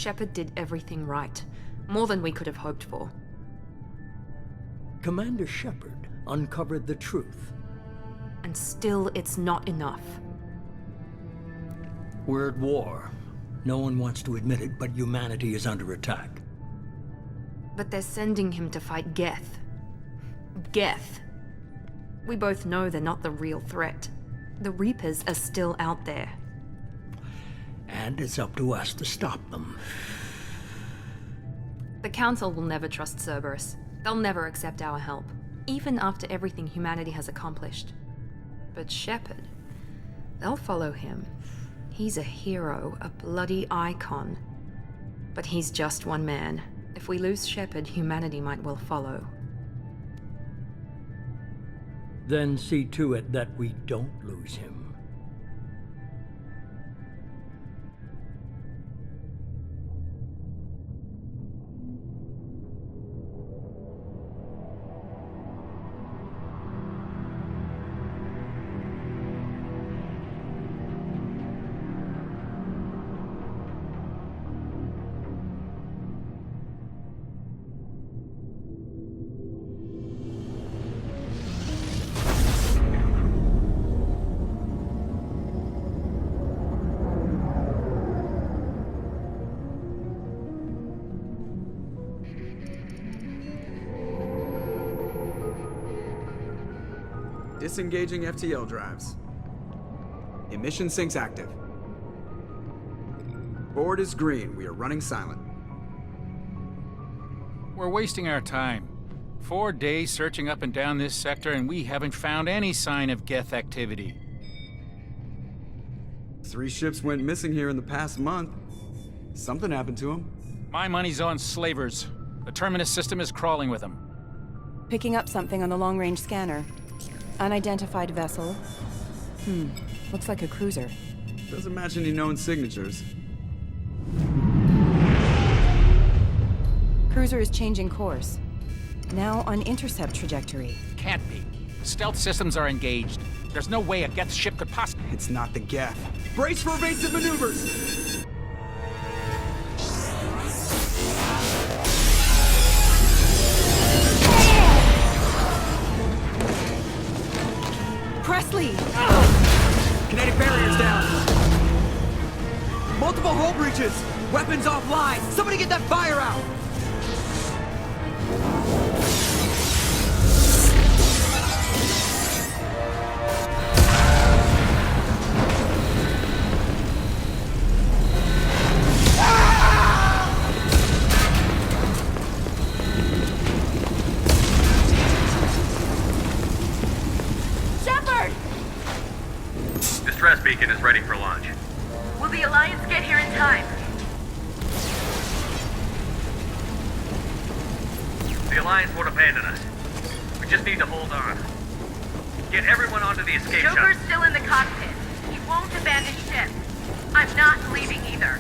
Shepard did everything right. More than we could have hoped for. Commander Shepard uncovered the truth. And still, it's not enough. We're at war. No one wants to admit it, but humanity is under attack. But they're sending him to fight Geth. Geth. We both know they're not the real threat. The Reapers are still out there. And it's up to us to stop them. The Council will never trust Cerberus. They'll never accept our help, even after everything humanity has accomplished. But Shepard, they'll follow him. He's a hero, a bloody icon. But he's just one man. If we lose Shepard, humanity might well follow. Then see to it that we don't lose him. Disengaging FTL drives. Emission sinks active. Board is green. We are running silent. We're wasting our time. 4 days searching up and down this sector, and we haven't found any sign of Geth activity. 3 ships went missing here in the past month. Something happened to them. My money's on slavers. The Terminus system is crawling with them. Picking up something on the long-range scanner. Unidentified vessel. Looks like a cruiser. Doesn't match any known signatures. Cruiser is changing course. Now on intercept trajectory. Can't be. The stealth systems are engaged. There's no way a Geth ship could possibly... It's not the Geth. Brace for evasive maneuvers! Presley! Kinetic barriers down. Multiple hull breaches. Weapons offline. Somebody get that fire out. Distress beacon is ready for launch. Will the Alliance get here in time? The Alliance won't abandon us. We just need to hold on. Get everyone onto the escape shuttle. Joker's still in the cockpit. He won't abandon ship. I'm not leaving either.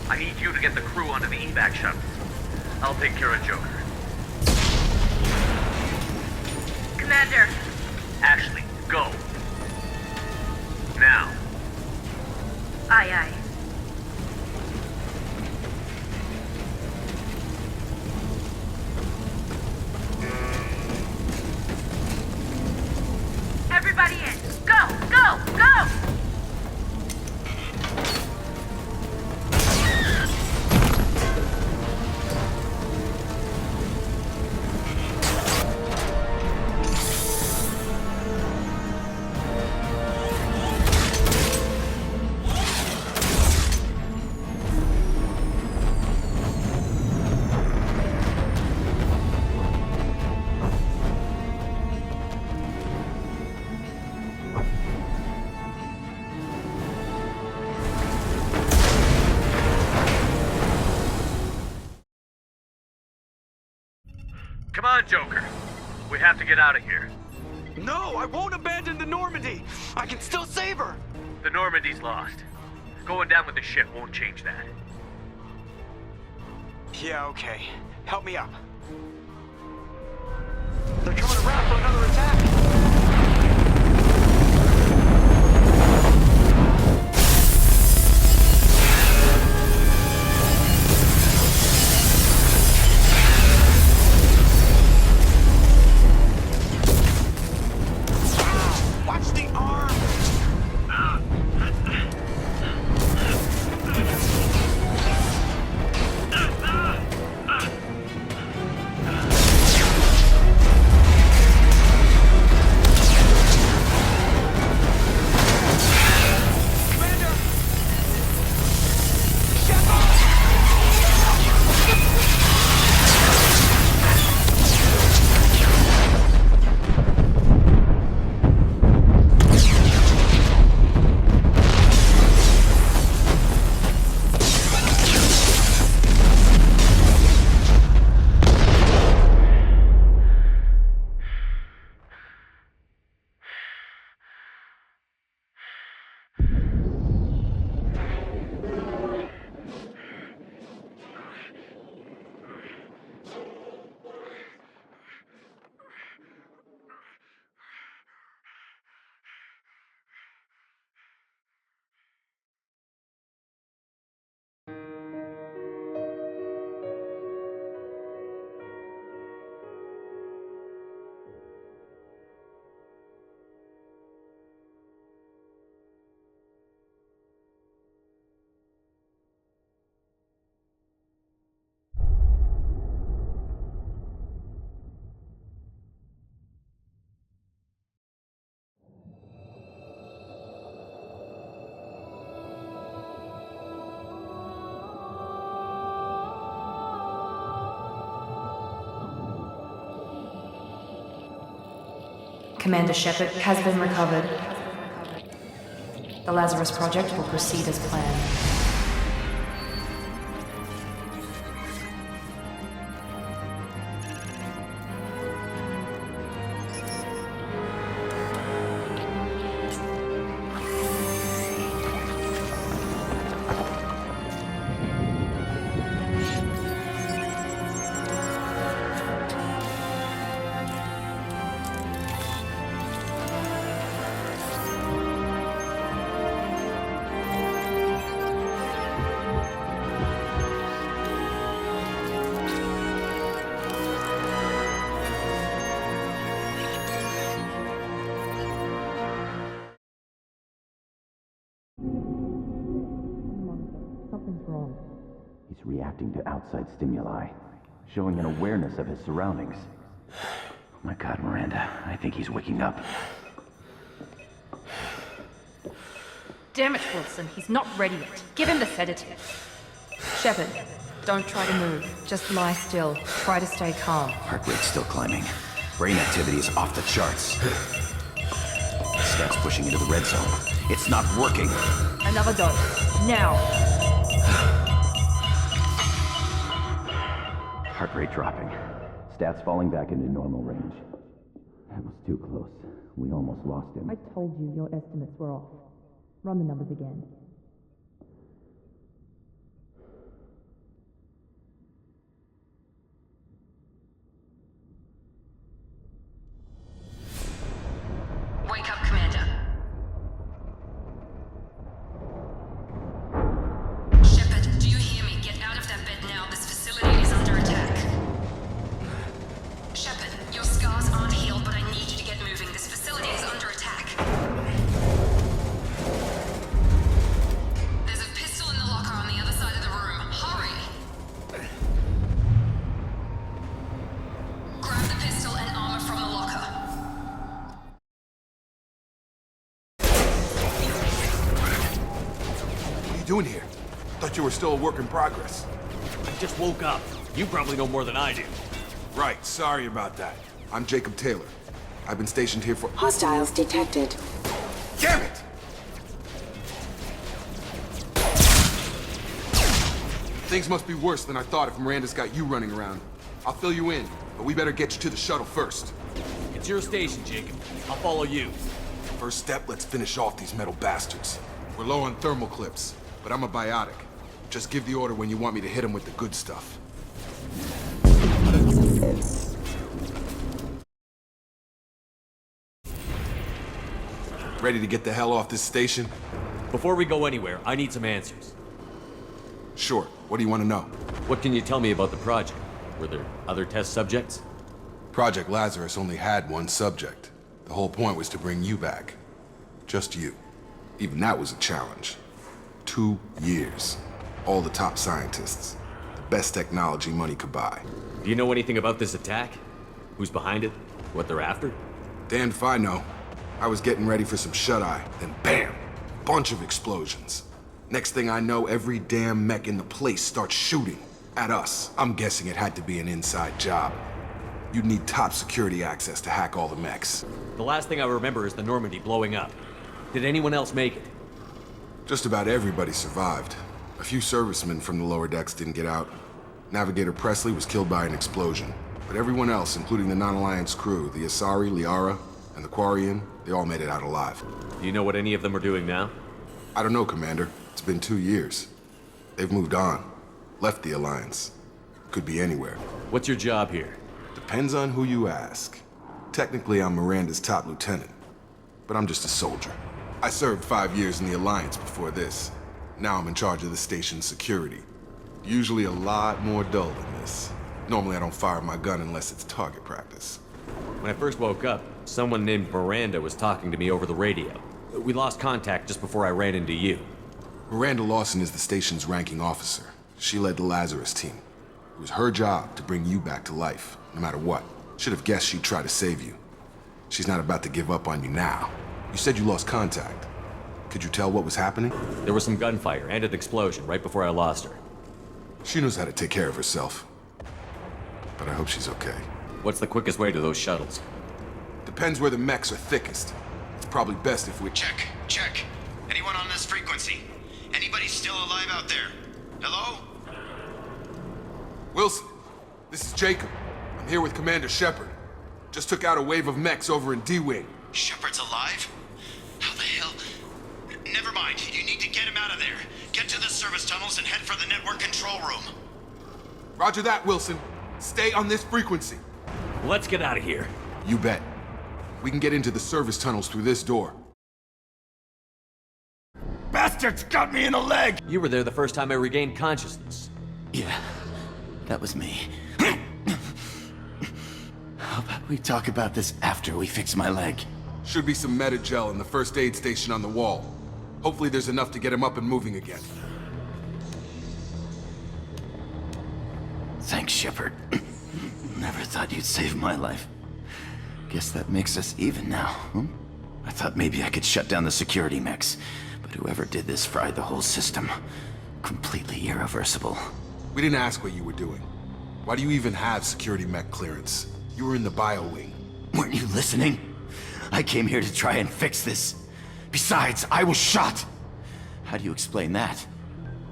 I need you to get the crew onto the evac shuttle. I'll take care of Joker. Commander. Ashley, go. Now. Aye, aye. Everybody in. Go, go, go! Come on, Joker. We have to get out of here. No, I won't abandon the Normandy. I can still save her. The Normandy's lost. Going down with the ship won't change that. Yeah, okay. Help me up. They're coming around for another attack. Commander Shepard has been recovered. The Lazarus Project will proceed as planned. He's reacting to outside stimuli, showing an awareness of his surroundings. Oh my God, Miranda, I think he's waking up. Damn it, Wilson, he's not ready yet. Give him the sedative. Shepard, don't try to move. Just lie still. Try to stay calm. Heart rate's still climbing. Brain activity is off the charts. Steps pushing into the red zone. It's not working. Another dose. Now. Heart rate dropping. Stats falling back into normal range. That was too close. We almost lost him. I told you your estimates were off. Run the numbers again. Wake up, Commander. Shepard, do you hear me? Get out of that bed now. This facility is under attack. Shepard, your scars aren't healed, but I need you to get moving. This facility is under attack. There's a pistol in the locker on the other side of the room. Hurry! Grab the pistol and armor from the locker. What are you doing here? Thought you were still a work in progress. I just woke up. You probably know more than I do. Right, sorry about that. I'm Jacob Taylor. I've been stationed here for— Hostiles detected. Damn it! Things must be worse than I thought if Miranda's got you running around. I'll fill you in, but we better get you to the shuttle first. It's your station, Jacob. I'll follow you. First step, let's finish off these metal bastards. We're low on thermal clips, but I'm a biotic. Just give the order when you want me to hit them with the good stuff. Ready to get the hell off this station? Before we go anywhere, I need some answers. Sure. What do you want to know? What can you tell me about the project? Were there other test subjects? Project Lazarus only had one subject. The whole point was to bring you back. Just you. Even that was a challenge. 2 years. All the top scientists. The best technology money could buy. Do you know anything about this attack? Who's behind it? What they're after? Damned if I know. I was getting ready for some shut-eye, then bam! Bunch of explosions. Next thing I know, every damn mech in the place starts shooting. At us. I'm guessing it had to be an inside job. You'd need top security access to hack all the mechs. The last thing I remember is the Normandy blowing up. Did anyone else make it? Just about everybody survived. A few servicemen from the lower decks didn't get out. Navigator Presley was killed by an explosion. But everyone else, including the non-Alliance crew, the Asari, Liara, and the Quarian, they all made it out alive. Do you know what any of them are doing now? I don't know, Commander. It's been 2 years. They've moved on. Left the Alliance. Could be anywhere. What's your job here? Depends on who you ask. Technically, I'm Miranda's top lieutenant. But I'm just a soldier. I served 5 years in the Alliance before this. Now I'm in charge of the station's security. Usually a lot more dull than this. Normally I don't fire my gun unless it's target practice. When I first woke up, someone named Miranda was talking to me over the radio. We lost contact just before I ran into you. Miranda Lawson is the station's ranking officer. She led the Lazarus team. It was her job to bring you back to life, no matter what. Should have guessed she'd try to save you. She's not about to give up on you now. You said you lost contact. Could you tell what was happening? There was some gunfire and an explosion right before I lost her. She knows how to take care of herself. But I hope she's okay. What's the quickest way to those shuttles? Depends where the mechs are thickest. It's probably best if we... Check. Anyone on this frequency? Anybody still alive out there? Hello? Wilson, this is Jacob. I'm here with Commander Shepard. Just took out a wave of mechs over in D-Wing. Shepard's alive? How the hell? Never mind. You need to get him out of there. Get to the service tunnels and head for the network control room. Roger that, Wilson. Stay on this frequency. Let's get out of here. You bet. We can get into the service tunnels through this door. Bastards got me in the leg! You were there the first time I regained consciousness. Yeah, that was me. How about we talk about this after we fix my leg? Should be some meta-gel in the first aid station on the wall. Hopefully there's enough to get him up and moving again. Thanks, Shepard. Never thought you'd save my life. Guess that makes us even now, hmm? I thought maybe I could shut down the security mechs, but whoever did this fried the whole system. Completely irreversible. We didn't ask what you were doing. Why do you even have security mech clearance? You were in the bio wing. Weren't you listening? I came here to try and fix this. Besides, I was shot. How do you explain that?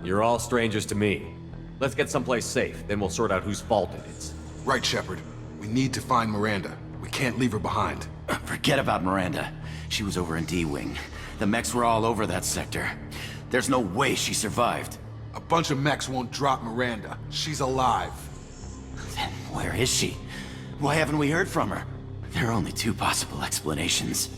You're all strangers to me. Let's get someplace safe, then we'll sort out whose fault it is. Right, Shepard. We need to find Miranda. We can't leave her behind. Forget about Miranda. She was over in D-Wing. The mechs were all over that sector. There's no way she survived. A bunch of mechs won't drop Miranda. She's alive. Then where is she? Why haven't we heard from her? There are only two possible explanations.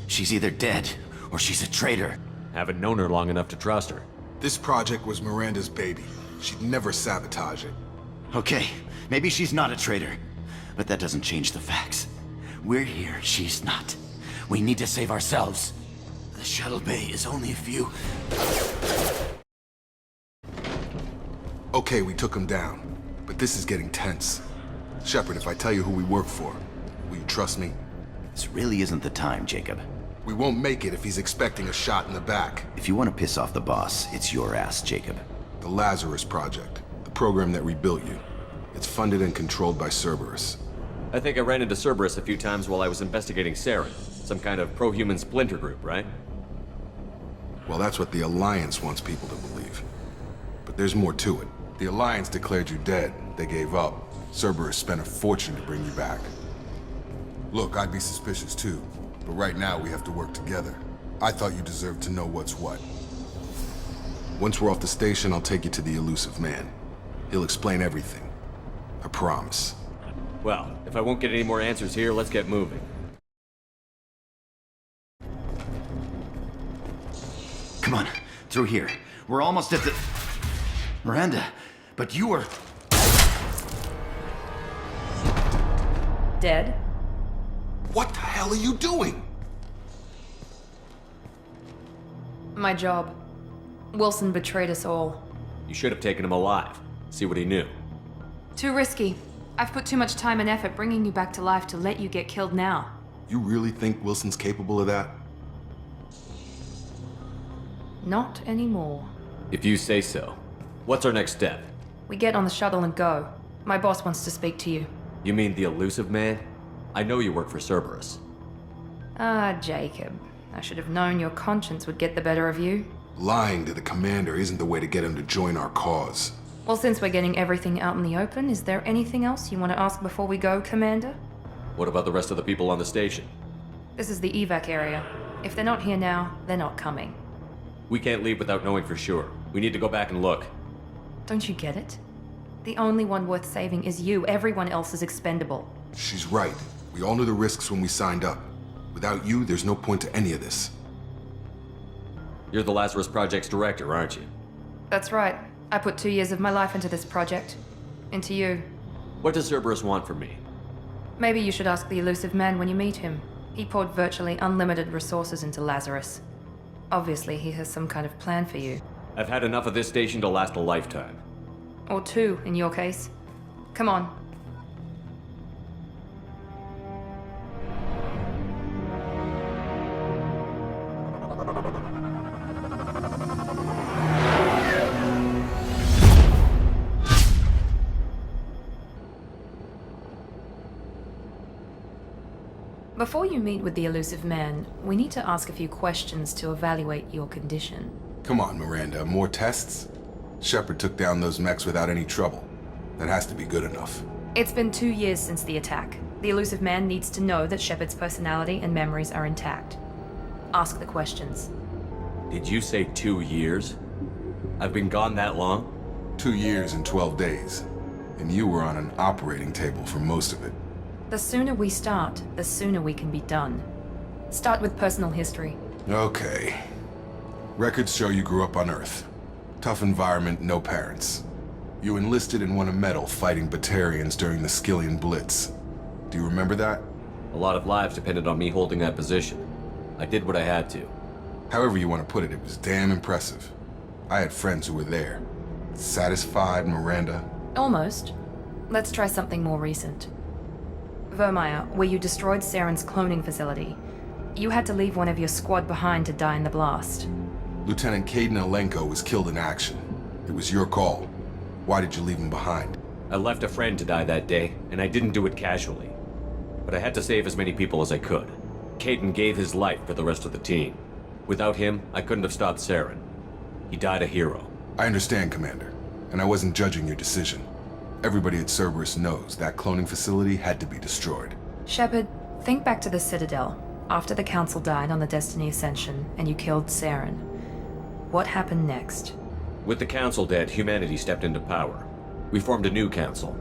She's either dead, or she's a traitor. Haven't known her long enough to trust her. This project was Miranda's baby. She'd never sabotage it. Okay, maybe she's not a traitor. But that doesn't change the facts. We're here, she's not. We need to save ourselves. The shuttle bay is only a few... Okay, we took him down. But this is getting tense. Shepard, if I tell you who we work for, will you trust me? This really isn't the time, Jacob. We won't make it if he's expecting a shot in the back. If you want to piss off the boss, it's your ass, Jacob. The Lazarus Project. The program that rebuilt you. It's funded and controlled by Cerberus. I think I ran into Cerberus a few times while I was investigating Saren. Some kind of pro-human splinter group, right? Well, that's what the Alliance wants people to believe. But there's more to it. The Alliance declared you dead. They gave up. Cerberus spent a fortune to bring you back. Look, I'd be suspicious too. But right now, we have to work together. I thought you deserved to know what's what. Once we're off the station, I'll take you to the elusive man. He'll explain everything. I promise. Well, if I won't get any more answers here, let's get moving. Come on, through here. We're almost at the... Miranda, but you were... Dead? What the hell are you doing? My job. Wilson betrayed us all. You should have taken him alive. See what he knew. Too risky. I've put too much time and effort bringing you back to life to let you get killed now. You really think Wilson's capable of that? Not anymore. If you say so. What's our next step? We get on the shuttle and go. My boss wants to speak to you. You mean the elusive man? I know you work for Cerberus. Ah, Jacob. I should have known your conscience would get the better of you. Lying to the commander isn't the way to get him to join our cause. Well, since we're getting everything out in the open, is there anything else you want to ask before we go, Commander? What about the rest of the people on the station? This is the evac area. If they're not here now, they're not coming. We can't leave without knowing for sure. We need to go back and look. Don't you get it? The only one worth saving is you. Everyone else is expendable. She's right. We all knew the risks when we signed up. Without you, there's no point to any of this. You're the Lazarus Project's director, aren't you? That's right. I put 2 years of my life into this project. Into you. What does Cerberus want from me? Maybe you should ask the elusive man when you meet him. He poured virtually unlimited resources into Lazarus. Obviously, he has some kind of plan for you. I've had enough of this station to last a lifetime. Or 2, in your case. Come on. Before you meet with the elusive man, we need to ask a few questions to evaluate your condition. Come on, Miranda, more tests? Shepard took down those mechs without any trouble. That has to be good enough. It's been 2 years since the attack. The elusive man needs to know that Shepard's personality and memories are intact. Ask the questions. Did you say 2 years? I've been gone that long? 2 years and 12 days. And you were on an operating table for most of it. The sooner we start, the sooner we can be done. Start with personal history. Okay. Records show you grew up on Earth. Tough environment, no parents. You enlisted and won a medal fighting Batarians during the Skillian Blitz. Do you remember that? A lot of lives depended on me holding that position. I did what I had to. However you want to put it, it was damn impressive. I had friends who were there. Satisfied, Miranda? Almost. Let's try something more recent. Vermeer, where you destroyed Saren's cloning facility. You had to leave one of your squad behind to die in the blast. Lieutenant Caden Alenko was killed in action. It was your call. Why did you leave him behind? I left a friend to die that day, and I didn't do it casually. But I had to save as many people as I could. Caden gave his life for the rest of the team. Without him, I couldn't have stopped Saren. He died a hero. I understand, Commander, and I wasn't judging your decision. Everybody at Cerberus knows that cloning facility had to be destroyed. Shepard, think back to the Citadel, after the Council died on the Destiny Ascension, and you killed Saren. What happened next? With the Council dead, humanity stepped into power. We formed a new Council.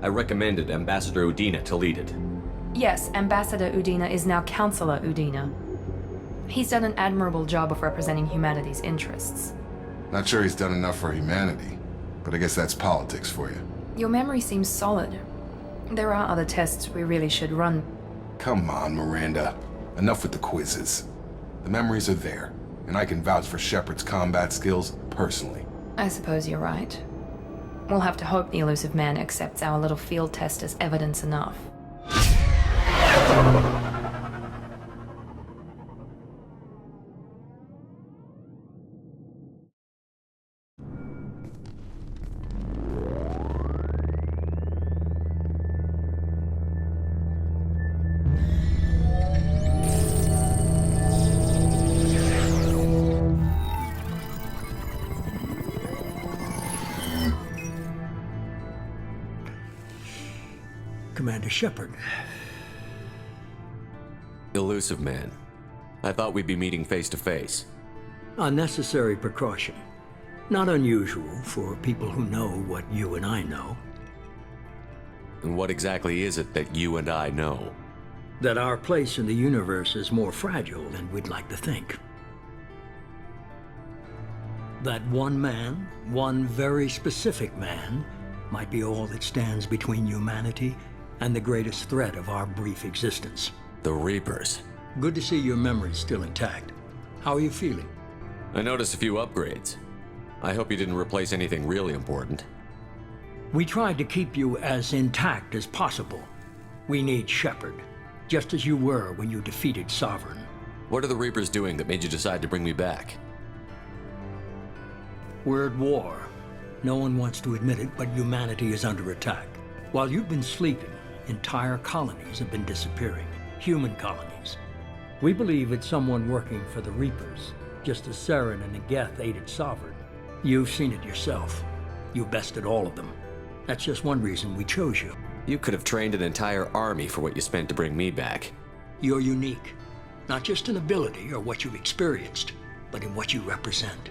I recommended Ambassador Udina to lead it. Yes, Ambassador Udina is now Councillor Udina. He's done an admirable job of representing humanity's interests. Not sure he's done enough for humanity, but I guess that's politics for you. Your memory seems solid. There are other tests we really should run. Come on, Miranda. Enough with the quizzes. The memories are there, and I can vouch for Shepard's combat skills personally. I suppose you're right. We'll have to hope the elusive man accepts our little field test as evidence enough. Commander Shepard. Elusive man. I thought we'd be meeting face to face. A necessary precaution. Not unusual for people who know what you and I know. And what exactly is it that you and I know? That our place in the universe is more fragile than we'd like to think. That one man, one very specific man, might be all that stands between humanity and the greatest threat of our brief existence. The Reapers. Good to see your memory's still intact. How are you feeling? I noticed a few upgrades. I hope you didn't replace anything really important. We tried to keep you as intact as possible. We need Shepard, just as you were when you defeated Sovereign. What are the Reapers doing that made you decide to bring me back? We're at war. No one wants to admit it, but humanity is under attack. While you've been sleeping, entire colonies have been disappearing. Human colonies. We believe it's someone working for the Reapers, just as Saren and Negeth aided Sovereign. You've seen it yourself. You bested all of them. That's just one reason we chose you. You could have trained an entire army for what you spent to bring me back. You're unique. Not just in ability or what you've experienced, but in what you represent.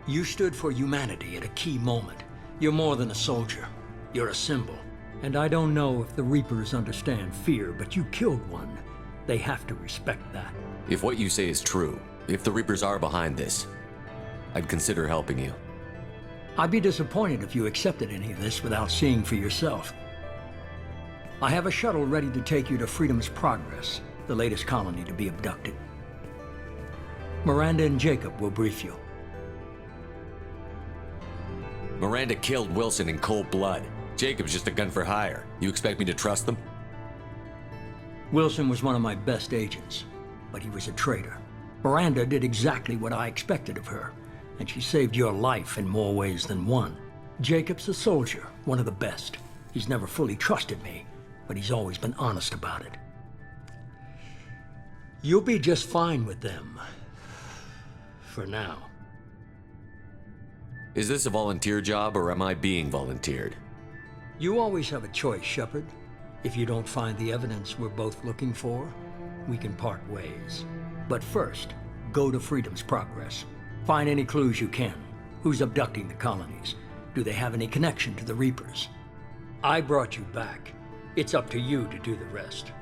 You stood for humanity at a key moment. You're more than a soldier. You're a symbol. And I don't know if the Reapers understand fear, but you killed one. They have to respect that. If what you say is true, if the Reapers are behind this, I'd consider helping you. I'd be disappointed if you accepted any of this without seeing for yourself. I have a shuttle ready to take you to Freedom's Progress, the latest colony to be abducted. Miranda and Jacob will brief you. Miranda killed Wilson in cold blood. Jacob's just a gun for hire. You expect me to trust them? Wilson was one of my best agents, but he was a traitor. Miranda did exactly what I expected of her, and she saved your life in more ways than one. Jacob's a soldier, one of the best. He's never fully trusted me, but he's always been honest about it. You'll be just fine with them. For now. Is this a volunteer job, or am I being volunteered? You always have a choice, Shepard. If you don't find the evidence we're both looking for, we can part ways. But first, go to Freedom's Progress. Find any clues you can. Who's abducting the colonies? Do they have any connection to the Reapers? I brought you back. It's up to you to do the rest.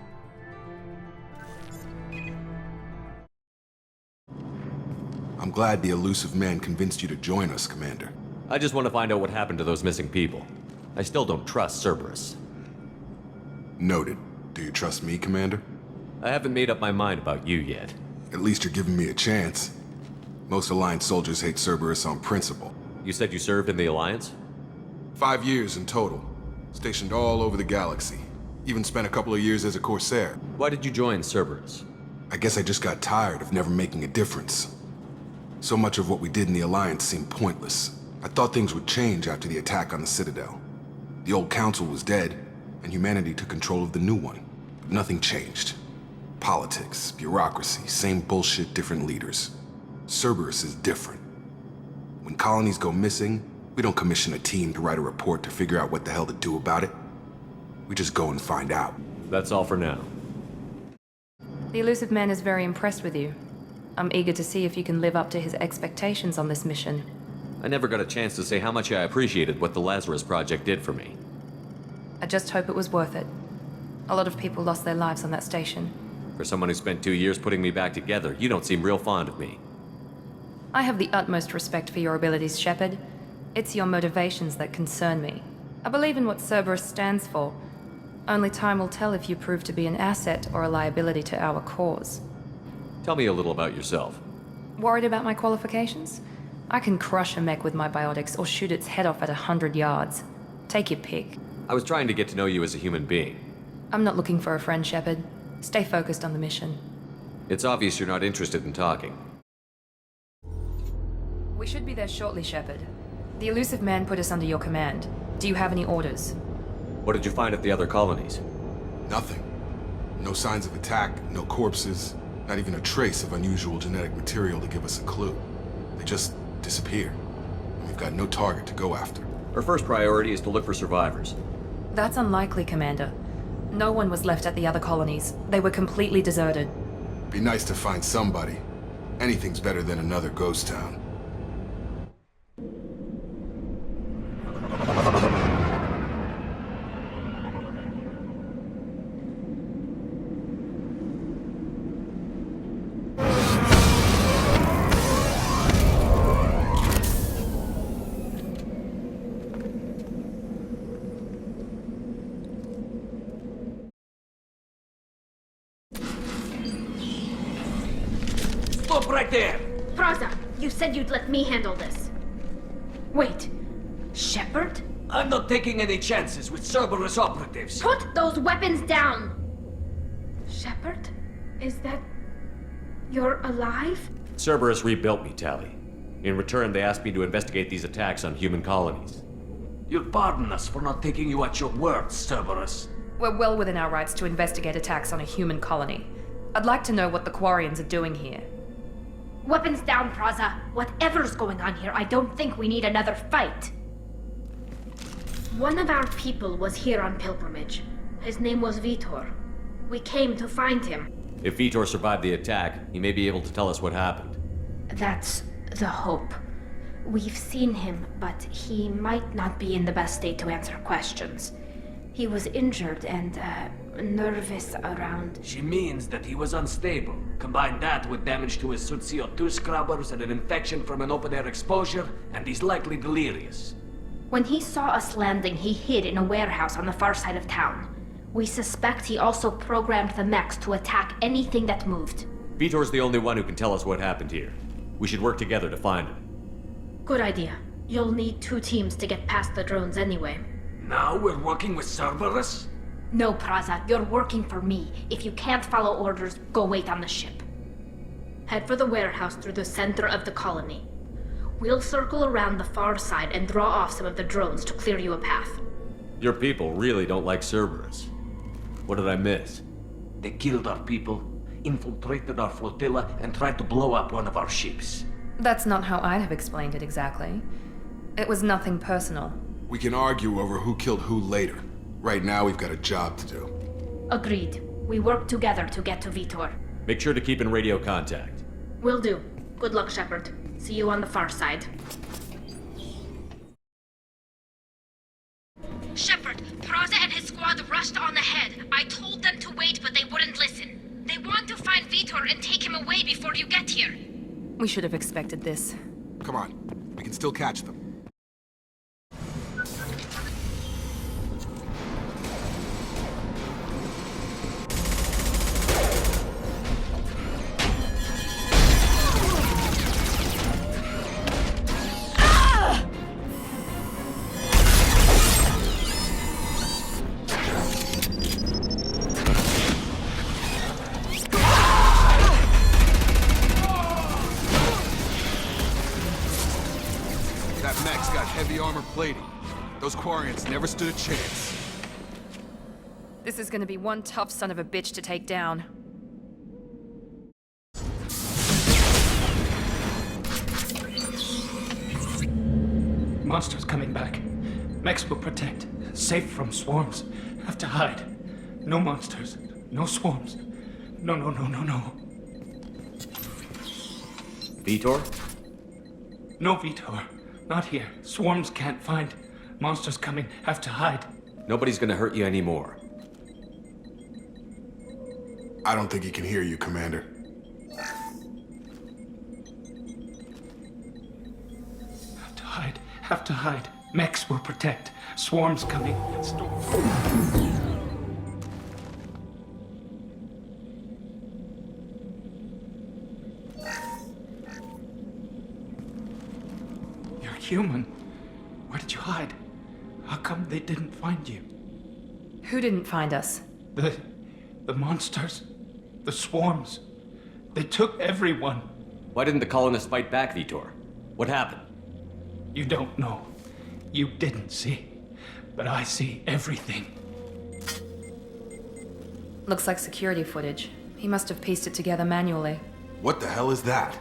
I'm glad the elusive man convinced you to join us, Commander. I just want to find out what happened to those missing people. I still don't trust Cerberus. Noted. Do you trust me, Commander? I haven't made up my mind about you yet. At least you're giving me a chance. Most Alliance soldiers hate Cerberus on principle. You said you served in the Alliance? 5 years in total. Stationed all over the galaxy. Even spent a couple of years as a Corsair. Why did you join Cerberus? I guess I just got tired of never making a difference. So much of what we did in the Alliance seemed pointless. I thought things would change after the attack on the Citadel. The old council was dead, and humanity took control of the new one. But nothing changed. Politics, bureaucracy, same bullshit, different leaders. Cerberus is different. When colonies go missing, we don't commission a team to write a report to figure out what the hell to do about it. We just go and find out. That's all for now. The elusive man is very impressed with you. I'm eager to see if you can live up to his expectations on this mission. I never got a chance to say how much I appreciated what the Lazarus Project did for me. I just hope it was worth it. A lot of people lost their lives on that station. For someone who spent 2 years putting me back together, you don't seem real fond of me. I have the utmost respect for your abilities, Shepard. It's your motivations that concern me. I believe in what Cerberus stands for. Only time will tell if you prove to be an asset or a liability to our cause. Tell me a little about yourself. Worried about my qualifications? I can crush a mech with my biotics or shoot its head off at 100 yards. Take your pick. I was trying to get to know you as a human being. I'm not looking for a friend, Shepard. Stay focused on the mission. It's obvious you're not interested in talking. We should be there shortly, Shepard. The elusive man put us under your command. Do you have any orders? What did you find at the other colonies? Nothing. No signs of attack, no corpses, not even a trace of unusual genetic material to give us a clue. They just disappear. We've got no target to go after. Our first priority is to look for survivors. That's unlikely, Commander. No one was left at the other colonies. They were completely deserted. Be nice to find somebody. Anything's better than another ghost town. Stop right there! Praza, you said you'd let me handle this. Wait, Shepard? I'm not taking any chances with Cerberus operatives. Put those weapons down! Shepard? Is that... you're alive? Cerberus rebuilt me, Tali. In return, they asked me to investigate these attacks on human colonies. You'll pardon us for not taking you at your word, Cerberus. We're well within our rights to investigate attacks on a human colony. I'd like to know what the Quarians are doing here. Weapons down, Praza. Whatever's going on here, I don't think we need another fight. One of our people was here on pilgrimage. His name was Vitor. We came to find him. If Vitor survived the attack, he may be able to tell us what happened. That's the hope. We've seen him, but he might not be in the best state to answer questions. He was injured and, nervous around... She means that he was unstable. Combine that with damage to his suit CO2 scrubbers and an infection from an open-air exposure, and he's likely delirious. When he saw us landing, he hid in a warehouse on the far side of town. We suspect he also programmed the mechs to attack anything that moved. Vitor's the only one who can tell us what happened here. We should work together to find him. Good idea. You'll need 2 teams to get past the drones anyway. Now we're working with Cerberus? No, Praza, you're working for me. If you can't follow orders, go wait on the ship. Head for the warehouse through the center of the colony. We'll circle around the far side and draw off some of the drones to clear you a path. Your people really don't like Cerberus. What did I miss? They killed our people, infiltrated our flotilla, and tried to blow up one of our ships. That's not how I'd have explained it exactly. It was nothing personal. We can argue over who killed who later. Right now, we've got a job to do. Agreed. We work together to get to Vitor. Make sure to keep in radio contact. Will do. Good luck, Shepard. See you on the far side. Shepard, Praza and his squad rushed on ahead. I told them to wait, but they wouldn't listen. They want to find Vitor and take him away before you get here. We should have expected this. Come on, we can still catch them. Plating. Those Quarians never stood a chance. This is gonna be one tough son of a bitch to take down. Monsters coming back. Mechs will protect. Safe from swarms. Have to hide. No monsters. No swarms. No. Vitor? No Vitor. Not here. Swarms can't find. Monsters coming. Have to hide. Nobody's gonna hurt you anymore. I don't think he can hear you, Commander. Have to hide. Have to hide. Mechs will protect. Swarms coming. Human. Where did you hide? How come they didn't find you? Who didn't find us? The monsters. The swarms. They took everyone. Why didn't the colonists fight back, Vitor? What happened? You don't know. You didn't see. But I see everything. Looks like security footage. He must have pieced it together manually. What the hell is that?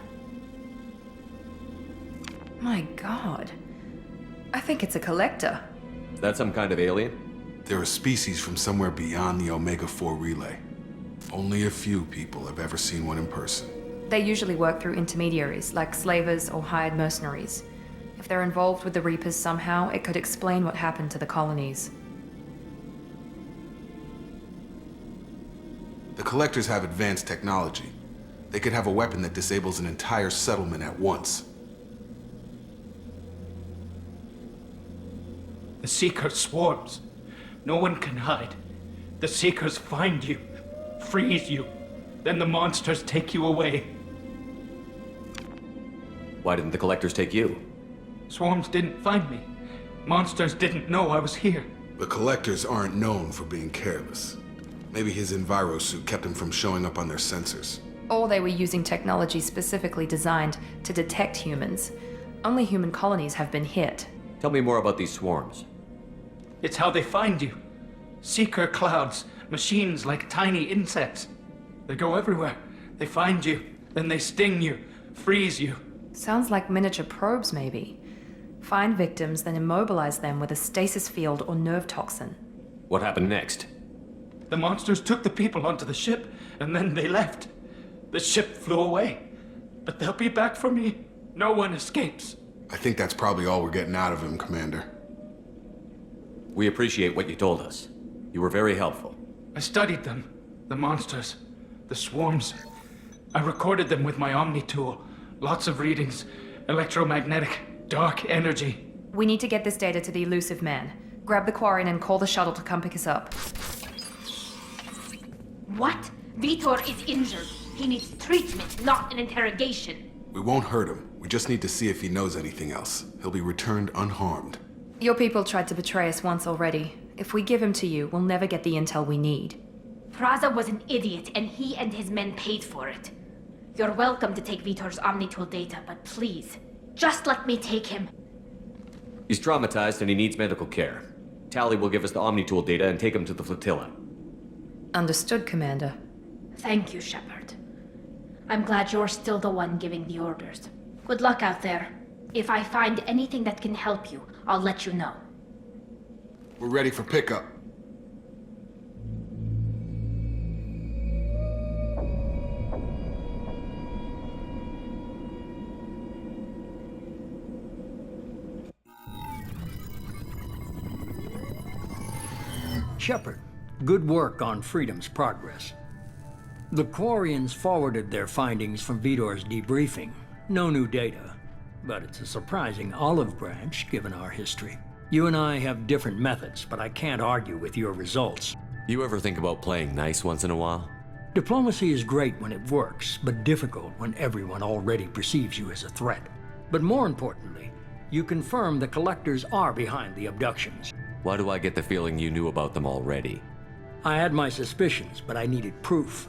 My god. I think it's a collector. Is that some kind of alien? They're a species from somewhere beyond the Omega-4 relay. Only a few people have ever seen one in person. They usually work through intermediaries, like slavers or hired mercenaries. If they're involved with the Reapers somehow, it could explain what happened to the colonies. The collectors have advanced technology. They could have a weapon that disables an entire settlement at once. The Seeker swarms. No one can hide. The Seekers find you, freeze you, then the monsters take you away. Why didn't the collectors take you? Swarms didn't find me. Monsters didn't know I was here. The collectors aren't known for being careless. Maybe his enviro suit kept him from showing up on their sensors. Or they were using technology specifically designed to detect humans. Only human colonies have been hit. Tell me more about these swarms. It's how they find you. Seeker clouds, machines like tiny insects. They go everywhere. They find you, then they sting you, freeze you. Sounds like miniature probes, maybe. Find victims, then immobilize them with a stasis field or nerve toxin. What happened next? The monsters took the people onto the ship, and then they left. The ship flew away. But they'll be back for me. No one escapes. I think that's probably all we're getting out of him, Commander. We appreciate what you told us. You were very helpful. I studied them. The monsters. The swarms. I recorded them with my Omni tool. Lots of readings. Electromagnetic. Dark energy. We need to get this data to the elusive man. Grab the Quarian and call the shuttle to come pick us up. What? Vitor is injured. He needs treatment, not an interrogation. We won't hurt him. We just need to see if he knows anything else. He'll be returned unharmed. Your people tried to betray us once already. If we give him to you, we'll never get the intel we need. Praza was an idiot, and he and his men paid for it. You're welcome to take Vitor's Omnitool data, but please, just let me take him. He's traumatized and he needs medical care. Tally will give us the Omnitool data and take him to the flotilla. Understood, Commander. Thank you, Shepard. I'm glad you're still the one giving the orders. Good luck out there. If I find anything that can help you, I'll let you know. We're ready for pickup. Shepard, good work on Freedom's progress. The Quarians forwarded their findings from Vidor's debriefing. No new data, but it's a surprising olive branch given our history. You and I have different methods, but I can't argue with your results. You ever think about playing nice once in a while? Diplomacy is great when it works, but difficult when everyone already perceives you as a threat. But more importantly, you confirm the Collectors are behind the abductions. Why do I get the feeling you knew about them already? I had my suspicions, but I needed proof.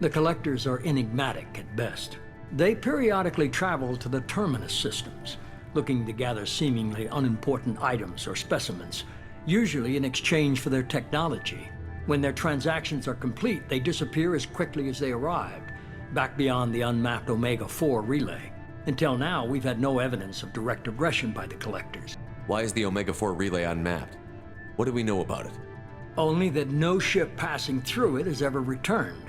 The Collectors are enigmatic at best. They periodically travel to the Terminus systems, looking to gather seemingly unimportant items or specimens, usually in exchange for their technology. When their transactions are complete, they disappear as quickly as they arrived, back beyond the unmapped Omega-4 relay. Until now, we've had no evidence of direct aggression by the Collectors. Why is the Omega-4 relay unmapped? What do we know about it? Only that no ship passing through it has ever returned.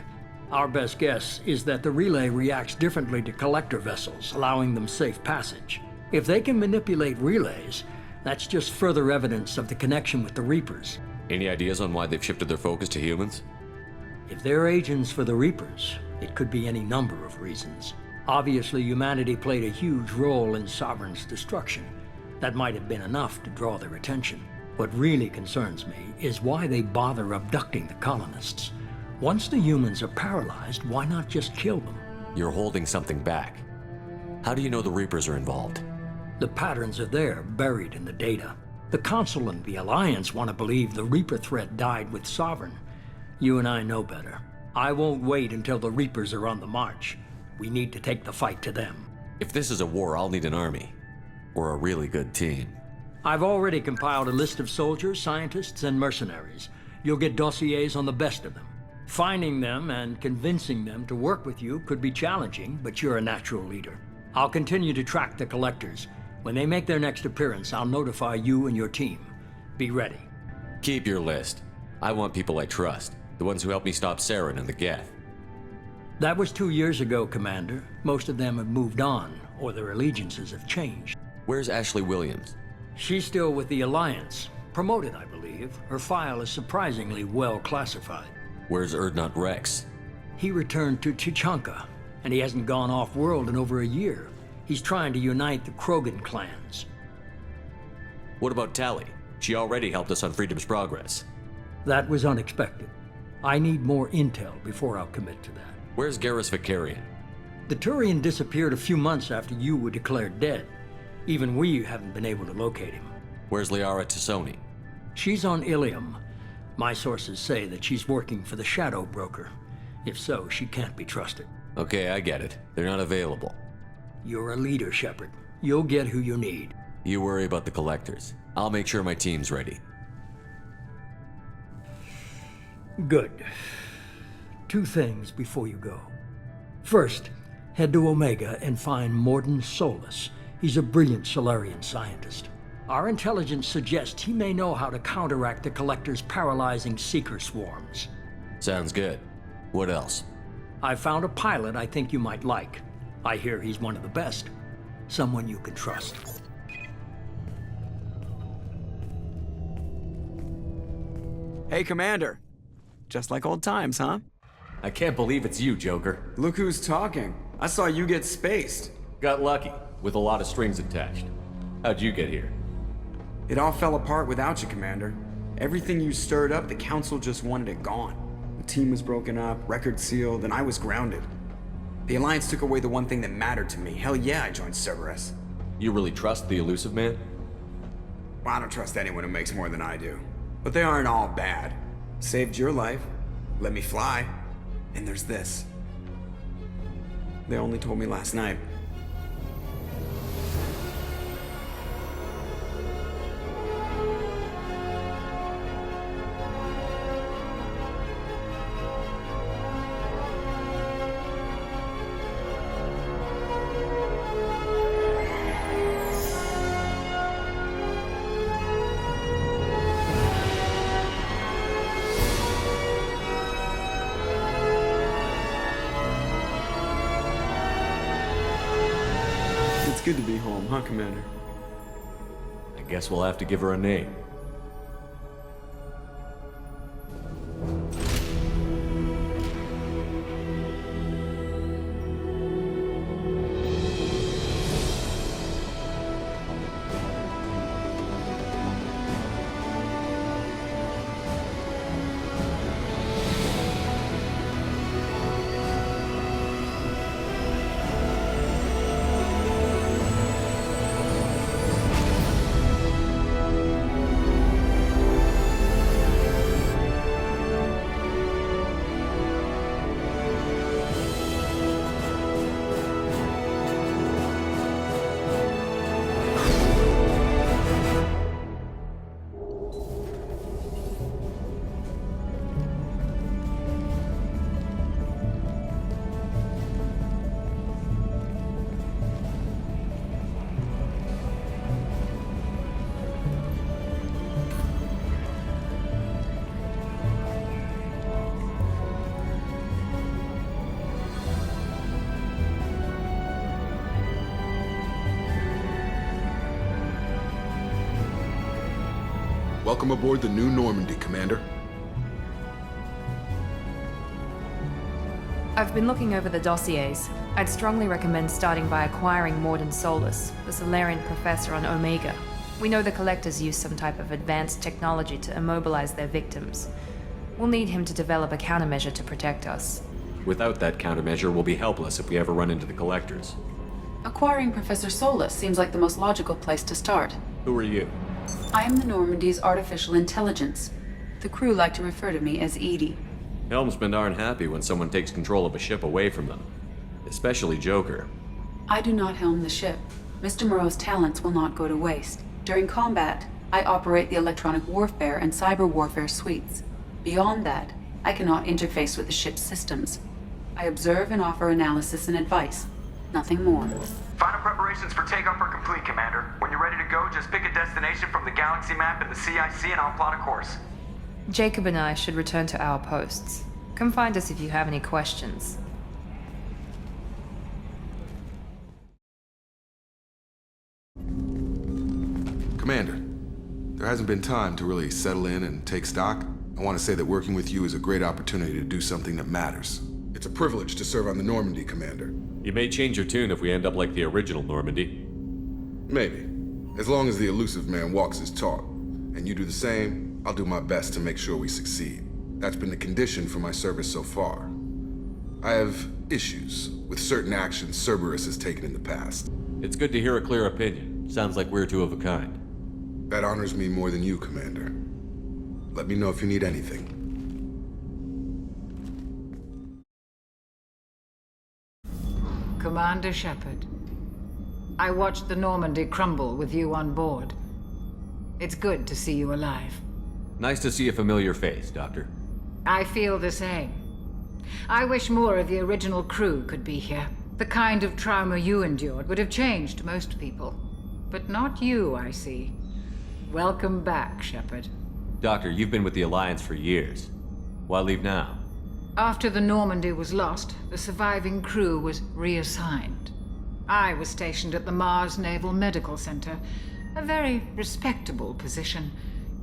Our best guess is that the relay reacts differently to Collector vessels, allowing them safe passage. If they can manipulate relays, that's just further evidence of the connection with the Reapers. Any ideas on why they've shifted their focus to humans? If they're agents for the Reapers, it could be any number of reasons. Obviously, humanity played a huge role in Sovereign's destruction. That might have been enough to draw their attention. What really concerns me is why they bother abducting the colonists. Once the humans are paralyzed, why not just kill them? You're holding something back. How do you know the Reapers are involved? The patterns are there, buried in the data. The Council and the Alliance want to believe the Reaper threat died with Sovereign. You and I know better. I won't wait until the Reapers are on the march. We need to take the fight to them. If this is a war, I'll need an army. We're a really good team. I've already compiled a list of soldiers, scientists, and mercenaries. You'll get dossiers on the best of them. Finding them and convincing them to work with you could be challenging, but you're a natural leader. I'll continue to track the Collectors. When they make their next appearance, I'll notify you and your team. Be ready. Keep your list. I want people I trust. The ones who helped me stop Saren and the Geth. That was 2 years ago, Commander. Most of them have moved on, or their allegiances have changed. Where's Ashley Williams? She's still with the Alliance. Promoted, I believe. Her file is surprisingly well classified. Where's Erdnot Rex? He returned to Chichanka, and he hasn't gone off-world in over a year. He's trying to unite the Krogan clans. What about Tali? She already helped us on Freedom's progress. That was unexpected. I need more intel before I'll commit to that. Where's Garrus Vicarian? The Turian disappeared a few months after you were declared dead. Even we haven't been able to locate him. Where's Liara Tassoni? She's on Ilium. My sources say that she's working for the Shadow Broker. If so, she can't be trusted. Okay, I get it. They're not available. You're a leader, Shepard. You'll get who you need. You worry about the Collectors. I'll make sure my team's ready. Good. 2 things before you go. First, head to Omega and find Morden Solus. He's a brilliant Solarian scientist. Our intelligence suggests he may know how to counteract the Collector's paralyzing Seeker swarms. Sounds good. What else? I found a pilot I think you might like. I hear he's one of the best. Someone you can trust. Hey, Commander. Just like old times, huh? I can't believe it's you, Joker. Look who's talking. I saw you get spaced. Got lucky, with a lot of strings attached. How'd you get here? It all fell apart without you, Commander. Everything you stirred up, the Council just wanted it gone. The team was broken up, record sealed, and I was grounded. The Alliance took away the one thing that mattered to me. Hell yeah, I joined Cerberus. You really trust the Elusive Man? Well, I don't trust anyone who makes more than I do. But they aren't all bad. Saved your life, let me fly, and there's this. They only told me last night. good to be home, huh, Commander? I guess we'll have to give her a name. Welcome aboard the new Normandy, Commander. I've been looking over the dossiers. I'd strongly recommend starting by acquiring Morden Solus, the Solarian professor on Omega. We know the Collectors use some type of advanced technology to immobilize their victims. We'll need him to develop a countermeasure to protect us. Without that countermeasure, we'll be helpless if we ever run into the Collectors. Acquiring Professor Solus seems like the most logical place to start. Who are you? I am the Normandy's artificial intelligence. The crew like to refer to me as Edie. Helmsmen aren't happy when someone takes control of a ship away from them. Especially Joker. I do not helm the ship. Mr. Moreau's talents will not go to waste. During combat, I operate the electronic warfare and cyber warfare suites. Beyond that, I cannot interface with the ship's systems. I observe and offer analysis and advice. Nothing more. Final preparations for takeoff are complete, Commander. When you're ready to go, just pick a destination from the galaxy map in the CIC and I'll plot a course. Jacob and I should return to our posts. Come find us if you have any questions. Commander, there hasn't been time to really settle in and take stock. I want to say that working with you is a great opportunity to do something that matters. It's a privilege to serve on the Normandy, Commander. You may change your tune if we end up like the original Normandy. Maybe. As long as the elusive man walks his talk, and you do the same, I'll do my best to make sure we succeed. That's been the condition for my service so far. I have issues with certain actions Cerberus has taken in the past. It's good to hear a clear opinion. Sounds like we're two of a kind. That honors me more than you, Commander. Let me know if you need anything. Commander Shepard, I watched the Normandy crumble with you on board. It's good to see you alive. Nice to see a familiar face, Doctor. I feel the same. I wish more of the original crew could be here. The kind of trauma you endured would have changed most people. But not you, I see. Welcome back, Shepard. Doctor, you've been with the Alliance for years. Why leave now? After the Normandy was lost, the surviving crew was reassigned. I was stationed at the Mars Naval Medical Center, a very respectable position,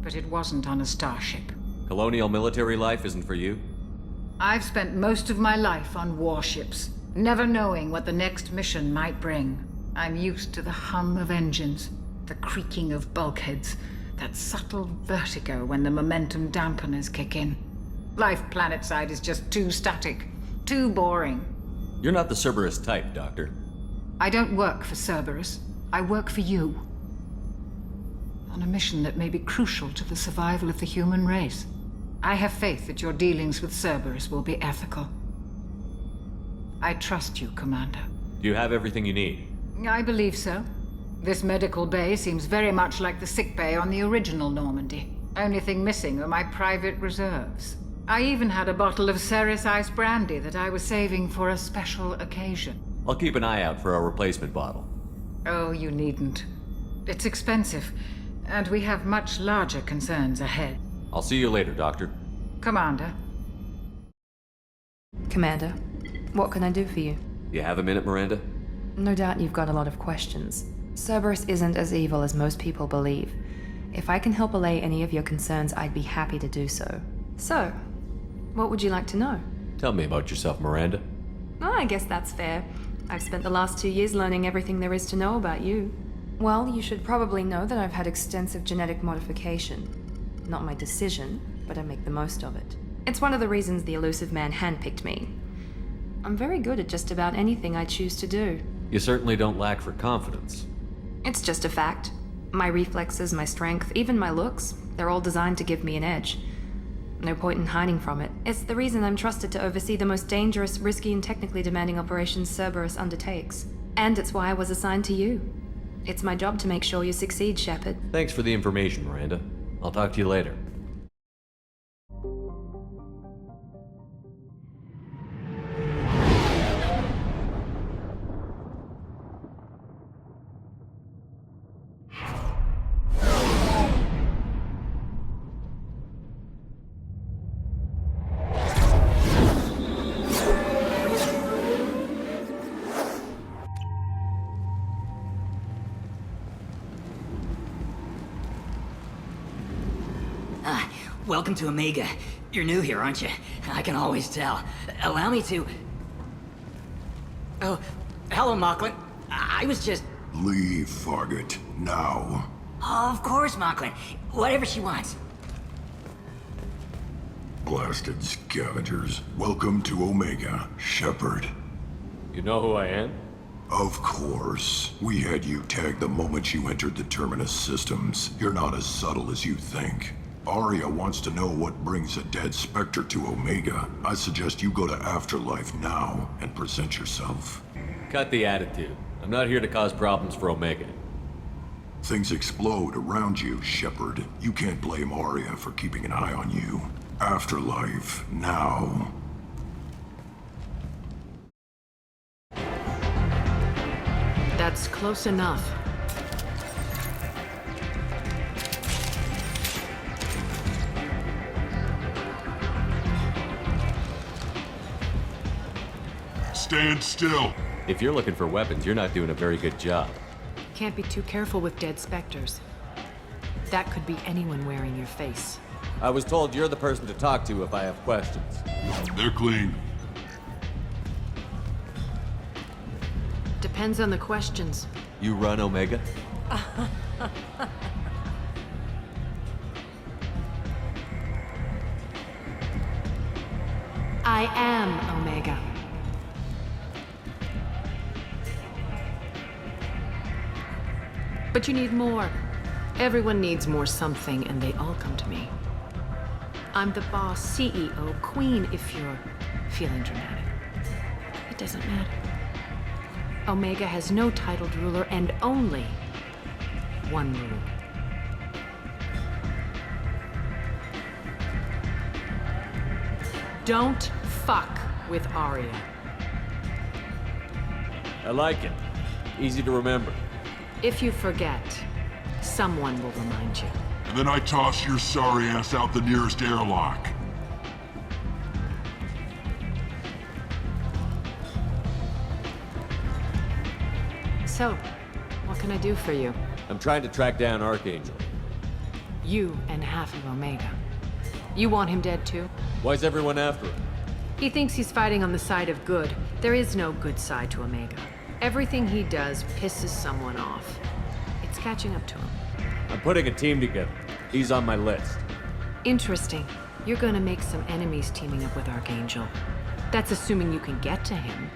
but it wasn't on a starship. Colonial military life isn't for you? I've spent most of my life on warships, never knowing what the next mission might bring. I'm used to the hum of engines, the creaking of bulkheads, that subtle vertigo when the momentum dampeners kick in. Life planetside is just too static, too boring. You're not the Cerberus type, Doctor. I don't work for Cerberus. I work for you. On a mission that may be crucial to the survival of the human race. I have faith that your dealings with Cerberus will be ethical. I trust you, Commander. Do you have everything you need? I believe so. This medical bay seems very much like the sick bay on the original Normandy. Only thing missing are my private reserves. I even had a bottle of Ceres Ice brandy that I was saving for a special occasion. I'll keep an eye out for a replacement bottle. Oh, you needn't. It's expensive, and we have much larger concerns ahead. I'll see you later, Doctor. Commander. Commander, what can I do for you? You have a minute, Miranda? No doubt you've got a lot of questions. Cerberus isn't as evil as most people believe. If I can help allay any of your concerns, I'd be happy to do so. So, what would you like to know? Tell me about yourself, Miranda. Oh, I guess that's fair. I've spent the last 2 years learning everything there is to know about you. Well, you should probably know that I've had extensive genetic modification. Not my decision, but I make the most of it. It's one of the reasons the elusive man handpicked me. I'm very good at just about anything I choose to do. You certainly don't lack for confidence. It's just a fact. My reflexes, my strength, even my looks, they're all designed to give me an edge. No point in hiding from it. It's the reason I'm trusted to oversee the most dangerous, risky, and technically demanding operations Cerberus undertakes. And it's why I was assigned to you. It's my job to make sure you succeed, Shepard. Thanks for the information, Miranda. I'll talk to you later. Welcome to Omega. You're new here, aren't you? I can always tell. Allow me to... Oh, hello, Mocklin. I was just... Leave, Fargate. Now. Of course, Mocklin. Whatever she wants. Blasted scavengers. Welcome to Omega, Shepard. You know who I am? Of course. We had you tagged the moment you entered the Terminus systems. You're not as subtle as you think. Arya wants to know what brings a dead Spectre to Omega. I suggest you go to Afterlife now and present yourself. Cut the attitude. I'm not here to cause problems for Omega. Things explode around you, Shepard. You can't blame Arya for keeping an eye on you. Afterlife now. That's close enough. Stand still. If you're looking for weapons, you're not doing a very good job. Can't be too careful with dead specters. That could be anyone wearing your face. I was told you're the person to talk to if I have questions. They're clean. Depends on the questions. You run Omega? I am Omega. But you need more. Everyone needs more something, and they all come to me. I'm the boss, CEO, queen, if you're feeling dramatic. It doesn't matter. Omega has no titled ruler and only one rule. Don't fuck with Arya. I like it. Easy to remember. If you forget, someone will remind you. And then I toss your sorry ass out the nearest airlock. So, what can I do for you? I'm trying to track down Archangel. You and half of Omega. You want him dead too? Why's everyone after him? He thinks he's fighting on the side of good. There is no good side to Omega. Everything he does pisses someone off. It's catching up to him. I'm putting a team together. He's on my list. Interesting. You're gonna make some enemies teaming up with Archangel. That's assuming you can get to him.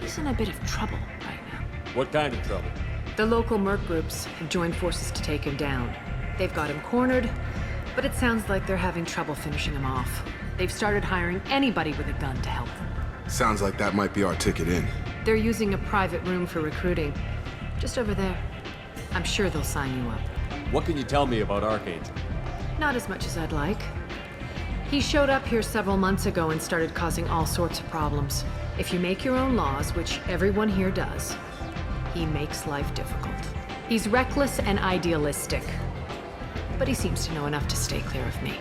He's in a bit of trouble right now. What kind of trouble? The local merc groups have joined forces to take him down. They've got him cornered, but it sounds like they're having trouble finishing him off. They've started hiring anybody with a gun to help them. Sounds like that might be our ticket in. They're using a private room for recruiting. Just over there. I'm sure they'll sign you up. What can you tell me about Archangel? Not as much as I'd like. He showed up here several months ago and started causing all sorts of problems. If you make your own laws, which everyone here does, he makes life difficult. He's reckless and idealistic. But he seems to know enough to stay clear of me.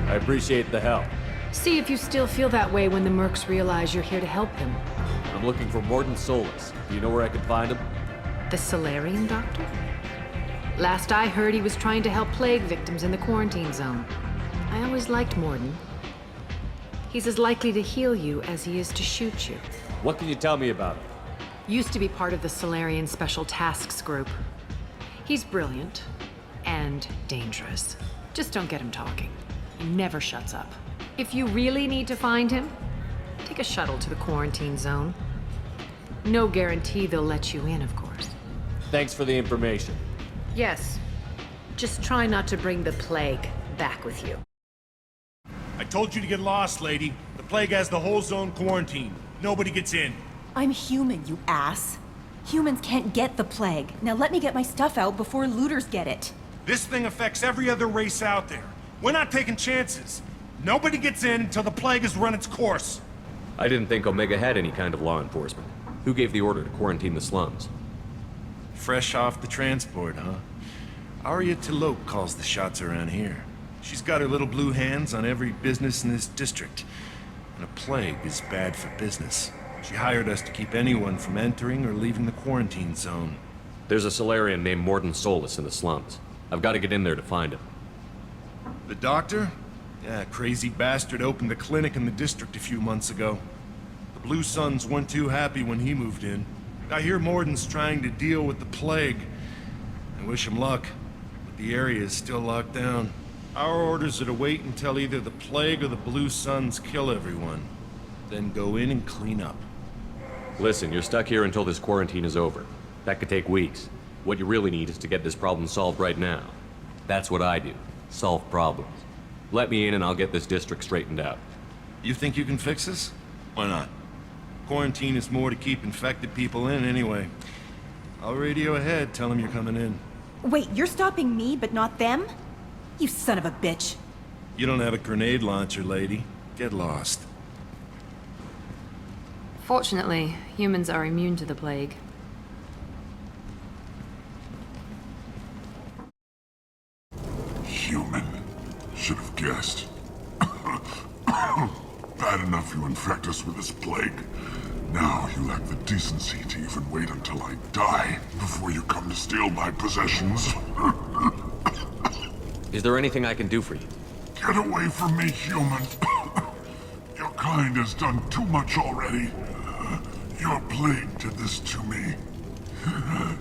I appreciate the help. See if you still feel that way when the mercs realize you're here to help them. I'm I'm looking for Morden Solus. Do you know where I can find him? The Solarian doctor? Last I heard, he was trying to help plague victims in the quarantine zone. I always liked Morden. He's as likely to heal you as he is to shoot you. What can you tell me about him? Used to be part of the Solarian Special Tasks Group. He's brilliant and dangerous. Just don't get him talking. He never shuts up. If you really need to find him, take a shuttle to the quarantine zone. No guarantee they'll let you in, of course. Thanks for the information. Yes. Just try not to bring the plague back with you. I told you to get lost, lady. The plague has the whole zone quarantined. Nobody gets in. I'm human, you ass. Humans can't get the plague. Now let me get my stuff out before looters get it. This thing affects every other race out there. We're not taking chances. Nobody gets in until the plague has run its course. I didn't think Omega had any kind of law enforcement. Who gave the order to quarantine the slums? Fresh off the transport, huh? Arya Talope calls the shots around here. She's got her little blue hands on every business in this district. And a plague is bad for business. She hired us to keep anyone from entering or leaving the quarantine zone. There's a Solarian named Morden Solus in the slums. I've got to get in there to find him. The doctor? Yeah, crazy bastard opened a clinic in the district a few months ago. The Blue Suns weren't too happy when he moved in. I hear Morden's trying to deal with the plague. I wish him luck, but the area is still locked down. Our orders are to wait until either the plague or the Blue Suns kill everyone. Then go in and clean up. Listen, you're stuck here until this quarantine is over. That could take weeks. What you really need is to get this problem solved right now. That's what I do. Solve problems. Let me in and I'll get this district straightened out. You think you can fix this? Why not? Quarantine is more to keep infected people in anyway. I'll radio ahead, tell them you're coming in. Wait, you're stopping me, but not them? You son of a bitch. You don't have a grenade launcher, lady. Get lost. Fortunately, humans are immune to the plague. Human. Should have guessed. Bad enough you infect us with this plague. Now you lack the decency to even wait until I die before you come to steal my possessions. Is there anything I can do for you? Get away from me, human. Your kind has done too much already. Your plague did this to me.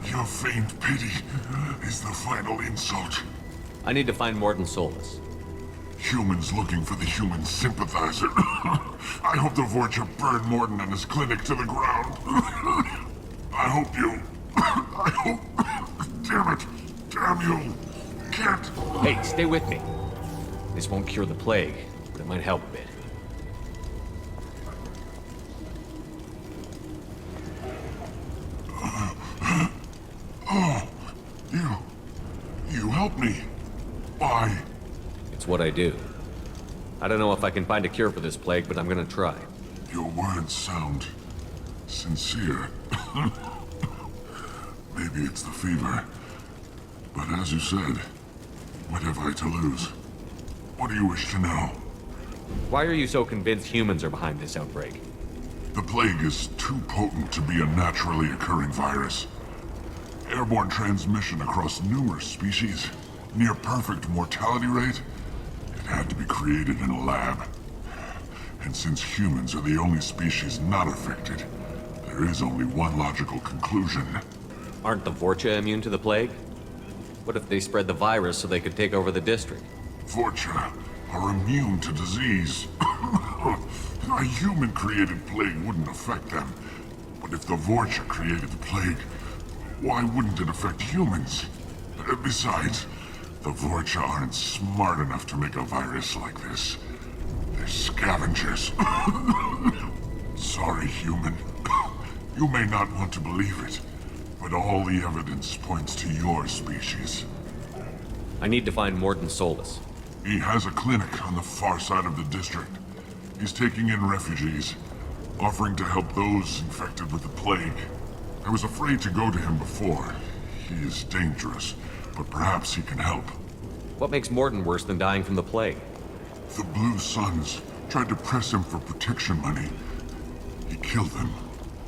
Your feigned pity is the final insult. I need to find Morden Solus. Humans looking for the human sympathizer. I hope the Vorcha burned Morden and his clinic to the ground. I hope you... I hope... Damn it. Damn you. Can't... Hey, stay with me. This won't cure the plague, but it might help a bit. Oh, you helped me. Why? It's what I do. I don't know if I can find a cure for this plague, but I'm gonna try. Your words sound sincere. Maybe it's the fever. But as you said, what have I to lose? What do you wish to know? Why are you so convinced humans are behind this outbreak? The plague is too potent to be a naturally occurring virus. Airborne transmission across numerous species, near perfect mortality rate. It had to be created in a lab. And since humans are the only species not affected, there is only one logical conclusion. Aren't the Vorcha immune to the plague? What if they spread the virus so they could take over the district? Vorcha are immune to disease. A human-created plague wouldn't affect them. But if the Vorcha created the plague, why wouldn't it affect humans? Besides, the Vorcha aren't smart enough to make a virus like this. They're scavengers. Sorry, human. You may not want to believe it, but all the evidence points to your species. I need to find Morden Solus. He has a clinic on the far side of the district. He's taking in refugees, offering to help those infected with the plague. I was afraid to go to him before. He is dangerous, but perhaps he can help. What makes Morden worse than dying from the plague? The Blue Suns tried to press him for protection money. He killed them.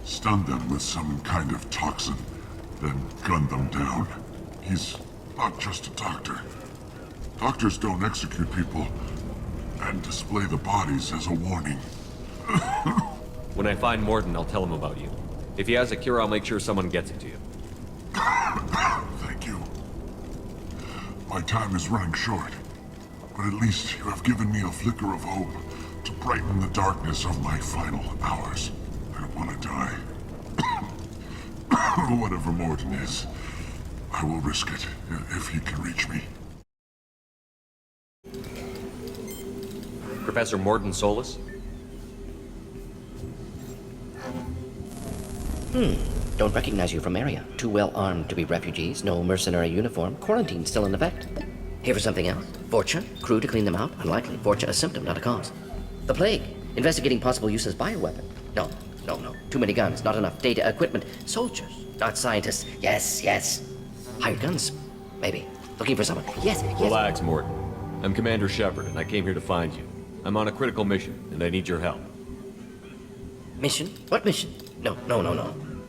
Stun them with some kind of toxin, then gun them down. He's not just a doctor. Doctors don't execute people and display the bodies as a warning. When I find Morden, I'll tell him about you. If he has a cure, I'll make sure someone gets it to you. Thank you. My time is running short, but at least you have given me a flicker of hope to brighten the darkness of my final hours. I don't want to die. Whatever Morden is, I will risk it if he can reach me. Professor Morden Solus? Don't recognize you from area. Too well armed to be refugees, no mercenary uniform, quarantine still in effect. Here for something else? Vorcha? Crew to clean them out? Unlikely. Vorcha a symptom, not a cause. The plague? Investigating possible use as bioweapon? No. Too many guns, not enough data, equipment. Soldiers, not scientists. Yes. Hired guns? Maybe. Looking for someone. Yes. Relax, Morden. I'm Commander Shepard, and I came here to find you. I'm on a critical mission, and I need your help. Mission? What mission? No.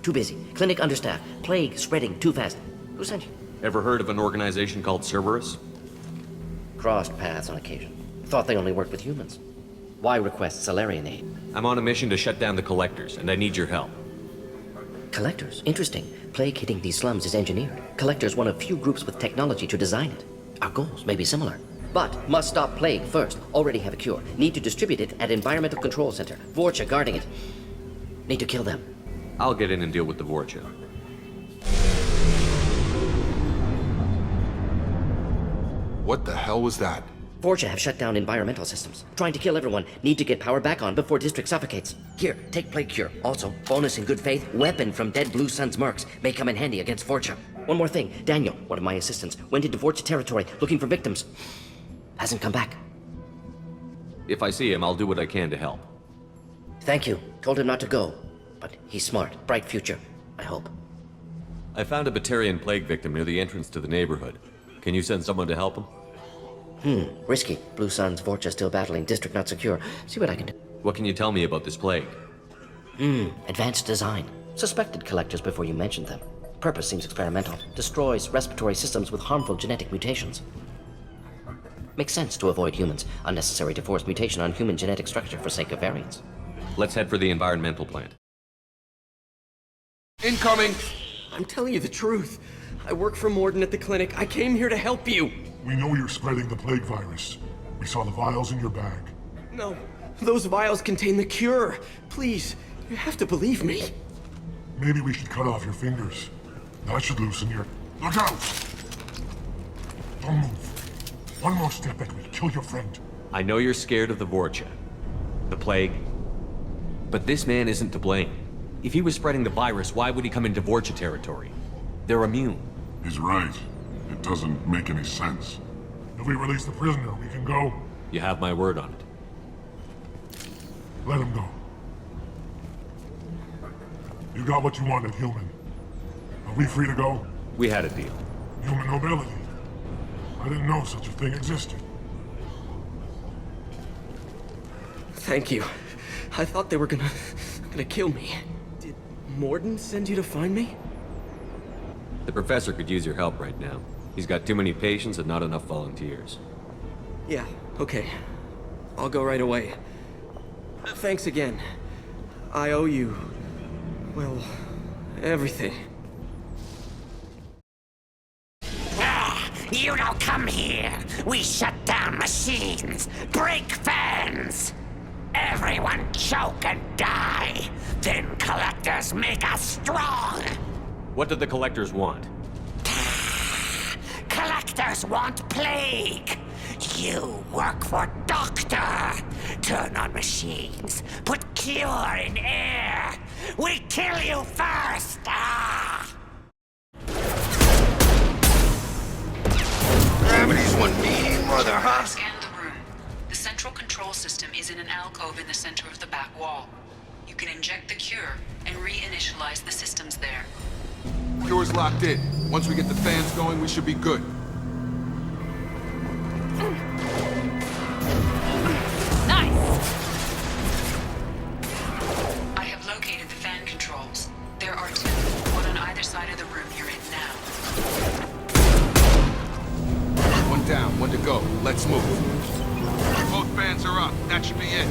Too busy. Clinic understaffed. Plague spreading too fast. Who sent you? Ever heard of an organization called Cerberus? Crossed paths on occasion. Thought they only worked with humans. Why request Salarian aid? I'm on a mission to shut down the Collectors, and I need your help. Collectors? Interesting. Plague hitting these slums is engineered. Collectors one of few groups with technology to design it. Our goals may be similar. But must stop plague first. Already have a cure. Need to distribute it at Environmental Control Center. Vorcha guarding it. Need to kill them. I'll get in and deal with the Vorcha. What the hell was that? Vorcha have shut down environmental systems. Trying to kill everyone. Need to get power back on before district suffocates. Here, take plague cure. Also, bonus in good faith, weapon from dead Blue Sun's mercs. May come in handy against Vorcha. One more thing. Daniel, one of my assistants, went into Vorcha territory looking for victims. Hasn't come back. If I see him, I'll do what I can to help. Thank you. Told him not to go. But he's smart. Bright future. I hope. I found a Batarian plague victim near the entrance to the neighborhood. Can you send someone to help him? Risky. Blue Sun's Vorcha still battling. District not secure. See what I can do. What can you tell me about this plague? Advanced design. Suspected collectors before you mentioned them. Purpose seems experimental. Destroys respiratory systems with harmful genetic mutations. Makes sense to avoid humans. Unnecessary to force mutation on human genetic structure for sake of variance. Let's head for the environmental plant. Incoming! I'm telling you the truth. I work for Morden at the clinic. I came here to help you. We know you're spreading the plague virus. We saw the vials in your bag. No, those vials contain the cure. Please, you have to believe me. Maybe we should cut off your fingers. That should loosen your... Look out! Don't move. One more step and we'll kill your friend. I know you're scared of the Vorcha, the plague, but this man isn't to blame. If he was spreading the virus, why would he come into Vorcha territory? They're immune. He's right. It doesn't make any sense. If we release the prisoner, we can go. You have my word on it. Let him go. You got what you wanted, human. Are we free to go? We had a deal. Human nobility. I didn't know such a thing existed. Thank you. I thought they were gonna kill me. Did Morden send you to find me? The professor could use your help right now. He's got too many patients and not enough volunteers. Yeah, okay. I'll go right away. Thanks again. I owe you... well, everything. You don't come here. We shut down machines, break fans. Everyone choke and die. Then collectors make us strong. What did the collectors want? Collectors want plague. You work for Doctor. Turn on machines. Put cure in air. We kill you first. Gravity's one mean mother, huh? Scan the room. The central control system is in an alcove in the center of the back wall. You can inject the cure and reinitialize the systems there. Cure's locked in. Once we get the fans going, we should be good. Nice! I have located the fan control. that should be it.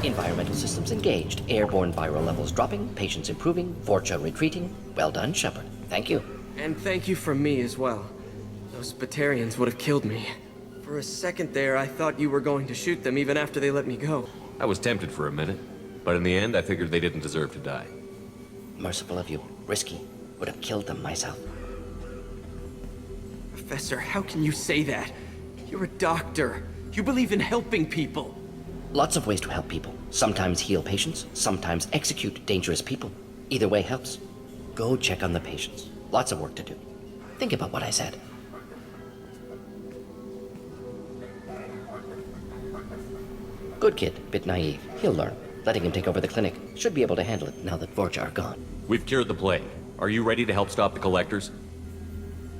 Environmental systems engaged. Airborne viral levels dropping. Patients improving. Vorcha retreating. Well done, Shepard. Thank you. And thank you from me as well. Those Batarians would have killed me. For a second there, I thought you were going to shoot them even after they let me go. I was tempted for a minute, but in the end, I figured they didn't deserve to die. Merciful of you. Risky. Would have killed them myself. Professor, how can you say that? You're a doctor. You believe in helping people. Lots of ways to help people. Sometimes heal patients, sometimes execute dangerous people. Either way helps. Go check on the patients. Lots of work to do. Think about what I said. Good kid, bit naive. He'll learn. Letting him take over the clinic. Should be able to handle it now that Vorcha are gone. We've cured the plague. Are you ready to help stop the collectors?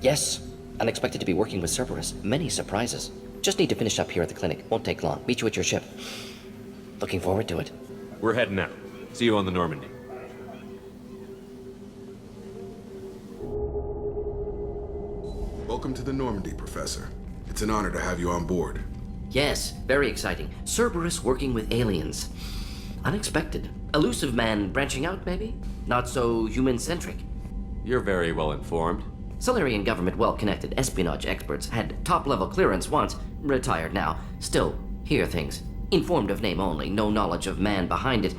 Yes. Unexpected to be working with Cerberus. Many surprises. Just need to finish up here at the clinic. Won't take long. Meet you at your ship. Looking forward to it. We're heading out. See you on the Normandy. Welcome to the Normandy, Professor. It's an honor to have you on board. Yes, very exciting. Cerberus working with aliens. Unexpected. Elusive man branching out, maybe? Not so human-centric. You're very well informed. Solarian government well-connected espionage experts had top-level clearance once, retired now. Still, hear things. Informed of name only, no knowledge of man behind it.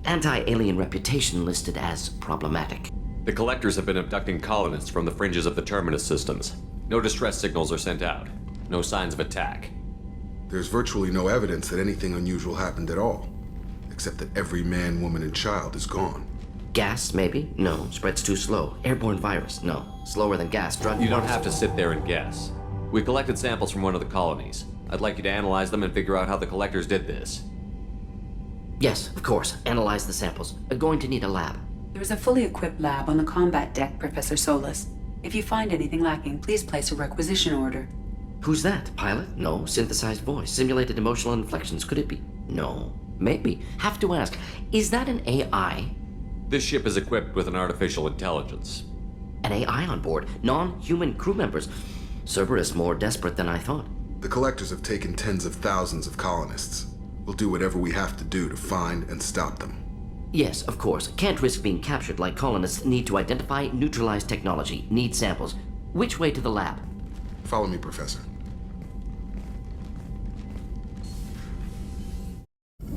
Anti-alien reputation listed as problematic. The collectors have been abducting colonists from the fringes of the Terminus systems. No distress signals are sent out. No signs of attack. There's virtually no evidence that anything unusual happened at all, except that every man, woman, and child is gone. Gas, maybe? No. Spreads too slow. Airborne virus? No. Slower than gas. Drug. You don't have to sit there and guess. We collected samples from one of the colonies. I'd like you to analyze them and figure out how the collectors did this. Yes, of course. Analyze the samples. Going to need a lab. There is a fully equipped lab on the combat deck, Professor Solis. If you find anything lacking, please place a requisition order. Who's that? Pilot? No. Synthesized voice. Simulated emotional inflections. Could it be? No. Maybe. Have to ask. Is that an AI? This ship is equipped with an artificial intelligence. An AI on board? Non-human crew members? Cerberus more desperate than I thought. The collectors have taken tens of thousands of colonists. We'll do whatever we have to do to find and stop them. Yes, of course. Can't risk being captured like colonists need to identify, neutralize technology, need samples. Which way to the lab? Follow me, Professor.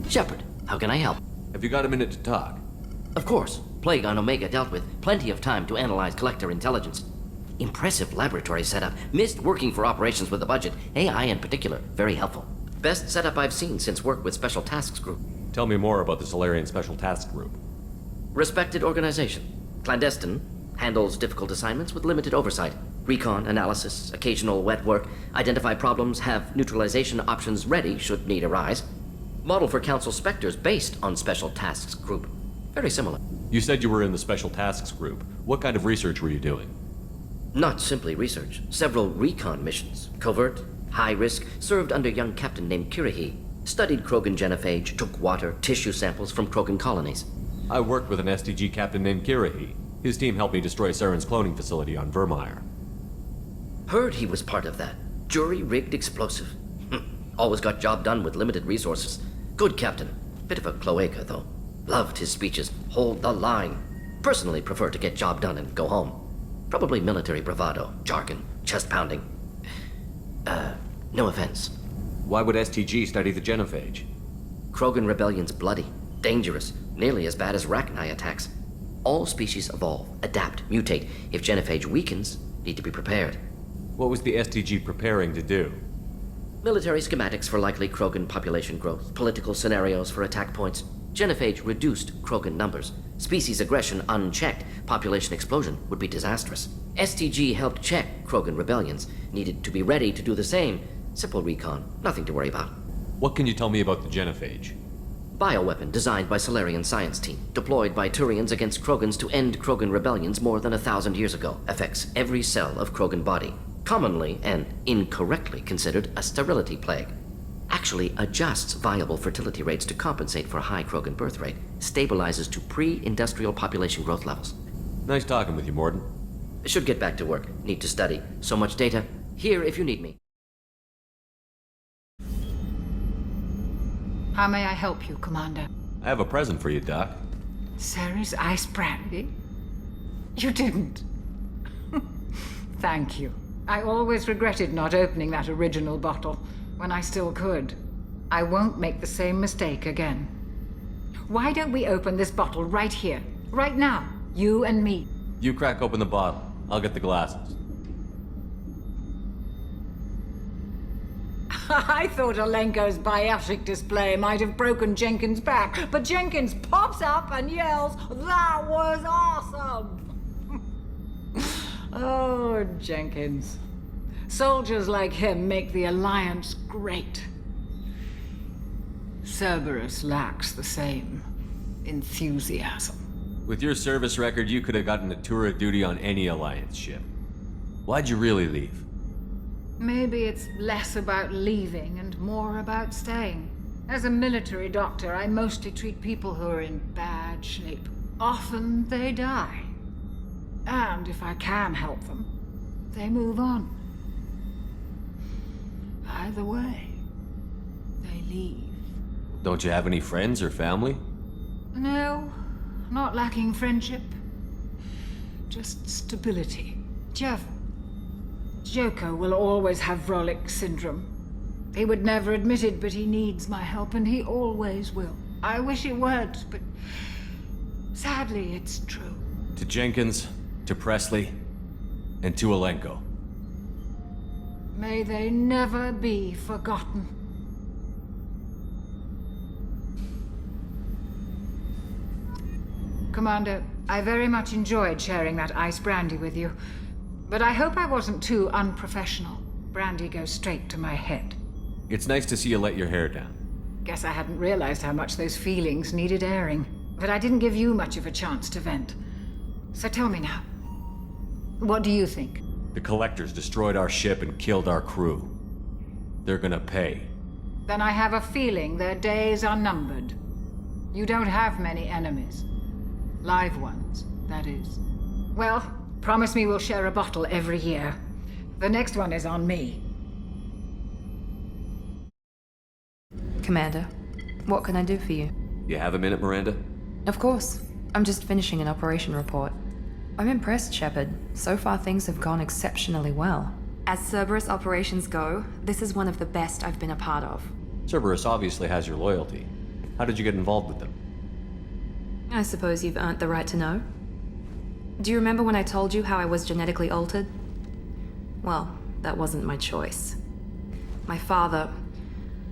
Shepard, how can I help? Have you got a minute to talk? Of course. Plague on Omega dealt with. Plenty of time to analyze collector intelligence. Impressive laboratory setup. Missed working for operations with a budget. AI in particular. Very helpful. Best setup I've seen since work with Special Tasks Group. Tell me more about the Solarian Special Task Group. Respected organization. Clandestine. Handles difficult assignments with limited oversight. Recon, analysis, occasional wet work. Identify problems, have neutralization options ready should need arise. Model for Council Spectres based on Special Tasks Group. Very similar. You said you were in the Special Tasks Group. What kind of research were you doing? Not simply research. Several recon missions. Covert, high risk, served under a young captain named Kirahi. Studied Krogan genophage, took water, tissue samples from Krogan colonies. I worked with an STG captain named Kirahi. His team helped me destroy Saren's cloning facility on Vermeer. Heard he was part of that. Jury-rigged explosive. Always got job done with limited resources. Good captain. Bit of a cloaca, though. Loved his speeches. Hold the line. Personally prefer to get job done and go home. Probably military bravado, jargon, chest pounding. No offense. Why would STG study the genophage? Krogan rebellion's bloody, dangerous, nearly as bad as Rachni attacks. All species evolve, adapt, mutate. If genophage weakens, need to be prepared. What was the STG preparing to do? Military schematics for likely Krogan population growth, political scenarios for attack points. Genophage reduced Krogan numbers. Species aggression unchecked, population explosion would be disastrous. STG helped check Krogan rebellions, needed to be ready to do the same. Simple recon, nothing to worry about. What can you tell me about the genophage? Bioweapon designed by Solarian science team, deployed by Turians against Krogans to end Krogan rebellions more than 1,000 years ago. Affects every cell of Krogan body. Commonly and incorrectly considered a sterility plague. Actually adjusts viable fertility rates to compensate for a high Krogan birth rate. Stabilizes to pre-industrial population growth levels. Nice talking with you, Morden. Should get back to work. Need to study. So much data. Here if you need me. How may I help you, Commander? I have a present for you, Doc. Sarah's ice brandy? You didn't. Thank you. I always regretted not opening that original bottle when I still could. I won't make the same mistake again. Why don't we open this bottle right here, right now, you and me? You crack open the bottle. I'll get the glasses. I thought Alenko's biotic display might have broken Jenkins' back, but Jenkins pops up and yells, "That was awesome!" Oh, Jenkins. Soldiers like him make the Alliance great. Cerberus lacks the same enthusiasm. With your service record, you could have gotten a tour of duty on any Alliance ship. Why'd you really leave? Maybe it's less about leaving and more about staying. As a military doctor, I mostly treat people who are in bad shape. Often they die. And if I can help them, they move on. Either way, they leave. Don't you have any friends or family? No, not lacking friendship. Just stability. Jeff, Joko will always have Vrolik syndrome. He would never admit it, but he needs my help, and he always will. I wish he weren't, but sadly, it's true. To Jenkins, to Presley, and to Alenko. May they never be forgotten. Commander, I very much enjoyed sharing that ice brandy with you, but I hope I wasn't too unprofessional. Brandy goes straight to my head. It's nice to see you let your hair down. Guess I hadn't realized how much those feelings needed airing, but I didn't give you much of a chance to vent. So tell me now, what do you think? The Collectors destroyed our ship and killed our crew. They're gonna pay. Then I have a feeling their days are numbered. You don't have many enemies. Live ones, that is. Well, promise me we'll share a bottle every year. The next one is on me. Commander, what can I do for you? You have a minute, Miranda? Of course. I'm just finishing an operation report. I'm impressed, Shepard. So far things have gone exceptionally well. As Cerberus operations go, this is one of the best I've been a part of. Cerberus obviously has your loyalty. How did you get involved with them? I suppose you've earned the right to know. Do you remember when I told you how I was genetically altered? Well, that wasn't my choice. My father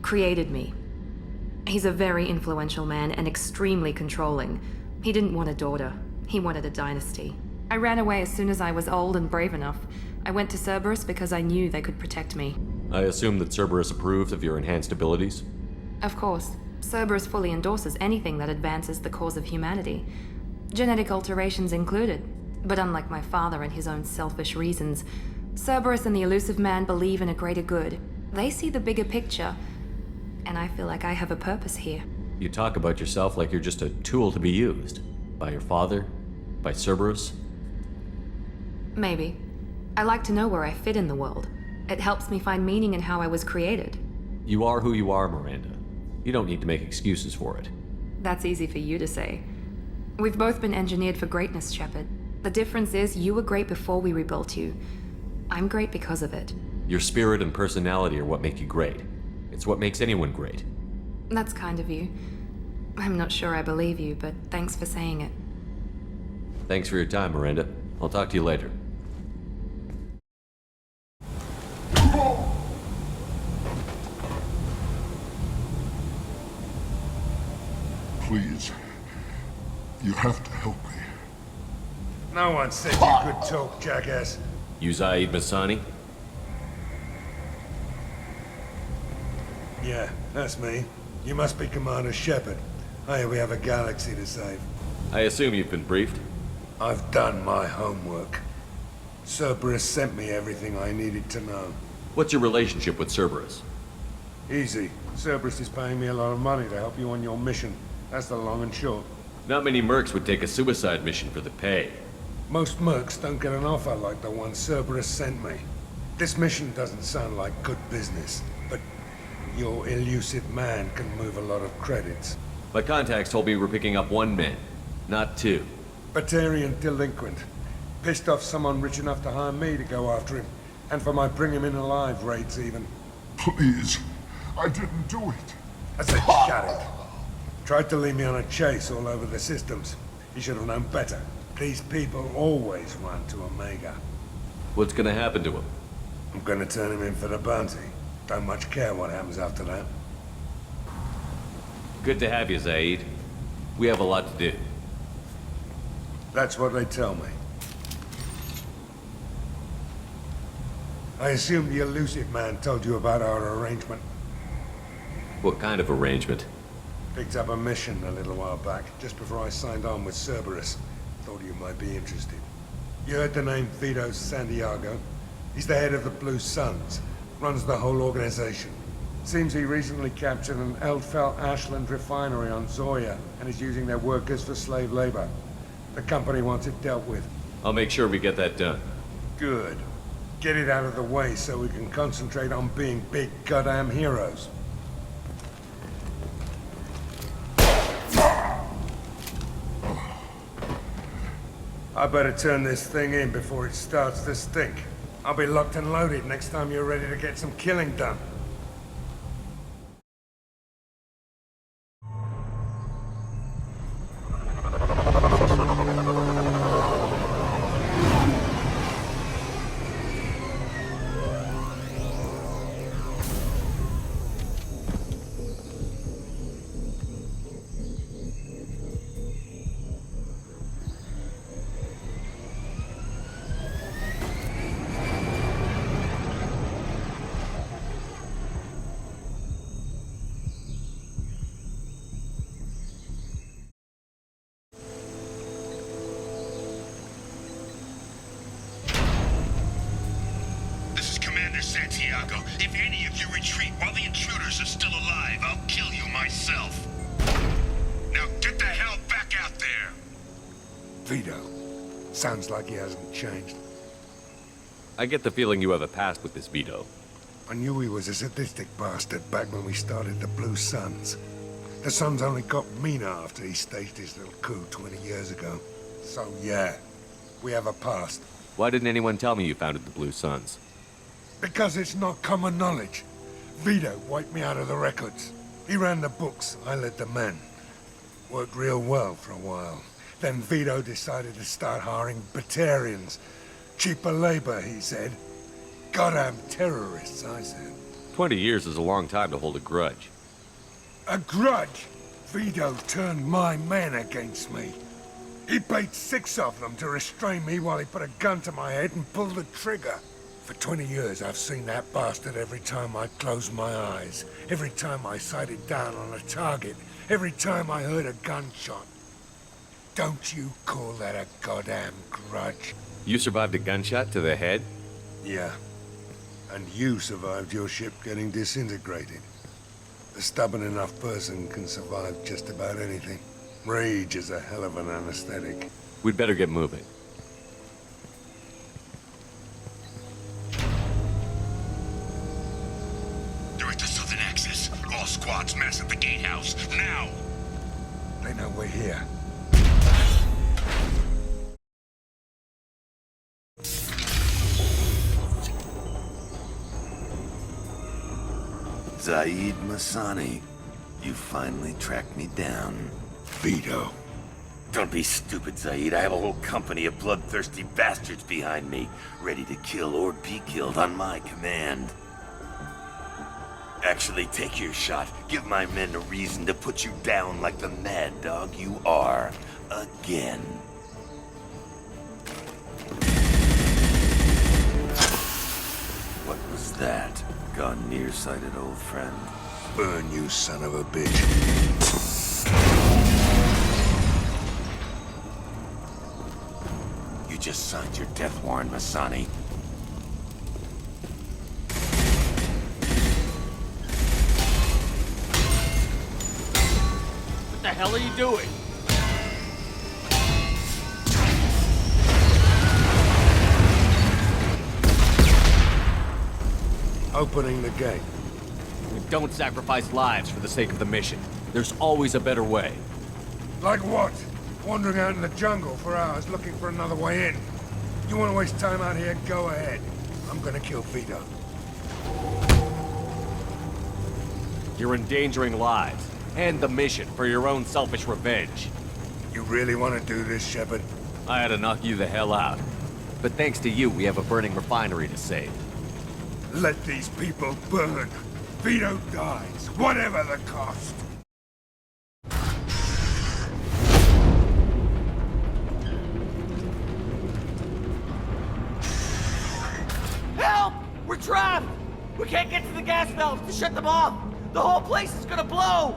created me. He's a very influential man and extremely controlling. He didn't want a daughter. He wanted a dynasty. I ran away as soon as I was old and brave enough. I went to Cerberus because I knew they could protect me. I assume that Cerberus approves of your enhanced abilities? Of course. Cerberus fully endorses anything that advances the cause of humanity. Genetic alterations included. But unlike my father and his own selfish reasons, Cerberus and the Elusive Man believe in a greater good. They see the bigger picture, and I feel like I have a purpose here. You talk about yourself like you're just a tool to be used. By your father? By Cerberus? Maybe. I like to know where I fit in the world. It helps me find meaning in how I was created. You are who you are, Miranda. You don't need to make excuses for it. That's easy for you to say. We've both been engineered for greatness, Shepard. The difference is you were great before we rebuilt you. I'm great because of it. Your spirit and personality are what make you great. It's what makes anyone great. That's kind of you. I'm not sure I believe you, but thanks for saying it. Thanks for your time, Miranda. I'll talk to you later. Please. You have to help me. No one said you could talk, jackass. You Zaid Masani? Yeah, that's me. You must be Commander Shepard. Hey, we have a galaxy to save. I assume you've been briefed? I've done my homework. Cerberus sent me everything I needed to know. What's your relationship with Cerberus? Easy. Cerberus is paying me a lot of money to help you on your mission. That's the long and short. Not many mercs would take a suicide mission for the pay. Most mercs don't get an offer like the one Cerberus sent me. This mission doesn't sound like good business, but Your elusive man can move a lot of credits. My contacts told me we're picking up 1 man, not 2. Batarian delinquent. Pissed off someone rich enough to hire me to go after him. And for my bring him in alive raids even. Please, I didn't do it. I said shut it. Tried to lead me on a chase all over the systems. He should have known better. These people always run to Omega. What's gonna happen to him? I'm gonna turn him in for the bounty. Don't much care what happens after that. Good to have you, Zaid. We have a lot to do. That's what they tell me. I assume the elusive man told you about our arrangement. What kind of arrangement? Picked up a mission a little while back, just before I signed on with Cerberus. Thought you might be interested. You heard the name Vito Santiago? He's the head of the Blue Suns. Runs the whole organization. Seems he recently captured an Eldfell Ashland refinery on Zoya and is using their workers for slave labor. The company wants it dealt with. I'll make sure we get that done. Good. Get it out of the way so we can concentrate on being big goddamn heroes. I better turn this thing in before it starts to stink. I'll be locked and loaded next time you're ready to get some killing done. Santiago, if any of you retreat while the intruders are still alive, I'll kill you myself. Now get the hell back out there! Vito. Sounds like he hasn't changed. I get the feeling you have a past with this Vito. I knew he was a sadistic bastard back when we started the Blue Suns. The Suns only got meaner after he staged his little coup 20 years ago. So yeah, we have a past. Why didn't anyone tell me you founded the Blue Suns? Because it's not common knowledge. Vito wiped me out of the records. He ran the books, I led the men. Worked real well for a while. Then Vito decided to start hiring Batarians. Cheaper labor, he said. Goddamn terrorists, I said. 20 years is a long time to hold a grudge. A grudge? Vito turned my men against me. He paid 6 of them to restrain me while he put a gun to my head and pulled the trigger. For 20 years, I've seen that bastard every time I closed my eyes. Every time I sighted down on a target. Every time I heard a gunshot. Don't you call that a goddamn grudge? You survived a gunshot to the head? Yeah. And you survived your ship getting disintegrated. A stubborn enough person can survive just about anything. Rage is a hell of an anesthetic. We'd better get moving. Direct to Southern Access. All squads mass at the gatehouse. Now! They know we're here. Zaid Masani, you finally tracked me down. Vito. Don't be stupid, Zaid. I have a whole company of bloodthirsty bastards behind me, ready to kill or be killed on my command. Actually, take your shot. Give my men a reason to put you down like the mad dog you are. Again. What was that? Gone nearsighted, old friend. Burn, you son of a bitch. You just signed your death warrant, Masani. What the hell are you doing? Opening the gate. We don't sacrifice lives for the sake of the mission. There's always a better way. Like what? Wandering out in the jungle for hours looking for another way in. You want to waste time out here? Go ahead. I'm gonna kill Vito. You're endangering lives, and the mission for your own selfish revenge. You really want to do this, Shepard? I had to knock you the hell out. But thanks to you, we have a burning refinery to save. Let these people burn. Vito dies, whatever the cost. Help! We're trapped! We can't get to the gas valves to shut them off! The whole place is gonna blow!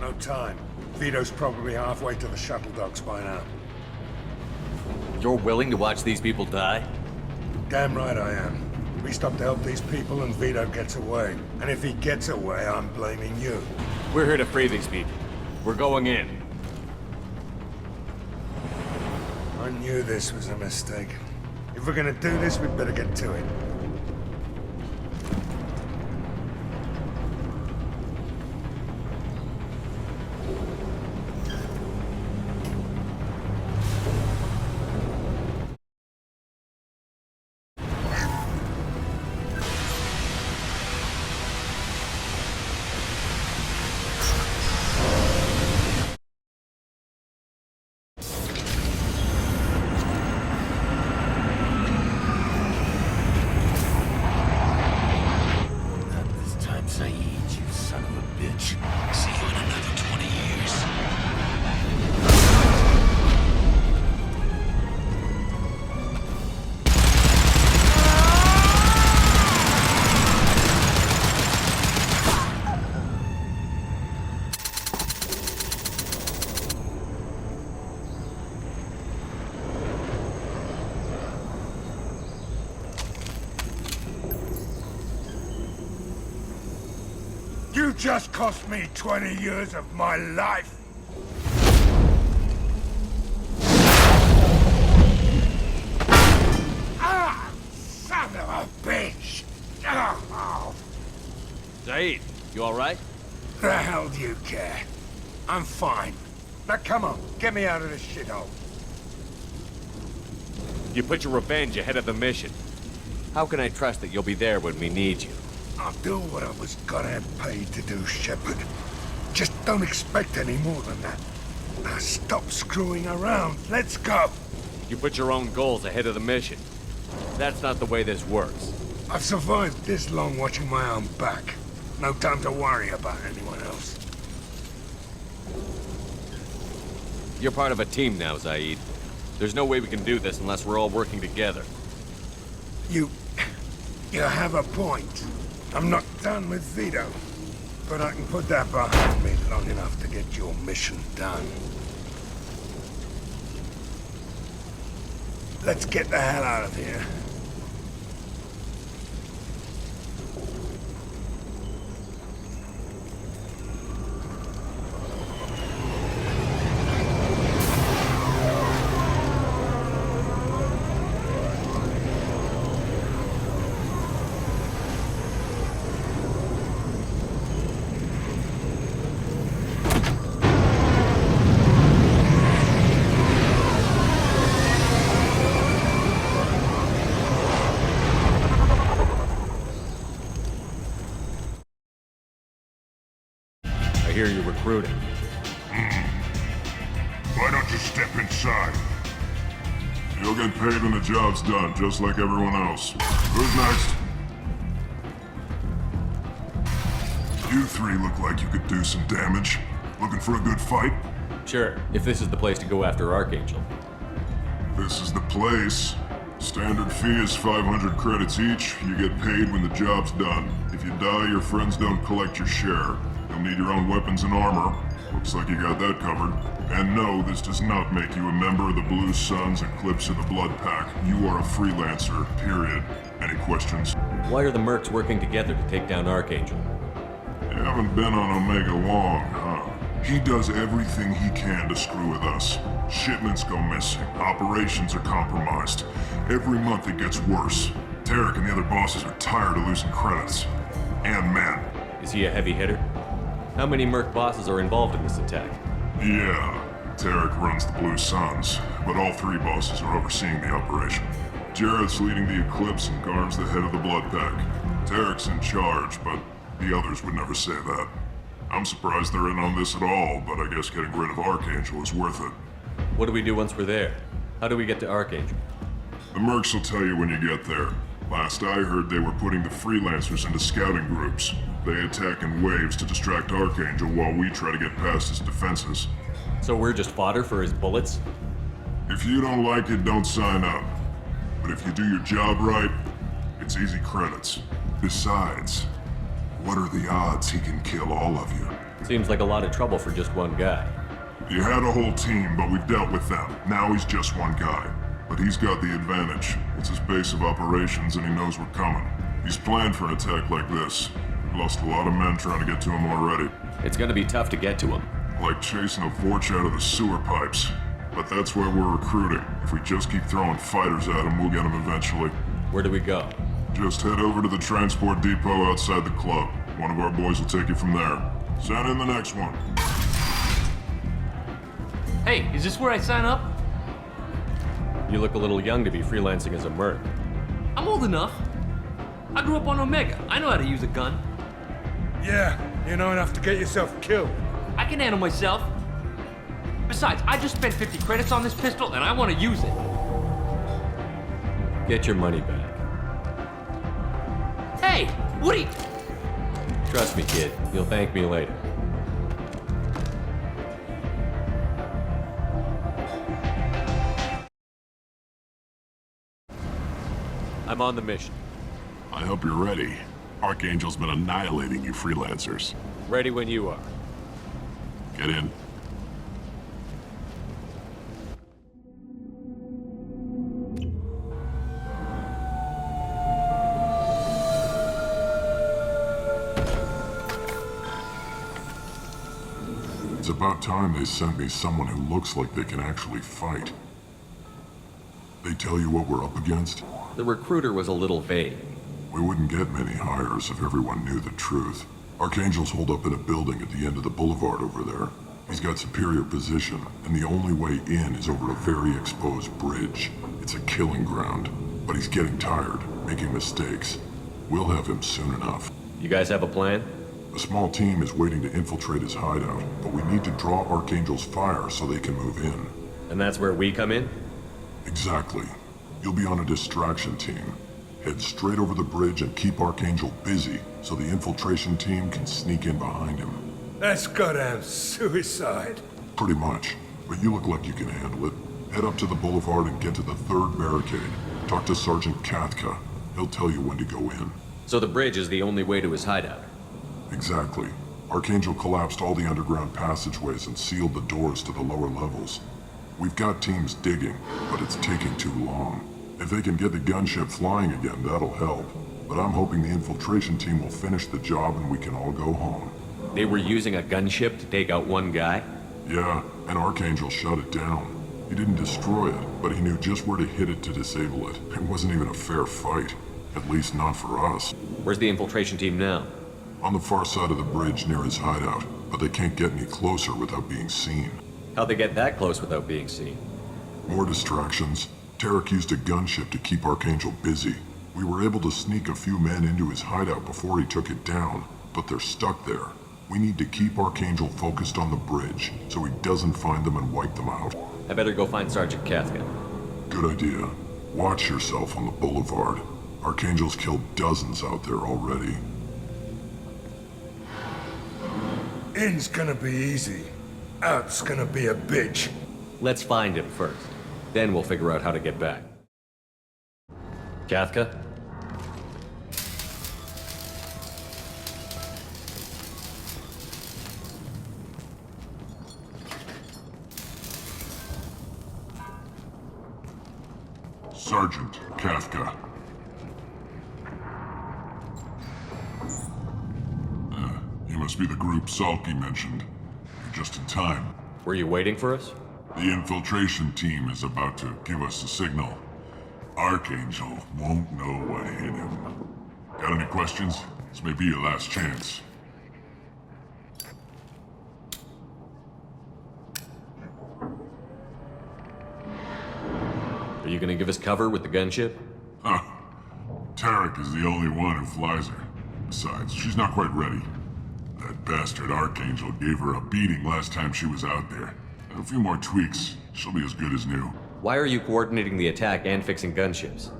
No time. Vito's probably halfway to the shuttle docks by now. You're willing to watch these people die? Damn right I am. We stop to help these people and Vito gets away. And if he gets away, I'm blaming you. We're here to free these people. We're going in. I knew this was a mistake. If we're gonna do this, we'd better get to it. You just cost me 20 years of my life! Ah! Son of a bitch! Oh. Zaid, you alright? The hell do you care? I'm fine. Now come on, get me out of this shithole. You put your revenge ahead of the mission. How can I trust that you'll be there when we need you? I'll do what I was gonna have paid to do, Shepard. Just don't expect any more than that. Now stop screwing around. Let's go. You put your own goals ahead of the mission. That's not the way this works. I've survived this long watching my own back. No time to worry about anyone else. You're part of a team now, Zaid. There's no way we can do this unless we're all working together. You have a point. I'm not done with Vito, but I can put that behind me long enough to get your mission done. Let's get the hell out of here. I hear you're recruiting. Why don't you step inside? You'll get paid when the job's done, just like everyone else. Who's next? You three look like you could do some damage. Looking for a good fight? Sure, if this is the place to go after Archangel. This is the place. Standard fee is 500 credits each. You get paid when the job's done. If you die, your friends don't collect your share. You'll need your own weapons and armor. Looks like you got that covered. And no, this does not make you a member of the Blue Suns, Eclipse, or the Blood Pack. You are a freelancer, period. Any questions? Why are the mercs working together to take down Archangel? You haven't been on Omega long, huh? He does everything he can to screw with us. Shipments go missing. Operations are compromised. Every month it gets worse. Tarek and the other bosses are tired of losing credits. And men. Is he a heavy hitter? How many Merc bosses are involved in this attack? Yeah, Tarek runs the Blue Suns, but all 3 bosses are overseeing the operation. Jareth's leading the Eclipse and Garm's the head of the Blood Pack. Tarek's in charge, but the others would never say that. I'm surprised they're in on this at all, but I guess getting rid of Archangel is worth it. What do we do once we're there? How do we get to Archangel? The Mercs will tell you when you get there. Last I heard, they were putting the freelancers into scouting groups. They attack in waves to distract Archangel while we try to get past his defenses. So we're just fodder for his bullets? If you don't like it, don't sign up. But if you do your job right, it's easy credits. Besides, what are the odds he can kill all of you? Seems like a lot of trouble for just one guy. You had a whole team, but we've dealt with them. Now he's just one guy. But he's got the advantage. It's his base of operations and he knows we're coming. He's planned for an attack like this. We lost a lot of men trying to get to him already. It's gonna be tough to get to him. Like chasing a Vorch out of the sewer pipes. But that's why we're recruiting. If we just keep throwing fighters at him, we'll get him eventually. Where do we go? Just head over to the transport depot outside the club. One of our boys will take you from there. Send in the next one. Hey, is this where I sign up? You look a little young to be freelancing as a merc. I'm old enough. I grew up on Omega. I know how to use a gun. Yeah, you know enough to get yourself killed. I can handle myself. Besides, I just spent 50 credits on this pistol and I want to use it. Get your money back. Hey, what are you... Trust me, kid. You'll thank me later. I'm on the mission. I hope you're ready. Archangel's been annihilating you freelancers. Ready when you are. Get in. It's about time they sent me someone who looks like they can actually fight. They tell you what we're up against? The recruiter was a little vague. We wouldn't get many hires if everyone knew the truth. Archangel's holed up in a building at the end of the boulevard over there. He's got superior position, and the only way in is over a very exposed bridge. It's a killing ground, but he's getting tired, making mistakes. We'll have him soon enough. You guys have a plan? A small team is waiting to infiltrate his hideout, but we need to draw Archangel's fire so they can move in. And that's where we come in? Exactly. You'll be on a distraction team. Head straight over the bridge and keep Archangel busy so the infiltration team can sneak in behind him. That's goddamn suicide. Pretty much, but you look like you can handle it. Head up to the boulevard and get to the 3rd barricade. Talk to Sergeant Katka. He'll tell you when to go in. So the bridge is the only way to his hideout? Exactly. Archangel collapsed all the underground passageways and sealed the doors to the lower levels. We've got teams digging, but it's taking too long. If they can get the gunship flying again, that'll help. But I'm hoping the infiltration team will finish the job and we can all go home. They were using a gunship to take out one guy? Yeah, and Archangel shut it down. He didn't destroy it, but he knew just where to hit it to disable it. It wasn't even a fair fight. At least not for us. Where's the infiltration team now? On the far side of the bridge near his hideout, but they can't get any closer without being seen. How'd they get that close without being seen? More distractions. Tarek used a gunship to keep Archangel busy. We were able to sneak a few men into his hideout before he took it down, but they're stuck there. We need to keep Archangel focused on the bridge, so he doesn't find them and wipe them out. I better go find Sergeant Katka. Good idea. Watch yourself on the boulevard. Archangel's killed dozens out there already. In's gonna be easy. Out's gonna be a bitch. Let's find him first. Then we'll figure out how to get back. Katka? Sergeant Katka. You must be the group Salky mentioned. You're just in time. Were you waiting for us? The infiltration team is about to give us a signal. Archangel won't know what hit Got any questions? This may be your last chance. Are you gonna give us cover with the gunship? Huh. Tarek is the only one who flies her. Besides, she's not quite ready. That bastard Archangel gave her a beating last time she was out there. A few more tweaks, she'll be as good as new. Why are you coordinating the attack and fixing gunships?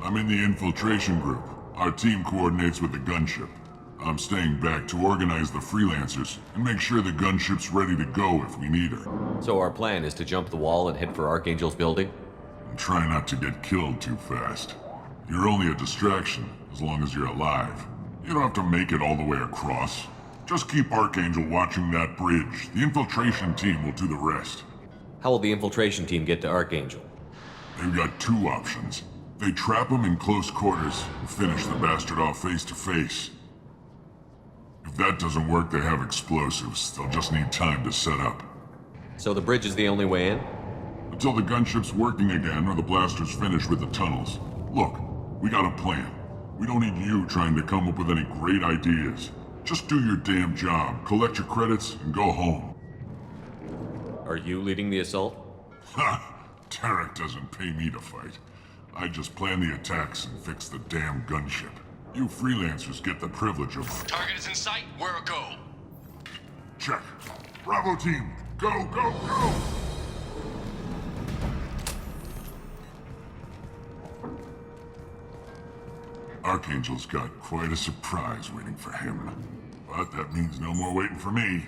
I'm in the infiltration group. Our team coordinates with the gunship. I'm staying back to organize the freelancers and make sure the gunship's ready to go if we need her. So our plan is to jump the wall and head for Archangel's building? And try not to get killed too fast. You're only a distraction as long as you're alive. You don't have to make it all the way across. Just keep Archangel watching that bridge. The infiltration team will do the rest. How will the infiltration team get to Archangel? They've got two options. They trap him in close quarters and finish the bastard off face to face. If that doesn't work, they have explosives. They'll just need time to set up. So the bridge is the only way in? Until the gunship's working again or the blasters finish with the tunnels. Look, we got a plan. We don't need you trying to come up with any great ideas. Just do your damn job, collect your credits, and go home. Are you leading the assault? Ha! Tarek doesn't pay me to fight. I just plan the attacks and fix the damn gunship. You freelancers get the privilege of... Target is in sight. Where a go? Check. Bravo team, go, go, go! Archangel's got quite a surprise waiting for him. But that means no more waiting for me.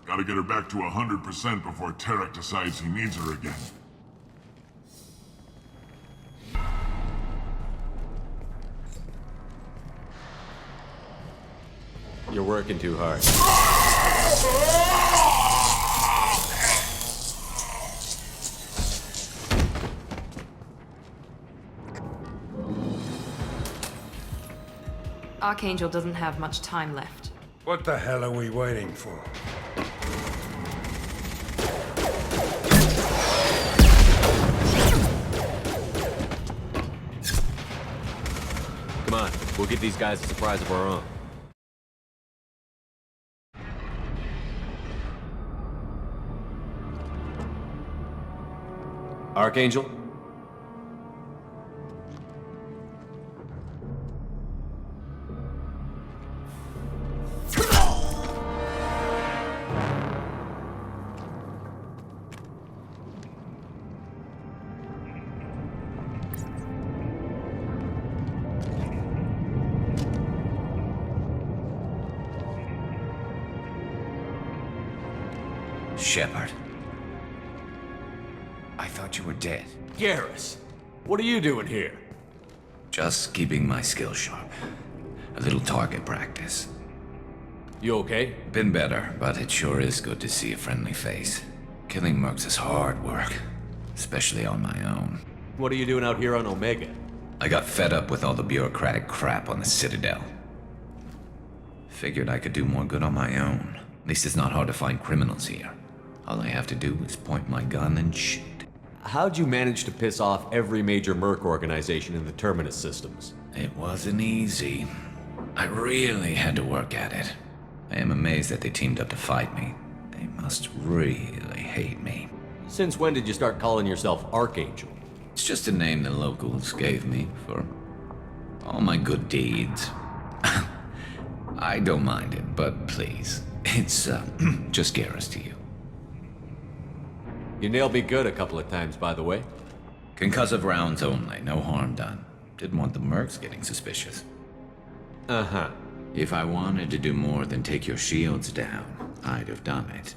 Gotta get her back to 100% before Tarek decides he needs her again. You're working too hard. Archangel doesn't have much time left. What the hell are we waiting for? Come on, we'll give these guys a surprise of our own. Archangel? Shepard. I thought you were dead. Garrus, what are you doing here? Just keeping my skills sharp. A little target practice. You okay? Been better, but it sure is good to see a friendly face. Killing mercs is hard work, especially on my own. What are you doing out here on Omega? I got fed up with all the bureaucratic crap on the Citadel. Figured I could do more good on my own. At least it's not hard to find criminals here. All I have to do is point my gun and shoot. How'd you manage to piss off every major merc organization in the Terminus systems? It wasn't easy. I really had to work at it. I am amazed that they teamed up to fight me. They must really hate me. Since when did you start calling yourself Archangel? It's just a name the locals gave me for all my good deeds. I don't mind it, but please, it's just Garrus to you. You nailed me good a couple of times, by the way. Concussive rounds only, no harm done. Didn't want the mercs getting suspicious. Uh-huh. If I wanted to do more than take your shields down, I'd have done it.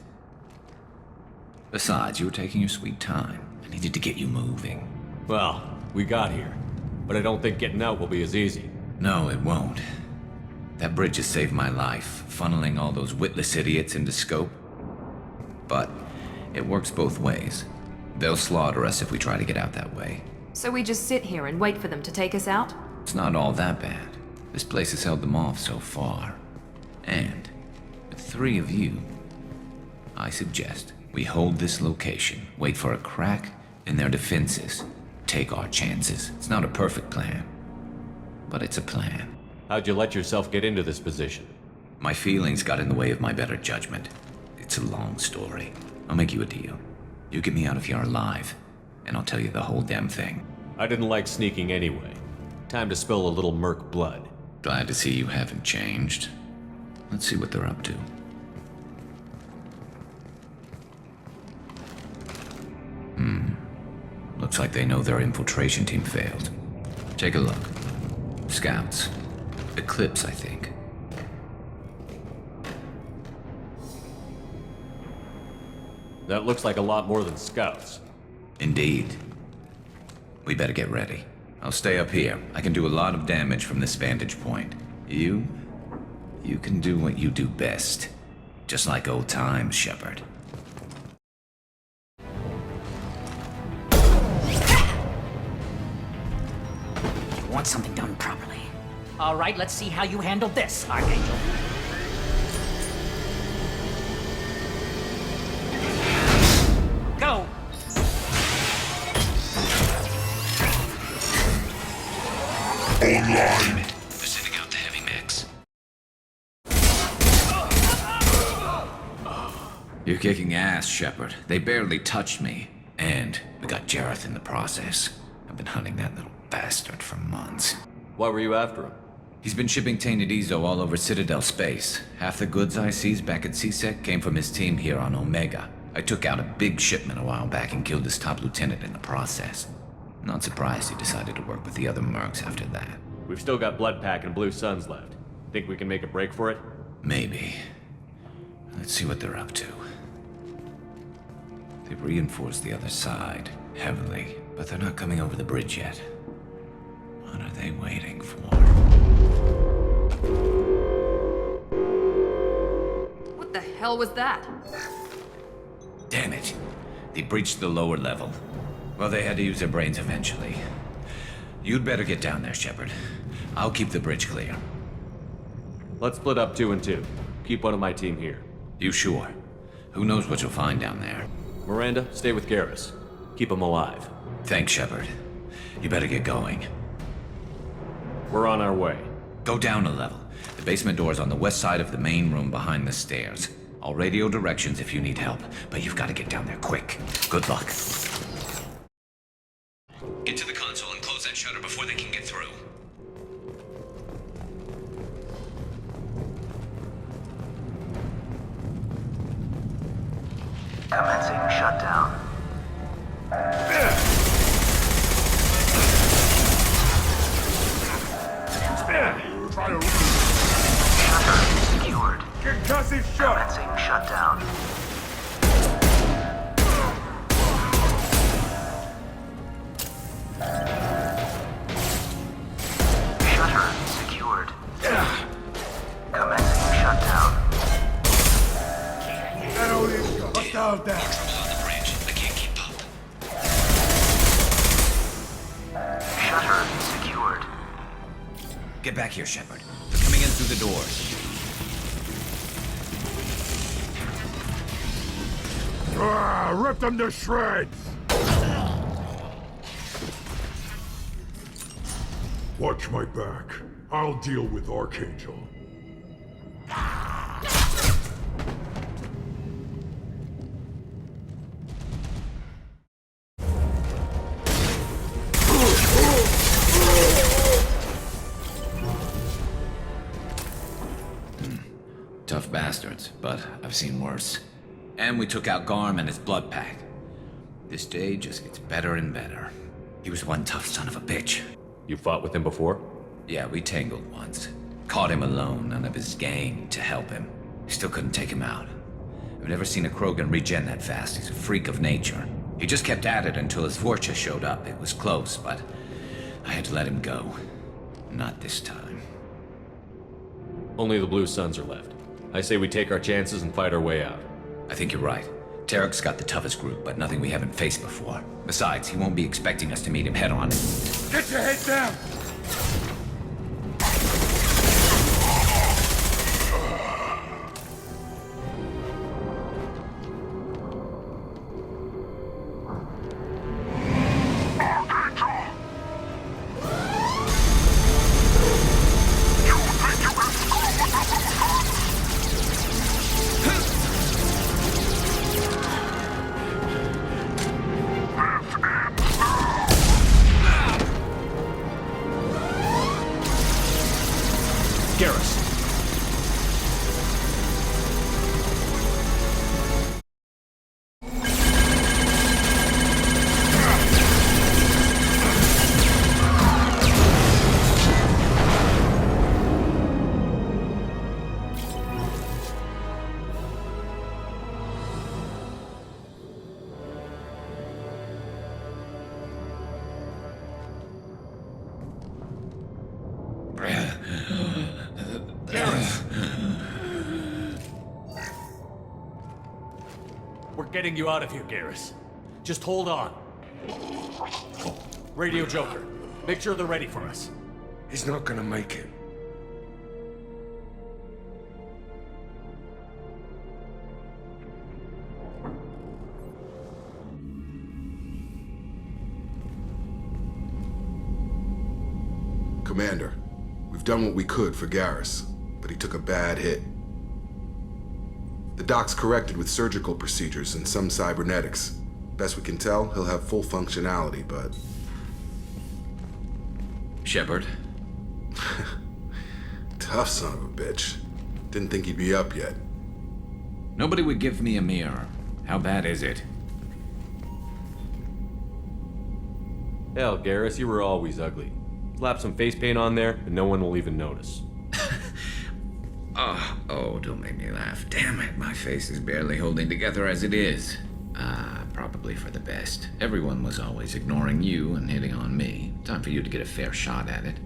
Besides, you were taking your sweet time. I needed to get you moving. Well, we got here. But I don't think getting out will be as easy. No, it won't. That bridge has saved my life, funneling all those witless idiots into scope. But it works both ways. They'll slaughter us if we try to get out that way. So we just sit here and wait for them to take us out? It's not all that bad. This place has held them off so far. And with 3 of you, I suggest we hold this location, wait for a crack in their defenses, take our chances. It's not a perfect plan, but it's a plan. How'd you let yourself get into this position? My feelings got in the way of my better judgment. It's a long story. I'll make you a deal. You get me out of here alive, and I'll tell you the whole damn thing. I didn't like sneaking anyway. Time to spill a little merc blood. Glad to see you haven't changed. Let's see what they're up to. Looks like they know their infiltration team failed. Take a look. Scouts. Eclipse, I think. That looks like a lot more than scouts. Indeed. We better get ready. I'll stay up here. I can do a lot of damage from this vantage point. You can do what you do best. Just like old times, Shepard. You want something done properly. All right, let's see how you handle this, Archangel. Go! Online! They're sending out the heavy mix. You're kicking ass, Shepard. They barely touched me. And we got Jareth in the process. I've been hunting that little bastard for months. Why were you after him? He's been shipping tainted Ezo all over Citadel space. Half the goods I seized back at CSEC came from his team here on Omega. I took out a big shipment a while back and killed his top lieutenant in the process. Not surprised he decided to work with the other mercs after that. We've still got Bloodpack and Blue Suns left. Think we can make a break for it? Maybe. Let's see what they're up to. They've reinforced the other side, heavily, but they're not coming over the bridge yet. What are they waiting for? What the hell was that? Damn it. They breached the lower level. Well, they had to use their brains eventually. You'd better get down there, Shepard. I'll keep the bridge clear. Let's split up 2 and 2. Keep one of my team here. You sure? Who knows what you'll find down there? Miranda, stay with Garrus. Keep him alive. Thanks, Shepard. You better get going. We're on our way. Go down a level. The basement door's on the west side of the main room behind the stairs. I'll radio directions if you need help, but you've got to get down there quick. Good luck. Get to the console and close that shutter before they can get through. Commencing shutdown. Shutter secured. Concussive shot. Commencing shutdown. Shutter secured. Commencing shutdown. That all is hostile down. Trouble on the bridge. I can't keep up. Shutter secured. Get back here, Shepard. They're coming in through the doors. Rip them to shreds! Watch my back. I'll deal with Archangel. Tough bastards, but I've seen worse. And we took out Garm and his blood pack. This day just gets better and better. He was one tough son of a bitch. You fought with him before? Yeah, we tangled once. Caught him alone, none of his gang to help him. Still couldn't take him out. I've never seen a Krogan regen that fast. He's a freak of nature. He just kept at it until his Vorcha showed up. It was close, but I had to let him go. Not this time. Only the Blue Suns are left. I say we take our chances and fight our way out. I think you're right. Tarek's got the toughest group, but nothing we haven't faced before. Besides, he won't be expecting us to meet him head-on. Get your head down! Garrus. We're getting you out of here, Garrus. Just hold on. Radio Joker, make sure they're ready for us. He's not gonna make it. Commander, we've done what we could for Garrus, but he took a bad hit. The doc's corrected with surgical procedures and some cybernetics. Best we can tell, he'll have full functionality, but... Shepard? Tough son of a bitch. Didn't think he'd be up yet. Nobody would give me a mirror. How bad is it? Hell, Garrus, you were always ugly. Slap some face paint on there, and no one will even notice. Oh, don't make me laugh. Damn it, my face is barely holding together as it is. Probably for the best. Everyone was always ignoring you and hitting on me. Time for you to get a fair shot at it.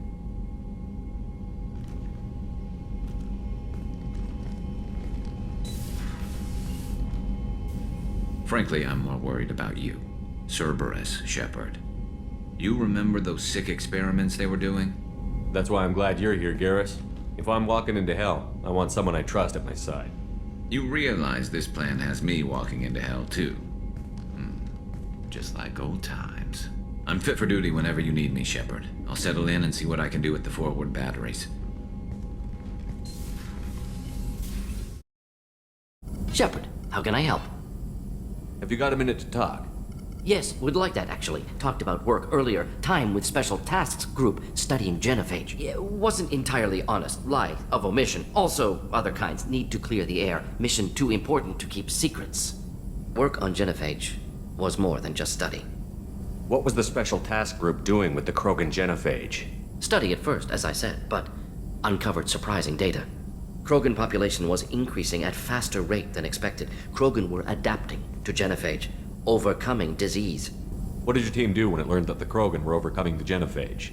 Frankly, I'm more worried about you. Cerberus, Shepard. You remember those sick experiments they were doing? That's why I'm glad you're here, Garrus. If I'm walking into hell, I want someone I trust at my side. You realize this plan has me walking into hell, too. Just like old times. I'm fit for duty whenever you need me, Shepard. I'll settle in and see what I can do with the forward batteries. Shepard, how can I help? Have you got a minute to talk? Yes, would like that, actually. Talked about work earlier. Time with Special Tasks Group studying genophage. Yeah, wasn't entirely honest. Lie of omission. Also, other kinds. Need to clear the air. Mission too important to keep secrets. Work on genophage was more than just study. What was the Special Task Group doing with the Krogan genophage? Study at first, as I said, but uncovered surprising data. Krogan population was increasing at faster rate than expected. Krogan were adapting to genophage, overcoming disease. What did your team do when it learned that the Krogan were overcoming the genophage?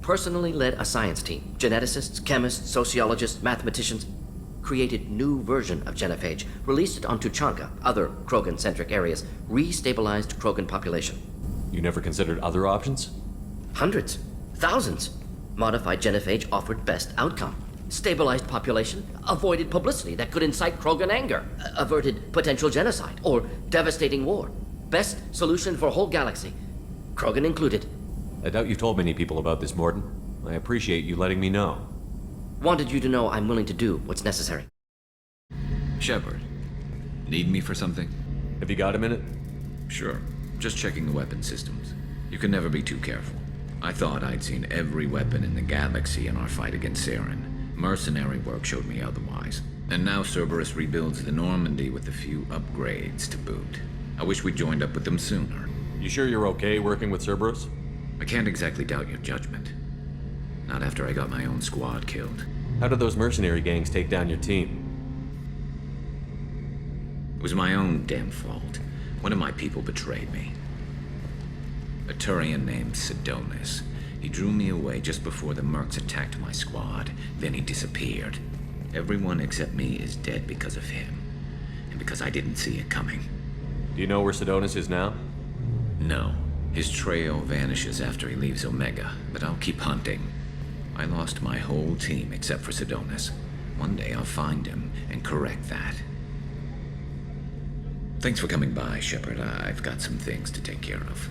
Personally led a science team. Geneticists, chemists, sociologists, mathematicians. Created new version of genophage. Released it onto Chanka, other Krogan-centric areas. Restabilized Krogan population. You never considered other options? Hundreds. Thousands. Modified genophage offered best outcome. Stabilized population, avoided publicity that could incite Krogan anger, averted potential genocide or devastating war. Best solution for whole galaxy, Krogan included. I doubt you told many people about this, Mordin. I appreciate you letting me know. Wanted you to know I'm willing to do what's necessary. Shepard, need me for something? Have you got a minute? Sure. Just checking the weapon systems. You can never be too careful. I thought I'd seen every weapon in the galaxy in our fight against Saren. Mercenary work showed me otherwise. And now Cerberus rebuilds the Normandy with a few upgrades to boot. I wish we'd joined up with them sooner. You sure you're okay working with Cerberus? I can't exactly doubt your judgment. Not after I got my own squad killed. How did those mercenary gangs take down your team? It was my own damn fault. One of my people betrayed me. A Turian named Sidonis. He drew me away just before the mercs attacked my squad. Then he disappeared. Everyone except me is dead because of him. And because I didn't see it coming. Do you know where Sidonis is now? No. His trail vanishes after he leaves Omega, but I'll keep hunting. I lost my whole team except for Sidonis. One day I'll find him and correct that. Thanks for coming by, Shepard. I've got some things to take care of.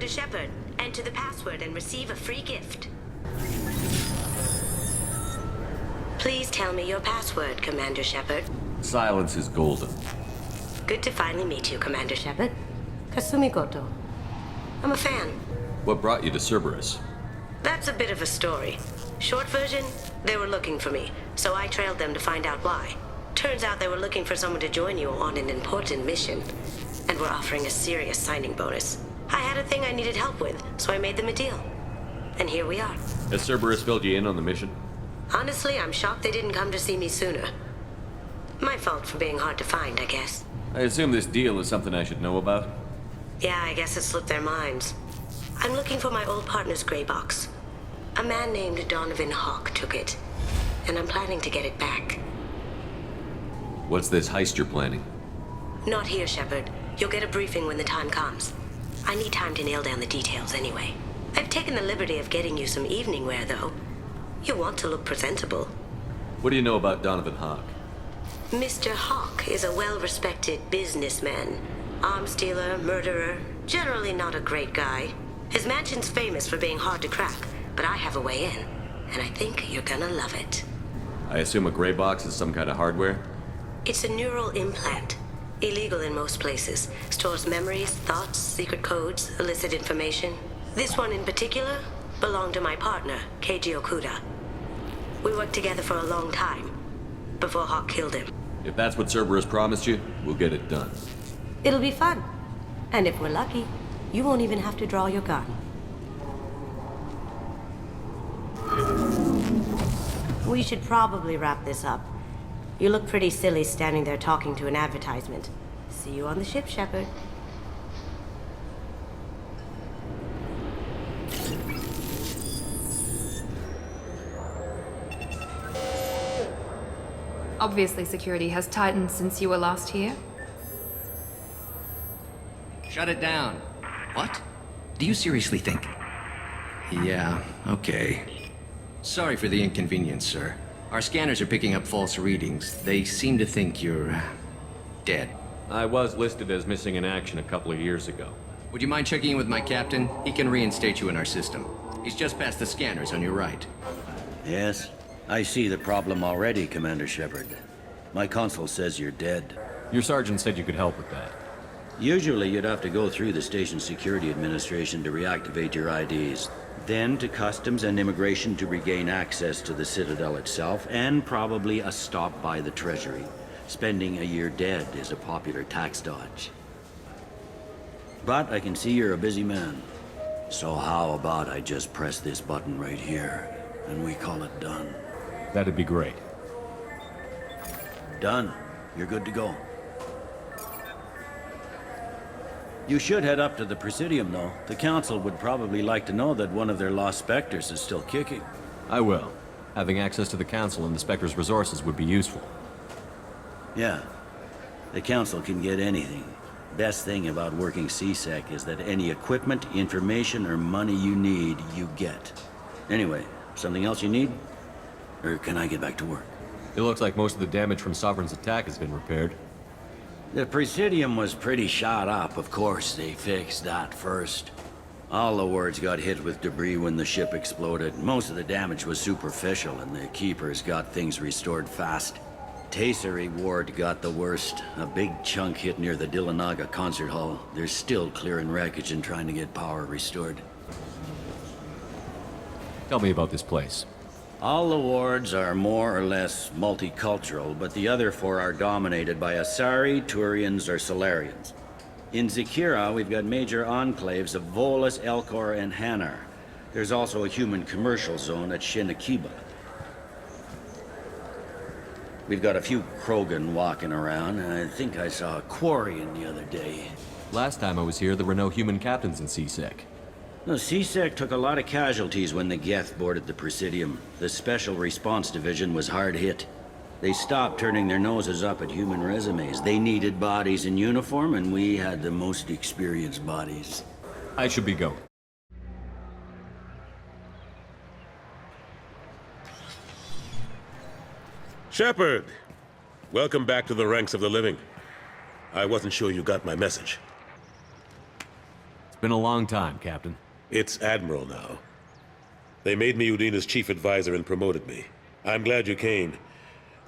Commander Shepard. Enter the password and receive a free gift. Please tell me your password, Commander Shepard. Silence is golden. Good to finally meet you, Commander Shepard. Kasumi Goto. I'm a fan. What brought you to Cerberus? That's a bit of a story. Short version, they were looking for me, so I trailed them to find out why. Turns out they were looking for someone to join you on an important mission, and were offering a serious signing bonus. I had a thing I needed help with, so I made them a deal. And here we are. Has Cerberus filled you in on the mission? Honestly, I'm shocked they didn't come to see me sooner. My fault for being hard to find, I guess. I assume this deal is something I should know about? Yeah, I guess it slipped their minds. I'm looking for my old partner's gray box. A man named Donovan Hawk took it, and I'm planning to get it back. What's this heist you're planning? Not here, Shepard. You'll get a briefing when the time comes. I need time to nail down the details anyway. I've taken the liberty of getting you some evening wear, though. You want to look presentable. What do you know about Donovan Hawk? Mr. Hawk is a well-respected businessman. Arms dealer, murderer, generally not a great guy. His mansion's famous for being hard to crack, but I have a way in, and I think you're gonna love it. I assume a gray box is some kind of hardware? It's a neural implant. Illegal in most places. Stores memories, thoughts, secret codes, illicit information. This one in particular belonged to my partner, Keiji Okuda. We worked together for a long time, before Hawk killed him. If that's what Cerberus promised you, we'll get it done. It'll be fun. And if we're lucky, you won't even have to draw your gun. We should probably wrap this up. You look pretty silly standing there talking to an advertisement. See you on the ship, Shepard. Obviously, security has tightened since you were last here. Shut it down. What? Do you seriously think? Yeah, okay. Sorry for the inconvenience, sir. Our scanners are picking up false readings. They seem to think you're dead. I was listed as missing in action a couple of years ago. Would you mind checking in with my captain? He can reinstate you in our system. He's just past the scanners on your right. Yes, I see the problem already, Commander Shepard. My console says you're dead. Your sergeant said you could help with that. Usually you'd have to go through the station security administration to reactivate your IDs. Then to customs and immigration to regain access to the Citadel itself, and probably a stop by the Treasury. Spending a year dead is a popular tax dodge. But I can see you're a busy man. So how about I just press this button right here, and we call it done? That'd be great. Done. You're good to go. You should head up to the Presidium, though. The Council would probably like to know that one of their lost Spectres is still kicking. I will. Having access to the Council and the Spectre's resources would be useful. Yeah. The Council can get anything. Best thing about working CSEC is that any equipment, information, or money you need, you get. Anyway, something else you need? Or can I get back to work? It looks like most of the damage from Sovereign's attack has been repaired. The Presidium was pretty shot up, of course. They fixed that first. All the wards got hit with debris when the ship exploded. Most of the damage was superficial, and the Keepers got things restored fast. Tasery Ward got the worst. A big chunk hit near the Dillanaga concert hall. They're still clearing wreckage and trying to get power restored. Tell me about this place. All the wards are more or less multicultural, but the other four are dominated by Asari, Turians, or Solarians. In Zakira, we've got major enclaves of Volus, Elcor, and Hanar. There's also a human commercial zone at Shinakiba. We've got a few Krogan walking around, and I think I saw a Quarian the other day. Last time I was here, there were no human captains in CSEC. No, CSEC took a lot of casualties when the Geth boarded the Presidium. The Special Response Division was hard hit. They stopped turning their noses up at human resumes. They needed bodies in uniform, and we had the most experienced bodies. I should be going. Shepard! Welcome back to the ranks of the living. I wasn't sure you got my message. It's Been a long time, Captain. It's Admiral now. They made me Udina's chief advisor and promoted me. I'm glad you came,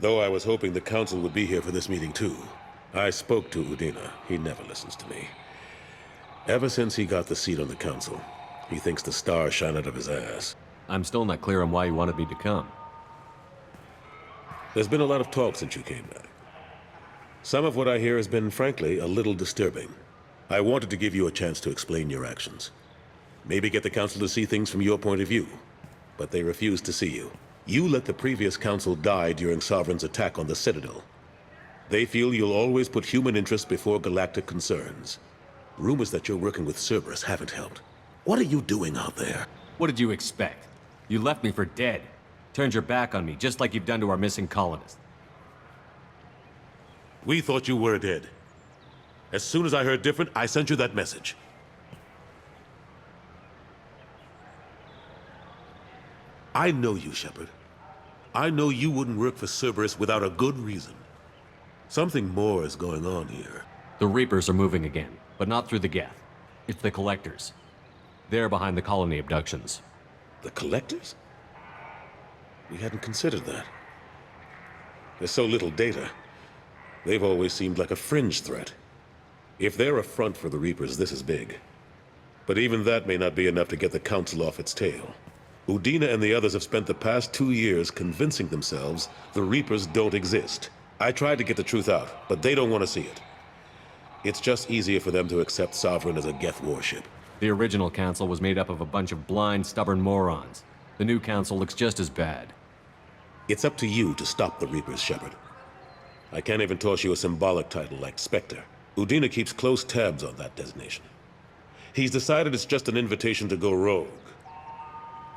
though I was hoping the Council would be here for this meeting too. I spoke to Udina. He never listens to me. Ever since he got the seat on the Council, he thinks the stars shine out of his ass. I'm still not clear on why you wanted me to come. There's been a lot of talk since you came back. Some of what I hear has been, frankly, a little disturbing. I wanted to give you a chance to explain your actions. Maybe get the Council to see things from your point of view. But they refuse to see you. You let the previous Council die during Sovereign's attack on the Citadel. They feel you'll always put human interests before galactic concerns. Rumors that you're working with Cerberus haven't helped. What are you doing out there? What did you expect? You left me for dead. Turned your back on me, just like you've done to our missing colonists. We thought you were dead. As soon as I heard different, I sent you that message. I know you, Shepard. I know you wouldn't work for Cerberus without a good reason. Something more is going on here. The Reapers are moving again, but not through the Geth. It's the Collectors. They're behind the colony abductions. The Collectors? We hadn't considered that. There's so little data. They've always seemed like a fringe threat. If they're a front for the Reapers, this is big. But even that may not be enough to get the Council off its tail. Udina and the others have spent the past 2 years convincing themselves the Reapers don't exist. I tried to get the truth out, but they don't want to see it. It's just easier for them to accept Sovereign as a Geth warship. The original Council was made up of a bunch of blind, stubborn morons. The new Council looks just as bad. It's up to you to stop the Reapers, Shepard. I can't even toss you a symbolic title like Spectre. Udina keeps close tabs on that designation. He's decided it's just an invitation to go rogue.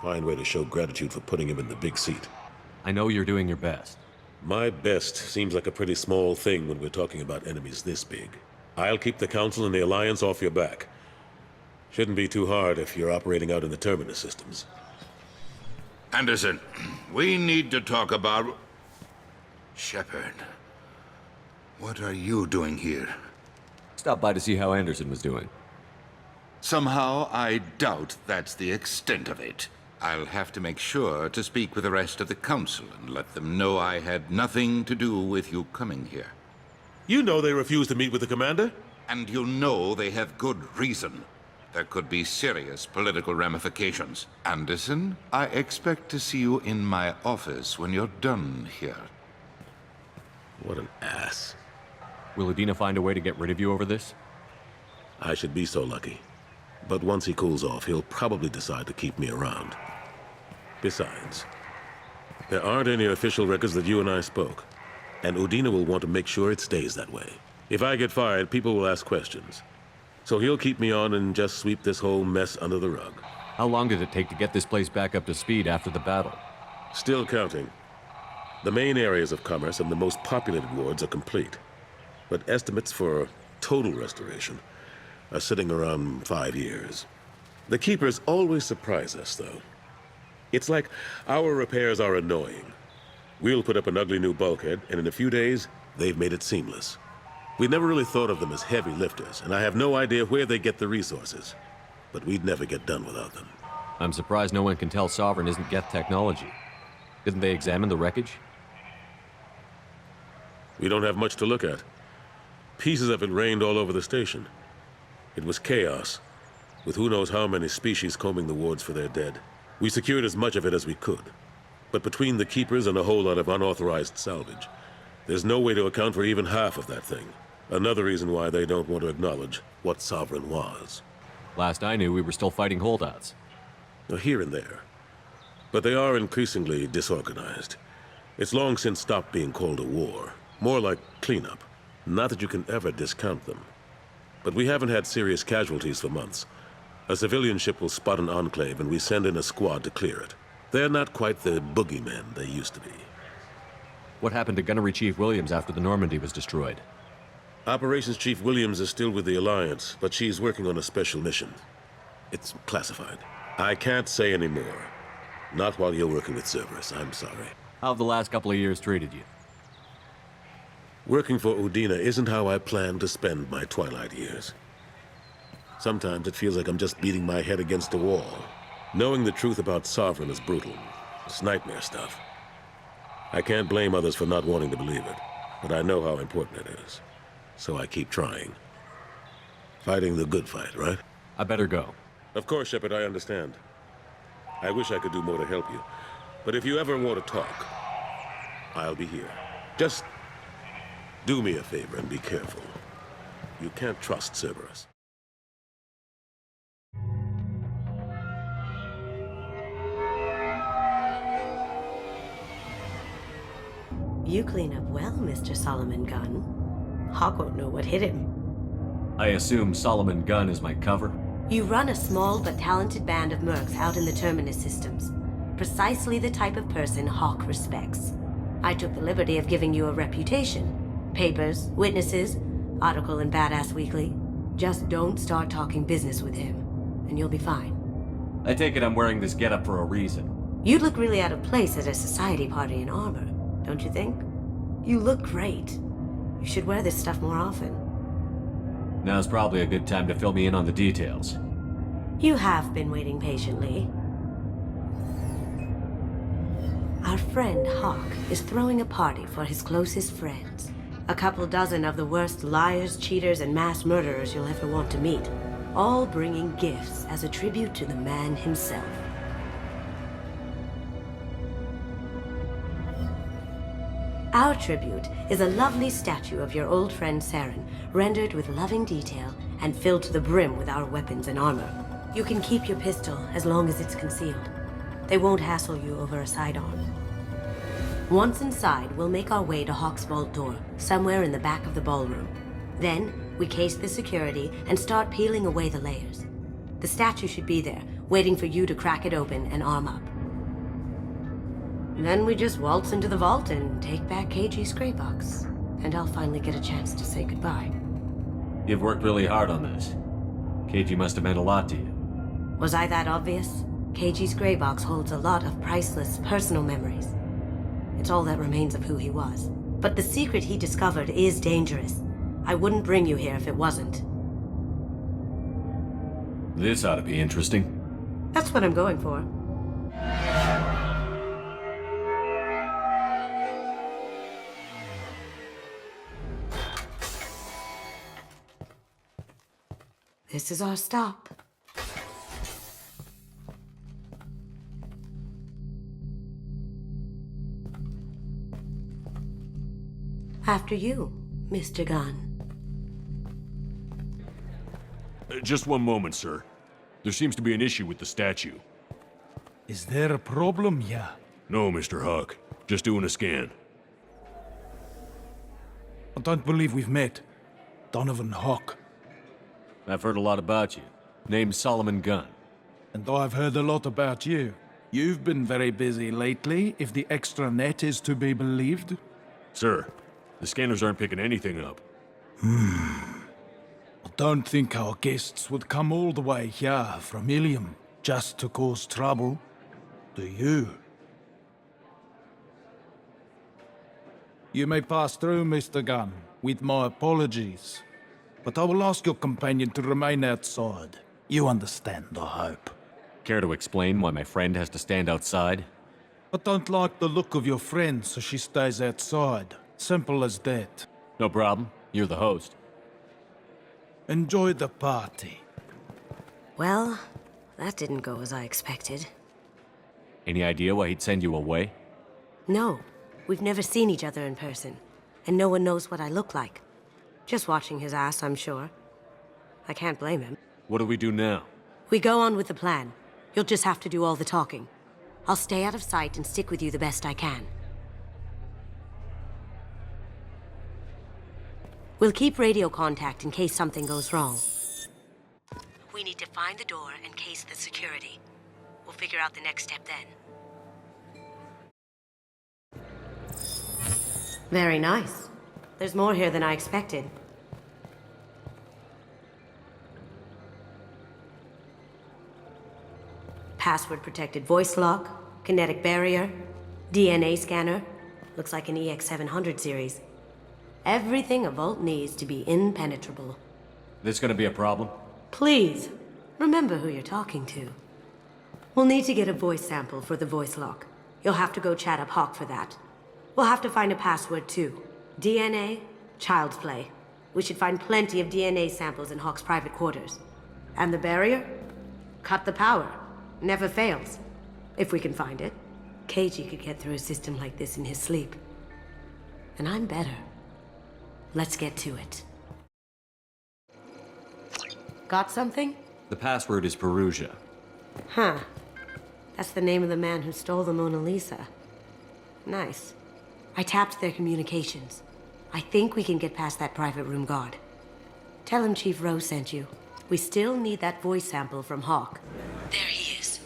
Fine way to show gratitude for putting him in the big seat. I know you're doing your best. My best seems like a pretty small thing when we're talking about enemies this big. I'll keep the Council and the Alliance off your back. Shouldn't be too hard if you're operating out in the Terminus systems. Anderson, we need to talk about... Shepard, what are you doing here? Stopped by to see how Anderson was doing. Somehow, I doubt that's the extent of it. I'll have to make sure to speak with the rest of the Council and let them know I had nothing to do with you coming here. You know they refused to meet with the Commander? And you know they have good reason. There could be serious political ramifications. Anderson, I expect to see you in my office when you're done here. What an ass. Will Udina find a way to get rid of you over this? I should be so lucky. But once he cools off, he'll probably decide to keep me around. Besides, there aren't any official records that you and I spoke. And Udina will want to make sure it stays that way. If I get fired, people will ask questions. So he'll keep me on and just sweep this whole mess under the rug. How long did it take to get this place back up to speed after the battle? Still counting. The main areas of commerce and the most populated wards are complete. But estimates for total restoration are sitting around 5 years. The Keepers always surprise us, though. It's like our repairs are annoying. We'll put up an ugly new bulkhead, and in a few days, they've made it seamless. We never really thought of them as heavy lifters, and I have no idea where they get the resources. But we'd never get done without them. I'm surprised no one can tell Sovereign isn't Geth technology. Didn't they examine the wreckage? We don't have much to look at. Pieces of it rained all over the station. It was chaos, with who knows how many species combing the wards for their dead. We secured as much of it as we could. But between the Keepers and a whole lot of unauthorized salvage, there's no way to account for even half of that thing. Another reason why they don't want to acknowledge what Sovereign was. Last I knew, we were still fighting holdouts. Here and there. But they are increasingly disorganized. It's long since stopped being called a war. More like cleanup. Not that you can ever discount them. But we haven't had serious casualties for months. A civilian ship will spot an enclave and we send in a squad to clear it. They're not quite the boogeymen they used to be. What happened to Gunnery Chief Williams after the Normandy was destroyed? Operations Chief Williams is still with the Alliance, but she's working on a special mission. It's classified. I can't say any more. Not while you're working with Cerberus, I'm sorry. How have the last couple of years treated you? Working for Udina isn't how I planned to spend my twilight years. Sometimes it feels like I'm just beating my head against a wall. Knowing the truth about Sovereign is brutal. It's nightmare stuff. I can't blame others for not wanting to believe it, but I know how important it is. So I keep trying. Fighting the good fight, right? I better go. Of course, Shepard, I understand. I wish I could do more to help you. But if you ever want to talk, I'll be here. Just do me a favor and be careful. You can't trust Cerberus. You clean up well, Mr. Solomon Gunn. Hawk won't know what hit him. I assume Solomon Gunn is my cover? You run a small but talented band of mercs out in the Terminus systems. Precisely the type of person Hawk respects. I took the liberty of giving you a reputation. Papers, witnesses, article in Badass Weekly. Just don't start talking business with him, and you'll be fine. I take it I'm wearing this getup for a reason. You'd look really out of place at a society party in armor, don't you think? You look great. You should wear this stuff more often. Now's probably a good time to fill me in on the details. You have been waiting patiently. Our friend Hawk is throwing a party for his closest friends. A couple dozen of the worst liars, cheaters, and mass murderers you'll ever want to meet. All bringing gifts as a tribute to the man himself. Our tribute is a lovely statue of your old friend Saren, rendered with loving detail and filled to the brim with our weapons and armor. You can keep your pistol as long as it's concealed. They won't hassle you over a sidearm. Once inside, we'll make our way to Hawk's vault door, somewhere in the back of the ballroom. Then, we case the security and start peeling away the layers. The statue should be there, waiting for you to crack it open and arm up. Then we just waltz into the vault and take back KG's gray box. And I'll finally get a chance to say goodbye. You've worked really hard on this. KG must have meant a lot to you. Was I that obvious? KG's gray box holds a lot of priceless personal memories. It's all that remains of who he was. But the secret he discovered is dangerous. I wouldn't bring you here if it wasn't. This ought to be interesting. That's what I'm going for. This is our stop. After you, Mr. Gunn. Just one moment, sir. There seems to be an issue with the statue. Is there a problem here? No, Mr. Hawk. Just doing a scan. I don't believe we've met. Donovan Hawk. I've heard a lot about you. Name's Solomon Gunn. And I've heard a lot about you. You've been very busy lately, if the extranet is to be believed. Sir, the scanners aren't picking anything up. I don't think our guests would come all the way here from Ilium just to cause trouble. Do you? You may pass through, Mr. Gunn, with my apologies. But I will ask your companion to remain outside. You understand, I hope. Care to explain why my friend has to stand outside? I don't like the look of your friend, so she stays outside. Simple as that. No problem. You're the host. Enjoy the party. Well, that didn't go as I expected. Any idea why he'd send you away? No, we've never seen each other in person, and no one knows what I look like. Just watching his ass, I'm sure. I can't blame him. What do we do now? We go on with the plan. You'll just have to do all the talking. I'll stay out of sight and stick with you the best I can. We'll keep radio contact in case something goes wrong. We need to find the door and case the security. We'll figure out the next step then. Very nice. There's more here than I expected. Password-protected voice lock, kinetic barrier, DNA scanner. Looks like an EX700 series. Everything a vault needs to be impenetrable. This gonna be a problem? Please, remember who you're talking to. We'll need to get a voice sample for the voice lock. You'll have to go chat up Hawk for that. We'll have to find a password too. DNA, child's play. We should find plenty of DNA samples in Hawk's private quarters. And the barrier? Cut the power. Never fails. If we can find it. KG could get through a system like this in his sleep. And I'm better. Let's get to it. Got something? The password is Perugia. Huh. That's the name of the man who stole the Mona Lisa. Nice. I tapped their communications. I think we can get past that private room guard. Tell him Chief Rose sent you. We still need that voice sample from Hawk. There he is.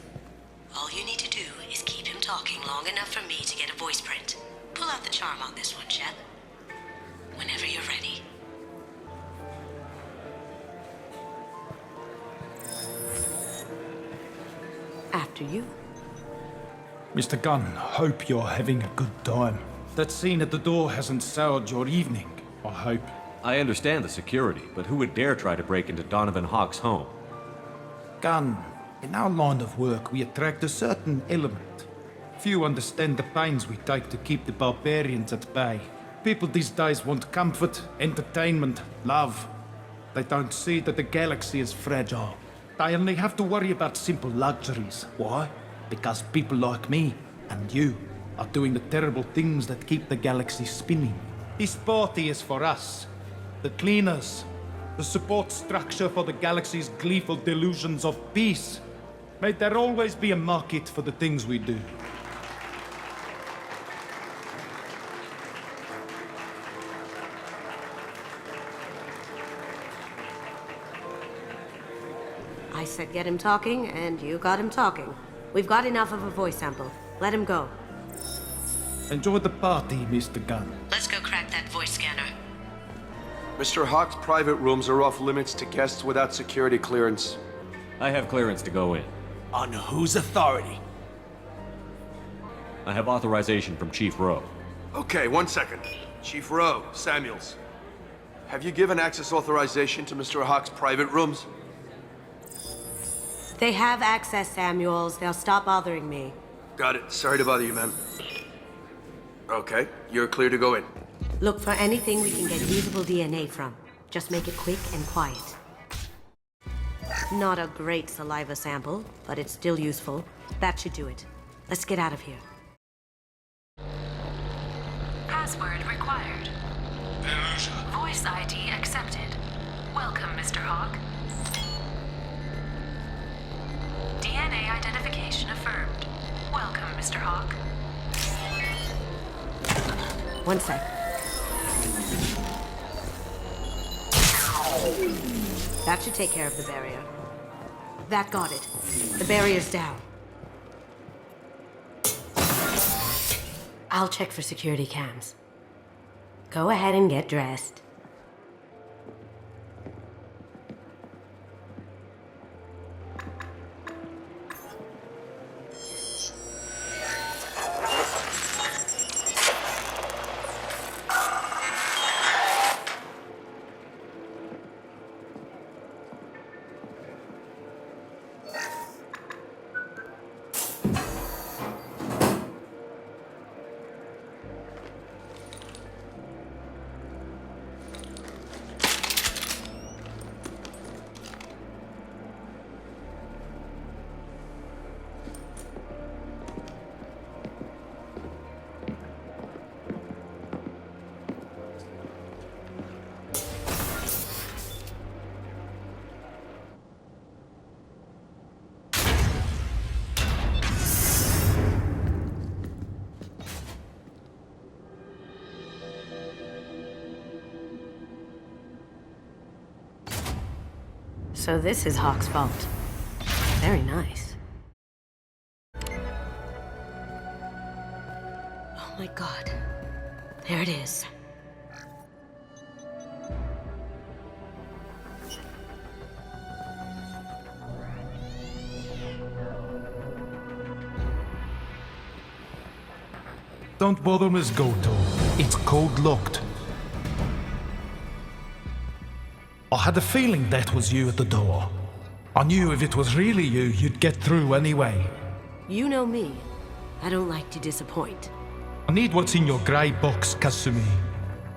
All you need to do is keep him talking long enough for me to get a voice print. Pull out the charm on this one, Shep. Whenever you're ready. After you. Mr. Gunn, hope you're having a good time. That scene at the door hasn't soured your evening, I hope. I understand the security, but who would dare try to break into Donovan Hawk's home? Gunn, in our line of work, we attract a certain element. Few understand the pains we take to keep the barbarians at bay. People these days want comfort, entertainment, love. They don't see that the galaxy is fragile. They only have to worry about simple luxuries. Why? Because people like me and you are doing the terrible things that keep the galaxy spinning. This party is for us, the cleaners, the support structure for the galaxy's gleeful delusions of peace. May there always be a market for the things we do. I said get him talking, and you got him talking. We've got enough of a voice sample. Let him go. Enjoy the party, Mr. Gunn. Let's go crack that voice scanner. Mr. Hawk's private rooms are off limits to guests without security clearance. I have clearance to go in. On whose authority? I have authorization from Chief Rowe. Okay, 1 second. Chief Rowe, Samuels. Have you given access authorization to Mr. Hawk's private rooms? They have access, Samuels. They'll stop bothering me. Got it. Sorry to bother you, man. Okay, you're clear to go in. Look for anything we can get usable DNA from. Just make it quick and quiet. Not a great saliva sample, but it's still useful. That should do it. Let's get out of here. Password required. Voice ID accepted. Welcome, Mr. Hawk. DNA identification affirmed. Welcome, Mr. Hawk. 1 sec. That should take care of the barrier. That got it. The barrier's down. I'll check for security cams. Go ahead and get dressed. So this is Hawk's fault. Very nice. Oh my god. There it is. Don't bother, Miss Goto. It's code locked. I had a feeling that was you at the door. I knew if it was really you, you'd get through anyway. You know me. I don't like to disappoint. I need what's in your grey box, Kasumi.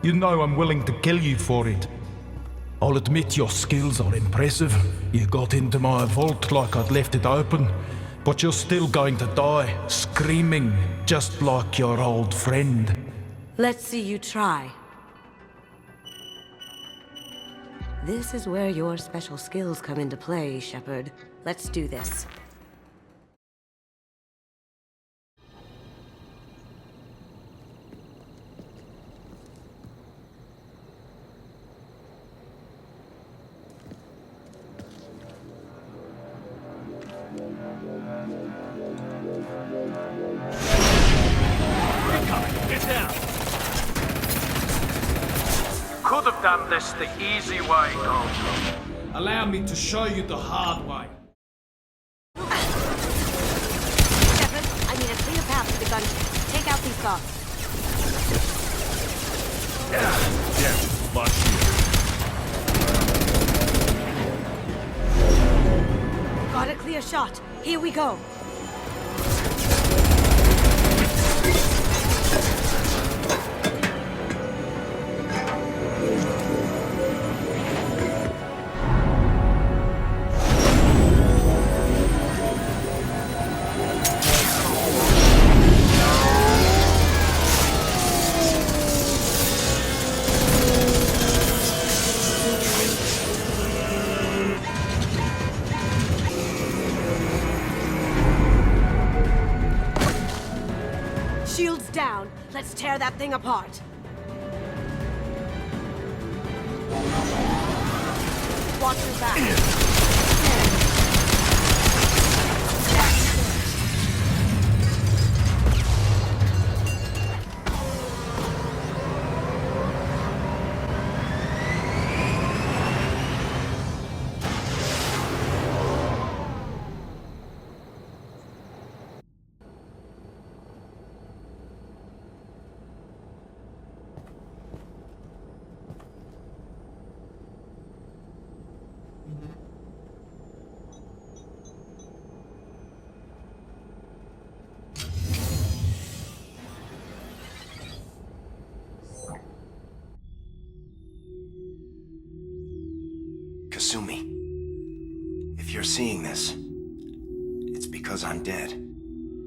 You know I'm willing to kill you for it. I'll admit your skills are impressive. You got into my vault like I'd left it open, but you're still going to die, screaming, just like your old friend. Let's see you try. This is where your special skills come into play, Shepard. Let's do this. Get down! Could have done this the easy way, Gold. Allow me to show you the hard way. Shepard, I need a clear path to the gunship. Take out these guards. Yeah, lost shield. Got a clear shot. Here we go. Shields down. Let's tear that thing apart. Watch your back. Kasumi, if you're seeing this, it's because I'm dead.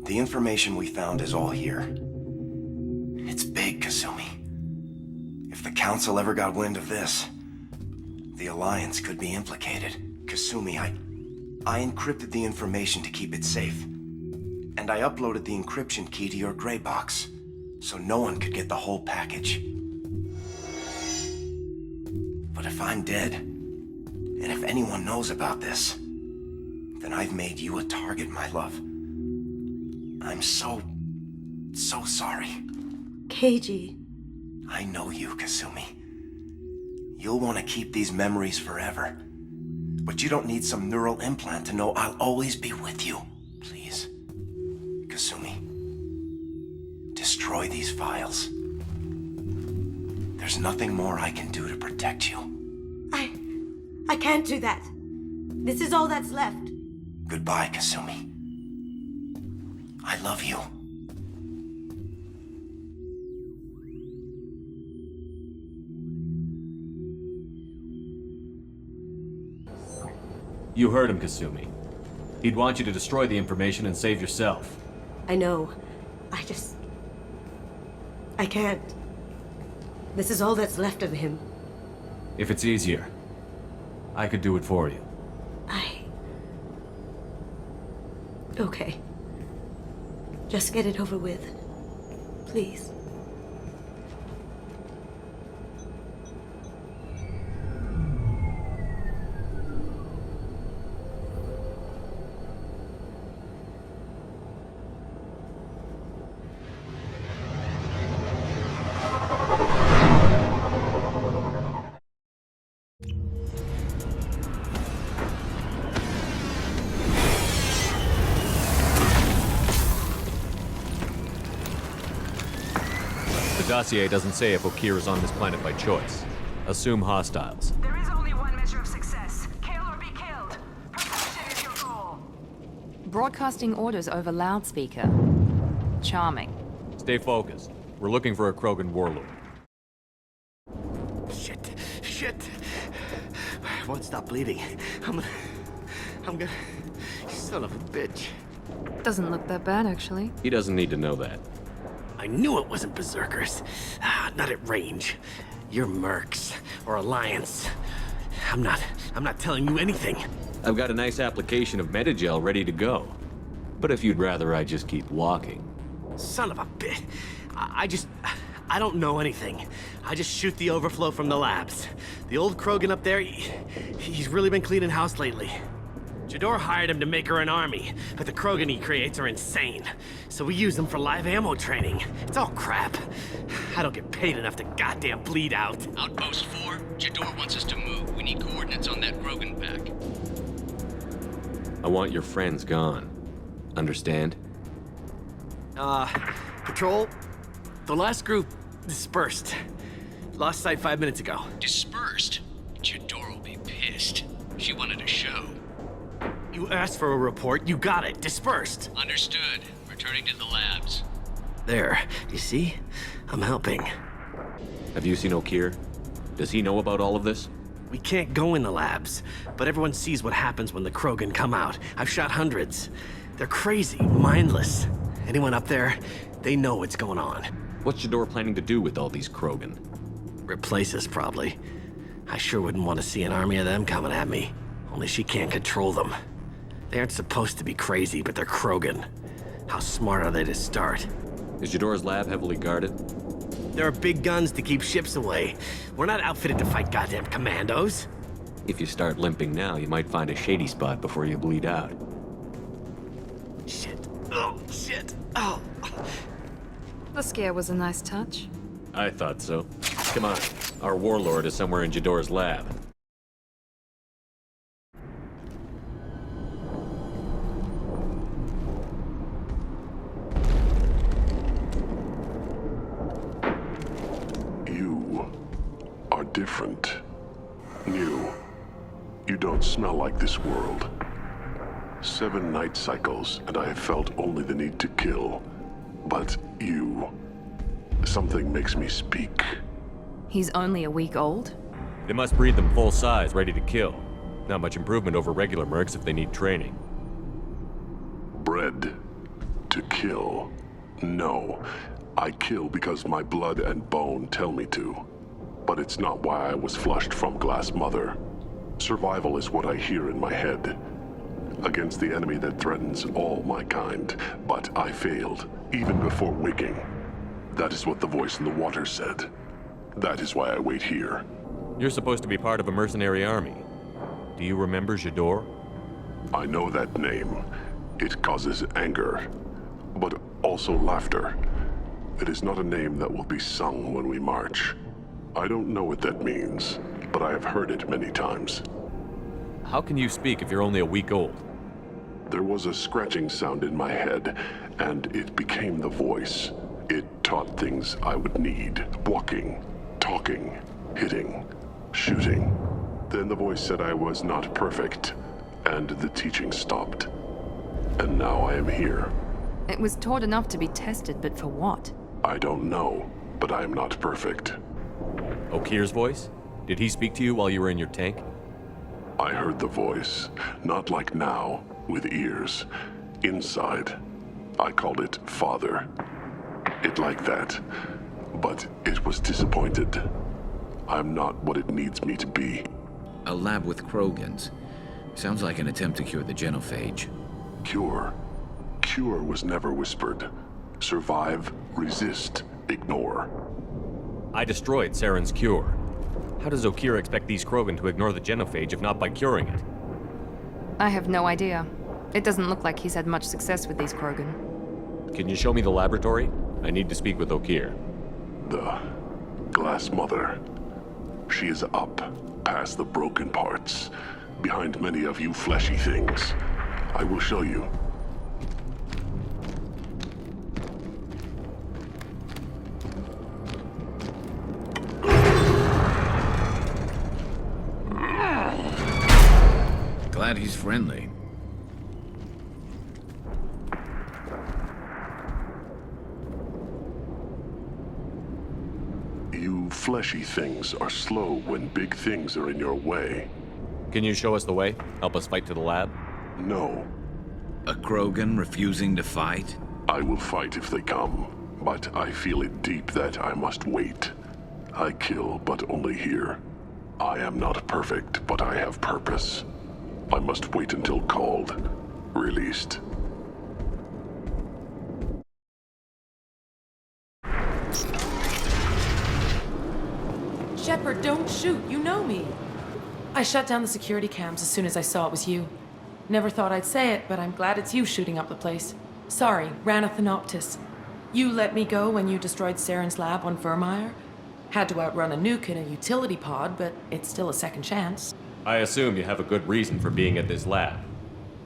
The information we found is all here. It's big, Kasumi. If the Council ever got wind of this, the Alliance could be implicated. Kasumi, I encrypted the information to keep it safe. And I uploaded the encryption key to your gray box, so no one could get the whole package. But if I'm dead, and if anyone knows about this, then I've made you a target, my love. I'm so sorry. Keiji. I know you, Kasumi. You'll want to keep these memories forever. But you don't need some neural implant to know I'll always be with you. Please. Kasumi. Destroy these files. There's nothing more I can do to protect you. I can't do that. This is all that's left. Goodbye, Kasumi. I love you. You heard him, Kasumi. He'd want you to destroy the information and save yourself. I know. I can't. This is all that's left of him. If it's easier, I could do it for you. Okay. Just get it over with. Please. The dossier doesn't say if Okir is on this planet by choice. Assume hostiles. There is only one mission Broadcasting orders over loudspeaker. Charming. Stay focused. We're looking for a Krogan warlord. Shit. I won't stop bleeding. I'm gonna... Son of a bitch. Doesn't look that bad, actually. He doesn't need to know that. I knew it wasn't Berserkers. Not at range. You're Mercs, or Alliance. I'm not telling you anything. I've got a nice application of Metagel ready to go. But if you'd rather I just keep walking. Son of a bitch. I don't know anything. I just shoot the overflow from the labs. The old Krogan up there, he's really been cleaning house lately. Jador hired him to make her an army, but the Krogan he creates are insane. So we use them for live ammo training. It's all crap. I don't get paid enough to goddamn bleed out. Outpost 4, Jador wants us to move. We need coordinates on that Krogan pack. I want your friends gone. Understand? Patrol, the last group dispersed. Lost sight 5 minutes ago. Dispersed? Jador will be pissed. She wanted a show. You asked for a report, you got it. Dispersed. Understood. Returning to the labs. There, you see? I'm helping. Have you seen Okeer? Does he know about all of this? We can't go in the labs, but everyone sees what happens when the Krogan come out. I've shot hundreds. They're crazy, mindless. Anyone up there, they know what's going on. What's Jador planning to do with all these Krogan? Replace us, probably. I sure wouldn't want to see an army of them coming at me. Only she can't control them. They aren't supposed to be crazy, but they're Krogan. How smart are they to start? Is Jador's lab heavily guarded? There are big guns to keep ships away. We're not outfitted to fight goddamn commandos. If you start limping now, you might find a shady spot before you bleed out. Shit. Oh, shit. Oh. The scare was a nice touch. I thought so. Come on. Our warlord is somewhere in Jador's lab. You are different. New. You don't smell like this world. 7 night cycles, and I have felt only the need to kill. But you... something makes me speak. He's only a week old? They must breed them full size, ready to kill. Not much improvement over regular mercs if they need training. Bred to kill. No. I kill because my blood and bone tell me to. But it's not why I was flushed from Glass Mother. Survival is what I hear in my head. Against the enemy that threatens all my kind. But I failed, even before waking. That is what the voice in the water said. That is why I wait here. You're supposed to be part of a mercenary army. Do you remember Jador? I know that name. It causes anger, but also laughter. It is not a name that will be sung when we march. I don't know what that means, but I have heard it many times. How can you speak if you're only a week old? There was a scratching sound in my head, and it became the voice. It taught things I would need. Walking, talking, hitting, shooting. Then the voice said I was not perfect, and the teaching stopped. And now I am here. It was taught enough to be tested, but for what? I don't know, but I am not perfect. Okeer's voice? Did he speak to you while you were in your tank? I heard the voice, not like now, with ears. Inside. I called it Father. It like that, but it was disappointed. I'm not what it needs me to be. A lab with Krogans. Sounds like an attempt to cure the genophage. Cure? Cure was never whispered. Survive, resist, ignore. I destroyed Saren's cure. How does Okeer expect these Krogan to ignore the genophage if not by curing it? I have no idea. It doesn't look like he's had much success with these Krogan. Can you show me the laboratory? I need to speak with Okeer. The Glass Mother. She is up, past the broken parts, behind many of you fleshy things. I will show you. Glad he's friendly. You fleshy things are slow when big things are in your way. Can you show us the way? Help us fight to the lab? No. A Krogan refusing to fight? I will fight if they come, but I feel it deep that I must wait. I kill, but only here. I am not perfect, but I have purpose. I must wait until called, released. Shepard, don't shoot. You know me. I shut down the security cams as soon as I saw it was you. Never thought I'd say it, but I'm glad it's you shooting up the place. Sorry, Ranna Thanoptis. You let me go when you destroyed Saren's lab on Vermeer. Had to outrun a nuke in a utility pod, but it's still a second chance. I assume you have a good reason for being at this lab.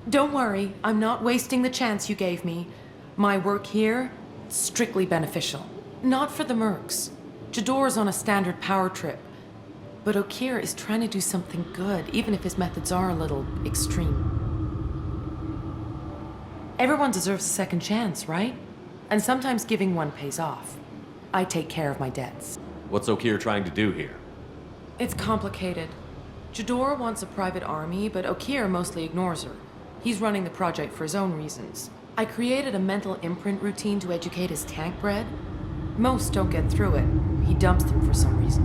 Don't worry, I'm not wasting the chance you gave me. My work here, strictly beneficial. Not for the mercs. Jador's on a standard power trip. But Okeer is trying to do something good, even if his methods are a little extreme. Everyone deserves a second chance, right? And sometimes giving one pays off. I take care of my debts. What's Okeer trying to do here? It's complicated. Jador wants a private army, but Okeer mostly ignores her. He's running the project for his own reasons. I created a mental imprint routine to educate his tank bred. Most don't get through it. He dumps them for some reason.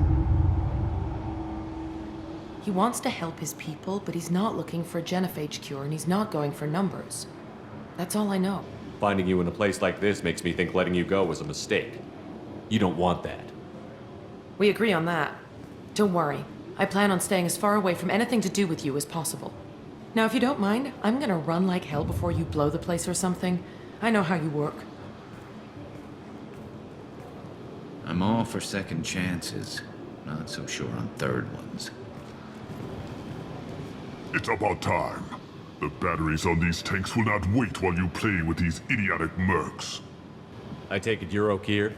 He wants to help his people, but he's not looking for a genophage cure, and he's not going for numbers. That's all I know. Finding you in a place like this makes me think letting you go was a mistake. You don't want that. We agree on that. Don't worry. I plan on staying as far away from anything to do with you as possible. Now, if you don't mind, I'm gonna run like hell before you blow the place or something. I know how you work. I'm all for second chances. Not so sure on third ones. It's about time. The batteries on these tanks will not wait while you play with these idiotic mercs. I take it you're Okeer?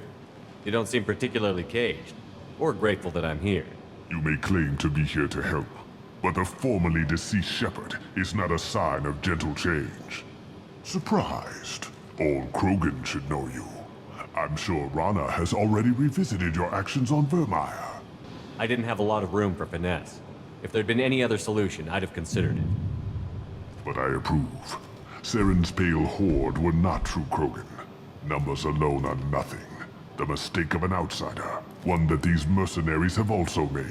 You don't seem particularly caged, or grateful that I'm here. You may claim to be here to help, but the formerly deceased Shepard is not a sign of gentle change. Surprised? All Krogan should know you. I'm sure Ranna has already revisited your actions on Vermeer. I didn't have a lot of room for finesse. If there'd been any other solution, I'd have considered it. But I approve. Saren's pale horde were not true Krogan. Numbers alone are nothing. The mistake of an outsider, one that these mercenaries have also made.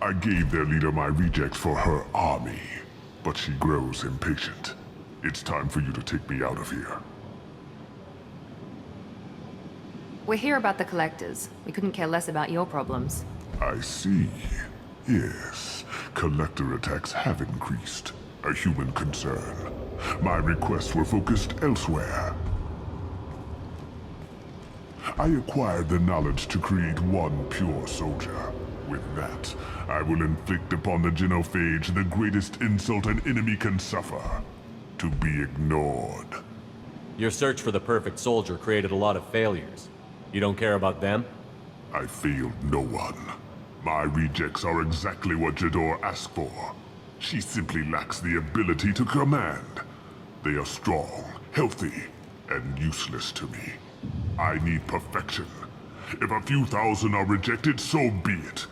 I gave their leader my rejects for her army, but she grows impatient. It's time for you to take me out of here. We're here about the collectors. We couldn't care less about your problems. I see. Yes, collector attacks have increased. A human concern. My requests were focused elsewhere. I acquired the knowledge to create one pure soldier. With that, I will inflict upon the genophage the greatest insult an enemy can suffer. To be ignored. Your search for the perfect soldier created a lot of failures. You don't care about them? I failed no one. My rejects are exactly what Jador asked for. She simply lacks the ability to command. They are strong, healthy, and useless to me. I need perfection. If a few thousand are rejected, so be it.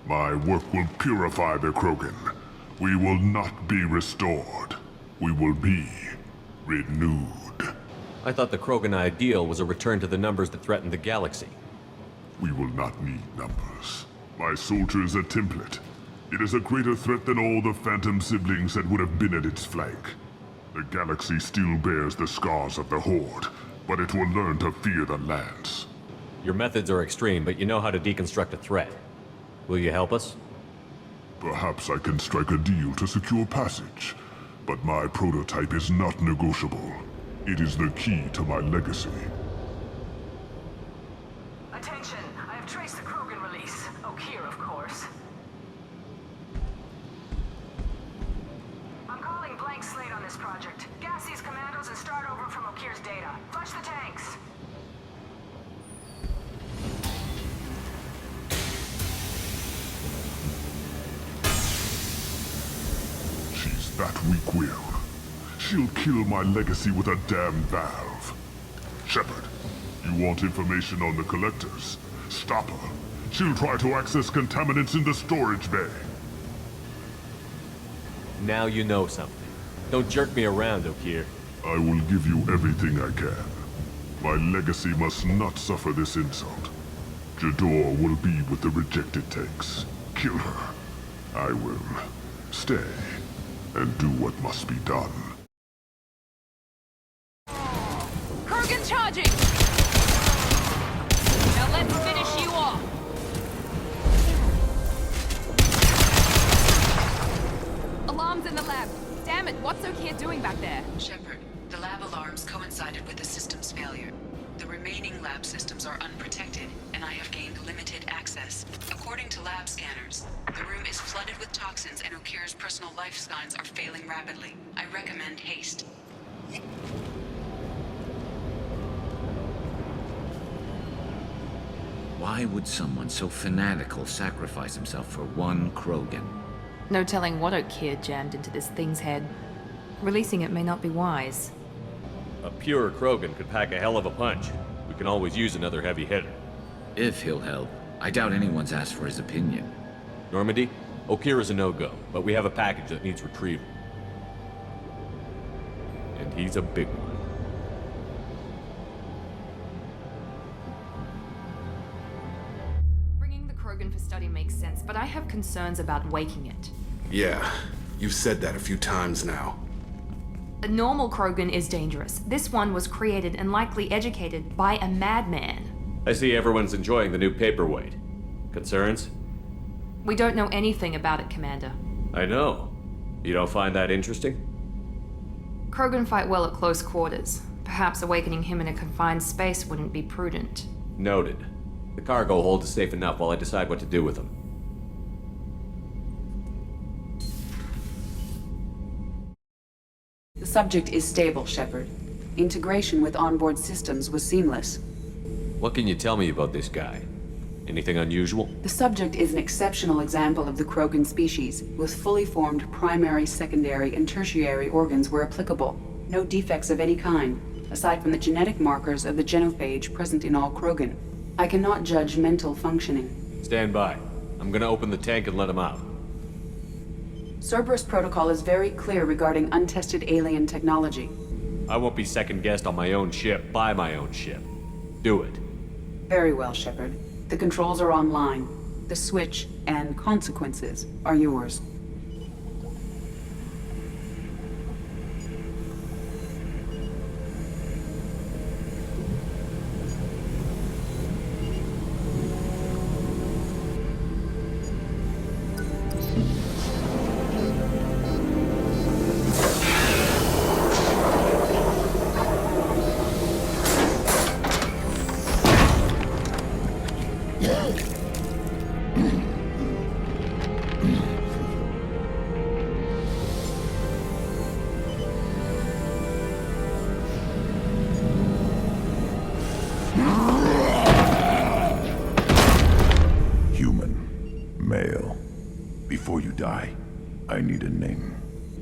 My work will purify the Krogan. We will not be restored. We will be renewed. I thought the Krogan ideal was a return to the numbers that threatened the galaxy. We will not need numbers. My soldier is a template. It is a greater threat than all the Phantom siblings that would have been at its flank. The galaxy still bears the scars of the Horde, but it will learn to fear the Lance. Your methods are extreme, but you know how to deconstruct a threat. Will you help us? Perhaps I can strike a deal to secure passage, but my prototype is not negotiable. It is the key to my legacy. Attention, I have traced the Krogan release. Okeer, of course. I'm calling blank slate on this project. Gas these commandos and start over from Okeer's data. Flush the tanks. She's that weak-willed. She'll kill my legacy with a damn valve. Shepard, You want information on the collectors? Stop her. She'll try to access contaminants in the storage bay. Now you know something. Don't jerk me around, O'Keer. I will give you everything I can. My legacy must not suffer this insult. Jador will be with the rejected tanks. Kill her. I will stay and do what must be done. Krogan charging! Now let's finish you off! Alarms in the lab. Damn it, what's O'Keer doing back there? Shepard, the lab alarms coincided with the system's failure. The remaining lab systems are unprotected, and I have gained limited access. According to lab scanners, the room is flooded with toxins and O'Keer's personal life signs are failing rapidly. I recommend haste. Why would someone so fanatical sacrifice himself for one Krogan? No telling what O'Keer jammed into this thing's head. Releasing it may not be wise. A pure Krogan could pack a hell of a punch. We can always use another heavy hitter. If he'll help. I doubt anyone's asked for his opinion. Normandy, O'Keer is a no-go, but we have a package that needs retrieval. And he's a big one. Bringing the Krogan for study makes sense, but I have concerns about waking it. Yeah, you've said that a few times now. A normal Krogan is dangerous. This one was created and likely educated by a madman. I see everyone's enjoying the new paperweight. Concerns? We don't know anything about it, Commander. I know. You don't find that interesting? Krogan fight well at close quarters. Perhaps awakening him in a confined space wouldn't be prudent. Noted. The cargo hold is safe enough while I decide what to do with them. The subject is stable, Shepard. Integration with onboard systems was seamless. What can you tell me about this guy? Anything unusual? The subject is an exceptional example of the Krogan species, with fully formed primary, secondary, and tertiary organs where applicable. No defects of any kind, aside from the genetic markers of the genophage present in all Krogan. I cannot judge mental functioning. Stand by. I'm gonna open the tank and let him out. Cerberus protocol is very clear regarding untested alien technology. I won't be second-guessed on my own ship by my own ship. Do it. Very well, Shepard. The controls are online. The switch and consequences are yours.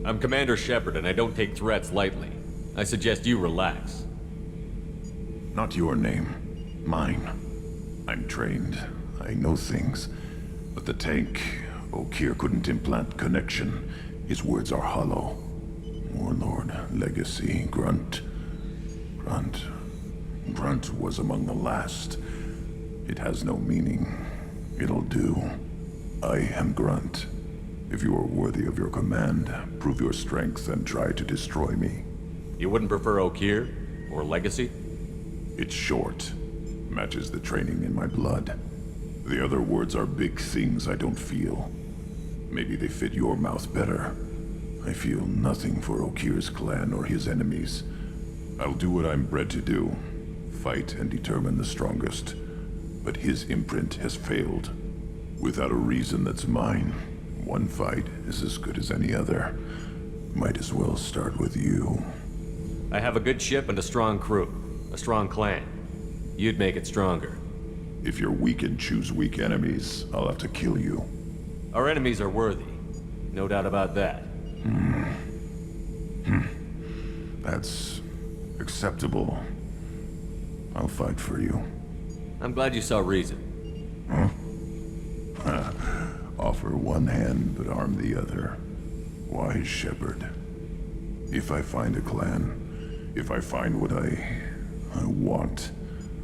I'm Commander Shepard, and I don't take threats lightly. I suggest you relax. Not your name. Mine. I'm trained. I know things. But the tank, O'Keer couldn't implant connection. His words are hollow. Warlord, Legacy, Grunt. Grunt was among the last. It has no meaning. It'll do. I am Grunt. If you are worthy of your command, prove your strength and try to destroy me. You wouldn't prefer O'Keer? Or Legacy? It's short. Matches the training in my blood. The other words are big things I don't feel. Maybe they fit your mouth better. I feel nothing for O'Keer's clan or his enemies. I'll do what I'm bred to do. Fight and determine the strongest. But his imprint has failed. Without a reason that's mine. One fight is as good as any other. Might as well start with you. I have a good ship and a strong crew. A strong clan. You'd make it stronger. If you're weak and choose weak enemies, I'll have to kill you. Our enemies are worthy. No doubt about that. That's acceptable. I'll fight for you. I'm glad you saw reason. Offer one hand, but arm the other. Wise shepherd. If I find a clan, if I find what I want,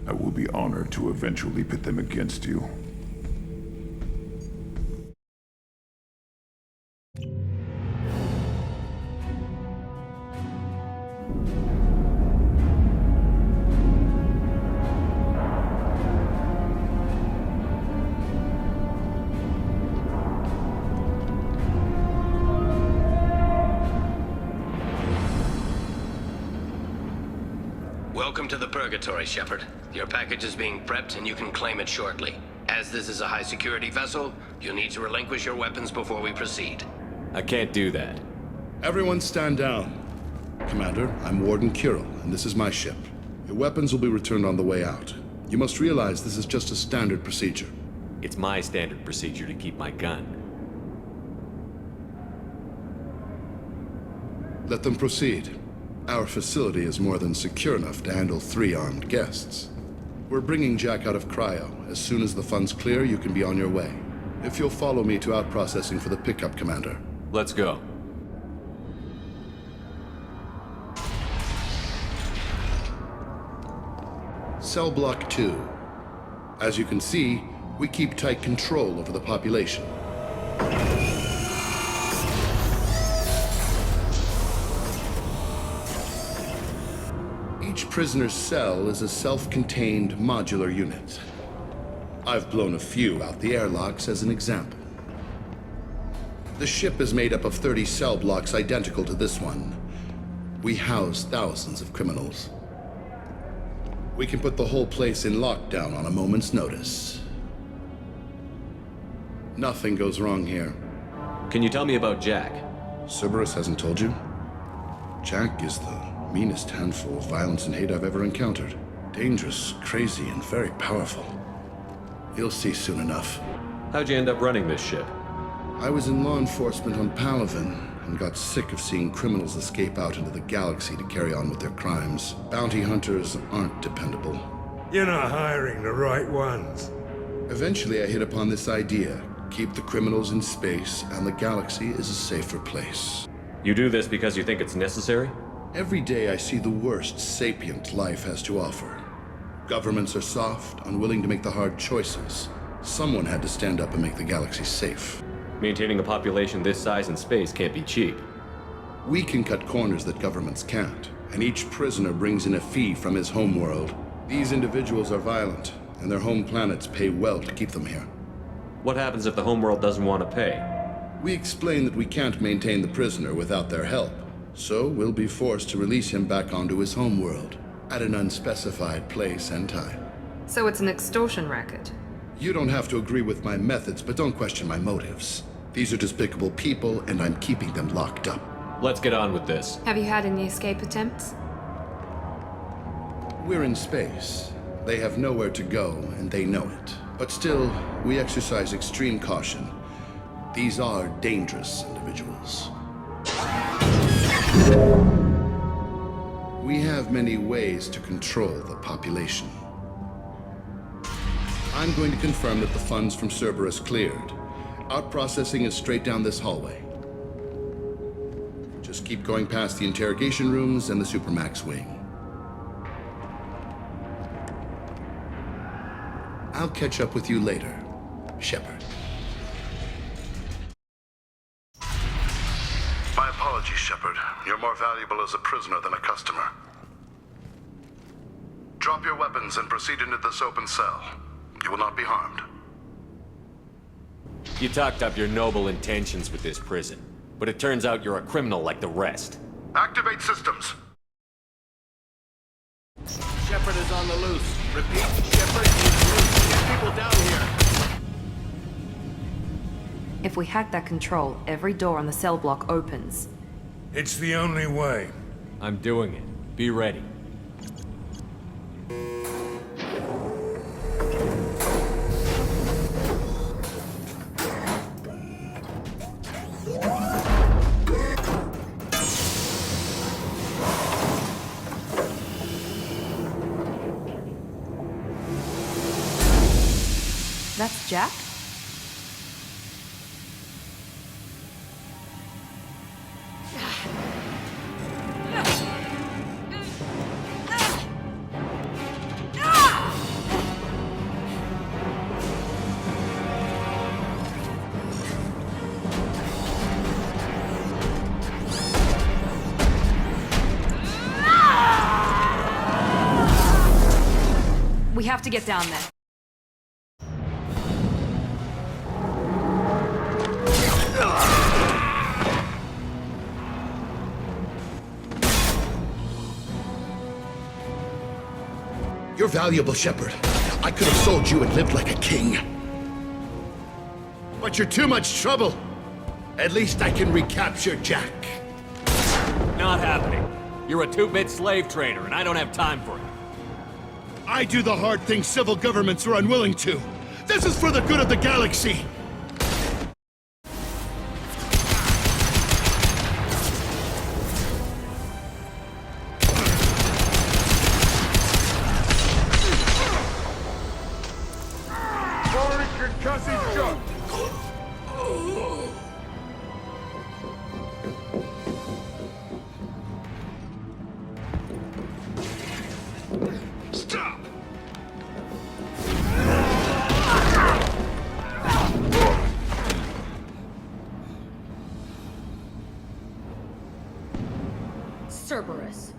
I will be honored to eventually pit them against you. Welcome to the Purgatory, Shepard. Your package is being prepped and you can claim it shortly. As this is a high-security vessel, you'll need to relinquish your weapons before we proceed. I can't do that. Everyone stand down. Commander, I'm Warden Kirill, and this is my ship. Your weapons will be returned on the way out. You must realize this is just a standard procedure. It's my standard procedure to keep my gun. Let them proceed. Our facility is more than secure enough to handle 3 armed guests. We're bringing Jack out of cryo. As soon as the funds clear, you can be on your way. If you'll follow me to out-processing for the pickup, Commander. Let's go. Cell Block 2. As you can see, we keep tight control over the population. Each prisoner's cell is a self-contained modular unit. I've blown a few out the airlocks as an example. The ship is made up of 30 cell blocks identical to this one. We house thousands of criminals. We can put the whole place in lockdown on a moment's notice. Nothing goes wrong here. Can you tell me about Jack? Cerberus hasn't told you? Jack is the meanest handful of violence and hate I've ever encountered. Dangerous, crazy, and very powerful. You'll see soon enough. How'd you end up running this ship? I was in law enforcement on Palaven and got sick of seeing criminals escape out into the galaxy to carry on with their crimes. Bounty hunters aren't dependable. You're not hiring the right ones. Eventually I hit upon this idea. Keep the criminals in space and the galaxy is a safer place. You do this because you think it's necessary? Every day I see the worst sapient life has to offer. Governments are soft, unwilling to make the hard choices. Someone had to stand up and make the galaxy safe. Maintaining a population this size in space can't be cheap. We can cut corners that governments can't, and each prisoner brings in a fee from his homeworld. These individuals are violent, and their home planets pay well to keep them here. What happens if the homeworld doesn't want to pay? We explain that we can't maintain the prisoner without their help. So we'll be forced to release him back onto his homeworld, at an unspecified place and time. So it's an extortion racket? You don't have to agree with my methods, but don't question my motives. These are despicable people, and I'm keeping them locked up. Let's get on with this. Have you had any escape attempts? We're in space. They have nowhere to go, and they know it. But still, we exercise extreme caution. These are dangerous individuals. We have many ways to control the population. I'm going to confirm that the funds from Cerberus cleared. Out-processing is straight down this hallway. Just keep going past the interrogation rooms and the Supermax wing. I'll catch up with you later, Shepard. My apologies, Shepard. You're more valuable as a prisoner than a customer. Drop your weapons and proceed into this open cell. You will not be harmed. You talked up your noble intentions with this prison, but it turns out you're a criminal like the rest. Activate systems. Shepard is on the loose. Repeat, Shepard is loose. Get people down here. If we hack that control, every door on the cell block opens. It's the only way. I'm doing it. Be ready. That's Jack? We have to get down there. You're valuable, Shepard. I could have sold you and lived like a king. But you're too much trouble. At least I can recapture Jack. Not happening. You're a two-bit slave trader, and I don't have time for it. I do the hard things civil governments are unwilling to. This is for the good of the galaxy. Foreign concussive shot. Stop! Cerberus.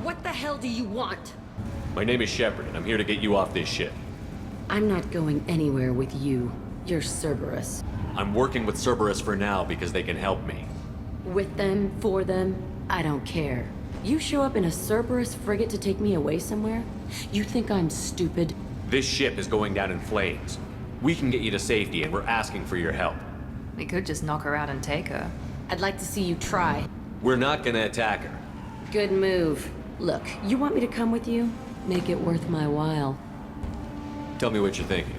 What the hell do you want? My name is Shepard, and I'm here to get you off this ship. I'm not going anywhere with you. You're Cerberus. I'm working with Cerberus for now because they can help me. With them, for them, I don't care. You show up in a Cerberus frigate to take me away somewhere? You think I'm stupid? This ship is going down in flames. We can get you to safety, and we're asking for your help. We could just knock her out and take her. I'd like to see you try. We're not gonna attack her. Good move. Look, you want me to come with you? Make it worth my while. Tell me what you're thinking.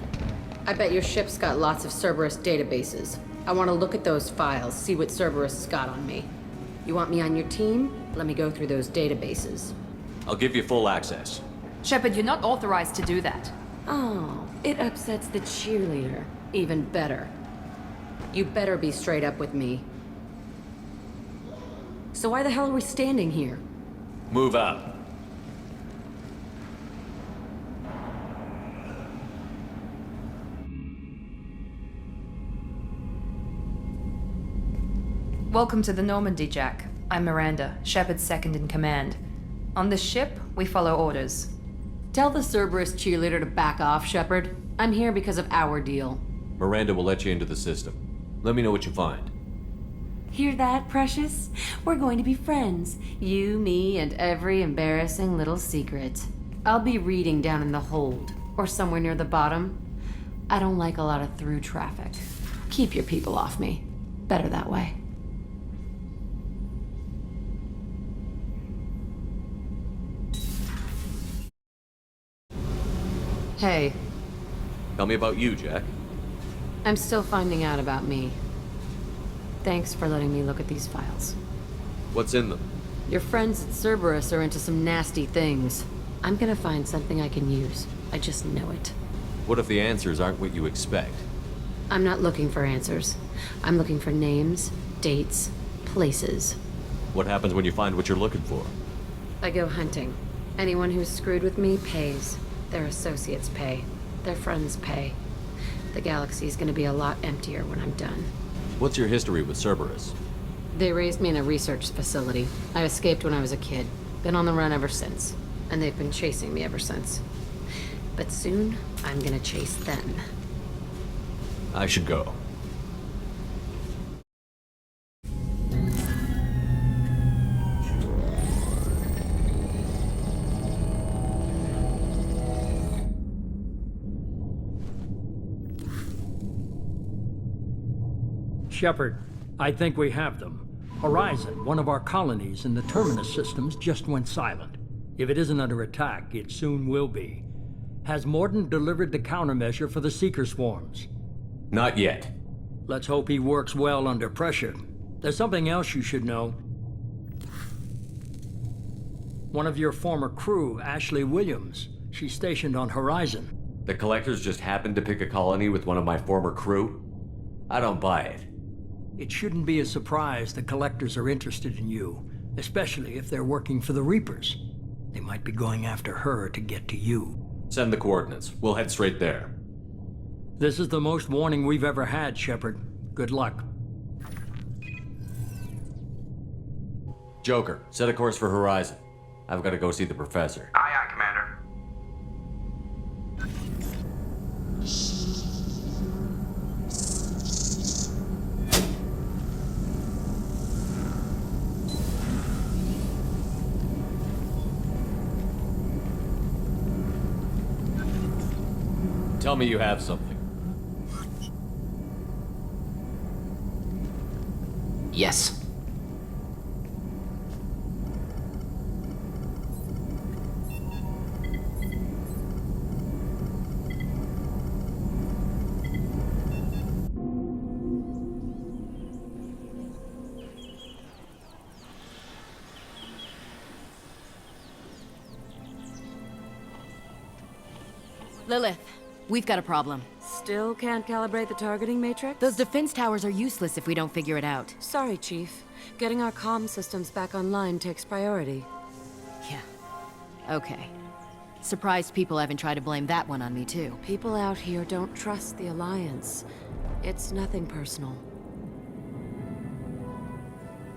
I bet your ship's got lots of Cerberus databases. I want to look at those files, see what Cerberus has got on me. You want me on your team? Let me go through those databases. I'll give you full access. Shepard, you're not authorized to do that. Oh, it upsets the cheerleader. Even better. You better be straight up with me. So why the hell are we standing here? Move out. Welcome to the Normandy, Jack. I'm Miranda, Shepard's second in command. On this ship, we follow orders. Tell the Cerberus cheerleader to back off, Shepard. I'm here because of our deal. Miranda will let you into the system. Let me know what you find. Hear that, Precious? We're going to be friends. You, me, and every embarrassing little secret. I'll be reading down in the hold, or somewhere near the bottom. I don't like a lot of through traffic. Keep your people off me. Better that way. Hey. Tell me about you, Jack. I'm still finding out about me. Thanks for letting me look at these files. What's in them? Your friends at Cerberus are into some nasty things. I'm gonna find something I can use. I just know it. What if the answers aren't what you expect? I'm not looking for answers. I'm looking for names, dates, places. What happens when you find what you're looking for? I go hunting. Anyone who's screwed with me pays. Their associates pay. Their friends pay. The galaxy's gonna be a lot emptier when I'm done. What's your history with Cerberus? They raised me in a research facility. I escaped when I was a kid. Been on the run ever since. And they've been chasing me ever since. But soon, I'm gonna chase them. I should go. Shepard, I think we have them. Horizon, one of our colonies in the Terminus systems, just went silent. If it isn't under attack, it soon will be. Has Mordin delivered the countermeasure for the Seeker swarms? Not yet. Let's hope he works well under pressure. There's something else you should know. One of your former crew, Ashley Williams, she's stationed on Horizon. The Collectors just happened to pick a colony with one of my former crew? I don't buy it. It shouldn't be a surprise the Collectors are interested in you, especially if they're working for the Reapers. They might be going after her to get to you. Send the coordinates. We'll head straight there. This is the most warning we've ever had, Shepard. Good luck. Joker, set a course for Horizon. I've got to go see the professor. Aye, aye, Commander. Tell me you have something. Yes. Lilith, we've got a problem. Still can't calibrate the targeting matrix? Those defense towers are useless if we don't figure it out. Sorry, Chief. Getting our comm systems back online takes priority. Yeah. Okay. Surprised people haven't tried to blame that one on me, too. People out here don't trust the Alliance. It's nothing personal.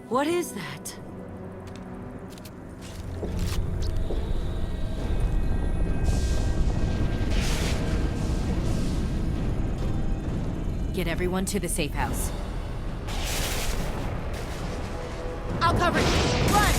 What is that? Get everyone to the safe house. I'll cover you! Run!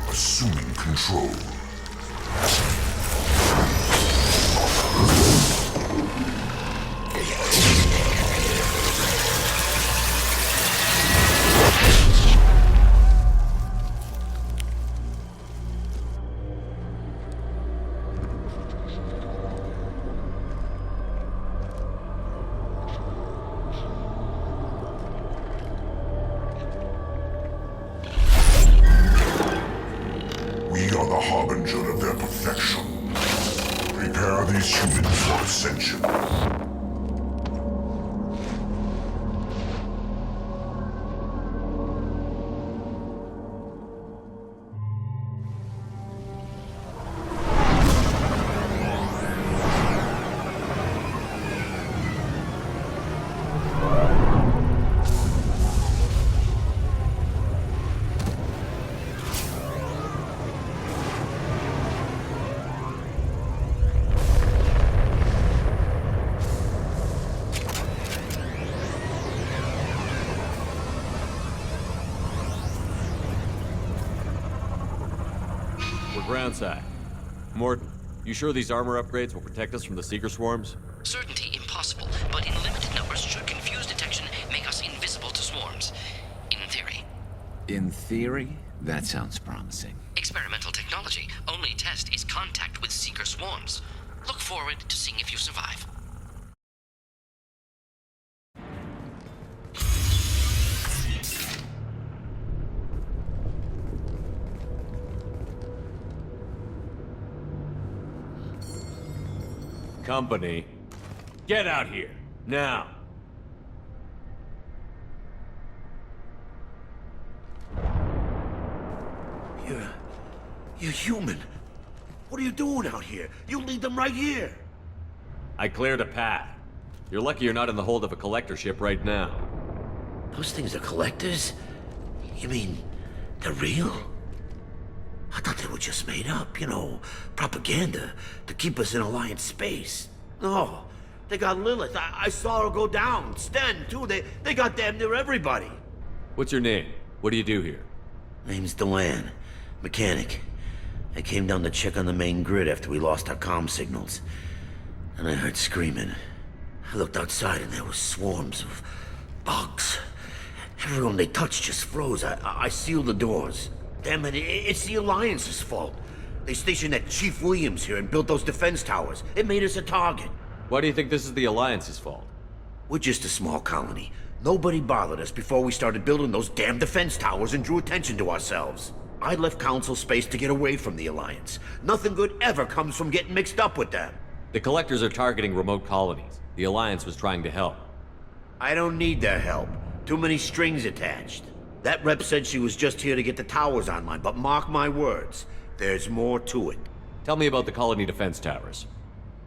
Assuming control. We are the harbinger of their perfection. Prepare these humans for ascension. Groundside. Morton, you sure these armor upgrades will protect us from the Seeker swarms? Certainty impossible, but in limited numbers should confuse detection make us invisible to swarms. In theory. In theory, that sounds promising. Experimental technology. Only test is contact with Seeker swarms. Look forward to seeing if you survive. company. Get out here, now. You're human. What are you doing out here? You lead them right here. I cleared a path. You're lucky you're not in the hold of a collector ship right now. Those things are collectors? You mean, they're real? I thought they were just made up, you know, propaganda to keep us in Alliance space. No, they got Lilith. I saw her go down. Sten, too. They got damn near everybody. What's your name? What do you do here? Name's Delan. Mechanic. I came down to check on the main grid after we lost our comm signals. And I heard screaming. I looked outside and there were swarms of bugs. Everyone they touched just froze. I sealed the doors. Damn it, it's the Alliance's fault. They stationed that Chief Williams here and built those defense towers. It made us a target. Why do you think this is the Alliance's fault? We're just a small colony. Nobody bothered us before we started building those damn defense towers and drew attention to ourselves. I left Council space to get away from the Alliance. Nothing good ever comes from getting mixed up with them. The Collectors are targeting remote colonies. The Alliance was trying to help. I don't need their help. Too many strings attached. That rep said she was just here to get the towers online, but mark my words, there's more to it. Tell me about the colony defense towers.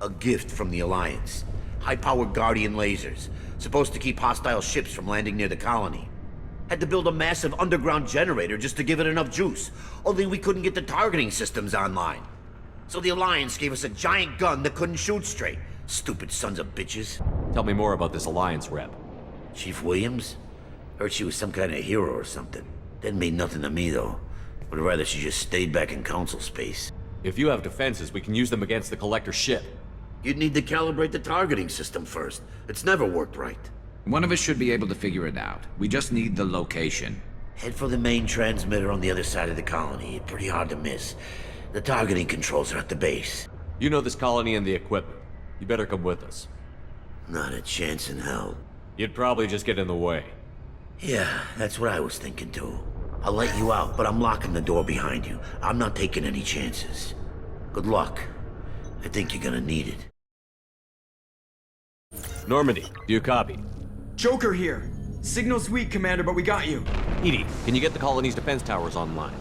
A gift from the Alliance. High-powered Guardian lasers. Supposed to keep hostile ships from landing near the colony. Had to build a massive underground generator just to give it enough juice. Only we couldn't get the targeting systems online. So the Alliance gave us a giant gun that couldn't shoot straight. Stupid sons of bitches. Tell me more about this Alliance rep. Chief Williams? Heard she was some kind of hero or something. Didn't mean nothing to me, though. Would rather she just stayed back in Council space. If you have defenses, we can use them against the Collector ship. You'd need to calibrate the targeting system first. It's never worked right. One of us should be able to figure it out. We just need the location. Head for the main transmitter on the other side of the colony. Pretty hard to miss. The targeting controls are at the base. You know this colony and the equipment. You better come with us. Not a chance in hell. You'd probably just get in the way. Yeah, that's what I was thinking too. I'll let you out, but I'm locking the door behind you. I'm not taking any chances. Good luck. I think you're gonna need it. Normandy, do you copy? Joker here. Signal's weak, Commander, but we got you. Edie, can you get the colony's defense towers online?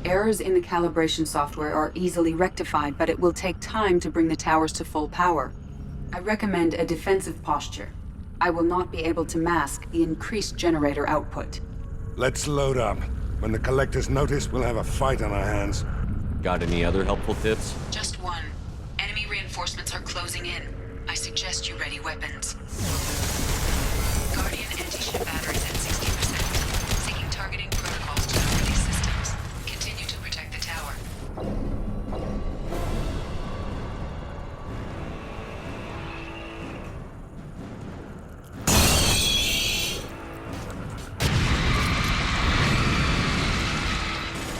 Errors in the calibration software are easily rectified, but it will take time to bring the towers to full power. I recommend a defensive posture. I will not be able to mask the increased generator output. Let's load up. When the Collectors notice, we'll have a fight on our hands. Got any other helpful tips? Just one. Enemy reinforcements are closing in. I suggest you ready weapons. Guardian anti-ship batteries at 60%. Seeking targeting protocols to cover these systems. Continue to protect the tower.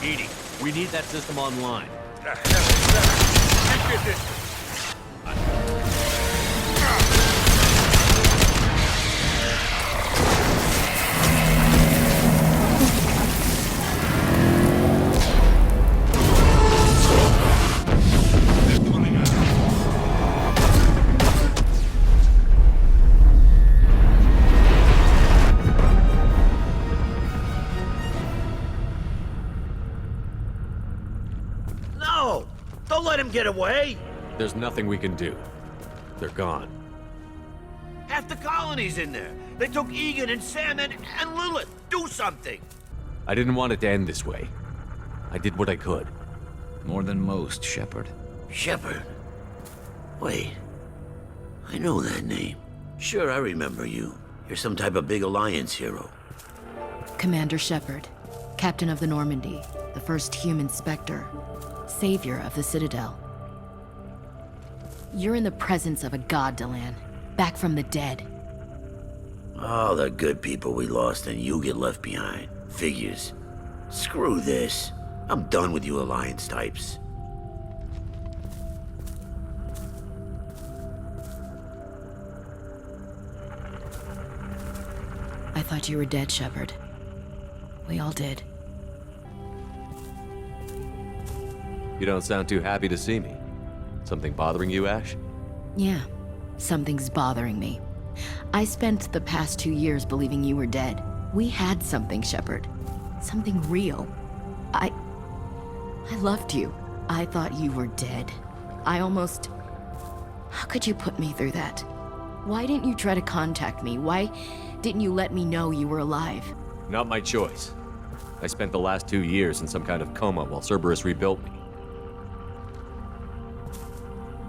Edie, we need that system online. The hell is that? Take your distance. No! Don't let him get away! There's nothing we can do. They're gone. Half the colony's in there. They took Egan and Sam and Lilith. Do something! I didn't want it to end this way. I did what I could. More than most, Shepard. Shepard? Wait. I know that name. Sure, I remember you. You're some type of big Alliance hero. Commander Shepard, Captain of the Normandy, the first human Spectre, savior of the Citadel. You're in the presence of a god, Delan, back from the dead. All the good people we lost and you get left behind. Figures. Screw this. I'm done with you Alliance types. I thought you were dead, Shepard. We all did. You don't sound too happy to see me. Something bothering you, Ash? Yeah, something's bothering me. I spent the past 2 years believing you were dead. We had something, Shepard. Something real. I loved you. I thought you were dead. How could you put me through that? Why didn't you try to contact me? Why didn't you let me know you were alive? Not my choice. I spent the last 2 years in some kind of coma while Cerberus rebuilt me.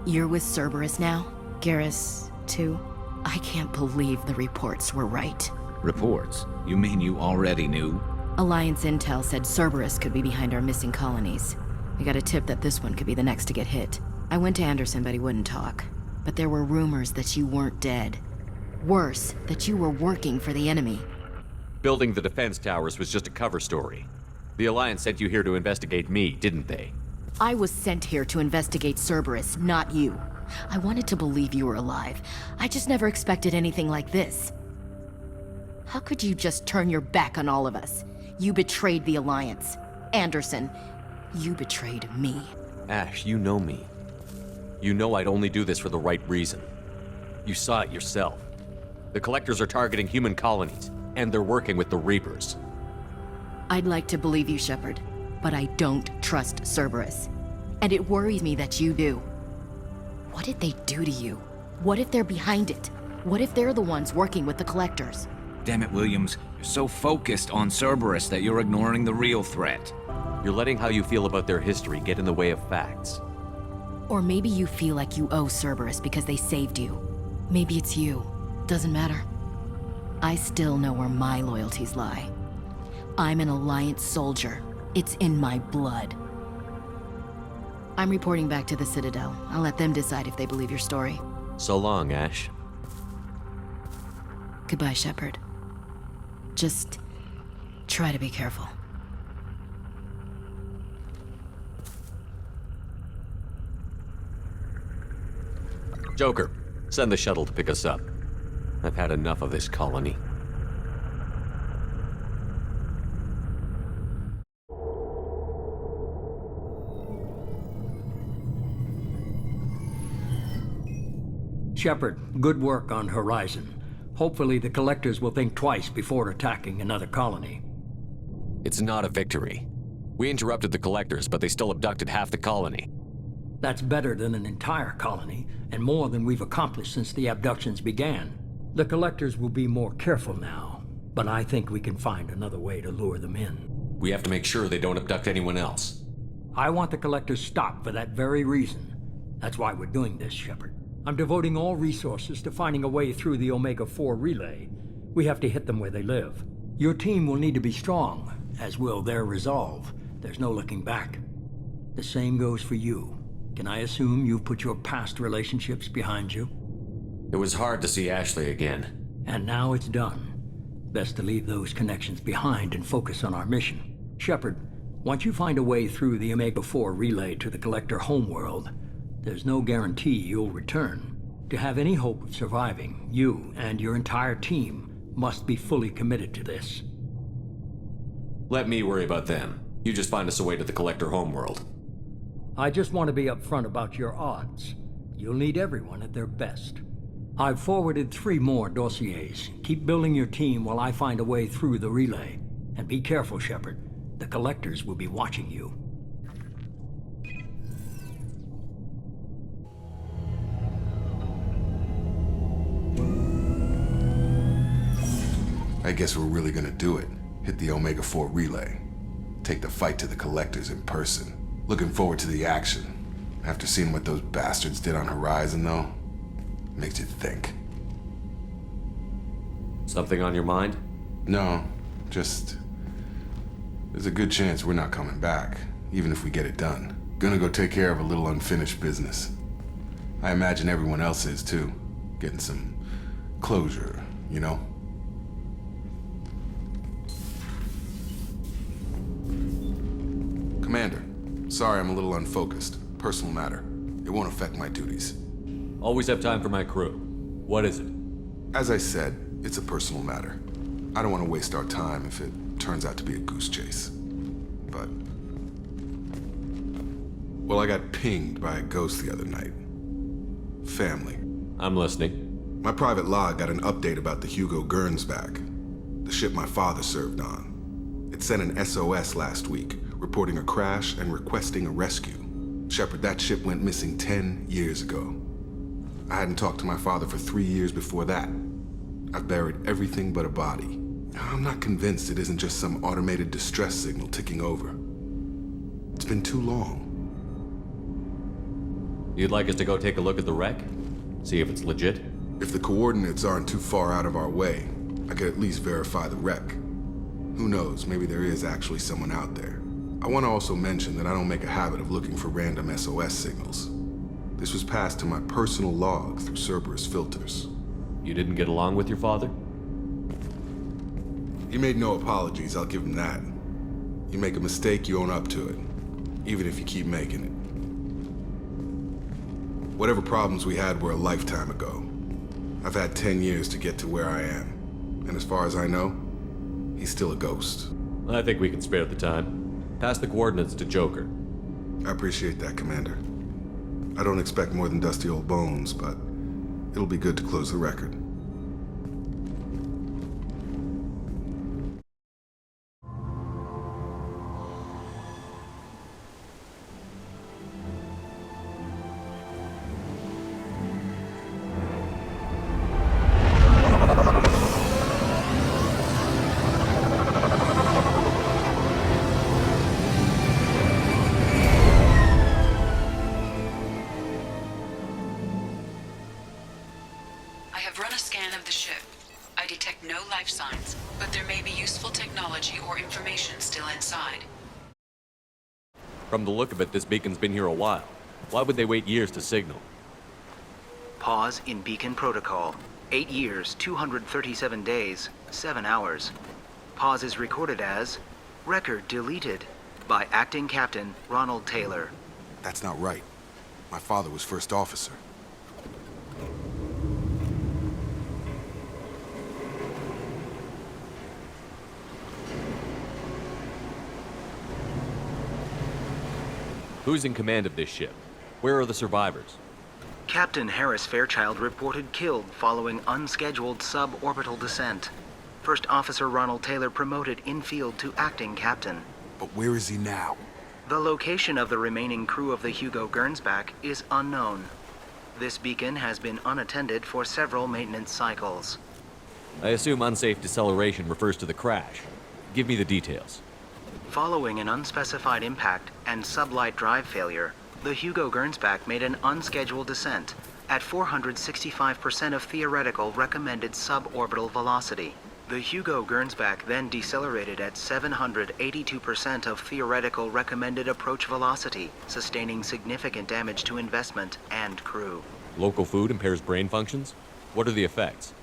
You're with Cerberus now? Garrus, too? I can't believe the reports were right. Reports? You mean you already knew? Alliance intel said Cerberus could be behind our missing colonies. We got a tip that this one could be the next to get hit. I went to Anderson, but he wouldn't talk. But there were rumors that you weren't dead. Worse, that you were working for the enemy. Building the defense towers was just a cover story. The Alliance sent you here to investigate me, didn't they? I was sent here to investigate Cerberus, not you. I wanted to believe you were alive. I just never expected anything like this. How could you just turn your back on all of us? You betrayed the Alliance. Anderson, you betrayed me. Ash, you know me. You know I'd only do this for the right reason. You saw it yourself. The Collectors are targeting human colonies, and they're working with the Reapers. I'd like to believe you, Shepard, but I don't trust Cerberus. And it worries me that you do. What did they do to you? What if they're behind it? What if they're the ones working with the Collectors? Damn it, Williams. You're so focused on Cerberus that you're ignoring the real threat. You're letting how you feel about their history get in the way of facts. Or maybe you feel like you owe Cerberus because they saved you. Maybe it's you. Doesn't matter. I still know where my loyalties lie. I'm an Alliance soldier. It's in my blood. I'm reporting back to the Citadel. I'll let them decide if they believe your story. So long, Ash. Goodbye, Shepard. Just try to be careful. Joker, send the shuttle to pick us up. I've had enough of this colony. Shepard, good work on Horizon. Hopefully the Collectors will think twice before attacking another colony. It's not a victory. We interrupted the Collectors, but they still abducted half the colony. That's better than an entire colony, and more than we've accomplished since the abductions began. The Collectors will be more careful now, but I think we can find another way to lure them in. We have to make sure they don't abduct anyone else. I want the Collectors stopped for that very reason. That's why we're doing this, Shepard. I'm devoting all resources to finding a way through the Omega-4 relay. We have to hit them where they live. Your team will need to be strong, as will their resolve. There's no looking back. The same goes for you. Can I assume you've put your past relationships behind you? It was hard to see Ashley again. And now it's done. Best to leave those connections behind and focus on our mission. Shepard, once you find a way through the Omega-4 relay to the Collector homeworld, there's no guarantee you'll return. To have any hope of surviving, you and your entire team must be fully committed to this. Let me worry about them. You just find us a way to the Collector homeworld. I just want to be upfront about your odds. You'll need everyone at their best. I've forwarded 3 more dossiers. Keep building your team while I find a way through the relay. And be careful, Shepard. The Collectors will be watching you. I guess we're really gonna do it. Hit the Omega-4 relay. Take the fight to the Collectors in person. Looking forward to the action. After seeing what those bastards did on Horizon, though, makes you think. Something on your mind? No, just... there's a good chance we're not coming back, even if we get it done. Gonna go take care of a little unfinished business. I imagine everyone else is, too. Getting some closure, you know? Commander, sorry I'm a little unfocused. Personal matter. It won't affect my duties. Always have time for my crew. What is it? As I said, it's a personal matter. I don't want to waste our time if it turns out to be a goose chase. But... well, I got pinged by a ghost the other night. family. I'm listening. My private log got an update about the Hugo Gernsback, the ship my father served on. It sent an SOS last week, reporting a crash and requesting a rescue. Shepard, that ship went missing 10 years ago. I hadn't talked to my father for 3 years before that. I've buried everything but a body. I'm not convinced it isn't just some automated distress signal ticking over. It's been too long. You'd like us to go take a look at the wreck? See if it's legit? If the coordinates aren't too far out of our way, I could at least verify the wreck. Who knows, maybe there is actually someone out there. I want to also mention that I don't make a habit of looking for random SOS signals. This was passed to my personal log through Cerberus filters. You didn't get along with your father? He made no apologies, I'll give him that. You make a mistake, you own up to it, even if you keep making it. Whatever problems we had were a lifetime ago. I've had 10 years to get to where I am, and as far as I know, he's still a ghost. I think we can spare the time. Pass the coordinates to Joker. I appreciate that, Commander. I don't expect more than dusty old bones, but it'll be good to close the record. From the look of it, this beacon's been here a while. Why would they wait years to signal? Pause in beacon protocol. 8 years, 237 days, 7 hours. Pause is recorded as record deleted by Acting Captain Ronald Taylor. That's not right. My father was first officer. Who's in command of this ship? Where are the survivors? Captain Harris Fairchild reported killed following unscheduled suborbital descent. First Officer Ronald Taylor promoted in-field to acting captain. But where is he now? The location of the remaining crew of the Hugo Gernsback is unknown. This beacon has been unattended for several maintenance cycles. I assume unsafe deceleration refers to the crash. Give me the details. Following an unspecified impact and sublight drive failure, the Hugo Gernsback made an unscheduled descent at 465% of theoretical recommended suborbital velocity. The Hugo Gernsback then decelerated at 782% of theoretical recommended approach velocity, sustaining significant damage to investment and crew. Local food impairs brain functions? What are the effects?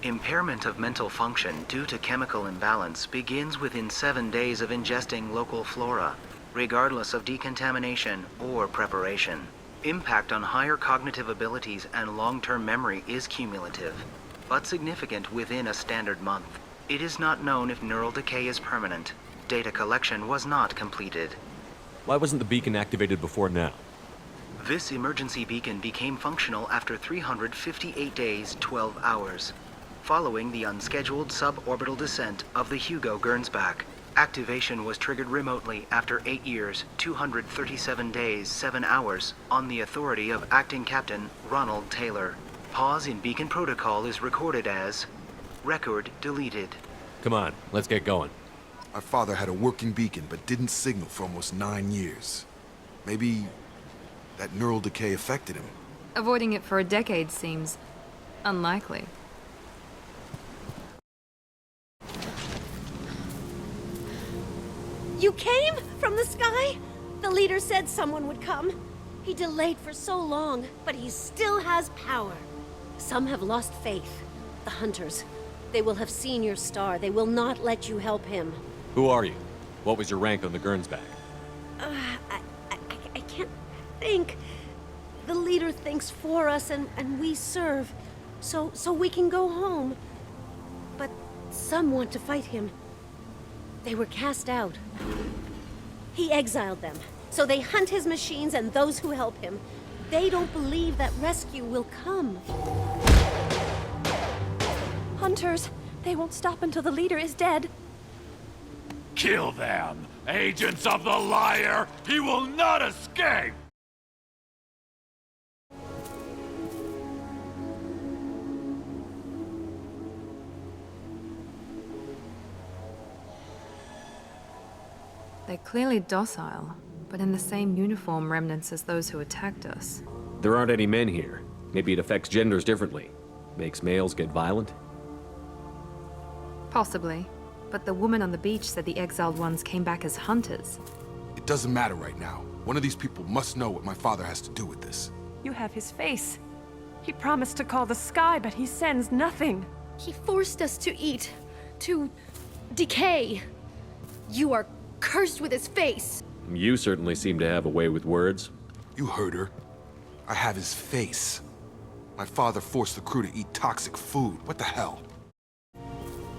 Impairment of mental function due to chemical imbalance begins within 7 days of ingesting local flora, regardless of decontamination or preparation. Impact on higher cognitive abilities and long-term memory is cumulative, but significant within a standard month. It is not known if neural decay is permanent. Data collection was not completed. Why wasn't the beacon activated before now? This emergency beacon became functional after 358 days, 12 hours. Following the unscheduled suborbital descent of the Hugo Gernsback. Activation was triggered remotely after 8 years, 237 days, 7 hours, on the authority of Acting Captain Ronald Taylor. Pause in beacon protocol is recorded as record deleted. Come on, let's get going. My father had a working beacon but didn't signal for almost 9 years. Maybe that neural decay affected him. Avoiding it for a decade seems unlikely. You came from the sky? The leader said someone would come. He delayed for so long, but he still has power. Some have lost faith. The hunters. They will have seen your star. They will not let you help him. Who are you? What was your rank on the Gernsback? I can't think. The leader thinks for us and we serve. So we can go home. But some want to fight him. They were cast out. He exiled them, so they hunt his machines and those who help him. They don't believe that rescue will come. Hunters! They won't stop until the leader is dead. Kill them! Agents of the liar! He will not escape! They're clearly docile, but in the same uniform remnants as those who attacked us. There aren't any men here. Maybe it affects genders differently. Makes males get violent? Possibly. But the woman on the beach said the exiled ones came back as hunters. It doesn't matter right now. One of these people must know what my father has to do with this. You have his face. He promised to call the sky, but he sends nothing. He forced us to eat, to decay. You are cursed with his face. You certainly seem to have a way with words. You heard her. I have his face. My father forced the crew to eat toxic food. What the hell?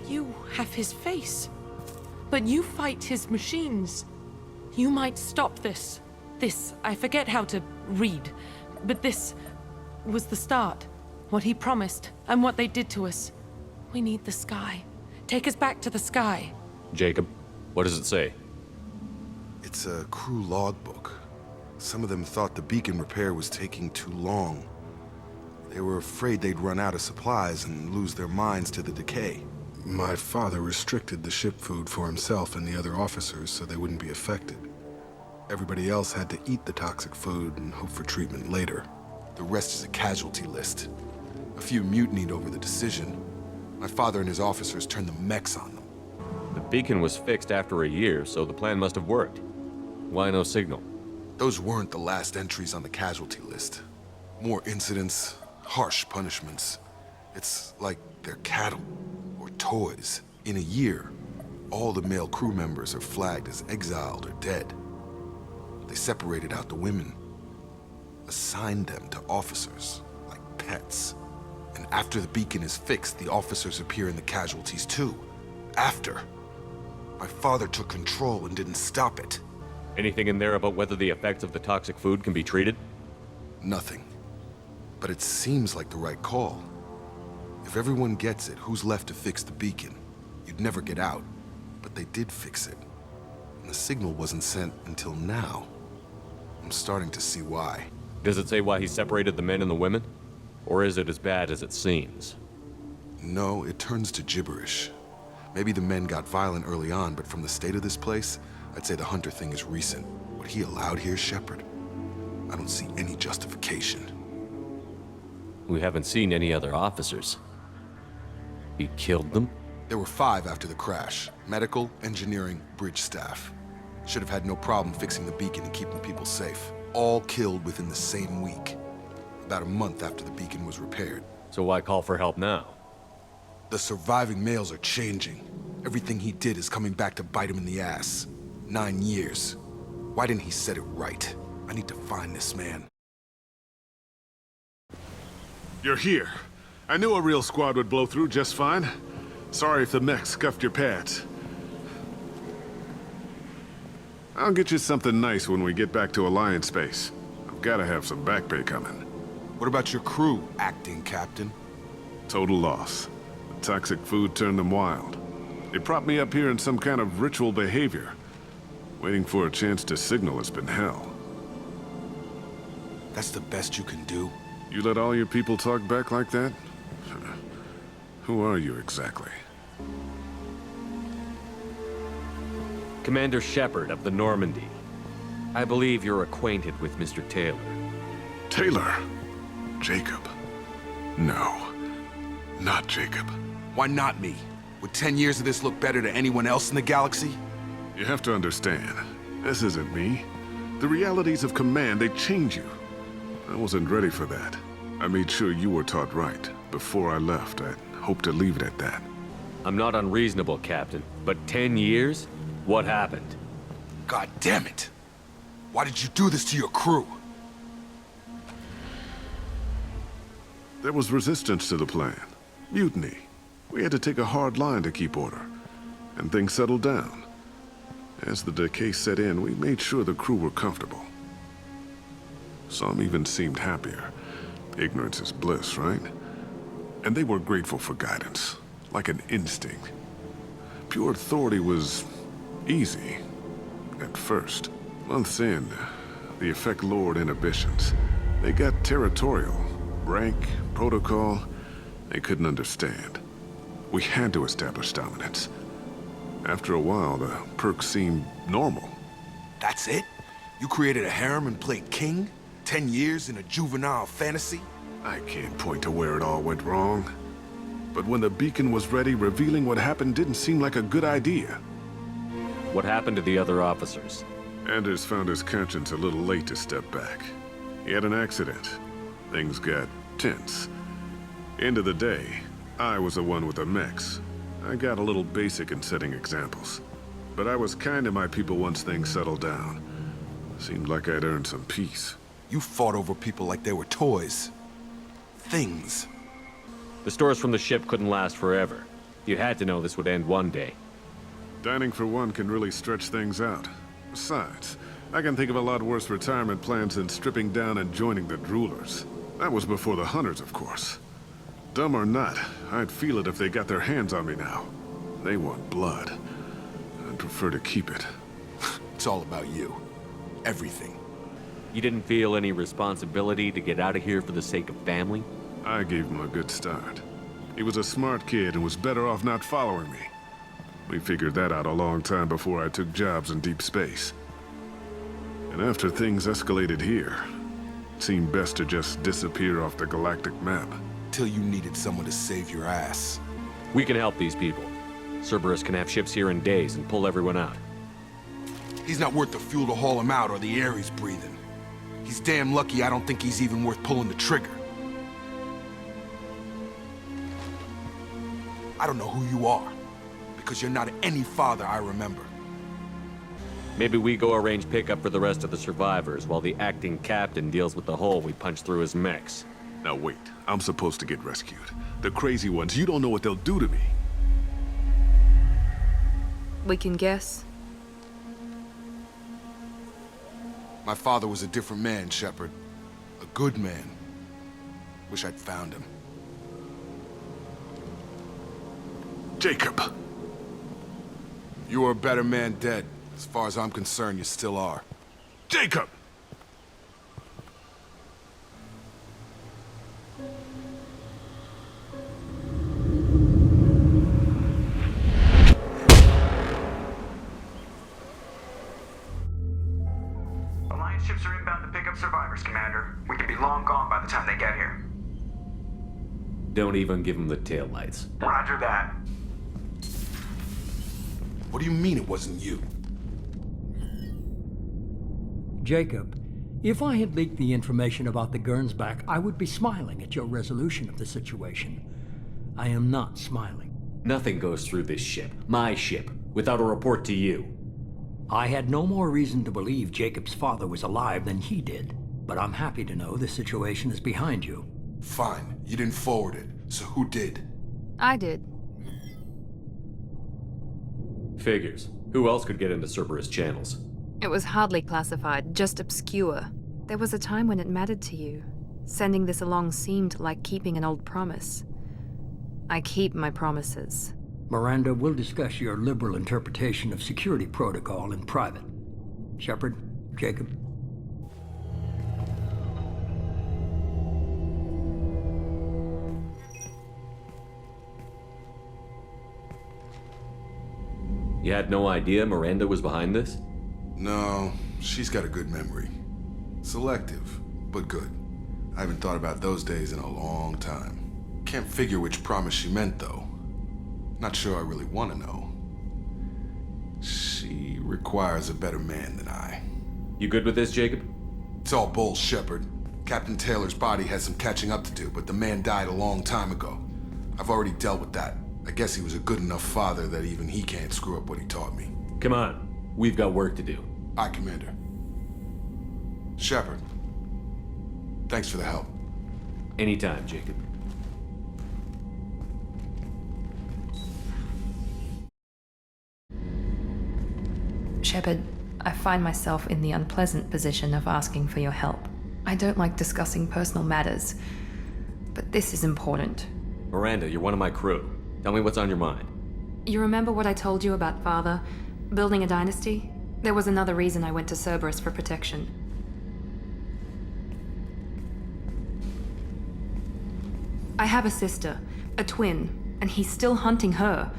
You have his face. But you fight his machines. You might stop this. This, I forget how to read. But this was the start. What he promised, and what they did to us. We need the sky. Take us back to the sky. Jacob, what does it say? It's a crew logbook. Some of them thought the beacon repair was taking too long. They were afraid they'd run out of supplies and lose their minds to the decay. My father restricted the ship food for himself and the other officers so they wouldn't be affected. Everybody else had to eat the toxic food and hope for treatment later. The rest is a casualty list. A few mutinied over the decision. My father and his officers turned the mechs on them. The beacon was fixed after a year, so the plan must have worked. Why no signal? Those weren't the last entries on the casualty list. More incidents, harsh punishments. It's like they're cattle or toys. In a year, all the male crew members are flagged as exiled or dead. They separated out the women, assigned them to officers, like pets. And after the beacon is fixed, the officers appear in the casualties too. After. My father took control and didn't stop it. Anything in there about whether the effects of the toxic food can be treated? Nothing. But it seems like the right call. If everyone gets it, who's left to fix the beacon? You'd never get out. But they did fix it. And the signal wasn't sent until now. I'm starting to see why. Does it say why he separated the men and the women? Or is it as bad as it seems? No, it turns to gibberish. Maybe the men got violent early on, but from the state of this place, I'd say the Hunter thing is recent. What he allowed here, Shepard? I don't see any justification. We haven't seen any other officers. He killed them? There were 5 after the crash. Medical, engineering, bridge staff. Should have had no problem fixing the beacon and keeping people safe. All killed within the same week. About a month after the beacon was repaired. So why call for help now? The surviving males are changing. Everything he did is coming back to bite him in the ass. 9 years. Why didn't he set it right? I need to find this man. You're here. I knew a real squad would blow through just fine. Sorry if the mech scuffed your pads. I'll get you something nice when we get back to Alliance space. I've gotta have some back pay coming. What about your crew, acting captain? Total loss. The toxic food turned them wild. They propped me up here in some kind of ritual behavior. Waiting for a chance to signal has been hell. That's the best you can do? You let all your people talk back like that? Who are you exactly? Commander Shepard of the Normandy. I believe you're acquainted with Mr. Taylor. Taylor? Jacob? No. Not Jacob. Why not me? Would 10 years of this look better to anyone else in the galaxy? You have to understand, this isn't me. The realities of command, they change you. I wasn't ready for that. I made sure you were taught right. Before I left, I hoped to leave it at that. I'm not unreasonable, Captain, but 10 years? What happened? God damn it! Why did you do this to your crew? There was resistance to the plan. Mutiny. We had to take a hard line to keep order. And things settled down. As the decay set in, we made sure the crew were comfortable. Some even seemed happier. Ignorance is bliss, right? And they were grateful for guidance, like an instinct. Pure authority was easy, at first. Months in, the effect lowered inhibitions. They got territorial. Rank, protocol, they couldn't understand. We had to establish dominance. After a while, the perks seemed normal. That's it? You created a harem and played king? 10 years in a juvenile fantasy? I can't point to where it all went wrong. But when the beacon was ready, revealing what happened didn't seem like a good idea. What happened to the other officers? Anders found his conscience a little late to step back. He had an accident. Things got tense. End of the day, I was the one with the mechs. I got a little basic in setting examples. But I was kind to my people once things settled down. Seemed like I'd earned some peace. You fought over people like they were toys. Things. The stores from the ship couldn't last forever. You had to know this would end one day. Dining for one can really stretch things out. Besides, I can think of a lot worse retirement plans than stripping down and joining the droolers. That was before the hunters, of course. Dumb or not, I'd feel it if they got their hands on me now. They want blood. I'd prefer to keep it. It's all about you. Everything. You didn't feel any responsibility to get out of here for the sake of family? I gave him a good start. He was a smart kid and was better off not following me. We figured that out a long time before I took jobs in deep space. And after things escalated here, it seemed best to just disappear off the galactic map. Till you needed someone to save your ass. We can help these people. Cerberus can have ships here in days and pull everyone out. He's not worth the fuel to haul him out or the air he's breathing. He's damn lucky I don't think he's even worth pulling the trigger. I don't know who you are, because you're not any father I remember. Maybe we go arrange pickup for the rest of the survivors while the acting captain deals with the hole we punched through his mechs. Now wait, I'm supposed to get rescued. The crazy ones, you don't know what they'll do to me. We can guess. My father was a different man, Shepard. A good man. Wish I'd found him. Jacob! You were a better man dead. As far as I'm concerned, you still are. Jacob! Alliance ships are inbound to pick up survivors, Commander. We could be long gone by the time they get here. Don't even give them the taillights. Roger that. What do you mean it wasn't you? Jacob, if I had leaked the information about the Gernsback, I would be smiling at your resolution of the situation. I am not smiling. Nothing goes through this ship, my ship, without a report to you. I had no more reason to believe Jacob's father was alive than he did, but I'm happy to know the situation is behind you. Fine, you didn't forward it, so who did? I did. Figures. Who else could get into Cerberus channels? It was hardly classified, just obscure. There was a time when it mattered to you. Sending this along seemed like keeping an old promise. I keep my promises. Miranda, we'll discuss your liberal interpretation of security protocol in private. Shepard, Jacob. You had no idea Miranda was behind this? No, she's got a good memory. Selective, but good. I haven't thought about those days in a long time. Can't figure which promise she meant, though. Not sure I really want to know. She requires a better man than I. You good with this, Jacob? It's all bull, Shepard. Captain Taylor's body has some catching up to do, but the man died a long time ago. I've already dealt with that. I guess he was a good enough father that even he can't screw up what he taught me. Come on. We've got work to do. Aye, Commander. Shepard. Thanks for the help. Anytime, Jacob. Shepard, I find myself in the unpleasant position of asking for your help. I don't like discussing personal matters, but this is important. Miranda, you're one of my crew. Tell me what's on your mind. You remember what I told you about Father? Building a dynasty? There was another reason I went to Cerberus for protection. I have a sister, a twin, and he's still hunting her.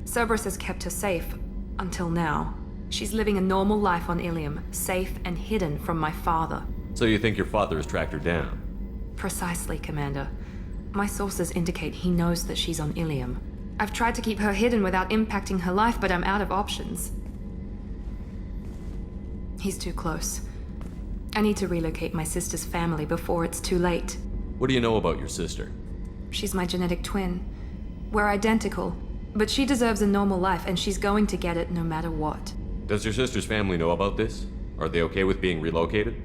Cerberus has kept her safe, until now. She's living a normal life on Ilium, safe and hidden from my father. So you think your father has tracked her down? Precisely, Commander. My sources indicate he knows that she's on Ilium. I've tried to keep her hidden without impacting her life, but I'm out of options. He's too close. I need to relocate my sister's family before it's too late. What do you know about your sister? She's my genetic twin. We're identical, but she deserves a normal life, and she's going to get it no matter what. Does your sister's family know about this? Are they okay with being relocated?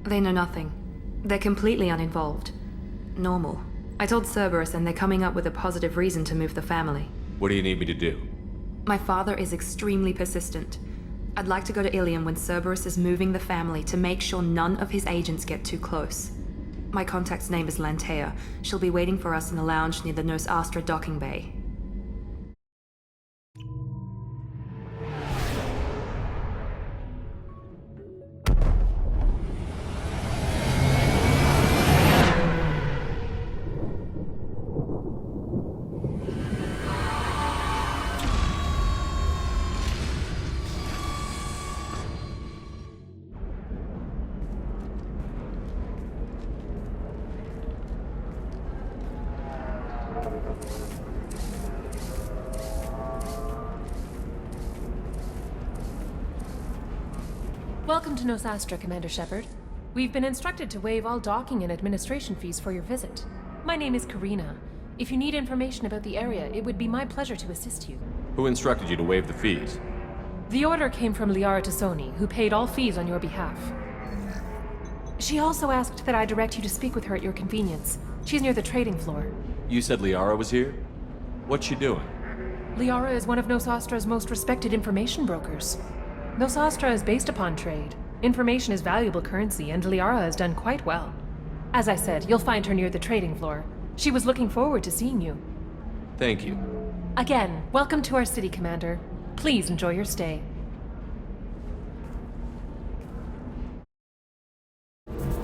They know nothing. They're completely uninvolved. Normal. I told Cerberus, and they're coming up with a positive reason to move the family. What do you need me to do? My father is extremely persistent. I'd like to go to Ilium when Cerberus is moving the family to make sure none of his agents get too close. My contact's name is Lantea. She'll be waiting for us in a lounge near the Nos Astra docking bay. Welcome to Nos Astra, Commander Shepard. We've been instructed to waive all docking and administration fees for your visit. My name is Karina. If you need information about the area, it would be my pleasure to assist you. Who instructed you to waive the fees? The order came from Liara Tassoni, who paid all fees on your behalf. She also asked that I direct you to speak with her at your convenience. She's near the trading floor. You said Liara was here? What's she doing? Liara is one of Nos Astra's most respected information brokers. Nos Astra is based upon trade. Information is valuable currency, and Liara has done quite well. As I said, you'll find her near the trading floor. She was looking forward to seeing you. Thank you. Again, welcome to our city, Commander. Please enjoy your stay.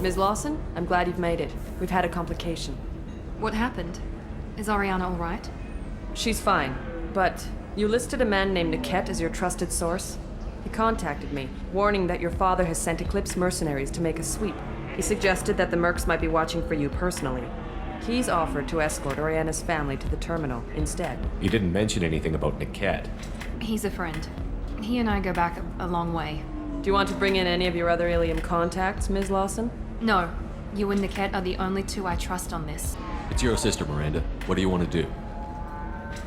Ms. Lawson, I'm glad you've made it. We've had a complication. What happened? Is Ariana all right? She's fine, but you listed a man named Niket as your trusted source. He contacted me, warning that your father has sent Eclipse mercenaries to make a sweep. He suggested that the Mercs might be watching for you personally. He's offered to escort Oriana's family to the terminal instead. He didn't mention anything about Niket. He's a friend. He and I go back a long way. Do you want to bring in any of your other Ilium contacts, Ms. Lawson? No. You and Niket are the only two I trust on this. It's your sister, Miranda. What do you want to do?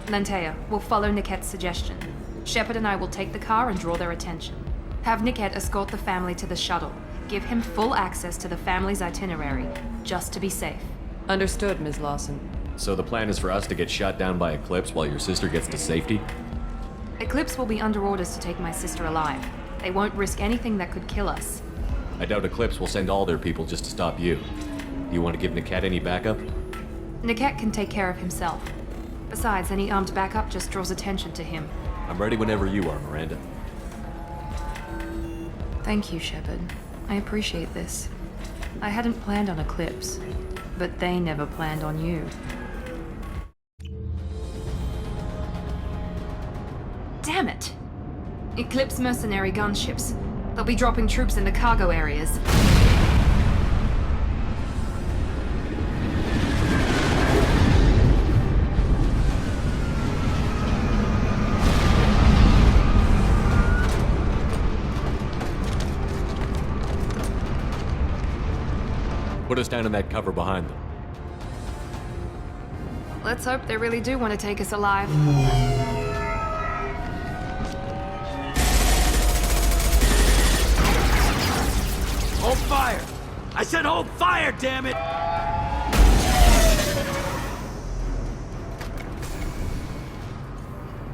Lantea, we'll follow Niket's suggestion. Shepard and I will take the car and draw their attention. Have Niket escort the family to the shuttle. Give him full access to the family's itinerary, just to be safe. Understood, Ms. Lawson. So the plan is for us to get shot down by Eclipse while your sister gets to safety? Eclipse will be under orders to take my sister alive. They won't risk anything that could kill us. I doubt Eclipse will send all their people just to stop you. Do you want to give Niket any backup? Niket can take care of himself. Besides, any armed backup just draws attention to him. I'm ready whenever you are, Miranda. Thank you, Shepard. I appreciate this. I hadn't planned on Eclipse, but they never planned on you. Damn it! Eclipse mercenary gunships. They'll be dropping troops in the cargo areas. Put us down in that cover behind them. Let's hope they really do want to take us alive. Hold fire! I said hold fire, damn it!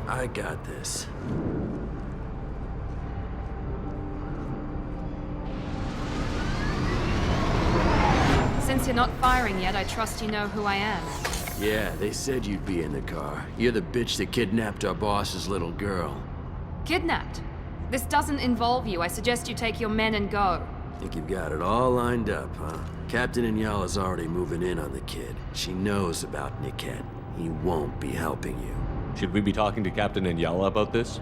I got this. Since you're not firing yet, I trust you know who I am. Yeah, they said you'd be in the car. You're the bitch that kidnapped our boss's little girl. Kidnapped? This doesn't involve you. I suggest you take your men and go. Think you've got it all lined up, huh? Captain Inyala's already moving in on the kid. She knows about Niket. He won't be helping you. Should we be talking to Captain Inyala about this?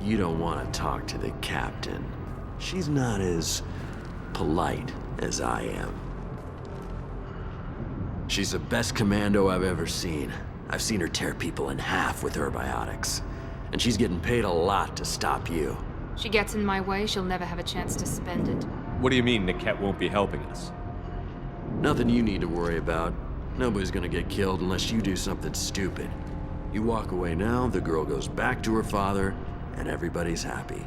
You don't want to talk to the captain. She's not as polite as I am. She's the best commando I've ever seen. I've seen her tear people in half with her biotics. And she's getting paid a lot to stop you. She gets in my way, she'll never have a chance to spend it. What do you mean Niket won't be helping us? Nothing you need to worry about. Nobody's gonna get killed unless you do something stupid. You walk away now, the girl goes back to her father, and everybody's happy.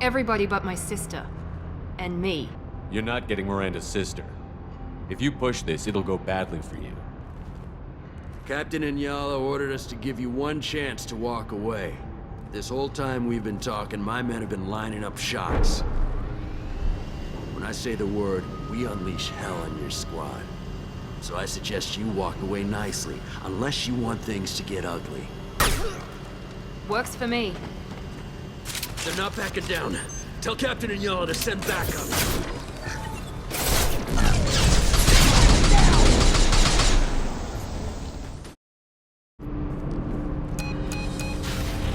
Everybody but my sister. And me. You're not getting Miranda's sister. If you push this, it'll go badly for you. Captain Inyala ordered us to give you one chance to walk away. This whole time we've been talking, my men have been lining up shots. When I say the word, we unleash hell on your squad. So I suggest you walk away nicely, unless you want things to get ugly. Works for me. They're not backing down. Tell Captain Inyala to send backup.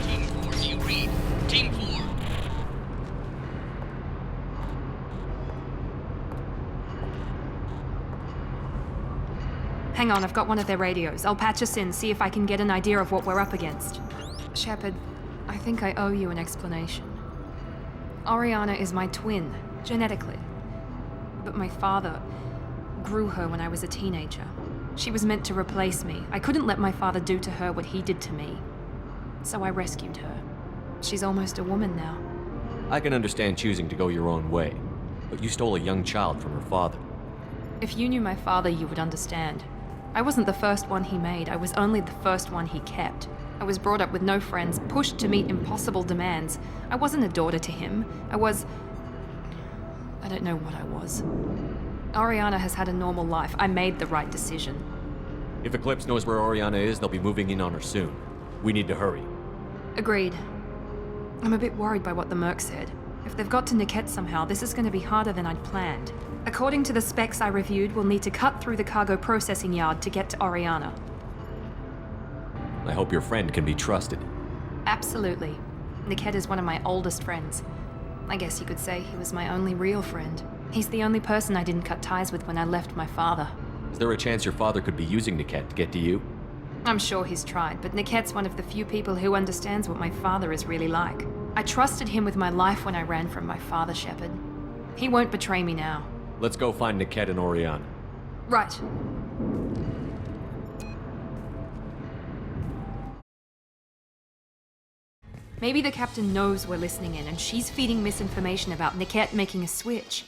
Team 4, do you read? Team 4. Hang on, I've got one of their radios. I'll patch us in, see if I can get an idea of what we're up against. Shepard, I think I owe you an explanation. Oriana is my twin, genetically. But my father grew her when I was a teenager. She was meant to replace me. I couldn't let my father do to her what he did to me. So I rescued her. She's almost a woman now. I can understand choosing to go your own way, but you stole a young child from her father. If you knew my father, you would understand. I wasn't the first one he made. I was only the first one he kept. I was brought up with no friends, pushed to meet impossible demands. I wasn't a daughter to him. I don't know what I was. Oriana has had a normal life. I made the right decision. If Eclipse knows where Oriana is, they'll be moving in on her soon. We need to hurry. Agreed. I'm a bit worried by what the Merc said. If they've got to Niket somehow, this is going to be harder than I'd planned. According to the specs I reviewed, we'll need to cut through the cargo processing yard to get to Oriana. I hope your friend can be trusted. Absolutely. Niket is one of my oldest friends. I guess you could say he was my only real friend. He's the only person I didn't cut ties with when I left my father. Is there a chance your father could be using Niket to get to you? I'm sure he's tried, but Niket's one of the few people who understands what my father is really like. I trusted him with my life when I ran from my father, Shepard. He won't betray me now. Let's go find Niket and Oriana. Right. Maybe the captain knows we're listening in and she's feeding misinformation about Niket making a switch.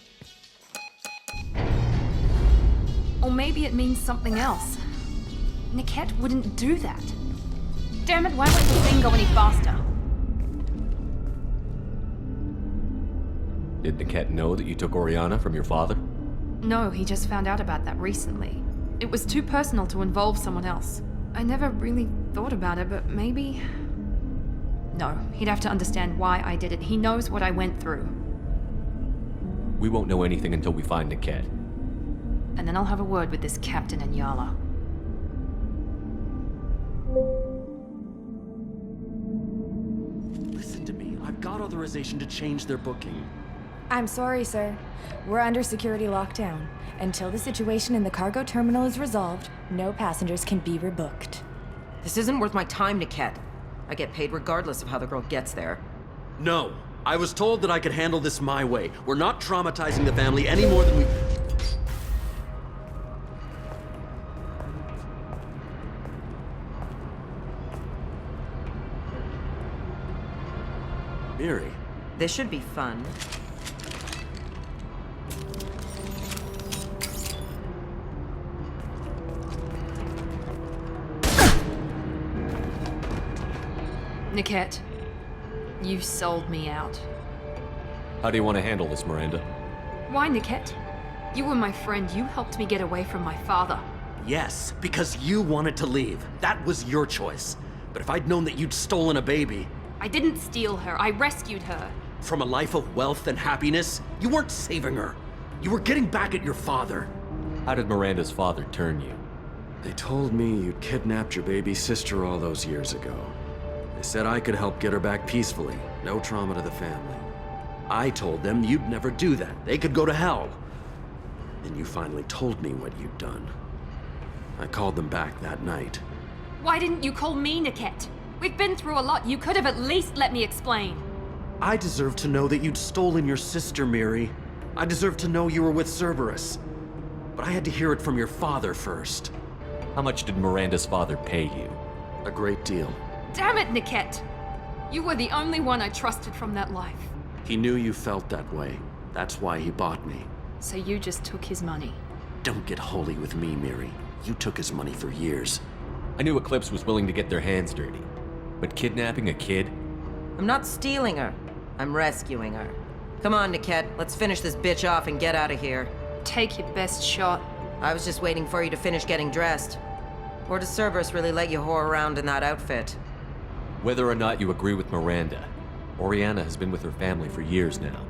Or maybe it means something else. Niket wouldn't do that. Damn it, why won't the thing go any faster? Did Niket know that you took Oriana from your father? No, he just found out about that recently. It was too personal to involve someone else. I never really thought about it, but maybe... No, he'd have to understand why I did it. He knows what I went through. We won't know anything until we find Niket. And then I'll have a word with this Captain Inyala. Listen to me. I've got authorization to change their booking. I'm sorry, sir. We're under security lockdown. Until the situation in the cargo terminal is resolved, no passengers can be rebooked. This isn't worth my time, Niket. I get paid regardless of how the girl gets there. No. I was told that I could handle this my way. We're not traumatizing the family any more than we... Miri. This should be fun. Niket, you sold me out. How do you want to handle this, Miranda? Why, Niket? You were my friend. You helped me get away from my father. Yes, because you wanted to leave. That was your choice. But if I'd known that you'd stolen a baby... I didn't steal her. I rescued her. From a life of wealth and happiness, you weren't saving her. You were getting back at your father. How did Miranda's father turn you? They told me you'd kidnapped your baby sister all those years ago. They said I could help get her back peacefully. No trauma to the family. I told them you'd never do that. They could go to hell. Then you finally told me what you'd done. I called them back that night. Why didn't you call me, Niket? We've been through a lot. You could have at least let me explain. I deserve to know that you'd stolen your sister, Miri. I deserve to know you were with Cerberus. But I had to hear it from your father first. How much did Miranda's father pay you? A great deal. Damn it, Niket! You were the only one I trusted from that life. He knew you felt that way. That's why he bought me. So you just took his money? Don't get holy with me, Miri. You took his money for years. I knew Eclipse was willing to get their hands dirty. But kidnapping a kid? I'm not stealing her. I'm rescuing her. Come on, Niket. Let's finish this bitch off and get out of here. Take your best shot. I was just waiting for you to finish getting dressed. Or does Cerberus really let you whore around in that outfit? Whether or not you agree with Miranda, Oriana has been with her family for years now.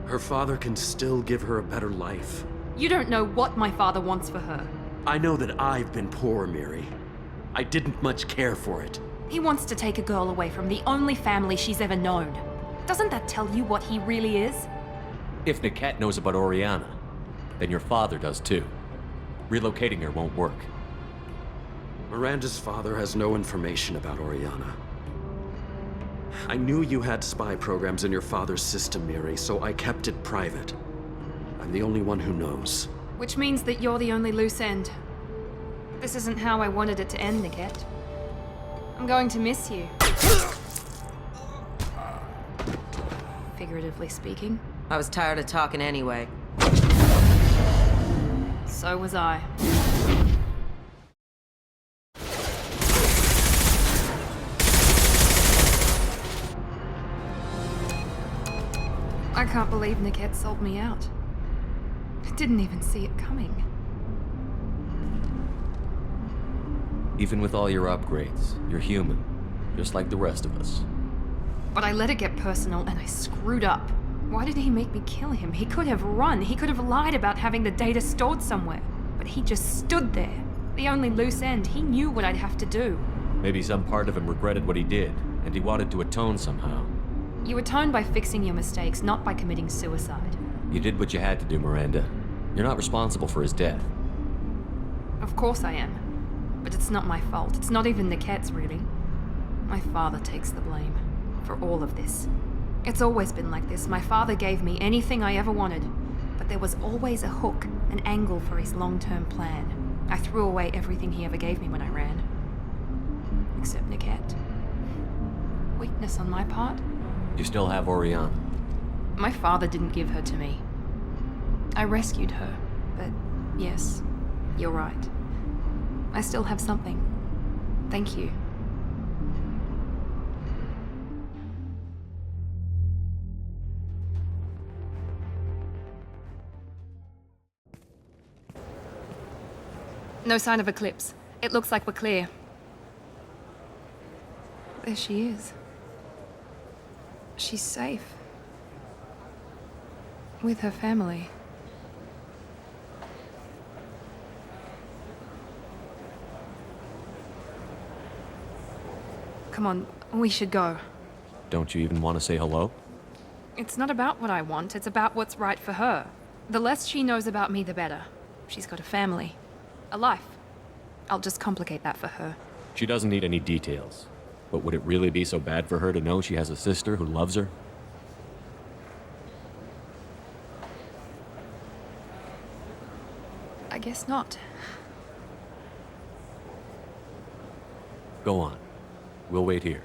Her father can still give her a better life. You don't know what my father wants for her. I know that I've been poor, Miri. I didn't much care for it. He wants to take a girl away from the only family she's ever known. Doesn't that tell you what he really is? If Niket knows about Oriana, then your father does too. Relocating her won't work. Miranda's father has no information about Oriana. I knew you had spy programs in your father's system, Miri, so I kept it private. I'm the only one who knows. Which means that you're the only loose end. This isn't how I wanted it to end, Niket. I'm going to miss you. Figuratively speaking. I was tired of talking anyway. So was I. I can't believe Niket sold me out. I didn't even see it coming. Even with all your upgrades, you're human, just like the rest of us. But I let it get personal and I screwed up. Why did he make me kill him? He could have run. He could have lied about having the data stored somewhere. But he just stood there. The only loose end. He knew what I'd have to do. Maybe some part of him regretted what he did, and he wanted to atone somehow. You atone by fixing your mistakes, not by committing suicide. You did what you had to do, Miranda. You're not responsible for his death. Of course I am. But it's not my fault. It's not even Niket's, really. My father takes the blame for all of this. It's always been like this. My father gave me anything I ever wanted, but there was always a hook, an angle for his long-term plan. I threw away everything he ever gave me when I ran. Except Niket. Weakness on my part? You still have Oriana. My father didn't give her to me. I rescued her, but yes, you're right. I still have something. Thank you. No sign of Eclipse. It looks like we're clear. There she is. She's safe. With her family. Come on, we should go. Don't you even want to say hello? It's not about what I want, it's about what's right for her. The less she knows about me, the better. She's got a family. A life. I'll just complicate that for her. She doesn't need any details. But would it really be so bad for her to know she has a sister who loves her? I guess not. Go on. We'll wait here.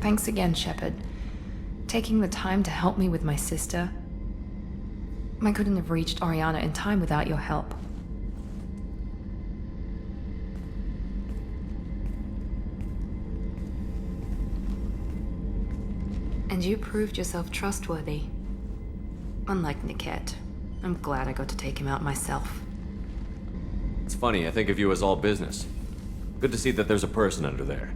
Thanks again, Shepard. Taking the time to help me with my sister. I couldn't have reached Oriana in time without your help. And you proved yourself trustworthy. Unlike Niket, I'm glad I got to take him out myself. It's funny, I think of you as all business. Good to see that there's a person under there.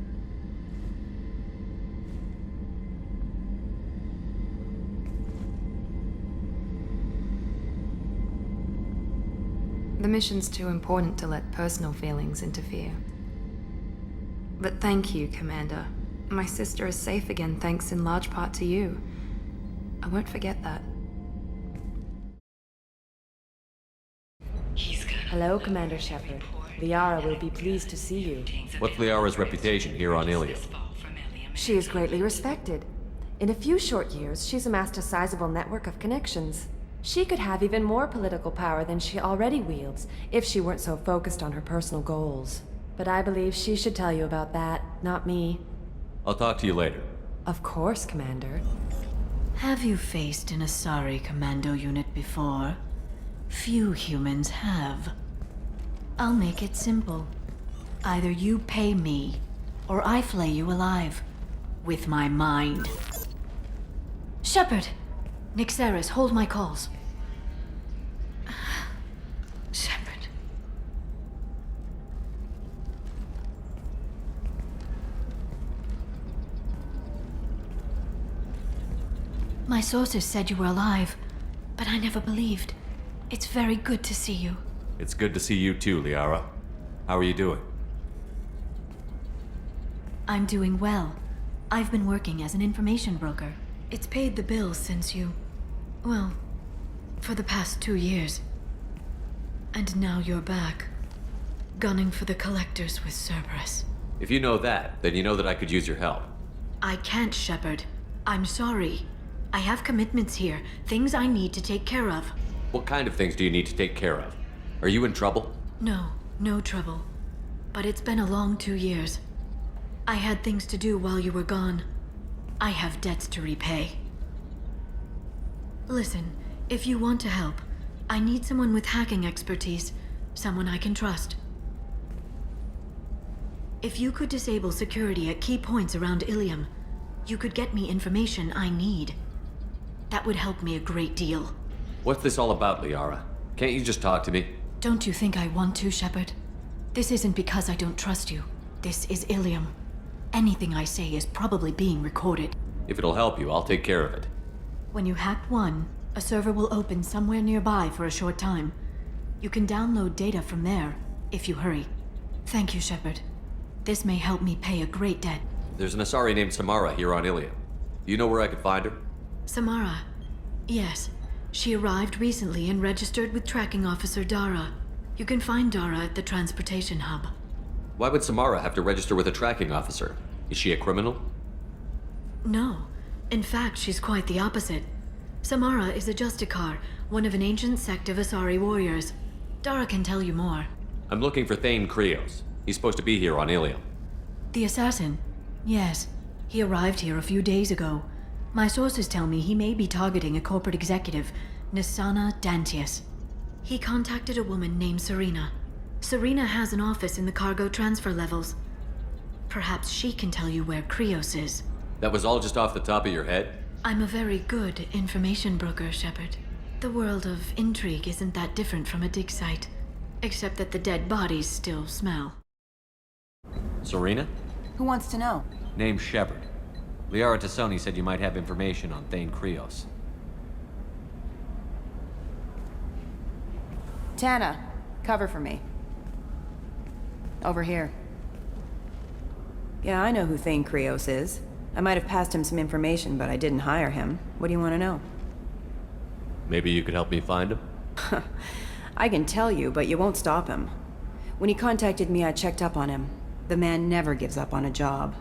The mission's too important to let personal feelings interfere. But thank you, Commander. My sister is safe again thanks in large part to you. I won't forget that. Hello, Commander Shepard. Liara will be pleased to see you. What's Liara's reputation here on Ilium? She is greatly respected. In a few short years, she's amassed a sizable network of connections. She could have even more political power than she already wields, if she weren't so focused on her personal goals. But I believe she should tell you about that, not me. I'll talk to you later. Of course, Commander. Have you faced an Asari commando unit before? Few humans have. I'll make it simple. Either you pay me, or I flay you alive. With my mind. Shepard! Nixeris, hold my calls. Shepard. My sources said you were alive, but I never believed. It's very good to see you. It's good to see you too, Liara. How are you doing? I'm doing well. I've been working as an information broker. It's paid the bills since you... well, for the past 2 years. And now you're back, gunning for the Collectors with Cerberus. If you know that, then you know that I could use your help. I can't, Shepard. I'm sorry. I have commitments here, things I need to take care of. What kind of things do you need to take care of? Are you in trouble? No, no trouble. But it's been a long 2 years. I had things to do while you were gone. I have debts to repay. Listen, if you want to help, I need someone with hacking expertise, someone I can trust. If you could disable security at key points around Ilium, you could get me information I need. That would help me a great deal. What's this all about, Liara? Can't you just talk to me? Don't you think I want to, Shepard? This isn't because I don't trust you. This is Ilium. Anything I say is probably being recorded. If it'll help you, I'll take care of it. When you hack one, a server will open somewhere nearby for a short time. You can download data from there, if you hurry. Thank you, Shepard. This may help me pay a great debt. There's an Asari named Samara here on Ilium. Do you know where I could find her? Samara. Yes. She arrived recently and registered with Tracking Officer Dara. You can find Dara at the transportation hub. Why would Samara have to register with a tracking officer? Is she a criminal? No. In fact, she's quite the opposite. Samara is a Justicar, one of an ancient sect of Asari warriors. Dara can tell you more. I'm looking for Thane Krios. He's supposed to be here on Ilium. The assassin? Yes. He arrived here a few days ago. My sources tell me he may be targeting a corporate executive, Nisana Dantius. He contacted a woman named Serena. Serena has an office in the cargo transfer levels. Perhaps she can tell you where Krios is. That was all just off the top of your head? I'm a very good information broker, Shepard. The world of intrigue isn't that different from a dig site, except that the dead bodies still smell. Serena? Who wants to know? Name's Shepard. Liara Tassoni said you might have information on Thane Krios. Tana, cover for me. Over here. Yeah, I know who Thane Krios is. I might have passed him some information, but I didn't hire him. What do you want to know? Maybe you could help me find him? I can tell you, but you won't stop him. When he contacted me, I checked up on him. The man never gives up on a job.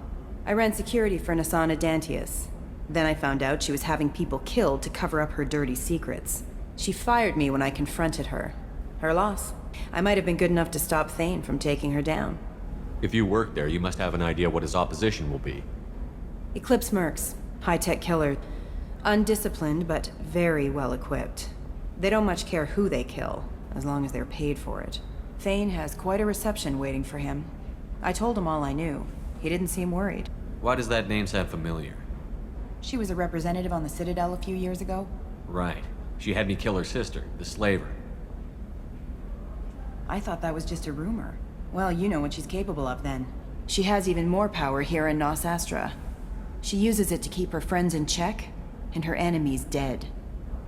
I ran security for Nisana Dantius. Then I found out she was having people killed to cover up her dirty secrets. She fired me when I confronted her. Her loss. I might have been good enough to stop Thane from taking her down. If you work there, you must have an idea what his opposition will be. Eclipse mercs. High-tech killer. Undisciplined, but very well equipped. They don't much care who they kill, as long as they're paid for it. Thane has quite a reception waiting for him. I told him all I knew. He didn't seem worried. Why does that name sound familiar? She was a representative on the Citadel a few years ago. Right. She had me kill her sister, the slaver. I thought that was just a rumor. Well, you know what she's capable of then. She has even more power here in Nos Astra. She uses it to keep her friends in check, and her enemies dead.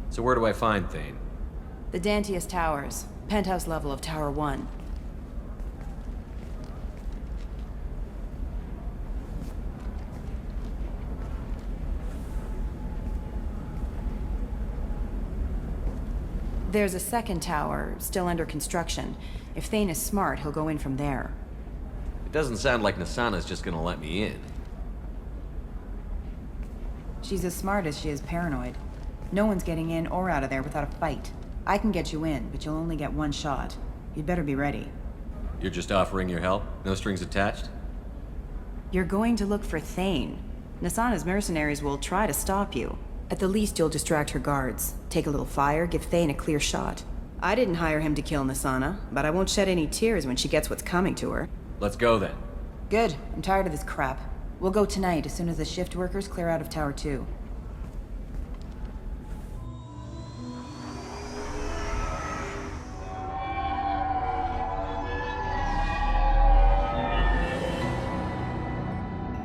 So where do I find Thane? The Dantius Towers, penthouse level of Tower 1. There's a second tower, still under construction. If Thane is smart, he'll go in from there. It doesn't sound like Nasana's just gonna let me in. She's as smart as she is paranoid. No one's getting in or out of there without a fight. I can get you in, but you'll only get one shot. You'd better be ready. You're just offering your help? No strings attached? You're going to look for Thane. Nasana's mercenaries will try to stop you. At the least, you'll distract her guards. Take a little fire, give Thane a clear shot. I didn't hire him to kill Nasana, but I won't shed any tears when she gets what's coming to her. Let's go then. Good. I'm tired of this crap. We'll go tonight as soon as the shift workers clear out of Tower 2.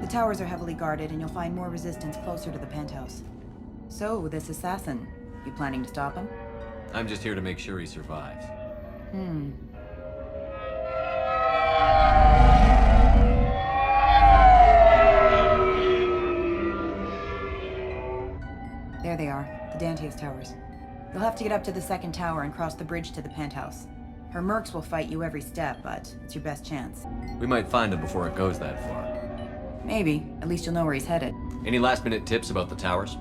The towers are heavily guarded, and you'll find more resistance closer to the penthouse. So, this assassin, you planning to stop him? I'm just here to make sure he survives. There they are, the Dantius Towers. You'll have to get up to the second tower and cross the bridge to the penthouse. Her mercs will fight you every step, but it's your best chance. We might find him before it goes that far. Maybe. At least you'll know where he's headed. Any last-minute tips about the towers?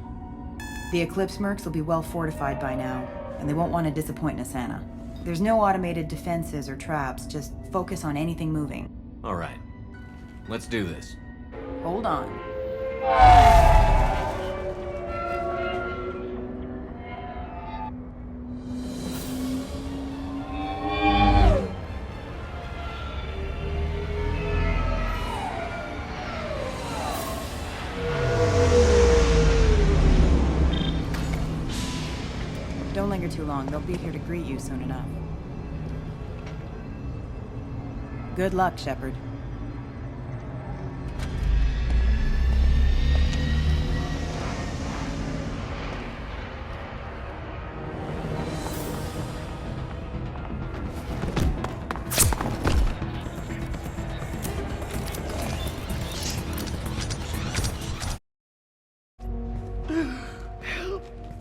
The Eclipse mercs will be well fortified by now, and they won't want to disappoint Nasana. There's no automated defenses or traps, just focus on anything moving. All right. Let's do this. Hold on. Don't linger too long. They'll be here to greet you soon enough. Good luck, Shepard.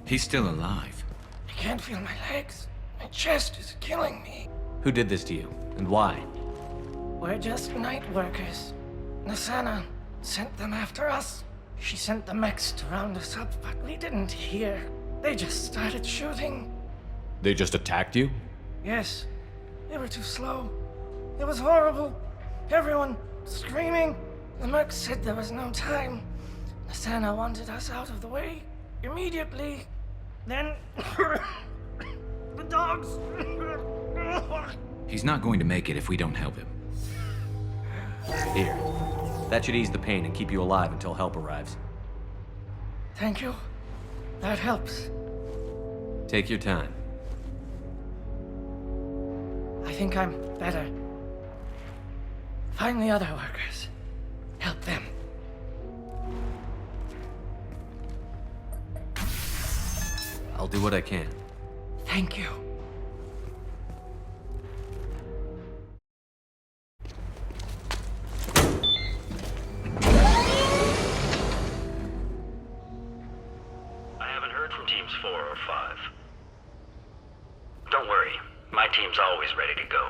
He's still alive. I can't feel my legs. My chest is killing me. Who did this to you, and why? We're just night workers. Nasana sent them after us. She sent the mechs to round us up, but we didn't hear. They just started shooting. They just attacked you? Yes, they were too slow. It was horrible. Everyone screaming. The mercs said there was no time. Nasana wanted us out of the way immediately. Then the dogs. He's not going to make it if we don't help him. Here. That should ease the pain and keep you alive until help arrives. Thank you. That helps. Take your time. I think I'm better. Find the other workers. Help them. I'll do what I can. Thank you. I haven't heard from teams 4 or 5. Don't worry, my team's always ready to go.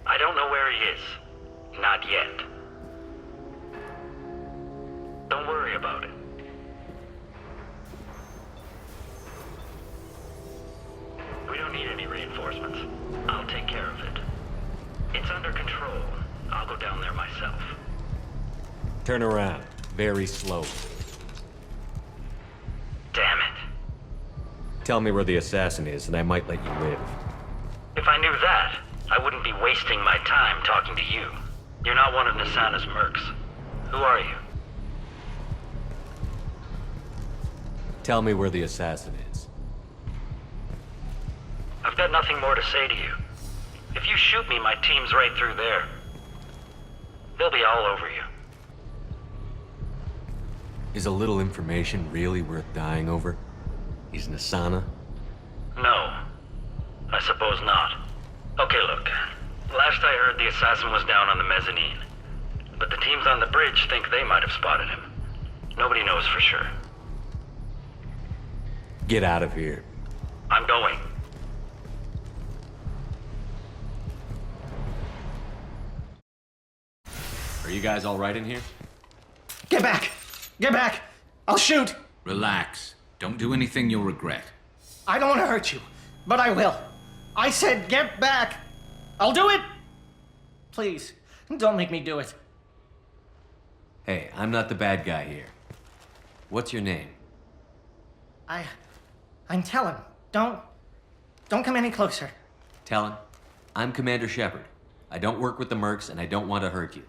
I don't know where he is. Not yet. Don't worry about it. We don't need any reinforcements. I'll take care of it. It's under control. I'll go down there myself. Turn around. Very slowly. Tell me where the assassin is, and I might let you live. If I knew that, I wouldn't be wasting my time talking to you. You're not one of Nasana's mercs. Who are you? Tell me where the assassin is. I've got nothing more to say to you. If you shoot me, my team's right through there. They'll be all over you. Is a little information really worth dying over? Is Nasana? No. I suppose not. Okay, look. Last I heard, the assassin was down on the mezzanine. But the teams on the bridge think they might have spotted him. Nobody knows for sure. Get out of here. I'm going. Are you guys all right in here? Get back! Get back! I'll shoot! Relax. Don't do anything you'll regret. I don't want to hurt you, but I will. I said get back! I'll do it! Please, don't make me do it. Hey, I'm not the bad guy here. What's your name? I'm Talon. Don't come any closer. Talon, I'm Commander Shepard. I don't work with the mercs, and I don't want to hurt you.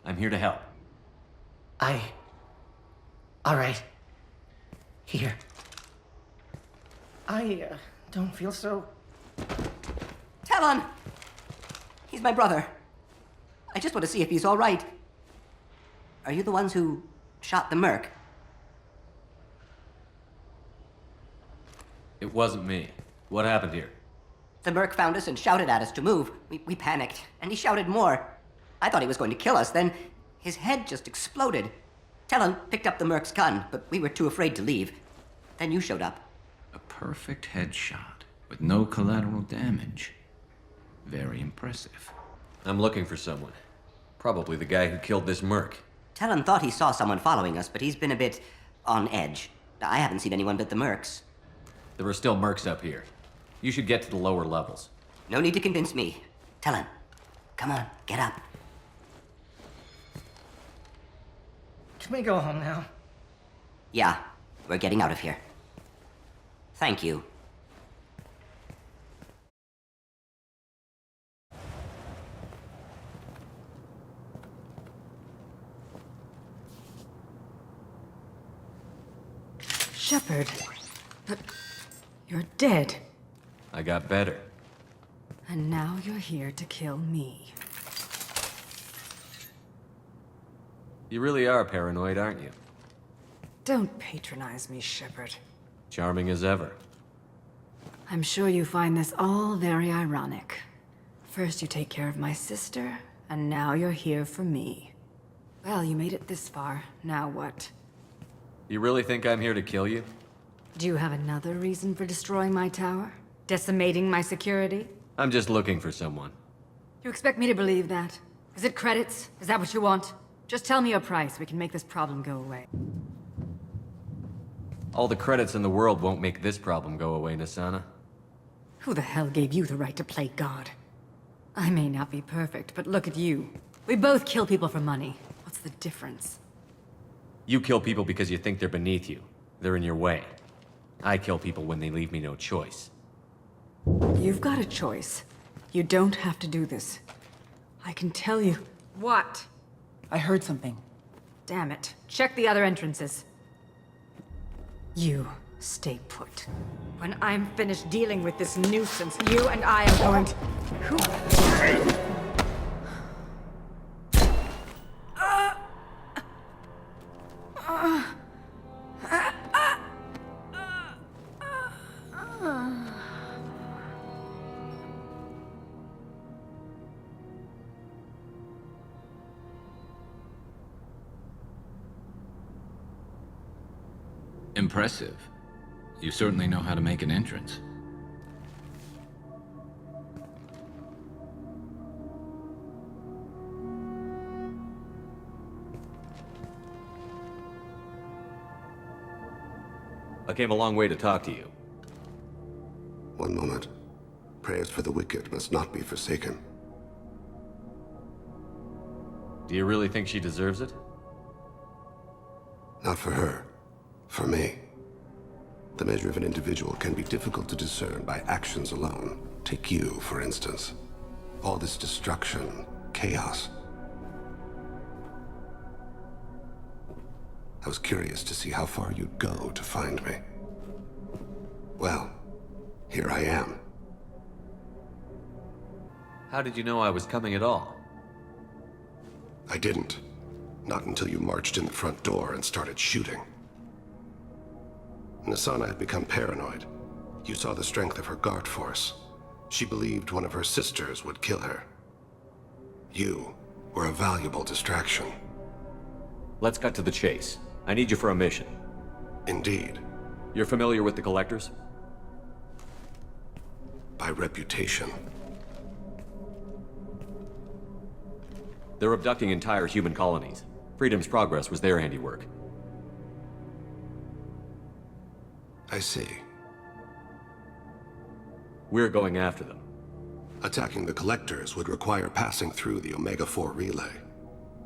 I'm here to help. All right. Here. I don't feel so... Talon! He's my brother. I just want to see if he's all right. Are you the ones who shot the merc? It wasn't me. What happened here? The merc found us and shouted at us to move. We panicked, and he shouted more. I thought he was going to kill us, then his head just exploded. Talon picked up the merc's gun, but we were too afraid to leave. Then you showed up. A perfect headshot with no collateral damage. Very impressive. I'm looking for someone. Probably the guy who killed this merc. Talon thought he saw someone following us, but he's been a bit on edge. I haven't seen anyone but the mercs. There are still mercs up here. You should get to the lower levels. No need to convince me. Talon, come on, get up. Can we go home now? Yeah, we're getting out of here. Thank you. Shepard, but you're dead. I got better. And now you're here to kill me. You really are paranoid, aren't you? Don't patronize me, Shepard. Charming as ever. I'm sure you find this all very ironic. First you take care of my sister, and now you're here for me. Well, you made it this far. Now what? You really think I'm here to kill you? Do you have another reason for destroying my tower? Decimating my security? I'm just looking for someone. You expect me to believe that? Is it credits? Is that what you want? Just tell me your price. We can make this problem go away. All the credits in the world won't make this problem go away, Nasana. Who the hell gave you the right to play God? I may not be perfect, but look at you. We both kill people for money. What's the difference? You kill people because you think they're beneath you. They're in your way. I kill people when they leave me no choice. You've got a choice. You don't have to do this. I can tell you... What? I heard something. Damn it. Check the other entrances. You stay put. When I'm finished dealing with this nuisance, you and I are going to... Impressive. You certainly know how to make an entrance. I came a long way to talk to you. One moment. Prayers for the wicked must not be forsaken. Do you really think she deserves it? Not for her. For me. The measure of an individual can be difficult to discern by actions alone. Take you, for instance. All this destruction, chaos. I was curious to see how far you'd go to find me. Well, here I am. How did you know I was coming at all? I didn't. Not until you marched in the front door and started shooting. Nasana had become paranoid. You saw the strength of her guard force. She believed one of her sisters would kill her. You were a valuable distraction. Let's cut to the chase. I need you for a mission. Indeed. You're familiar with the Collectors? By reputation. They're abducting entire human colonies. Freedom's Progress was their handiwork. I see. We're going after them. Attacking the Collectors would require passing through the Omega-4 relay.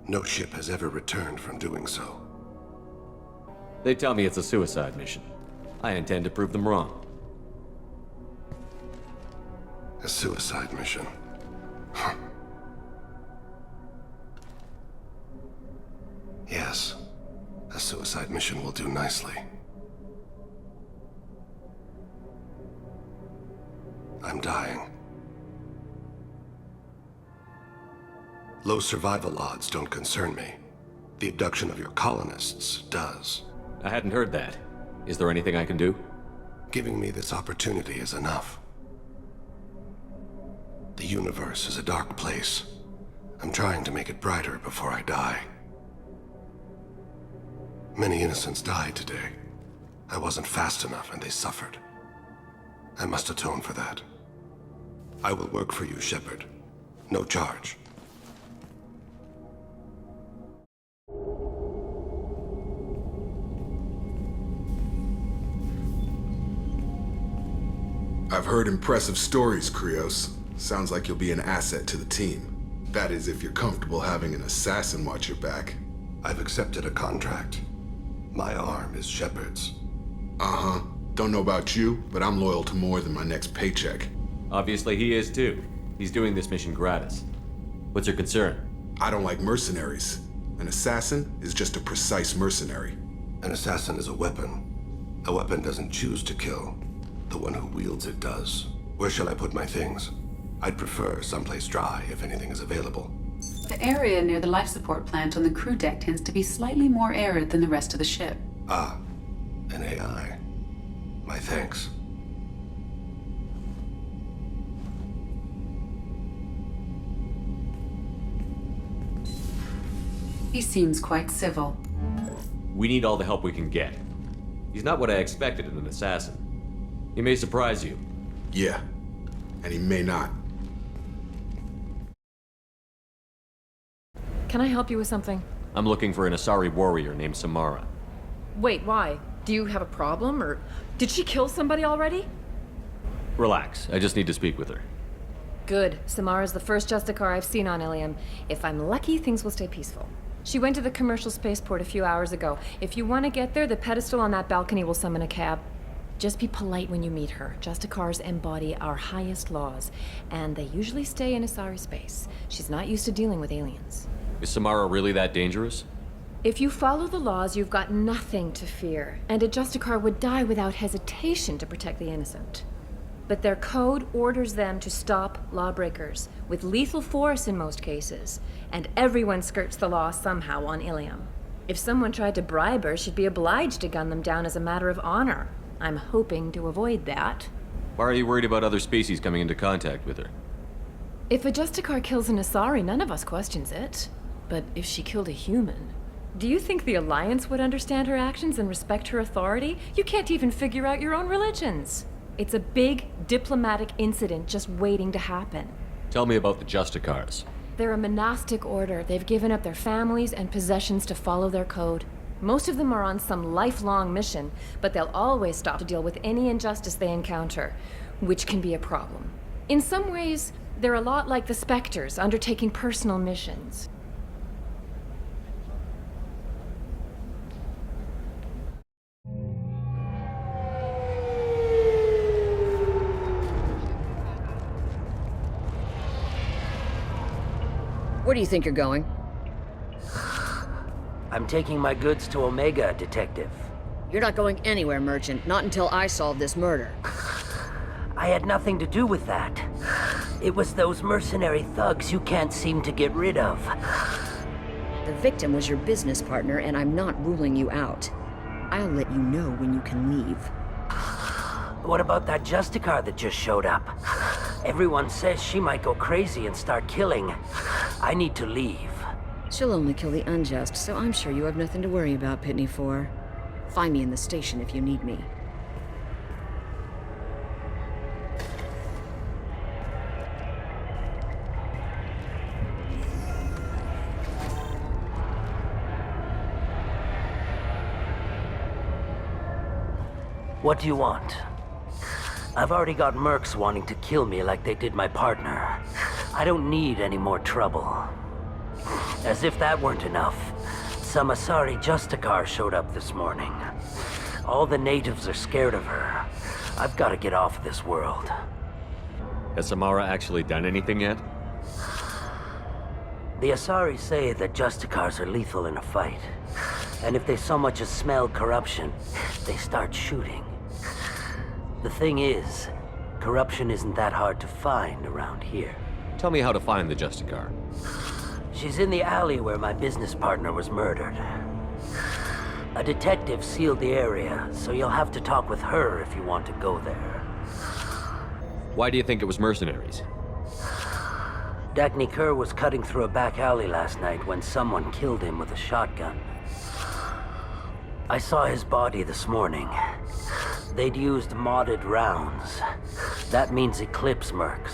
No ship has ever returned from doing so. They tell me it's a suicide mission. I intend to prove them wrong. A suicide mission? Yes. A suicide mission will do nicely. I'm dying. Low survival odds don't concern me. The abduction of your colonists does. I hadn't heard that. Is there anything I can do? Giving me this opportunity is enough. The universe is a dark place. I'm trying to make it brighter before I die. Many innocents died today. I wasn't fast enough and they suffered. I must atone for that. I will work for you, Shepard. No charge. I've heard impressive stories, Krios. Sounds like you'll be an asset to the team. That is, if you're comfortable having an assassin watch your back. I've accepted a contract. My arm is Shepard's. Uh-huh. Don't know about you, but I'm loyal to more than my next paycheck. Obviously he is too. He's doing this mission gratis. What's your concern? I don't like mercenaries. An assassin is just a precise mercenary. An assassin is a weapon. A weapon doesn't choose to kill. The one who wields it does. Where shall I put my things? I'd prefer someplace dry if anything is available. The area near the life support plant on the crew deck tends to be slightly more arid than the rest of the ship. Ah, an AI. My thanks. He seems quite civil. We need all the help we can get. He's not what I expected in an assassin. He may surprise you. Yeah, and he may not. Can I help you with something? I'm looking for an Asari warrior named Samara. Wait, why? Do you have a problem, or did she kill somebody already? Relax, I just need to speak with her. Good. Samara's the first Justicar I've seen on Ilium. If I'm lucky, things will stay peaceful. She went to the commercial spaceport a few hours ago. If you want to get there, the pedestal on that balcony will summon a cab. Just be polite when you meet her. Justicars embody our highest laws, and they usually stay in Asari space. She's not used to dealing with aliens. Is Samara really that dangerous? If you follow the laws, you've got nothing to fear, and a Justicar would die without hesitation to protect the innocent. But their code orders them to stop lawbreakers, with lethal force in most cases, and everyone skirts the law somehow on Ilium. If someone tried to bribe her, she'd be obliged to gun them down as a matter of honor. I'm hoping to avoid that. Why are you worried about other species coming into contact with her? If a Justicar kills an Asari, none of us questions it. But if she killed a human... Do you think the Alliance would understand her actions and respect her authority? You can't even figure out your own religions. It's a big diplomatic incident just waiting to happen. Tell me about the Justicars. They're a monastic order. They've given up their families and possessions to follow their code. Most of them are on some lifelong mission, but they'll always stop to deal with any injustice they encounter, which can be a problem. In some ways, they're a lot like the Spectres, undertaking personal missions. Where do you think you're going? I'm taking my goods to Omega, Detective. You're not going anywhere, Merchant. Not until I solve this murder. I had nothing to do with that. It was those mercenary thugs you can't seem to get rid of. The victim was your business partner, and I'm not ruling you out. I'll let you know when you can leave. What about that Justicar that just showed up? Everyone says she might go crazy and start killing. I need to leave. She'll only kill the unjust, so I'm sure you have nothing to worry about, Pitney 4. Find me in the station if you need me. What do you want? I've already got mercs wanting to kill me like they did my partner. I don't need any more trouble. As if that weren't enough, some Asari Justicar showed up this morning. All the natives are scared of her. I've got to get off this world. Has Samara actually done anything yet? The Asari say that Justicars are lethal in a fight. And if they so much as smell corruption, they start shooting. The thing is, corruption isn't that hard to find around here. Tell me how to find the Justicar. She's in the alley where my business partner was murdered. A detective sealed the area, so you'll have to talk with her if you want to go there. Why do you think it was mercenaries? Dagny Kerr was cutting through a back alley last night when someone killed him with a shotgun. I saw his body this morning. They'd used modded rounds. That means Eclipse mercs.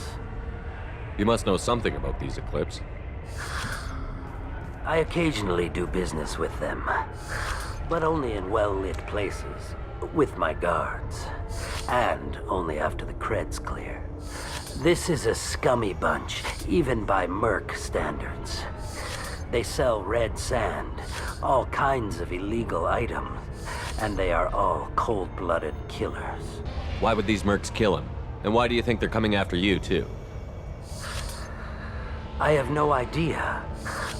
You must know something about these Eclipse. I occasionally do business with them, but only in well-lit places, with my guards, and only after the cred's clear. This is a scummy bunch, even by merc standards. They sell red sand, all kinds of illegal items, and they are all cold-blooded killers. Why would these mercs kill him? And why do you think they're coming after you, too? I have no idea.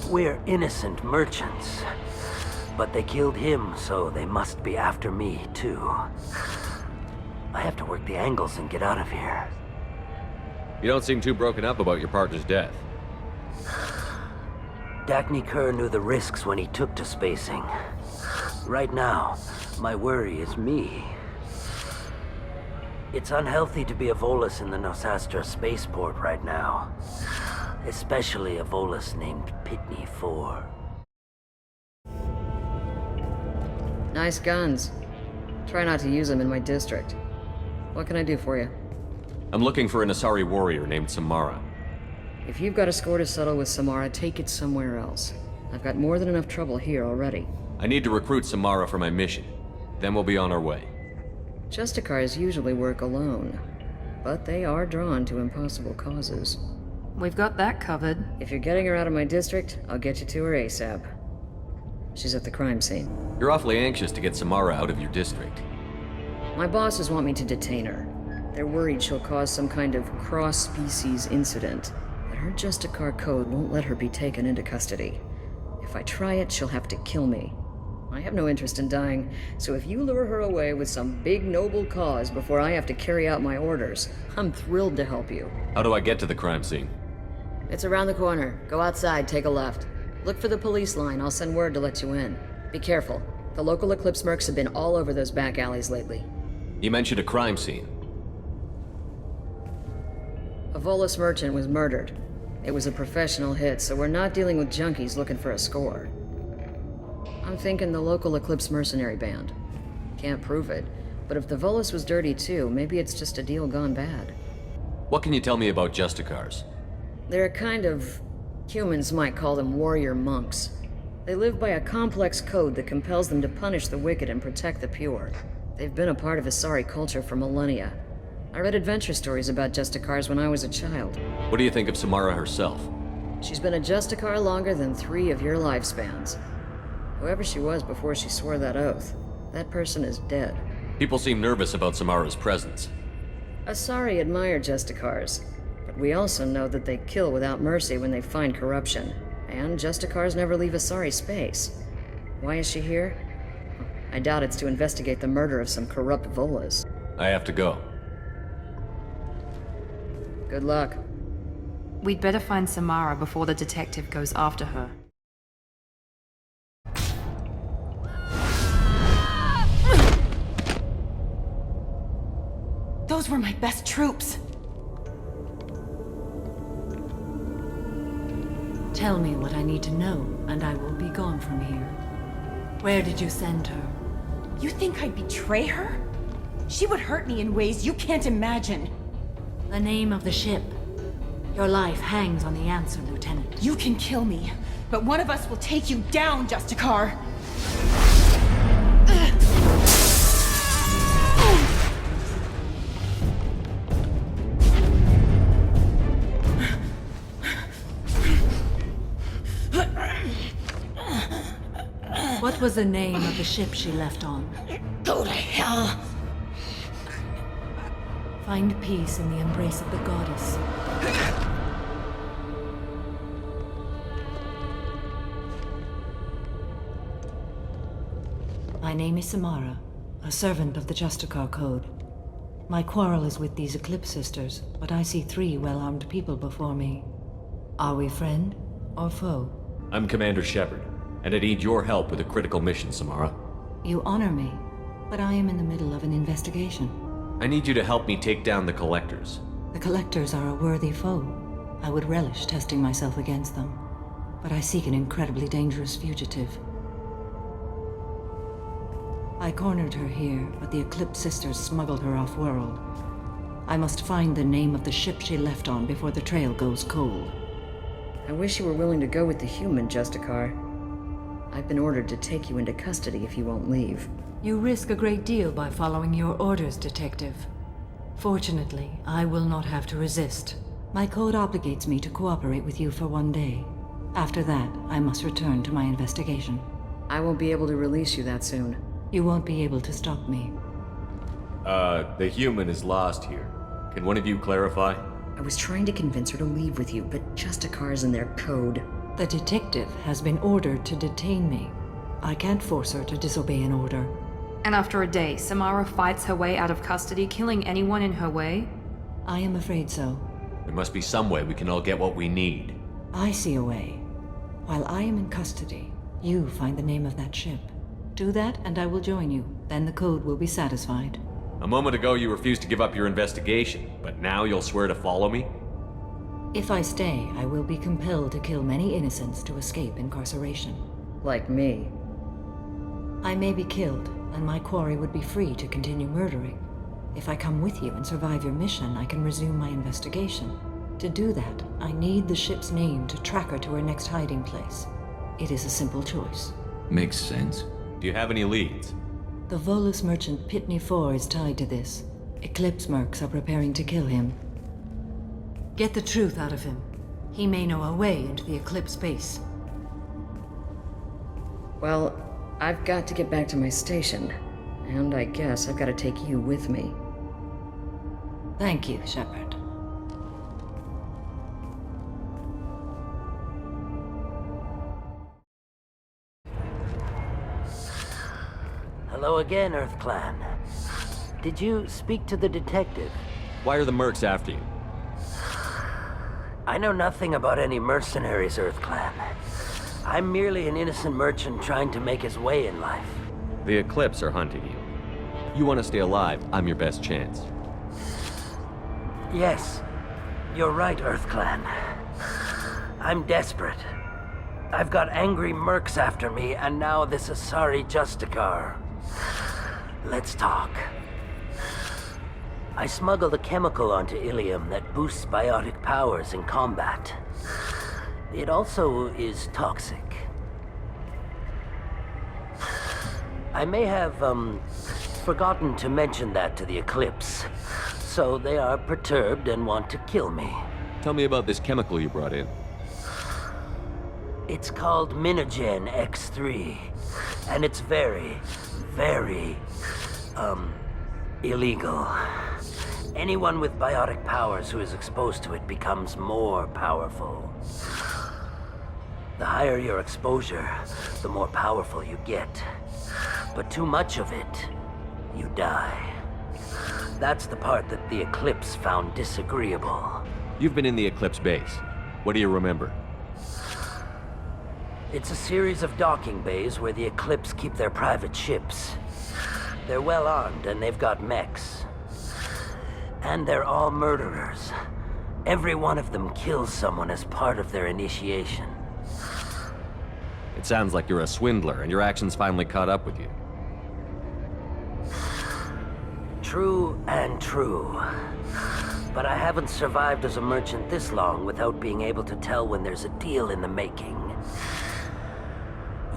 We're innocent merchants. But they killed him, so they must be after me, too. I have to work the angles and get out of here. You don't seem too broken up about your partner's death. Dagny Kerr knew the risks when he took to spacing. Right now, my worry is me. It's unhealthy to be a Volus in the Nosastra spaceport right now. Especially a Volus named Pitney 4. Nice guns. Try not to use them in my district. What can I do for you? I'm looking for an Asari warrior named Samara. If you've got a score to settle with Samara, take it somewhere else. I've got more than enough trouble here already. I need to recruit Samara for my mission. Then we'll be on our way. Justicars usually work alone, but they are drawn to impossible causes. We've got that covered. If you're getting her out of my district, I'll get you to her ASAP. She's at the crime scene. You're awfully anxious to get Samara out of your district. My bosses want me to detain her. They're worried she'll cause some kind of cross-species incident, but her Justicar code won't let her be taken into custody. If I try it, she'll have to kill me. I have no interest in dying, so if you lure her away with some big noble cause before I have to carry out my orders, I'm thrilled to help you. How do I get to the crime scene? It's around the corner. Go outside, take a left. Look for the police line. I'll send word to let you in. Be careful. The local Eclipse mercs have been all over those back alleys lately. You mentioned a crime scene. A Volus merchant was murdered. It was a professional hit, so we're not dealing with junkies looking for a score. I'm thinking the local Eclipse mercenary band. Can't prove it, but if the Volus was dirty too, maybe it's just a deal gone bad. What can you tell me about Justicars? They're a kind of... humans might call them warrior monks. They live by a complex code that compels them to punish the wicked and protect the pure. They've been a part of Asari culture for millennia. I read adventure stories about Justicars when I was a child. What do you think of Samara herself? She's been a Justicar longer than 3 of your lifespans. Whoever she was before she swore that oath, that person is dead. People seem nervous about Samara's presence. Asari admire Justicars, but we also know that they kill without mercy when they find corruption. And Justicars never leave Asari space. Why is she here? I doubt it's to investigate the murder of some corrupt Volas. I have to go. Good luck. We'd better find Samara before the detective goes after her. Those were my best troops. Tell me what I need to know, and I will be gone from here. Where did you send her? You think I'd betray her? She would hurt me in ways you can't imagine. The name of the ship. Your life hangs on the answer, Lieutenant. You can kill me, but one of us will take you down, Justicar. What was the name of the ship she left on? Go to hell. Find peace in the embrace of the goddess. My name is Samara, a servant of the Justicar Code. My quarrel is with these Eclipse Sisters, but I see 3 well-armed people before me. Are we friend or foe? I'm Commander Shepard, and I need your help with a critical mission, Samara. You honor me, but I am in the middle of an investigation. I need you to help me take down the Collectors. The Collectors are a worthy foe. I would relish testing myself against them, but I seek an incredibly dangerous fugitive. I cornered her here, but the Eclipse Sisters smuggled her off-world. I must find the name of the ship she left on before the trail goes cold. I wish you were willing to go with the human, Justicar. I've been ordered to take you into custody if you won't leave. You risk a great deal by following your orders, Detective. Fortunately, I will not have to resist. My code obligates me to cooperate with you for 1 day. After that, I must return to my investigation. I won't be able to release you that soon. You won't be able to stop me. The human is lost here. Can one of you clarify? I was trying to convince her to leave with you, but Justicar's in their code. The detective has been ordered to detain me. I can't force her to disobey an order. And after a day, Samara fights her way out of custody, killing anyone in her way? I am afraid so. There must be some way we can all get what we need. I see a way. While I am in custody, you find the name of that ship. Do that, and I will join you. Then the code will be satisfied. A moment ago you refused to give up your investigation, but now you'll swear to follow me? If I stay, I will be compelled to kill many innocents to escape incarceration. Like me. I may be killed, and my quarry would be free to continue murdering. If I come with you and survive your mission, I can resume my investigation. To do that, I need the ship's name to track her to her next hiding place. It is a simple choice. Makes sense. Do you have any leads? The Volus merchant Pitney 4 is tied to this. Eclipse mercs are preparing to kill him. Get the truth out of him. He may know a way into the Eclipse base. Well, I've got to get back to my station. And I guess I've got to take you with me. Thank you, Shepard. Hello again, Earth Clan. Did you speak to the detective? Why are the mercs after you? I know nothing about any mercenaries, Earth Clan. I'm merely an innocent merchant trying to make his way in life. The Eclipse are hunting you. You want to stay alive, I'm your best chance. Yes, you're right, Earth Clan. I'm desperate. I've got angry mercs after me, and now this Asari Justicar. Let's talk. I smuggled a chemical onto Ilium that boosts biotic powers in combat. It also is toxic. I may have, forgotten to mention that to the Eclipse, so they are perturbed and want to kill me. Tell me about this chemical you brought in. It's called Minogen X3, and it's very, very, illegal. Anyone with biotic powers who is exposed to it becomes more powerful. The higher your exposure, the more powerful you get. But too much of it, you die. That's the part that the Eclipse found disagreeable. You've been in the Eclipse base. What do you remember? It's a series of docking bays where the Eclipse keep their private ships. They're well armed and they've got mechs. And they're all murderers. Every one of them kills someone as part of their initiation. It sounds like you're a swindler and your actions finally caught up with you. True and true. But I haven't survived as a merchant this long without being able to tell when there's a deal in the making.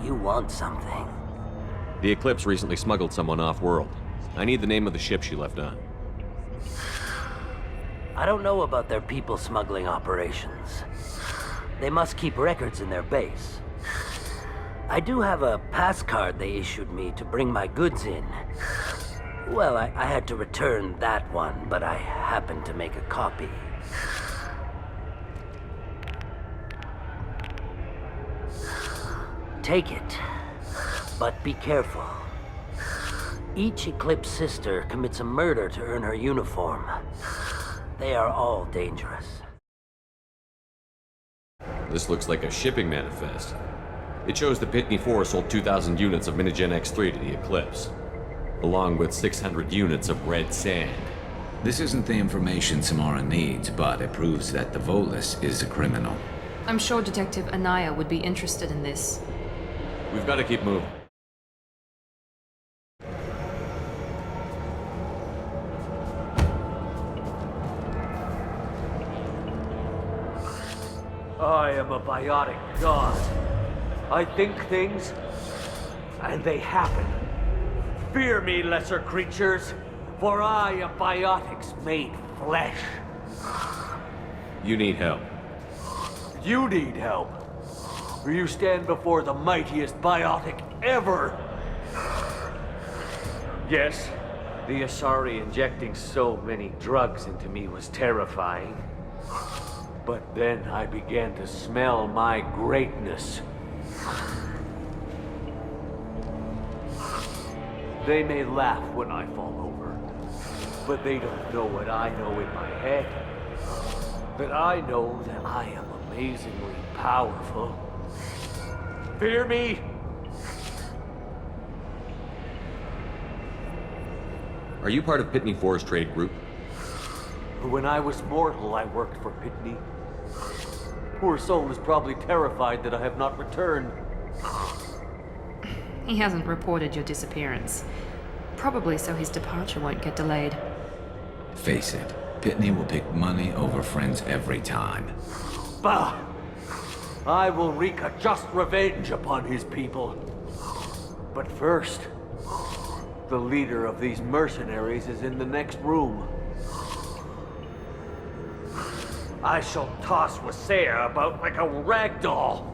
You want something. The Eclipse recently smuggled someone off-world. I need the name of the ship she left on. I don't know about their people smuggling operations. They must keep records in their base. I do have a pass card they issued me to bring my goods in. Well, I had to return that one, but I happened to make a copy. Take it, but be careful. Each Eclipse sister commits a murder to earn her uniform. They are all dangerous. This looks like a shipping manifest. It shows the Pitney 4 sold 2,000 units of Minigen X3 to the Eclipse, along with 600 units of red sand. This isn't the information Samara needs, but it proves that the Volus is a criminal. I'm sure Detective Anaya would be interested in this. We've got to keep moving. I am a biotic god. I think things, and they happen. Fear me, lesser creatures, for I am biotics made flesh. You need help. You need help. For you stand before the mightiest biotic ever. Yes, the Asari injecting so many drugs into me was terrifying. But then I began to smell my greatness. They may laugh when I fall over, but they don't know what I know in my head. But I know that I am amazingly powerful. Fear me? Are you part of Pitney 4's trade group? When I was mortal, I worked for Pitney. Poor soul is probably terrified that I have not returned. He hasn't reported your disappearance. Probably so his departure won't get delayed. Face it, Pitney will pick money over friends every time. Bah! I will wreak a just revenge upon his people. But first, the leader of these mercenaries is in the next room. I shall toss Wasea about like a rag doll.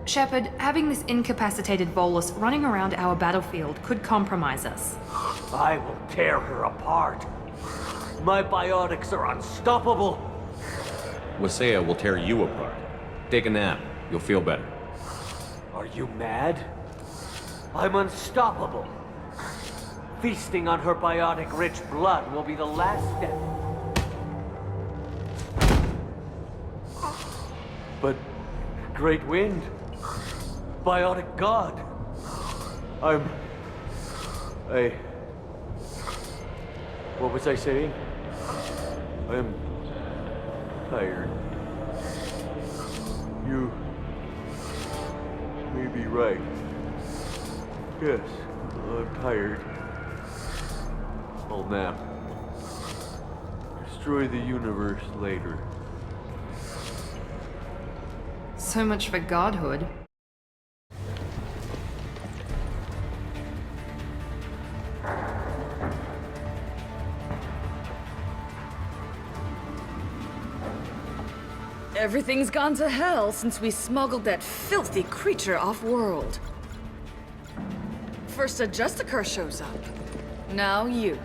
Shepard, having this incapacitated Volus running around our battlefield could compromise us. I will tear her apart. My biotics are unstoppable. Wasea will tear you apart. Take a nap. You'll feel better. Are you mad? I'm unstoppable. Feasting on her biotic-rich blood will be the last step. But Great Wind, biotic god, what was I saying? I'm tired. You may be right. Yes, I'm tired. I'll nap. Destroy the universe later. So much for godhood. Everything's gone to hell since we smuggled that filthy creature off-world. First a Justicar shows up. Now you.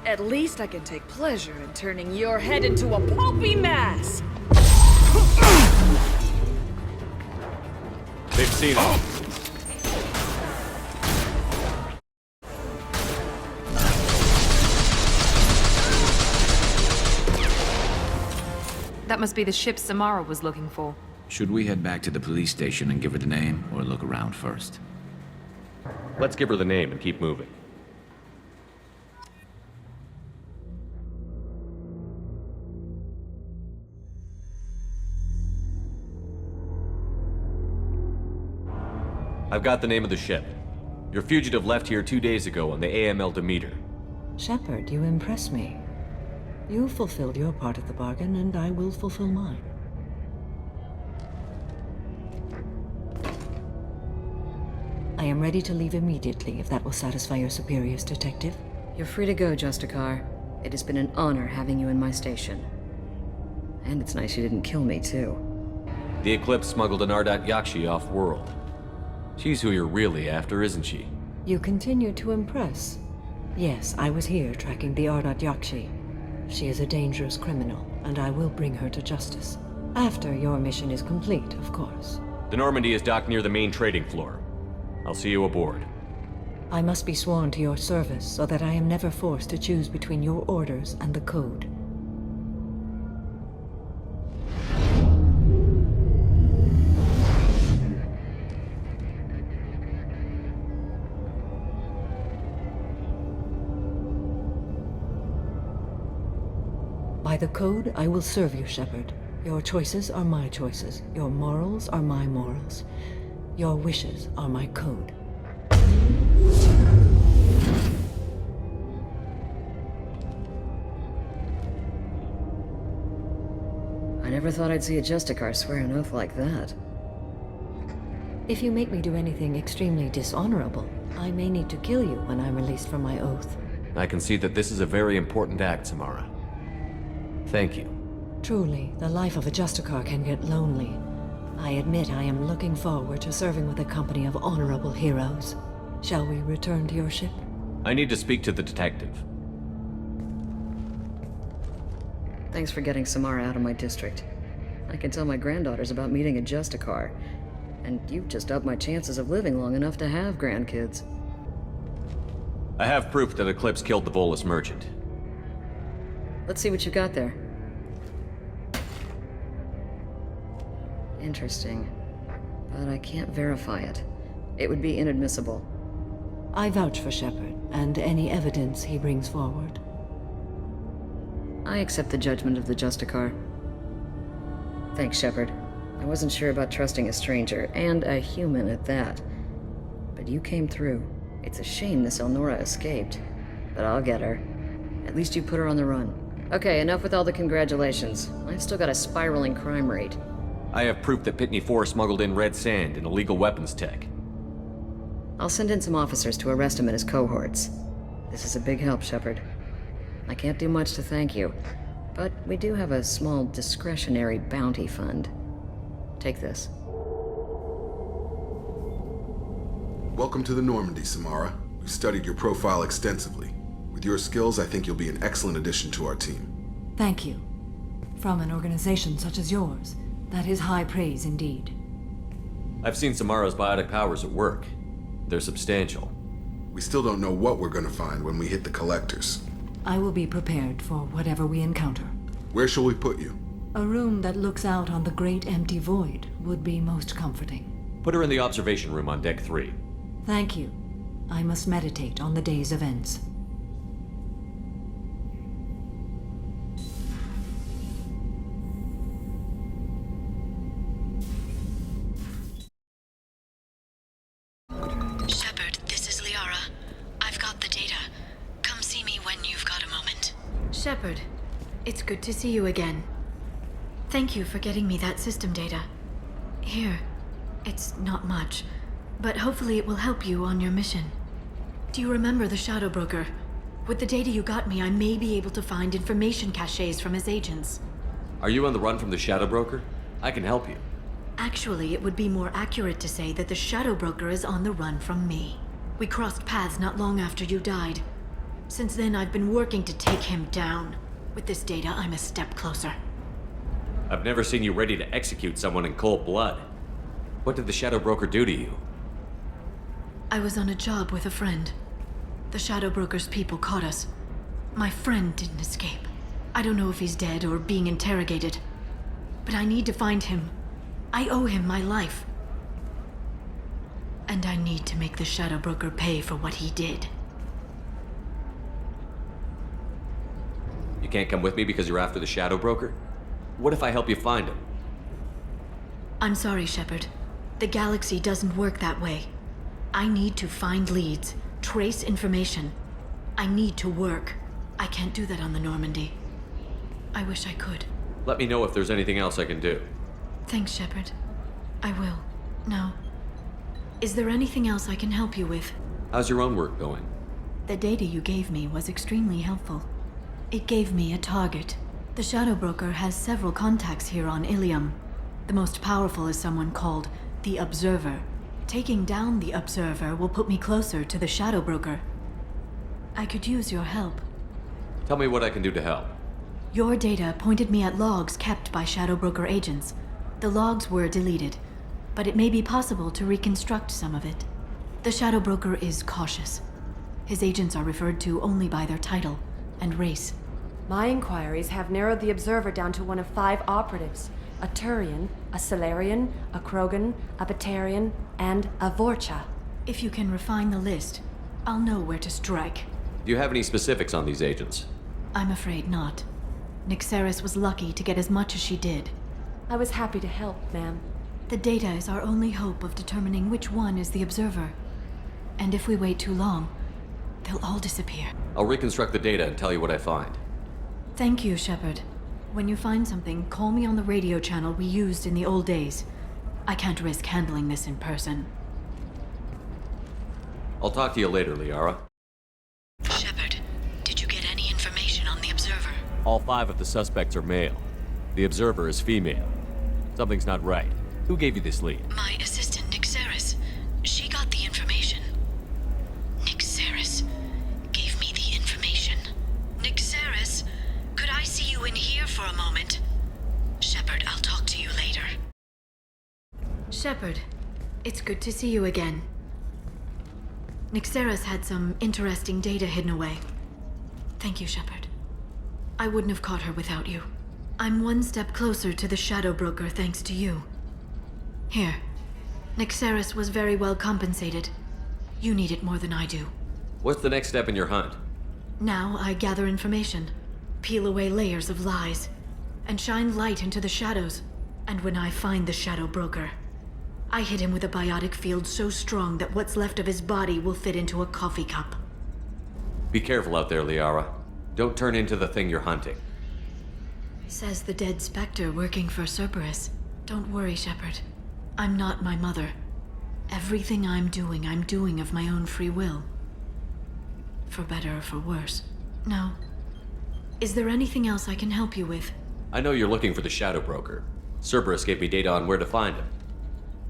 At least I can take pleasure in turning your head into a pulpy mass! They've seen it. That must be the ship Samara was looking for. Should we head back to the police station and give her the name, or look around first? Let's give her the name and keep moving. I've got the name of the ship. Your fugitive left here 2 days ago on the AML Demeter. Shepard, you impress me. You fulfilled your part of the bargain, and I will fulfill mine. I am ready to leave immediately, if that will satisfy your superiors, Detective. You're free to go, Justicar. It has been an honor having you in my station. And it's nice you didn't kill me, too. The Eclipse smuggled an Ardat Yakshi off-world. She's who you're really after, isn't she? You continue to impress. Yes, I was here tracking the Ardat Yakshi. She is a dangerous criminal, and I will bring her to justice. After your mission is complete, of course. The Normandy is docked near the main trading floor. I'll see you aboard. I must be sworn to your service so that I am never forced to choose between your orders and the Code. By the Code, I will serve you, Shepard. Your choices are my choices. Your morals are my morals. Your wishes are my code. I never thought I'd see a Justicar swear an oath like that. If you make me do anything extremely dishonorable, I may need to kill you when I'm released from my oath. I can see that this is a very important act, Samara. Thank you. Truly, the life of a Justicar can get lonely. I admit I am looking forward to serving with a company of honorable heroes. Shall we return to your ship? I need to speak to the detective. Thanks for getting Samara out of my district. I can tell my granddaughters about meeting a Justicar. And you've just upped my chances of living long enough to have grandkids. I have proof that Eclipse killed the Volus merchant. Let's see what you got there. Interesting. But I can't verify it. It would be inadmissible. I vouch for Shepard, and any evidence he brings forward. I accept the judgment of the Justicar. Thanks, Shepard. I wasn't sure about trusting a stranger, and a human at that. But you came through. It's a shame this Elnora escaped. But I'll get her. At least you put her on the run. Okay, enough with all the congratulations. I've still got a spiraling crime rate. I have proof that Pitney 4 smuggled in red sand and illegal weapons tech. I'll send in some officers to arrest him and his cohorts. This is a big help, Shepard. I can't do much to thank you, but we do have a small discretionary bounty fund. Take this. Welcome to the Normandy, Samara. We've studied your profile extensively. With your skills, I think you'll be an excellent addition to our team. Thank you. From an organization such as yours, that is high praise indeed. I've seen Samara's biotic powers at work. They're substantial. We still don't know what we're gonna find when we hit the collectors. I will be prepared for whatever we encounter. Where shall we put you? A room that looks out on the great empty void would be most comforting. Put her in the observation room on deck 3. Thank you. I must meditate on the day's events. Shepard, this is Liara. I've got the data. Come see me when you've got a moment. Shepard, it's good to see you again. Thank you for getting me that system data. Here, it's not much, but hopefully it will help you on your mission. Do you remember the Shadow Broker? With the data you got me, I may be able to find information caches from his agents. Are you on the run from the Shadow Broker? I can help you. Actually, it would be more accurate to say that the Shadow Broker is on the run from me. We crossed paths not long after you died. Since then, I've been working to take him down. With this data, I'm a step closer. I've never seen you ready to execute someone in cold blood. What did the Shadow Broker do to you? I was on a job with a friend. The Shadow Broker's people caught us. My friend didn't escape. I don't know if he's dead or being interrogated. But I need to find him. I owe him my life. And I need to make the Shadow Broker pay for what he did. You can't come with me because you're after the Shadow Broker? What if I help you find him? I'm sorry, Shepard. The galaxy doesn't work that way. I need to find leads, trace information. I need to work. I can't do that on the Normandy. I wish I could. Let me know if there's anything else I can do. Thanks, Shepard. I will. Now, is there anything else I can help you with? How's your own work going? The data you gave me was extremely helpful. It gave me a target. The Shadow Broker has several contacts here on Ilium. The most powerful is someone called the Observer. Taking down the Observer will put me closer to the Shadow Broker. I could use your help. Tell me what I can do to help. Your data pointed me at logs kept by Shadow Broker agents. The logs were deleted, but it may be possible to reconstruct some of it. The Shadow Broker is cautious. His agents are referred to only by their title and race. My inquiries have narrowed the Observer down to one of 5 operatives. A Turian, a Solarian, a Krogan, a Batarian, and a Vorcha. If you can refine the list, I'll know where to strike. Do you have any specifics on these agents? I'm afraid not. Nyxeris was lucky to get as much as she did. I was happy to help, ma'am. The data is our only hope of determining which one is the Observer. And if we wait too long, they'll all disappear. I'll reconstruct the data and tell you what I find. Thank you, Shepard. When you find something, call me on the radio channel we used in the old days. I can't risk handling this in person. I'll talk to you later, Liara. Shepard, did you get any information on the Observer? All 5 of the suspects are male. The Observer is female. Something's not right. Who gave you this lead? My assistant, Nyxeris. She got the information. Nyxeris gave me the information. Nyxeris, could I see you in here for a moment? Shepard, I'll talk to you later. Shepard, it's good to see you again. Nyxeris had some interesting data hidden away. Thank you, Shepard. I wouldn't have caught her without you. I'm one step closer to the Shadow Broker thanks to you. Here. Nyxeris was very well compensated. You need it more than I do. What's the next step in your hunt? Now I gather information, peel away layers of lies, and shine light into the shadows. And when I find the Shadow Broker, I hit him with a biotic field so strong that what's left of his body will fit into a coffee cup. Be careful out there, Liara. Don't turn into the thing you're hunting. Says the dead Spectre working for Cerberus. Don't worry, Shepard. I'm not my mother. Everything I'm doing of my own free will. For better or for worse. Now, is there anything else I can help you with? I know you're looking for the Shadow Broker. Cerberus gave me data on where to find him.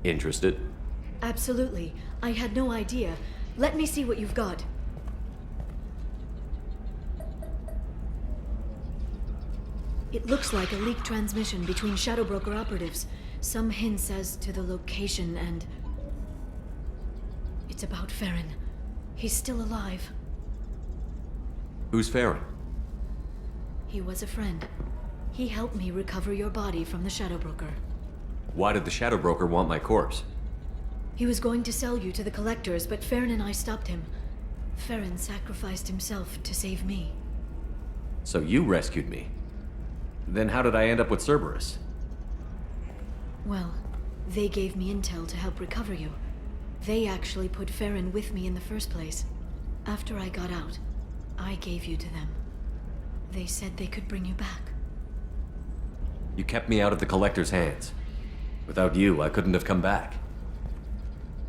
Interested? Absolutely. I had no idea. Let me see what you've got. It looks like a leaked transmission between Shadow Broker operatives. Some hints as to the location and... It's about Farron. He's still alive. Who's Farron? He was a friend. He helped me recover your body from the Shadow Broker. Why did the Shadow Broker want my corpse? He was going to sell you to the Collectors, but Farron and I stopped him. Farron sacrificed himself to save me. So you rescued me. Then how did I end up with Cerberus? Well, they gave me intel to help recover you. They actually put Farron with me in the first place. After I got out, I gave you to them. They said they could bring you back. You kept me out of the Collector's hands. Without you, I couldn't have come back.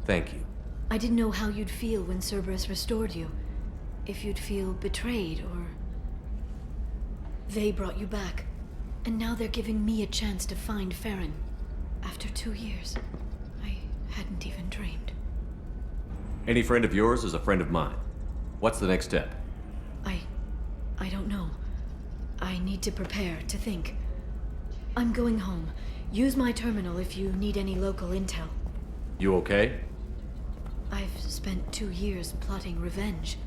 Thank you. I didn't know how you'd feel when Cerberus restored you. If you'd feel betrayed, or... They brought you back. And now they're giving me a chance to find Farron. After 2 years. I hadn't even dreamed. Any friend of yours is a friend of mine. What's the next step? I don't know. I need to prepare, to think. I'm going home. Use my terminal if you need any local intel. You okay? I've spent 2 years plotting revenge.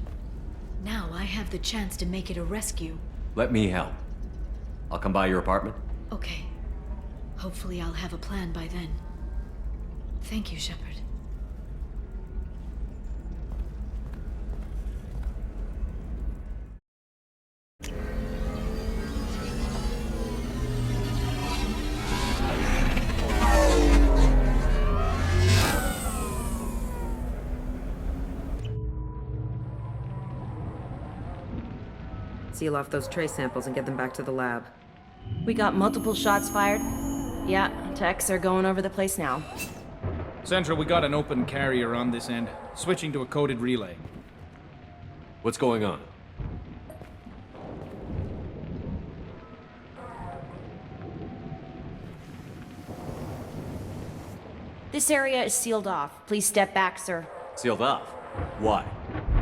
Now I have the chance to make it a rescue. Let me help. I'll come by your apartment. Okay. Hopefully I'll have a plan by then. Thank you, Shepard. Seal off those trace samples and get them back to the lab. We got multiple shots fired. Yeah, techs are going over the place now. Central, we got an open carrier on this end. Switching to a coded relay. What's going on? This area is sealed off. Please step back, sir. Sealed off? Why?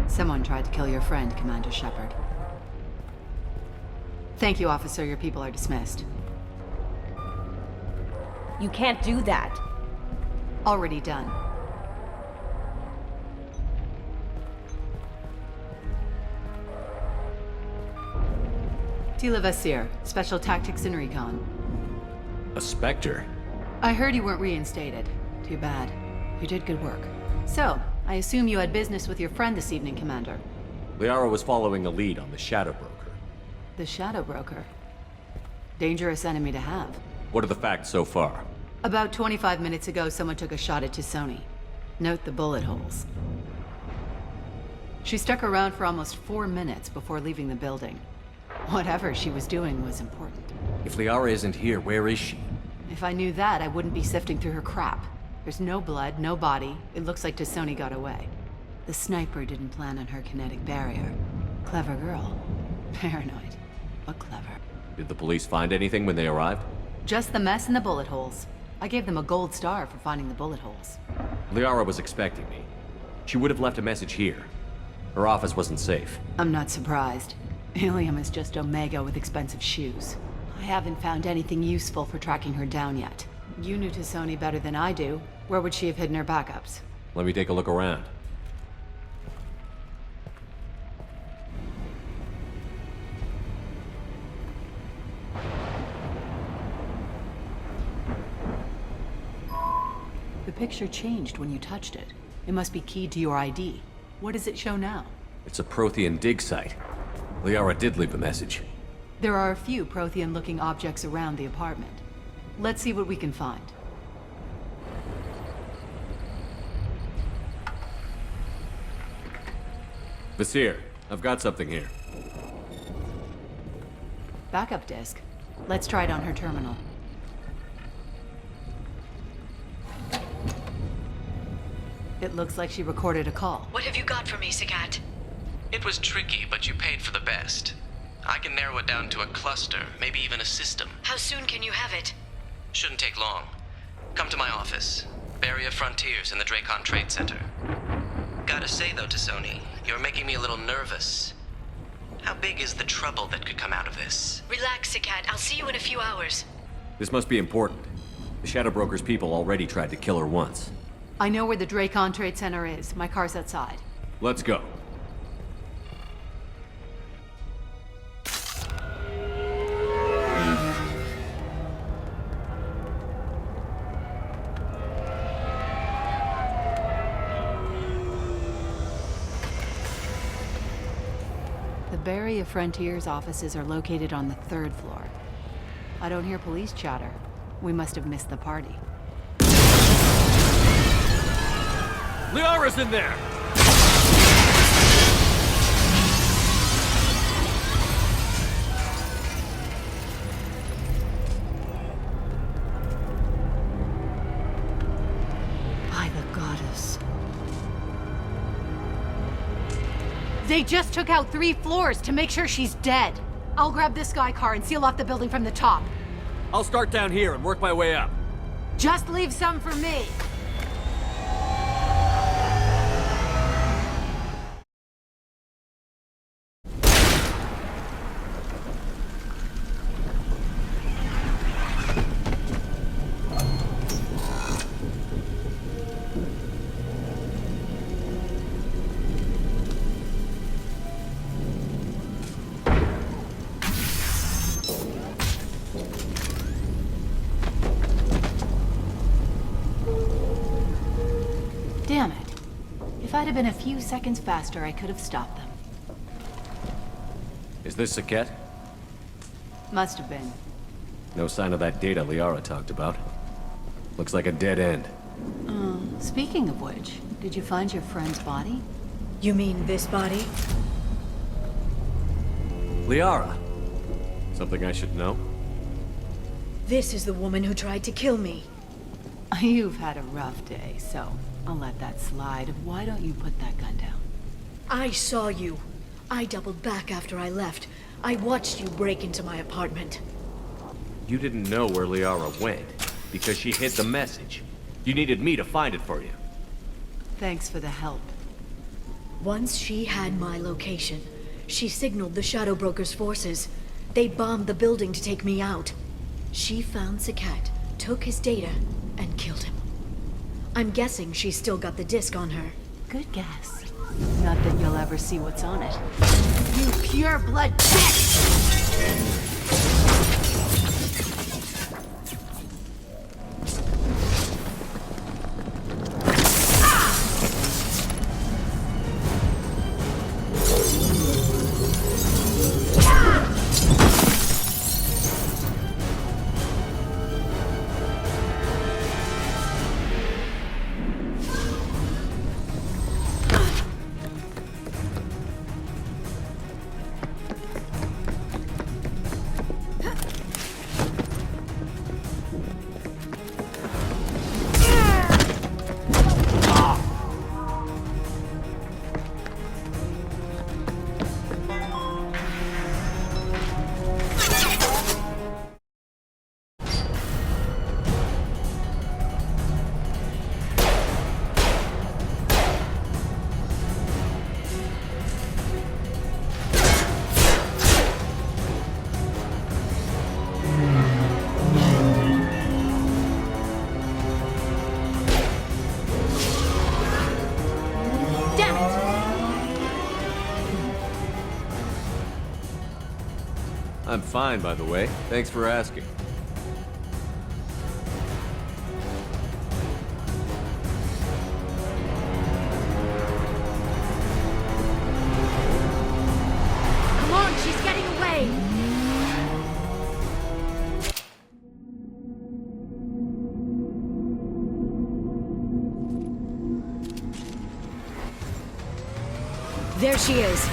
Someone tried to kill your friend, Commander Shepard. Thank you, officer. Your people are dismissed. You can't do that. Already done. Tila Vasir, Special Tactics and Recon. A Spectre? I heard you weren't reinstated. Too bad. You did good work. So, I assume you had business with your friend this evening, Commander. Liara was following a lead on the Shadow Broker. The Shadow Broker. Dangerous enemy to have. What are the facts so far? About 25 minutes ago, someone took a shot at T'Soni. Note the bullet holes. She stuck around for almost 4 minutes before leaving the building. Whatever she was doing was important. If Liara isn't here, where is she? If I knew that, I wouldn't be sifting through her crap. There's no blood, no body. It looks like T'Soni got away. The sniper didn't plan on her kinetic barrier. Clever girl. Paranoid. But clever. Did the police find anything when they arrived? Just the mess and the bullet holes. I gave them a gold star for finding the bullet holes. Liara was expecting me. She would have left a message here. Her office wasn't safe. I'm not surprised. Ilium is just Omega with expensive shoes. I haven't found anything useful for tracking her down yet. You knew T'Soni better than I do. Where would she have hidden her backups? Let me take a look around. The picture changed when you touched it. It must be keyed to your ID. What does it show now? It's a Prothean dig site. Liara did leave a message. There are a few Prothean-looking objects around the apartment. Let's see what we can find. Vasir, I've got something here. Backup disk. Let's try it on her terminal. It looks like she recorded a call. What have you got for me, Sagat? It was tricky, but you paid for the best. I can narrow it down to a cluster, maybe even a system. How soon can you have it? Shouldn't take long. Come to my office. Barrier Frontiers in the Dracon Trade Center. Gotta say though, T'Soni, you're making me a little nervous. How big is the trouble that could come out of this? Relax, Sagat. I'll see you in a few hours. This must be important. The Shadow Broker's people already tried to kill her once. I know where the Dracon Trade Center is. My car's outside. Let's go. The Barrier Frontiers offices are located on the 3rd floor. I don't hear police chatter. We must have missed the party. Liara's in there! By the goddess. They just took out 3 floors to make sure she's dead. I'll grab this Sky car and seal off the building from the top. I'll start down here and work my way up. Just leave some for me. I'd have been a few seconds faster, I could have stopped them. Is this Saket? Must have been. No sign of that data Liara talked about. Looks like a dead end. Speaking of which, did you find your friend's body? You mean this body? Liara! Something I should know? This is the woman who tried to kill me. You've had a rough day, so I'll let that slide. Why don't you put that gun down? I saw you. I doubled back after I left. I watched you break into my apartment. You didn't know where Liara went, because she hid the message. You needed me to find it for you. Thanks for the help. Once she had my location, she signaled the Shadow Broker's forces. They bombed the building to take me out. She found Saket, took his data, and killed him. I'm guessing she's still got the disc on her. Good guess. Not that you'll ever see what's on it. You pure blood bitch! I'm fine, by the way. Thanks for asking. Come on, she's getting away! There she is.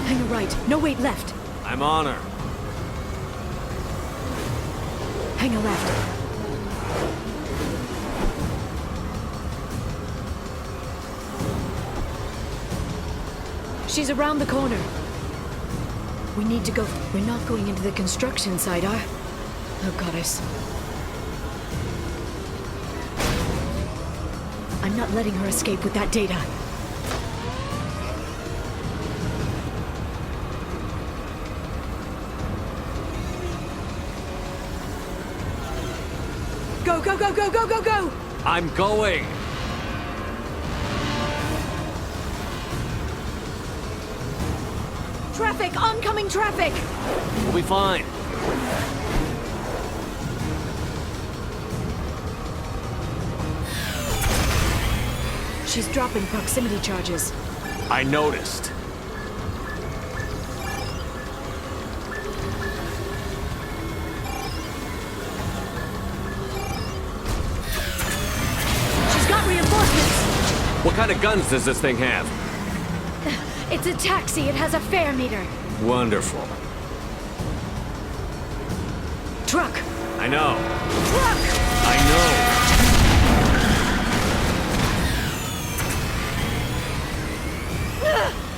Hang a right. No, wait, left. I'm on her. Hang a left. She's around the corner. We need to go. We're not going into the construction site, are? Oh, goddess. I'm not letting her escape with that data. Go, go, go, go, go, go, go! I'm going! Traffic! Oncoming traffic! We'll be fine. She's dropping proximity charges. I noticed. She's got reinforcements! What kind of guns does this thing have? It's a taxi. It has a fare meter. Wonderful. Truck! I know. Truck! I know.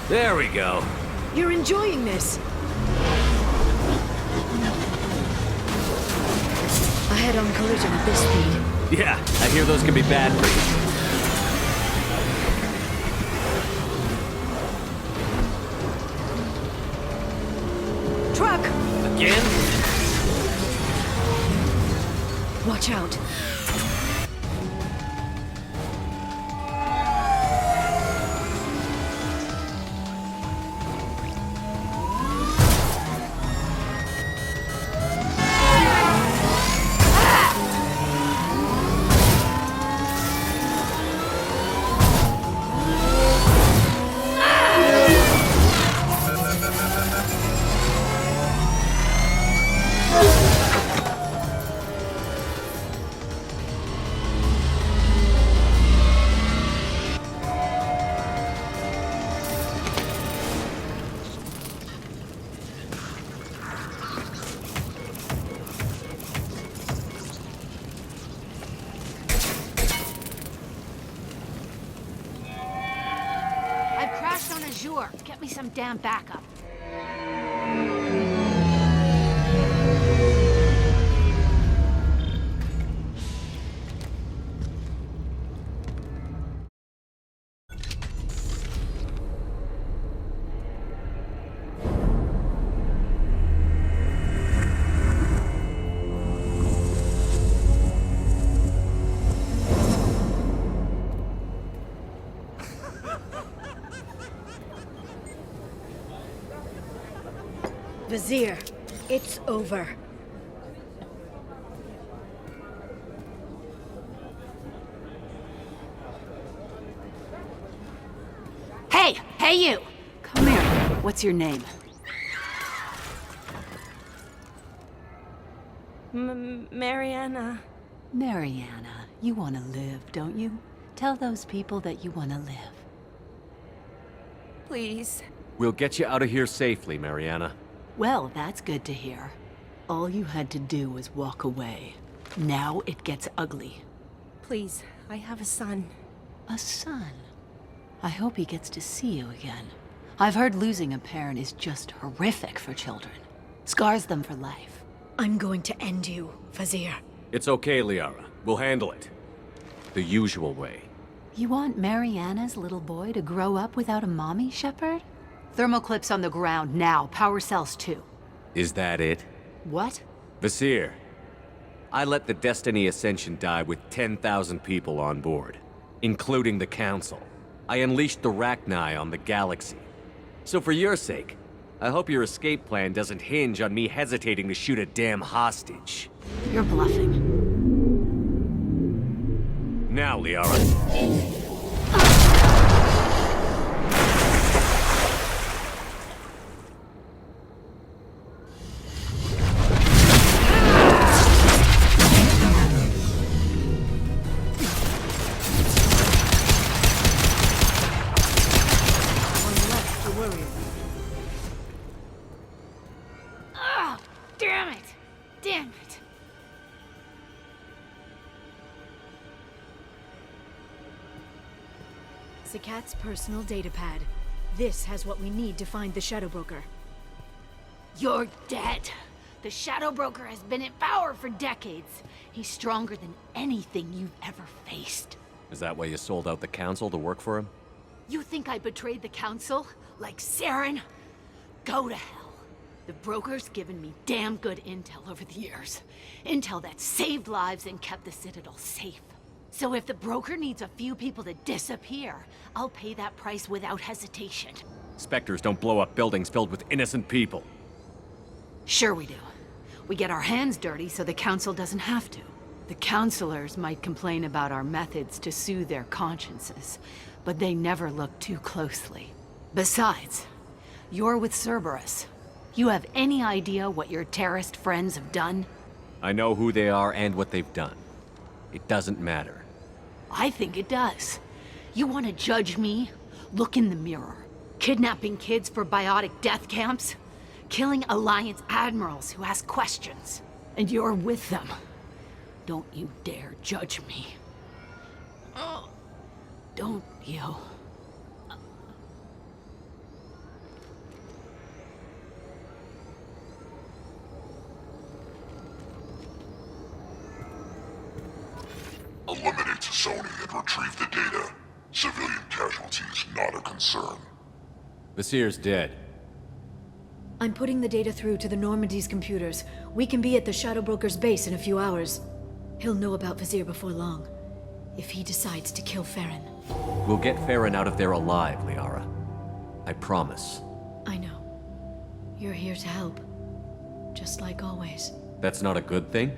There we go. You're enjoying this. A head-on collision at this speed. Yeah, I hear those can be bad for you. Truck! Again? Watch out. Sure, get me some damn backup. Vizier, it's over. Hey you! Come here. What's your name? Mariana. Mariana, you want to live, don't you? Tell those people that you want to live. Please. We'll get you out of here safely, Mariana. Well, that's good to hear. All you had to do was walk away. Now it gets ugly. Please, I have a son. A son? I hope he gets to see you again. I've heard losing a parent is just horrific for children. Scars them for life. I'm going to end you, Vizier. It's okay, Liara. We'll handle it. The usual way. You want Mariana's little boy to grow up without a mommy, Shepard? Thermal clips on the ground now. Power cells too. Is that it? What? Vasir, I let the Destiny Ascension die with 10,000 people on board, including the Council. I unleashed the Rachni on the galaxy. So for your sake, I hope your escape plan doesn't hinge on me hesitating to shoot a damn hostage. You're bluffing. Now, Liara. Cat's personal data pad. This has what we need to find the Shadow Broker. You're dead. The Shadow Broker has been in power for decades. He's stronger than anything you've ever faced. Is that why you sold out the Council to work for him? You think I betrayed the Council? Like Saren? Go to hell. The Broker's given me damn good intel over the years. Intel that saved lives and kept the Citadel safe. So if the Broker needs a few people to disappear, I'll pay that price without hesitation. Spectres don't blow up buildings filled with innocent people. Sure we do. We get our hands dirty so the Council doesn't have to. The Councilors might complain about our methods to soothe their consciences, but they never look too closely. Besides, you're with Cerberus. You have any idea what your terrorist friends have done? I know who they are and what they've done. It doesn't matter. I think it does. You want to judge me? Look in the mirror. Kidnapping kids for biotic death camps? Killing Alliance admirals who ask questions. And you're with them. Don't you dare judge me. Oh, don't you? Eliminate Sony and retrieve the data. Civilian casualties not a concern. Vasir's dead. I'm putting the data through to the Normandy's computers. We can be at the Shadow Broker's base in a few hours. He'll know about Vizier before long. If he decides to kill Farron. We'll get Farron out of there alive, Liara. I promise. I know. You're here to help. Just like always. That's not a good thing?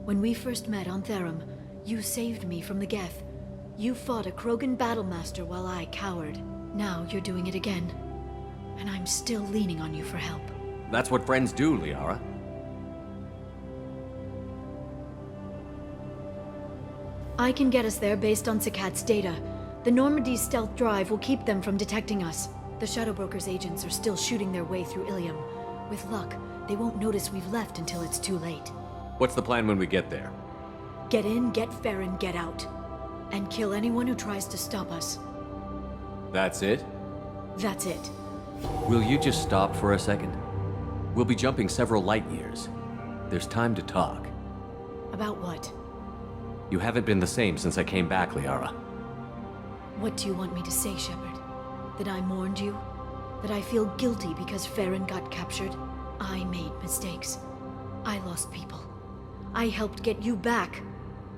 When we first met on Therum, you saved me from the Geth. You fought a Krogan battlemaster while I cowered. Now you're doing it again. And I'm still leaning on you for help. That's what friends do, Liara. I can get us there based on Sakat's data. The Normandy's stealth drive will keep them from detecting us. The Shadow Broker's agents are still shooting their way through Ilium. With luck, they won't notice we've left until it's too late. What's the plan when we get there? Get in, get Farron, get out. And kill anyone who tries to stop us. That's it? That's it. Will you just stop for a second? We'll be jumping several light years. There's time to talk. About what? You haven't been the same since I came back, Liara. What do you want me to say, Shepard? That I mourned you? That I feel guilty because Farron got captured? I made mistakes. I lost people. I helped get you back.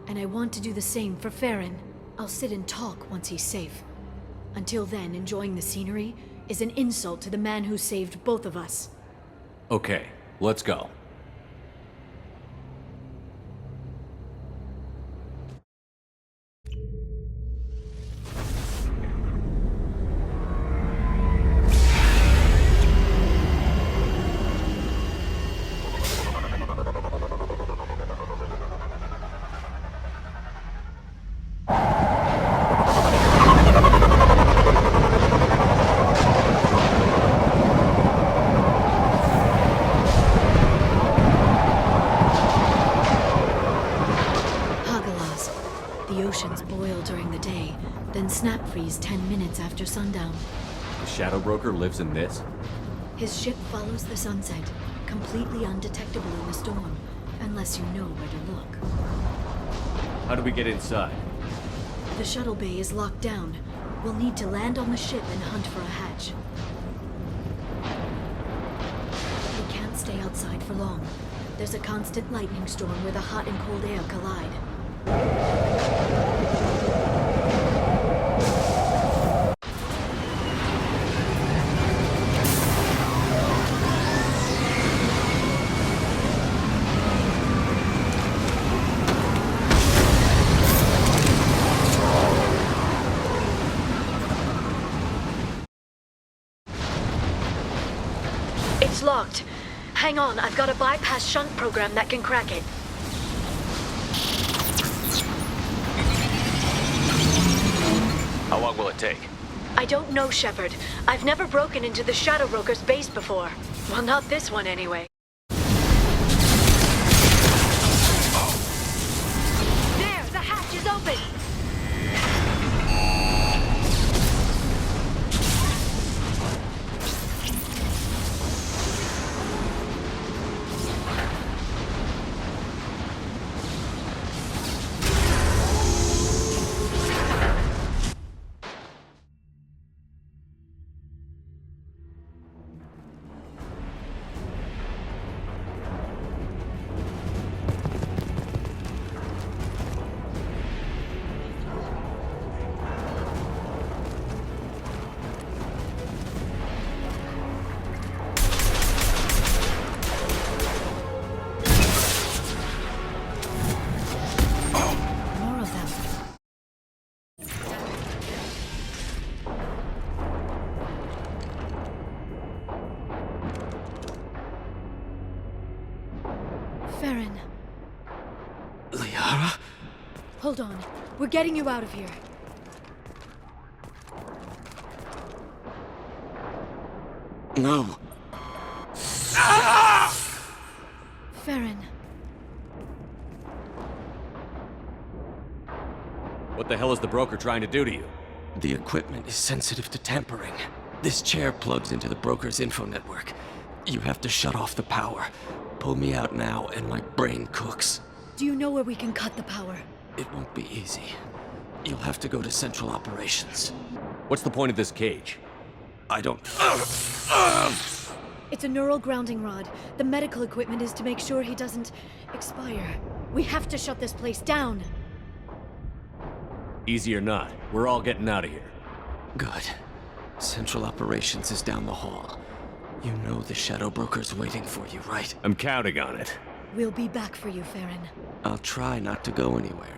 And I want to do the same for Farron. I'll sit and talk once he's safe. Until then, enjoying the scenery is an insult to the man who saved both of us. Okay, let's go. Snap freeze 10 minutes after sundown. The Shadow Broker lives in this? His ship follows the sunset, completely undetectable in a storm, unless you know where to look. How do we get inside? The shuttle bay is locked down. We'll need to land on the ship and hunt for a hatch. We can't stay outside for long. There's a constant lightning storm where the hot and cold air collide. It's locked. Hang on, I've got a bypass shunt program that can crack it. How long will it take? I don't know, Shepard. I've never broken into the Shadow Broker's base before. Well, not this one anyway. There! The hatch is open! Farron. Liara? Hold on. We're getting you out of here. No. Farron. What the hell is the broker trying to do to you? The equipment is sensitive to tampering. This chair plugs into the broker's info network. You have to shut off the power. Pull me out now, and my brain cooks. Do you know where we can cut the power? It won't be easy. You'll have to go to Central Operations. What's the point of this cage? I don't... It's a neural grounding rod. The medical equipment is to make sure he doesn't expire. We have to shut this place down. Easy or not, we're all getting out of here. Good. Central Operations is down the hall. You know the Shadow Broker's waiting for you, right? I'm counting on it. We'll be back for you, Farron. I'll try not to go anywhere.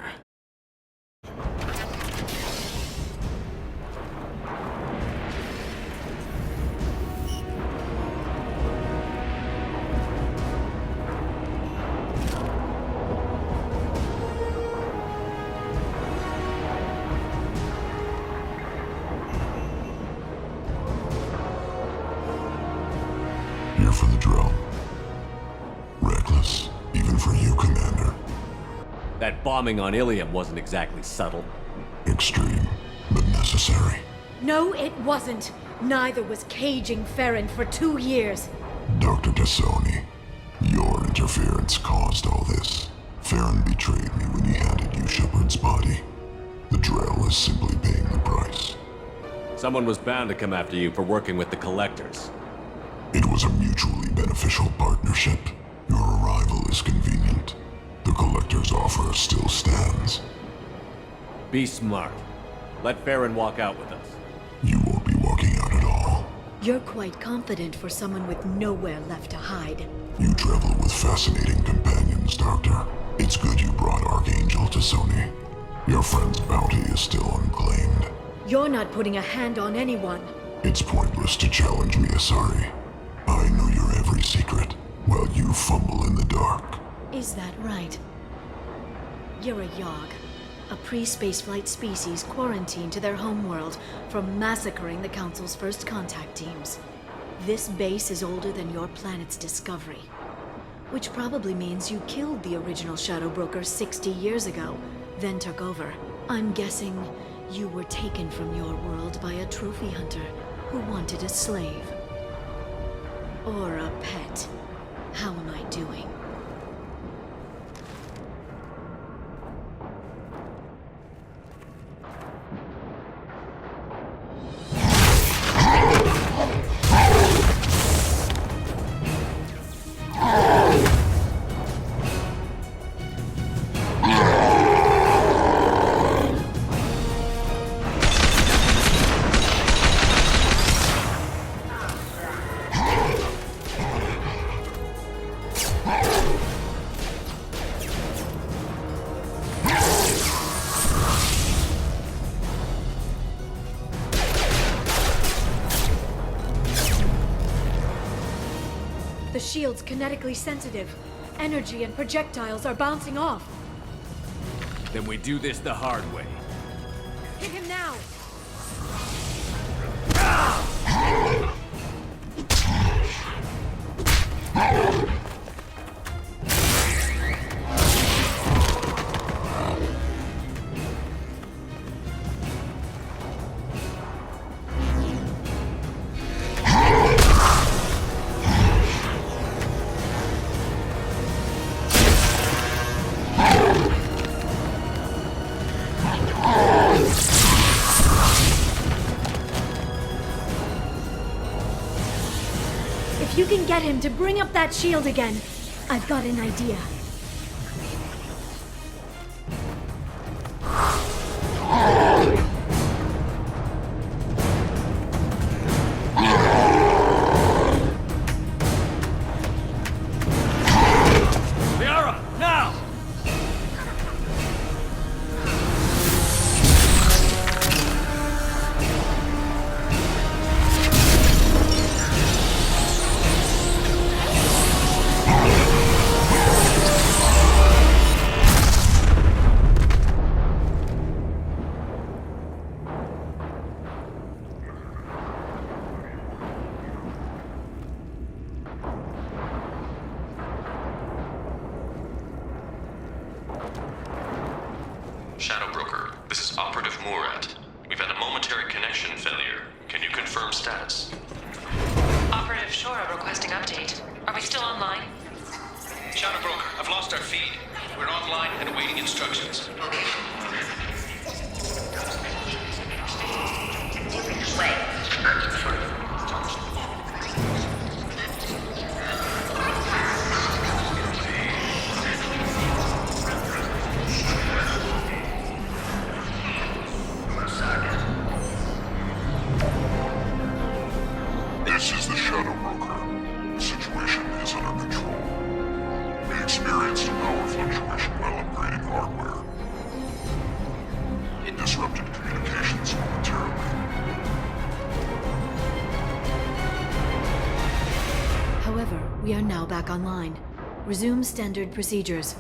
Here for the drill. Reckless, even for you, Commander. That bombing on Ilium wasn't exactly subtle. Extreme, but necessary. No, it wasn't. Neither was caging Farron for 2 years. Dr. Tassoni, your interference caused all this. Farron betrayed me when he handed you Shepard's body. The Drell is simply paying the price. Someone was bound to come after you for working with the Collectors. It was a mutually beneficial partnership. Your arrival is convenient. The Collector's offer still stands. Be smart. Let Farron walk out with us. You won't be walking out at all. You're quite confident for someone with nowhere left to hide. You travel with fascinating companions, Doctor. It's good you brought Archangel to Sony. Your friend's bounty is still unclaimed. You're not putting a hand on anyone. It's pointless to challenge me, Asari. I know your every secret, while you fumble in the dark. Is that right? You're a Yogg, a pre-spaceflight species quarantined to their homeworld from massacring the Council's first contact teams. This base is older than your planet's discovery, which probably means you killed the original Shadow Broker 60 years ago, then took over. I'm guessing you were taken from your world by a trophy hunter who wanted a slave. Or a pet. How am I doing? The shield's kinetically sensitive. Energy and projectiles are bouncing off. Then we do this the hard way. Hit him now! If you can get him to bring up that shield again, I've got an idea. Liara, now! Shadow Broker, this is Operative Murat. We've had a momentary connection failure. Can you confirm status? Operative Shora requesting update. Are we still online? Shadow Broker, I've lost our feed. We're online and awaiting instructions. This is the Shadow Broker. The situation is under control. We experienced a power fluctuation while upgrading hardware. It disrupted communications momentarily. However, we are now back online. Resume standard procedures.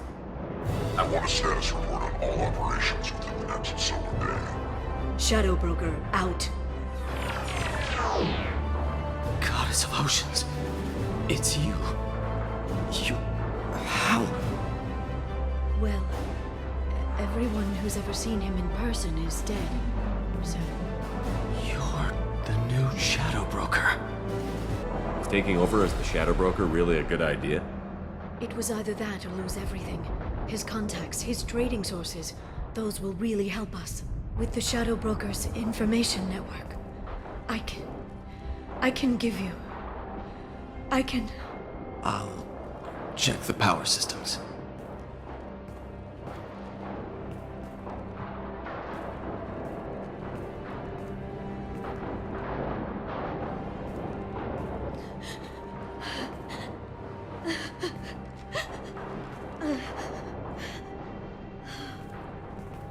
I want a status report on all operations within the next solar day. Shadow Broker, out. Goddess of Oceans. It's you. You... how? Well, everyone who's ever seen him in person is dead, so... You're the new Shadow Broker. Is taking over as the Shadow Broker really a good idea? It was either that or lose everything. His contacts, his trading sources, those will really help us. With the Shadow Broker's information network, I can give you... I'll check the power systems.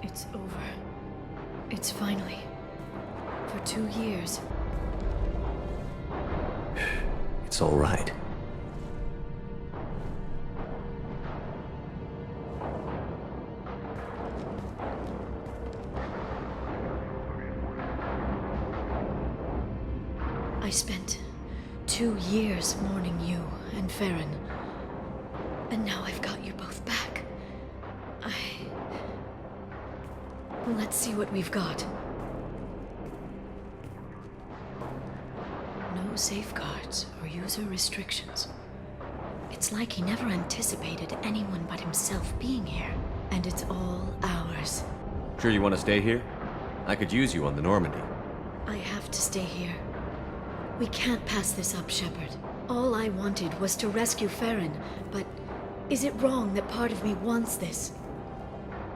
It's over. It's finally. For 2 years. It's all right. I spent 2 years mourning you and Farron. And now I've got you both back. Let's see what we've got. No safeguards or user restrictions. It's like he never anticipated anyone but himself being here. And it's all ours. Sure you want to stay here? I could use you on the Normandy. I have to stay here. We can't pass this up, Shepard. All I wanted was to rescue Farron, but is it wrong that part of me wants this?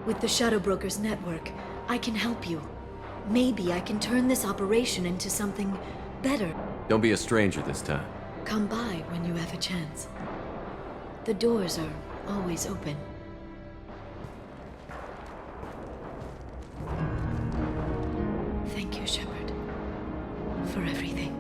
With the Shadow Broker's network, I can help you. Maybe I can turn this operation into something better. Don't be a stranger this time. Come by when you have a chance. The doors are always open. Thank you, Shepard, for everything.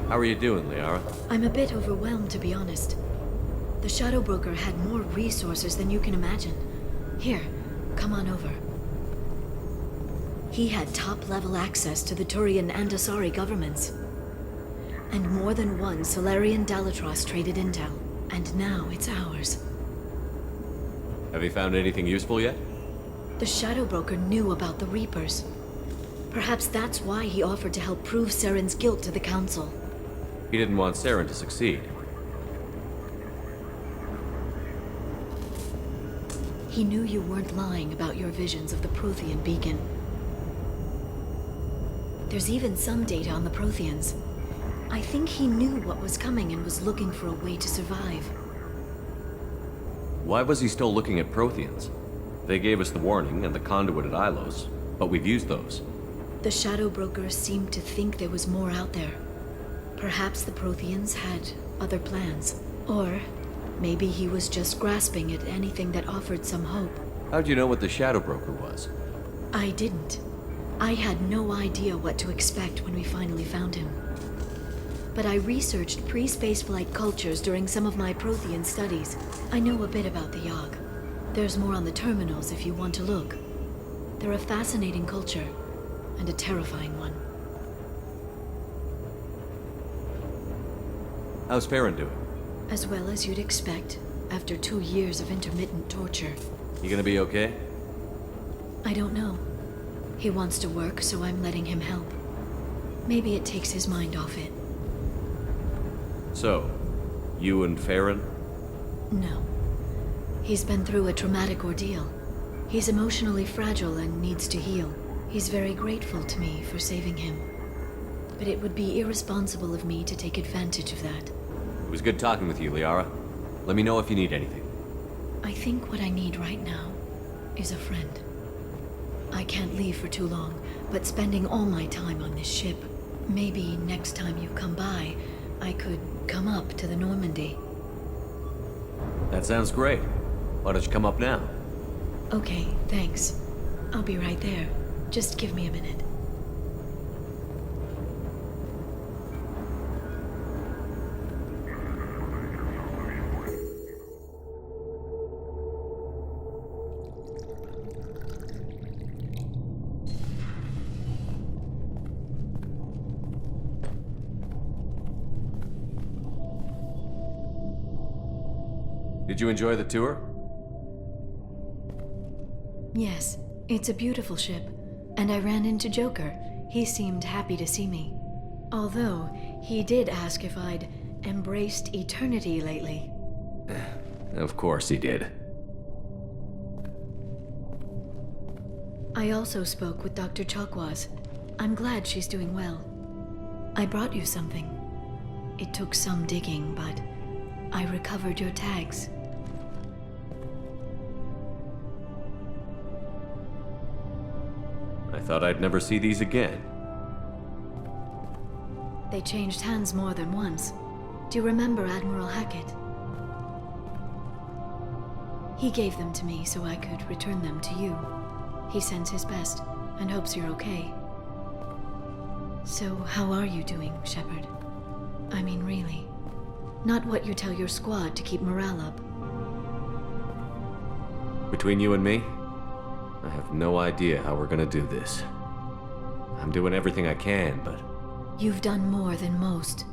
How are you doing, Liara? I'm a bit overwhelmed, to be honest. The Shadow Broker had more resources than you can imagine. Here, come on over. He had top-level access to the Turian and Asari governments. And more than one Solarian Dalatros traded intel. And now it's ours. Have you found anything useful yet? The Shadow Broker knew about the Reapers. Perhaps that's why he offered to help prove Saren's guilt to the Council. He didn't want Saren to succeed. He knew you weren't lying about your visions of the Prothean beacon. There's even some data on the Protheans. I think he knew what was coming and was looking for a way to survive. Why was he still looking at Protheans? They gave us the warning and the conduit at Ilos, but we've used those. The Shadow Broker seemed to think there was more out there. Perhaps the Protheans had other plans. Or maybe he was just grasping at anything that offered some hope. How'd you know what the Shadow Broker was? I didn't. I had no idea what to expect when we finally found him. But I researched pre-spaceflight cultures during some of my Prothean studies. I know a bit about the Yogg. There's more on the terminals if you want to look. They're a fascinating culture, and a terrifying one. How's Farron doing? As well as you'd expect, after 2 years of intermittent torture. You gonna be okay? I don't know. He wants to work, so I'm letting him help. Maybe it takes his mind off it. So, you and Farron? No. He's been through a traumatic ordeal. He's emotionally fragile and needs to heal. He's very grateful to me for saving him. But it would be irresponsible of me to take advantage of that. It was good talking with you, Liara. Let me know if you need anything. I think what I need right now is a friend. I can't leave for too long, but spending all my time on this ship. Maybe next time you come by, I could come up to the Normandy. That sounds great. Why don't you come up now? Okay, thanks. I'll be right there. Just give me a minute. Did you enjoy the tour? Yes, it's a beautiful ship. And I ran into Joker. He seemed happy to see me. Although, he did ask if I'd embraced eternity lately. Of course he did. I also spoke with Dr. Chalkwaz. I'm glad she's doing well. I brought you something. It took some digging, but I recovered your tags. I thought I'd never see these again. They changed hands more than once. Do you remember Admiral Hackett? He gave them to me so I could return them to you. He sends his best and hopes you're okay. So, how are you doing, Shepard? I mean, really. Not what you tell your squad to keep morale up. Between you and me, I have no idea how we're gonna do this. I'm doing everything I can, but... You've done more than most.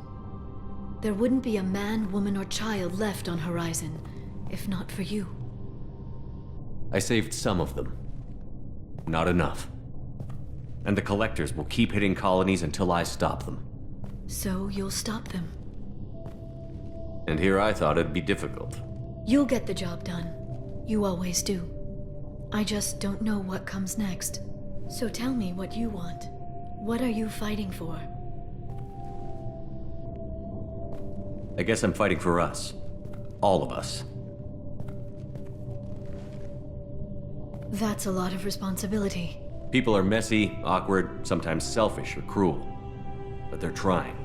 There wouldn't be a man, woman, or child left on Horizon, if not for you. I saved some of them. Not enough. And the Collectors will keep hitting colonies until I stop them. So you'll stop them. And here I thought it'd be difficult. You'll get the job done. You always do. I just don't know what comes next. So tell me what you want. What are you fighting for? I guess I'm fighting for us. All of us. That's a lot of responsibility. People are messy, awkward, sometimes selfish or cruel. But they're trying.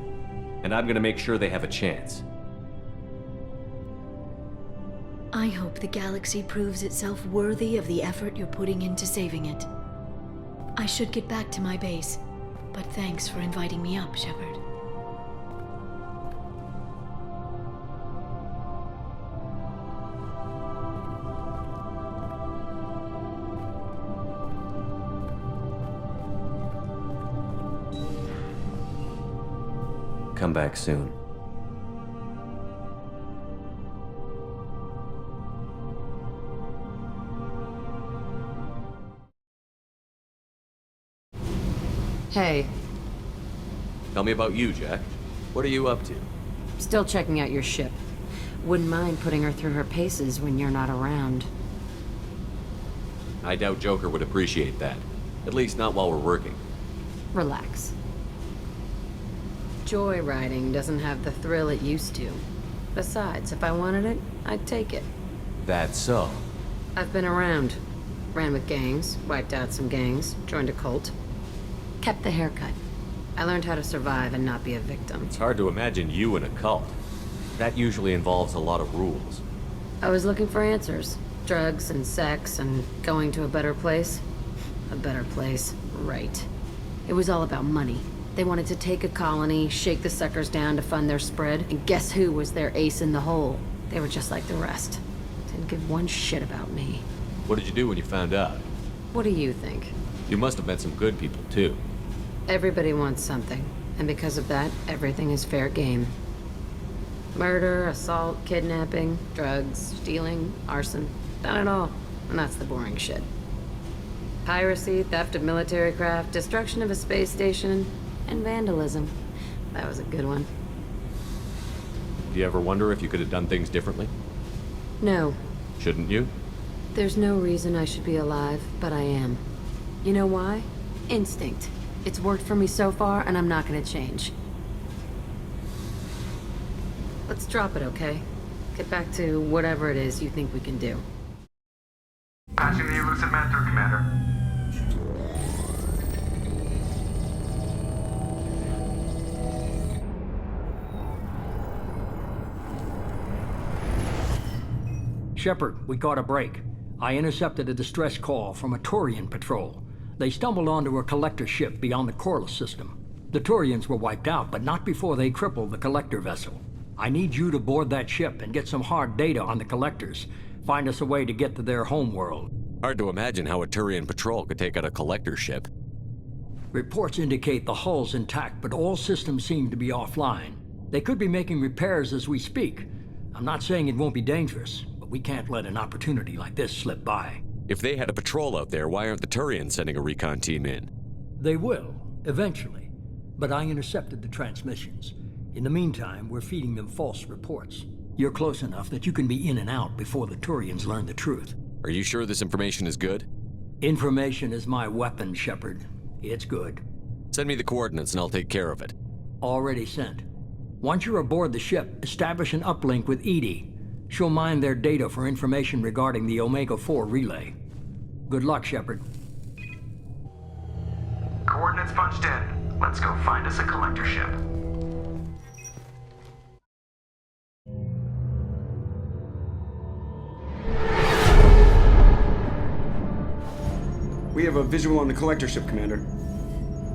And I'm gonna make sure they have a chance. I hope the galaxy proves itself worthy of the effort you're putting into saving it. I should get back to my base, but thanks for inviting me up, Shepard. Come back soon. Hey. Tell me about you, Jack. What are you up to? Still checking out your ship. Wouldn't mind putting her through her paces when you're not around. I doubt Joker would appreciate that. At least not while we're working. Relax. Joyriding doesn't have the thrill it used to. Besides, if I wanted it, I'd take it. That's so. I've been around. Ran with gangs, wiped out some gangs, joined a cult. Kept the haircut. I learned how to survive and not be a victim. It's hard to imagine you in a cult. That usually involves a lot of rules. I was looking for answers. Drugs and sex and going to a better place. A better place, right. It was all about money. They wanted to take a colony, shake the suckers down to fund their spread, and guess who was their ace in the hole? They were just like the rest. Didn't give one shit about me. What did you do when you found out? What do you think? You must have met some good people, too. Everybody wants something, and because of that, everything is fair game. Murder, assault, kidnapping, drugs, stealing, arson. Done it all. And that's the boring shit. Piracy, theft of military craft, destruction of a space station, and vandalism. That was a good one. Do you ever wonder if you could have done things differently? No. Shouldn't you? There's no reason I should be alive, but I am. You know why? Instinct. It's worked for me so far, and I'm not gonna change. Let's drop it, okay? Get back to whatever it is you think we can do. Patching the elusive man through, Commander. Shepard, we caught a break. I intercepted a distress call from a Turian patrol. They stumbled onto a collector ship beyond the Corliss system. The Turians were wiped out, but not before they crippled the collector vessel. I need you to board that ship and get some hard data on the collectors. Find us a way to get to their homeworld. Hard to imagine how a Turian patrol could take out a collector ship. Reports indicate the hull's intact, but all systems seem to be offline. They could be making repairs as we speak. I'm not saying it won't be dangerous, but We can't let an opportunity like this slip by. If they had a patrol out there, why aren't the Turians sending a recon team in? They will, eventually. But I intercepted the transmissions. In the meantime, we're feeding them false reports. You're close enough that you can be in and out before the Turians learn the truth. Are you sure this information is good? Information is my weapon, Shepard. It's good. Send me the coordinates and I'll take care of it. Already sent. Once you're aboard the ship, establish an uplink with Edie. She'll mine their data for information regarding the Omega-4 relay. Good luck, Shepard. Coordinates punched in. Let's go find us a collector ship. We have a visual on the collector ship, Commander.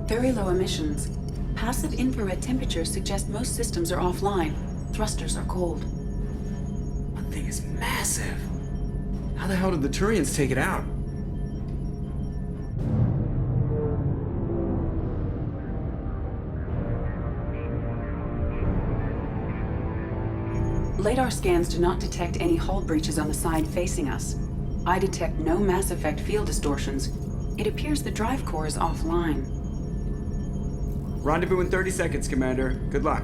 Very low emissions. Passive infrared temperatures suggest most systems are offline. Thrusters are cold. That thing is massive. How the hell did the Turians take it out? Radar scans do not detect any hull breaches on the side facing us. I detect no Mass Effect field distortions. It appears the drive core is offline. Rendezvous in 30 seconds, Commander. Good luck.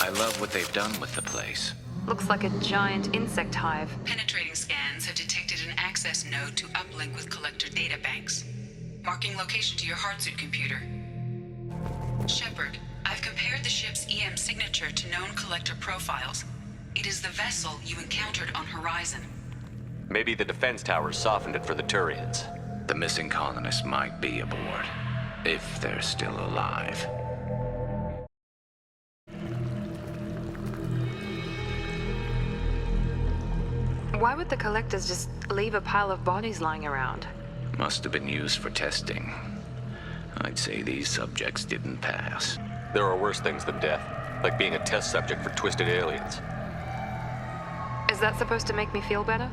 I love what they've done with the place. Looks like a giant insect hive. Penetrating scans have detected an access node to uplink with collector databanks. Marking location to your hardsuit computer. Shepard, I've compared the ship's EM signature to known collector profiles. It is the vessel you encountered on Horizon. Maybe the defense towers softened it for the Turians. The missing colonists might be aboard, if they're still alive. Why would the collectors just leave a pile of bodies lying around? Must have been used for testing. I'd say these subjects didn't pass. There are worse things than death, like being a test subject for twisted aliens. Is that supposed to make me feel better?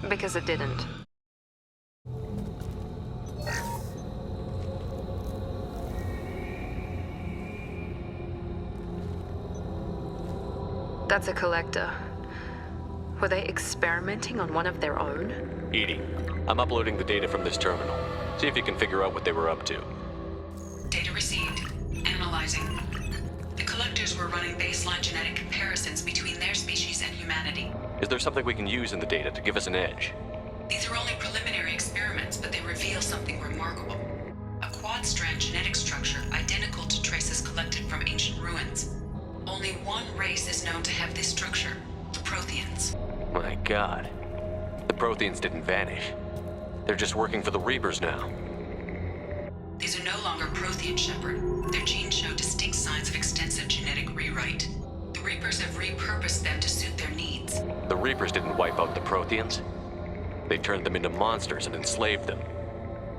Because it didn't. That's a collector. Were they experimenting on one of their own? Edie, I'm uploading the data from this terminal. See if you can figure out what they were up to. Data received. Analyzing. The collectors were running baseline genetic comparisons between their species and humanity. Is there something we can use in the data to give us an edge? These are only preliminary experiments, but they reveal something remarkable. A quad-strand genetic structure identical to traces collected from ancient ruins. Only one race is known to have this structure, the Protheans. My God. The Protheans didn't vanish. They're just working for the Reapers now. These are no longer Prothean, Shepard. Their genes show distinct signs of extensive genetic rewrite. The Reapers have repurposed them to suit their needs. The Reapers didn't wipe out the Protheans. They turned them into monsters and enslaved them.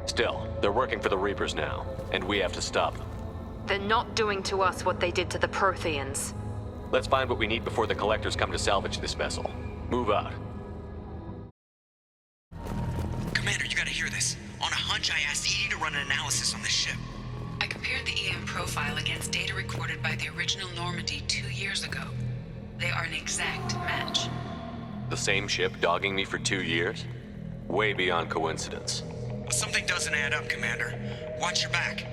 Still, they're working for the Reapers now, and we have to stop them. They're not doing to us what they did to the Protheans. Let's find what we need before the collectors come to salvage this vessel. Move out. Commander, you gotta hear this. On a hunch, I asked Edie to run an analysis on this ship. I compared the EM profile against data recorded by the original Normandy 2 years ago. They are an exact match. The same ship dogging me for 2 years? Way beyond coincidence. Something doesn't add up, Commander. Watch your back.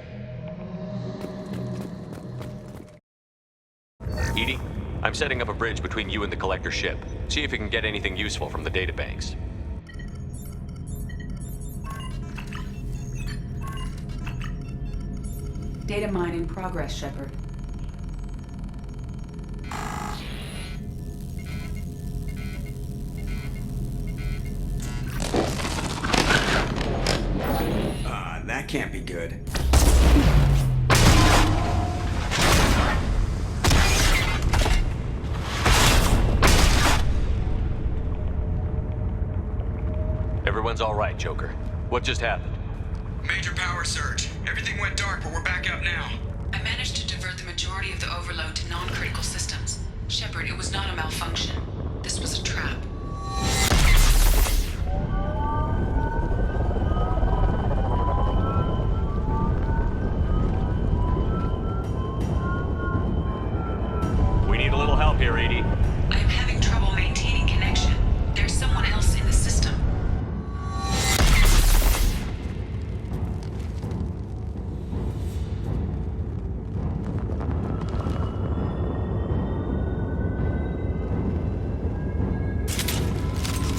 Edie, I'm setting up a bridge between you and the collector ship. See if you can get anything useful from the databanks. Data mine in progress, Shepard. can't be good. Everyone's all right, Joker. What just happened? Major power surge. Everything went dark, but we're back up now. I managed to divert the majority of the overload to non-critical systems. Shepard, it was not a malfunction. This was a trap. We need a little help here, Edie. I am having trouble maintaining connection. There's someone else in the system.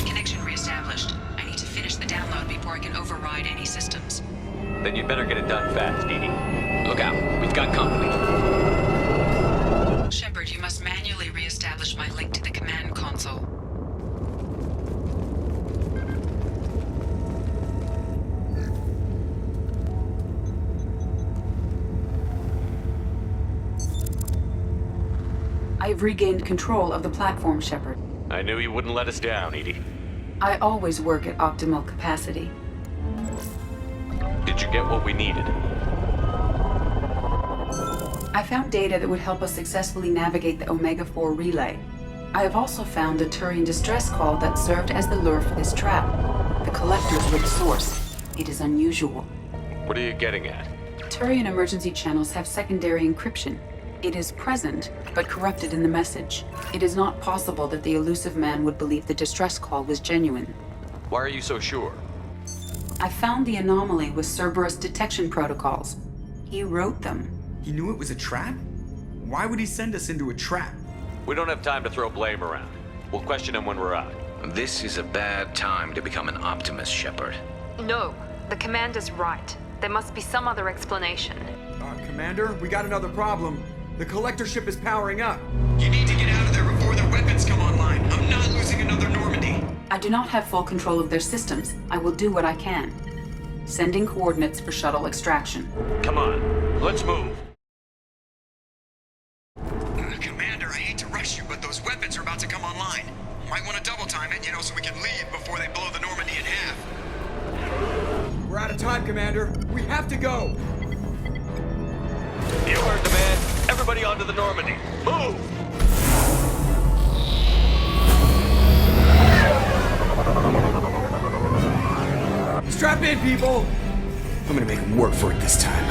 Connection reestablished. I need to finish the download before I can override any systems. Then you better get it done fast, Edie. Look out, we've got company. Shepard, you must manually reestablish my link to the command console. I've regained control of the platform, Shepard. I knew you wouldn't let us down, Edie. I always work at optimal capacity. Did you get what we needed? I found data that would help us successfully navigate the Omega-4 relay. I have also found a Turian distress call that served as the lure for this trap. The collectors were the source. It is unusual. What are you getting at? Turian emergency channels have secondary encryption. It is present, but corrupted in the message. It is not possible that the elusive man would believe the distress call was genuine. Why are you so sure? I found the anomaly with Cerberus detection protocols. He wrote them. He knew it was a trap? Why would he send us into a trap? We don't have time to throw blame around. We'll question him when we're out. This is a bad time to become an optimist, Shepard. No, the commander's right. There must be some other explanation. Commander, we got another problem. The collector ship is powering up. You need to get out of there before their weapons come online. I'm not losing another Normandy. I do not have full control of their systems. I will do what I can. Sending coordinates for shuttle extraction. Come on, let's move. Commander, I hate to rush you, but those weapons are about to come online. Might want to double time it, so we can leave before they blow the Normandy in half. We're out of time, Commander. We have to go. You heard the man. Everybody onto the Normandy. Move! Strap in, people! I'm gonna make him work for it this time.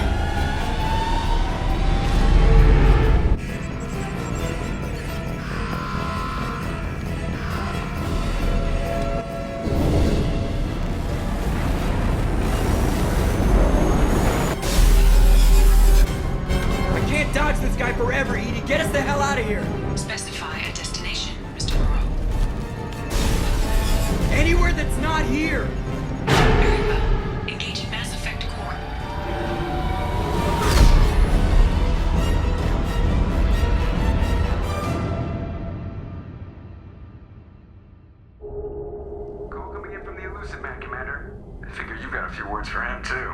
I can't dodge this guy forever, Edie. Get us the hell out of here! Specify a destination, Mr. Moreau. Anywhere that's not here! Very well. Engaging Mass Effect core. Call coming in from the elusive man, Commander. I figure you got a few words for him, too.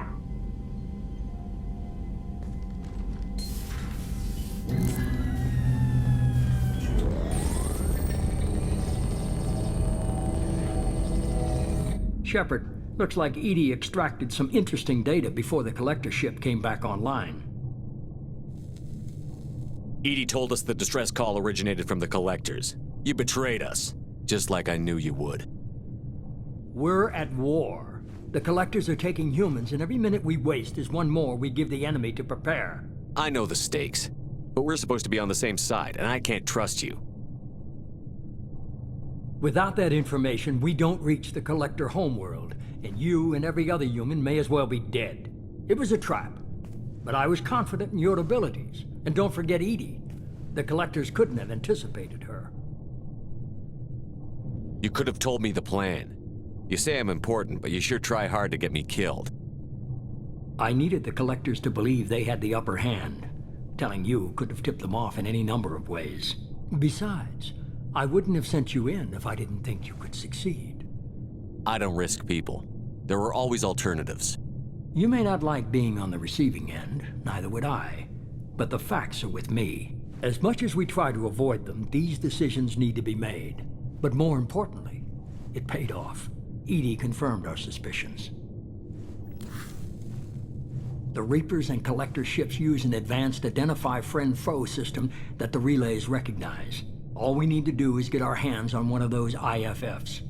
Shepard, looks like Edie extracted some interesting data before the collector ship came back online. Edie told us the distress call originated from the collectors. You betrayed us, just like I knew you would. We're at war. The collectors are taking humans, and every minute we waste is one more we give the enemy to prepare. I know the stakes, but we're supposed to be on the same side, and I can't trust you. Without that information, we don't reach the collector homeworld, and you and every other human may as well be dead. It was a trap, but I was confident in your abilities. And don't forget Edie. The collectors couldn't have anticipated her. You could have told me the plan. You say I'm important, but you sure try hard to get me killed. I needed the collectors to believe they had the upper hand. Telling you could have tipped them off in any number of ways. Besides, I wouldn't have sent you in if I didn't think you could succeed. I don't risk people. There are always alternatives. You may not like being on the receiving end, neither would I. But the facts are with me. As much as we try to avoid them, these decisions need to be made. But more importantly, it paid off. Edie confirmed our suspicions. The Reapers and Collector ships use an advanced identify friend-foe system that the relays recognize. All we need to do is get our hands on one of those IFFs.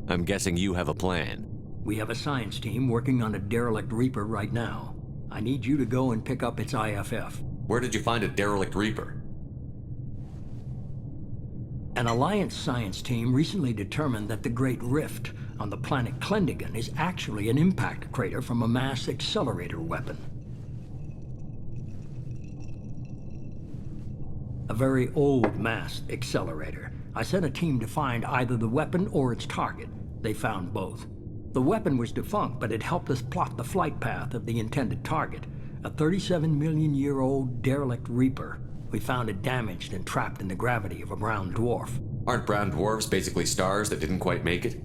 I'm guessing you have a plan. We have a science team working on a derelict Reaper right now. I need you to go and pick up its IFF. Where did you find a derelict Reaper? An Alliance science team recently determined that the Great Rift on the planet Klendigan is actually an impact crater from a mass accelerator weapon. A very old mass accelerator. I sent a team to find either the weapon or its target. They found both. The weapon was defunct, but it helped us plot the flight path of the intended target, a 37-million-year-old derelict Reaper. We found it damaged and trapped in the gravity of a brown dwarf. Aren't brown dwarfs basically stars that didn't quite make it?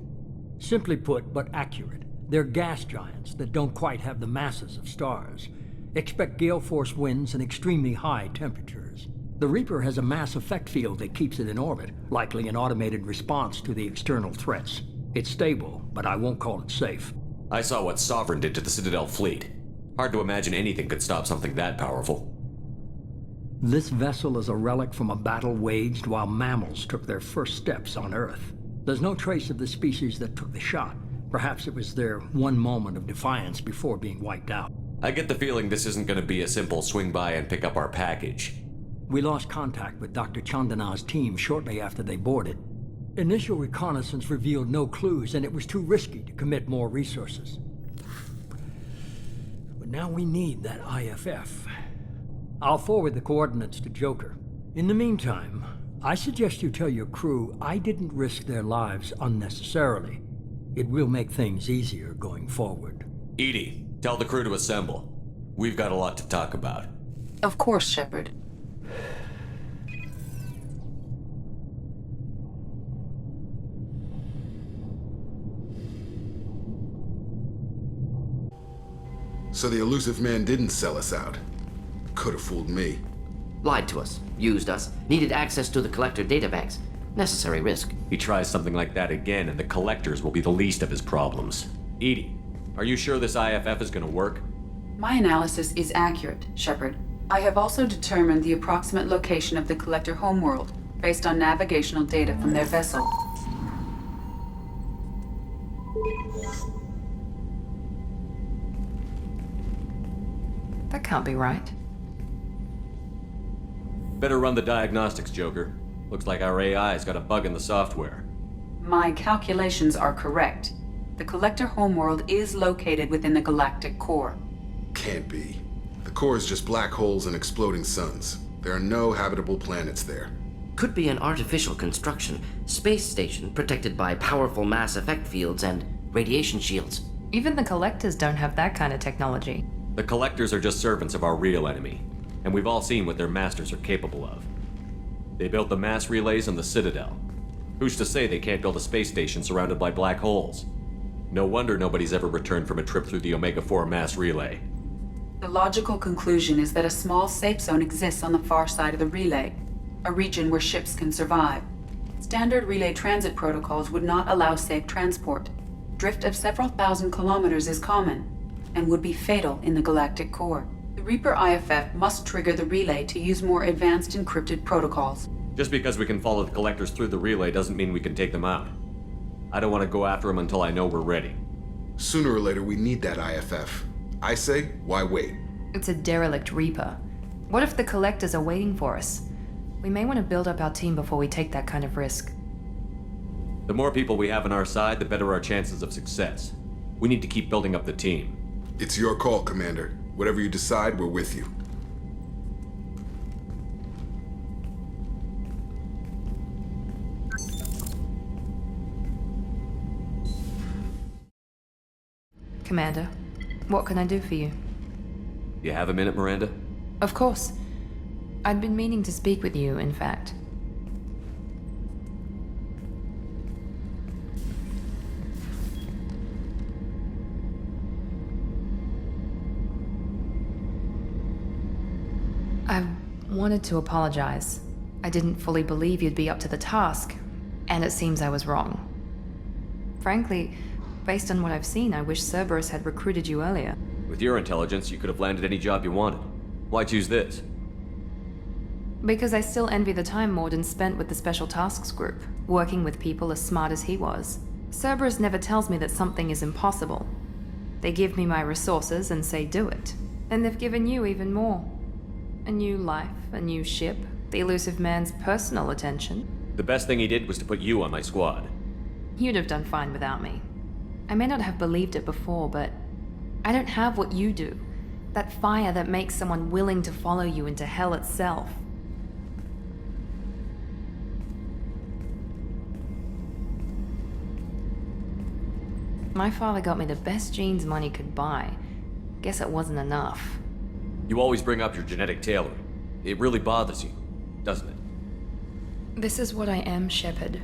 Simply put, but accurate. They're gas giants that don't quite have the masses of stars. Expect gale force winds and extremely high temperatures. The Reaper has a mass effect field that keeps it in orbit, likely an automated response to the external threats. It's stable, but I won't call it safe. I saw what Sovereign did to the Citadel fleet. Hard to imagine anything could stop something that powerful. This vessel is a relic from a battle waged while mammals took their first steps on Earth. There's no trace of the species that took the shot. Perhaps it was their one moment of defiance before being wiped out. I get the feeling this isn't going to be a simple swing by and pick up our package. We lost contact with Dr. Chandana's team shortly after they boarded. Initial reconnaissance revealed no clues, and it was too risky to commit more resources. But now we need that IFF. I'll forward the coordinates to Joker. In the meantime, I suggest you tell your crew I didn't risk their lives unnecessarily. It will make things easier going forward. Edie, tell the crew to assemble. We've got a lot to talk about. Of course, Shepard. So the elusive man didn't sell us out. Could have fooled me. Lied to us, used us, needed access to the Collector databanks. Necessary risk. He tries something like that again, and the Collectors will be the least of his problems. Edie, are you sure this IFF is gonna work? My analysis is accurate, Shepard. I have also determined the approximate location of the Collector homeworld, based on navigational data from their vessel. That can't be right. Better run the diagnostics, Joker. Looks like our AI's got a bug in the software. My calculations are correct. The Collector homeworld is located within the galactic core. Can't be. The core is just black holes and exploding suns. There are no habitable planets there. Could be an artificial construction, space station protected by powerful mass effect fields and radiation shields. Even the Collectors don't have that kind of technology. The Collectors are just servants of our real enemy, and we've all seen what their masters are capable of. They built the mass relays on the Citadel. Who's to say they can't build a space station surrounded by black holes? No wonder nobody's ever returned from a trip through the Omega-4 mass relay. The logical conclusion is that a small safe zone exists on the far side of the relay, a region where ships can survive. Standard relay transit protocols would not allow safe transport. Drift of several thousand kilometers is common, and would be fatal in the galactic core. The Reaper IFF must trigger the relay to use more advanced encrypted protocols. Just because we can follow the Collectors through the relay doesn't mean we can take them out. I don't want to go after them until I know we're ready. Sooner or later, we need that IFF. I say, why wait? It's a derelict Reaper. What if the Collectors are waiting for us? We may want to build up our team before we take that kind of risk. The more people we have on our side, the better our chances of success. We need to keep building up the team. It's your call, Commander. Whatever you decide, we're with you. Commander, what can I do for you? You have a minute, Miranda? Of course. I'd been meaning to speak with you, in fact. I wanted to apologize. I didn't fully believe you'd be up to the task, and it seems I was wrong. Frankly, based on what I've seen, I wish Cerberus had recruited you earlier. With your intelligence, you could have landed any job you wanted. Why choose this? Because I still envy the time Morden spent with the Special Tasks Group, working with people as smart as he was. Cerberus never tells me that something is impossible. They give me my resources and say do it. And they've given you even more. A new life, a new ship, the elusive man's personal attention. The best thing he did was to put you on my squad. You'd have done fine without me. I may not have believed it before, but I don't have what you do. That fire that makes someone willing to follow you into hell itself. My father got me the best genes money could buy. Guess it wasn't enough. You always bring up your genetic tailoring. It really bothers you, doesn't it? This is what I am, Shepard.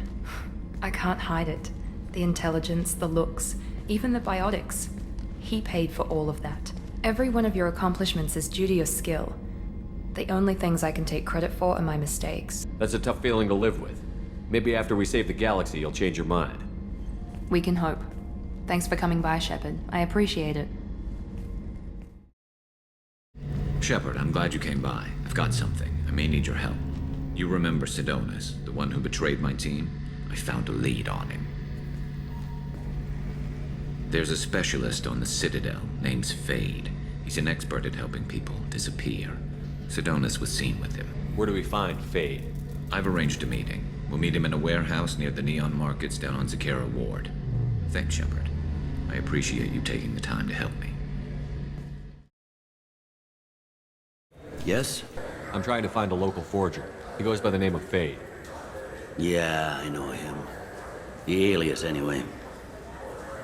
I can't hide it. The intelligence, the looks, even the biotics. He paid for all of that. Every one of your accomplishments is due to your skill. The only things I can take credit for are my mistakes. That's a tough feeling to live with. Maybe after we save the galaxy, you'll change your mind. We can hope. Thanks for coming by, Shepard. I appreciate it. Shepard, I'm glad you came by. I've got something. I may need your help. You remember Sidonis, the one who betrayed my team? I found a lead on him. There's a specialist on the Citadel, name's Fade. He's an expert at helping people disappear. Sidonis was seen with him. Where do we find Fade? I've arranged a meeting. We'll meet him in a warehouse near the Neon Markets down on Zakera Ward. Thanks, Shepard. I appreciate you taking the time to help me. Yes? I'm trying to find a local forger. He goes by the name of Fade. Yeah, I know him. The alias, anyway.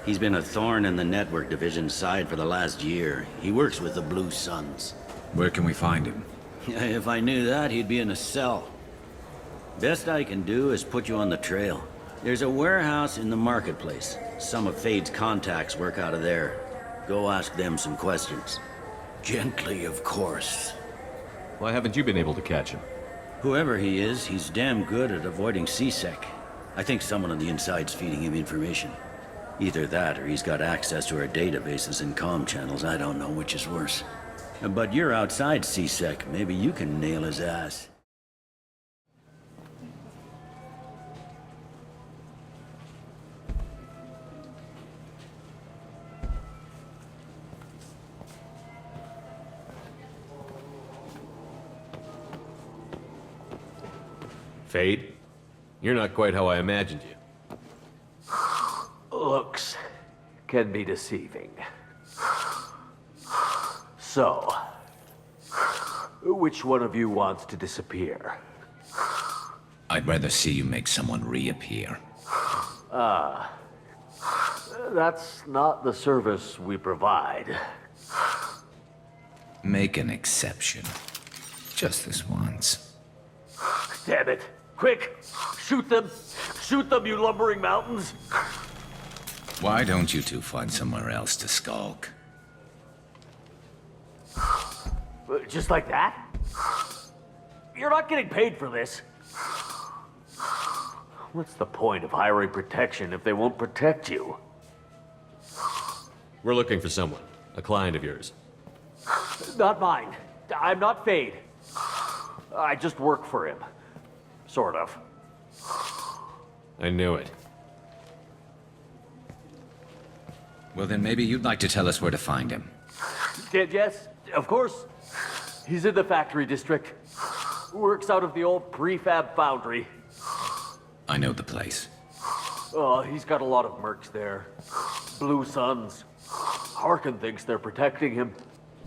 He's been a thorn in the network division's side for the last year. He works with the Blue Suns. Where can we find him? If I knew that, he'd be in a cell. Best I can do is put you on the trail. There's a warehouse in the marketplace. Some of Fade's contacts work out of there. Go ask them some questions. Gently, of course. Why haven't you been able to catch him? Whoever he is, he's damn good at avoiding C-Sec. I think someone on the inside's feeding him information. Either that, or he's got access to our databases and comm channels. I don't know which is worse. But you're outside C-Sec. Maybe you can nail his ass. Fade? You're not quite how I imagined you. Looks can be deceiving. So, which one of you wants to disappear? I'd rather see you make someone reappear. That's not the service we provide. Make an exception. Just this once. Damn it! Quick! Shoot them! Shoot them, you lumbering mountains! Why don't you two find somewhere else to skulk? Just like that? You're not getting paid for this. What's the point of hiring protection if they won't protect you? We're looking for someone. A client of yours. Not mine. I'm not Fade. I just work for him. Sort of. I knew it. Well, then maybe you'd like to tell us where to find him. Yes, of course. He's in the factory district. Works out of the old prefab foundry. I know the place. He's got a lot of mercs there. Blue Suns. Harkin thinks they're protecting him.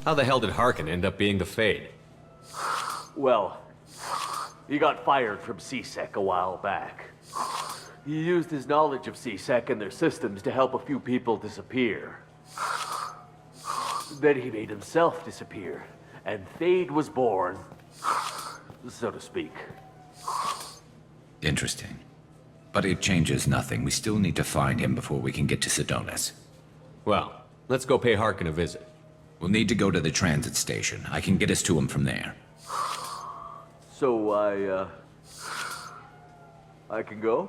How the hell did Harkin end up being the Fade? Well, he got fired from C-Sec a while back. He used his knowledge of C-Sec and their systems to help a few people disappear. Then he made himself disappear, and Fade was born, so to speak. Interesting. But it changes nothing. We still need to find him before we can get to Sidonis. Well, let's go pay Harkin a visit. We'll need to go to the transit station. I can get us to him from there. So I can go?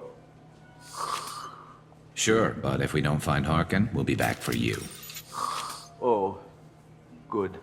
Sure, but if we don't find Harkin, we'll be back for you. Oh, good.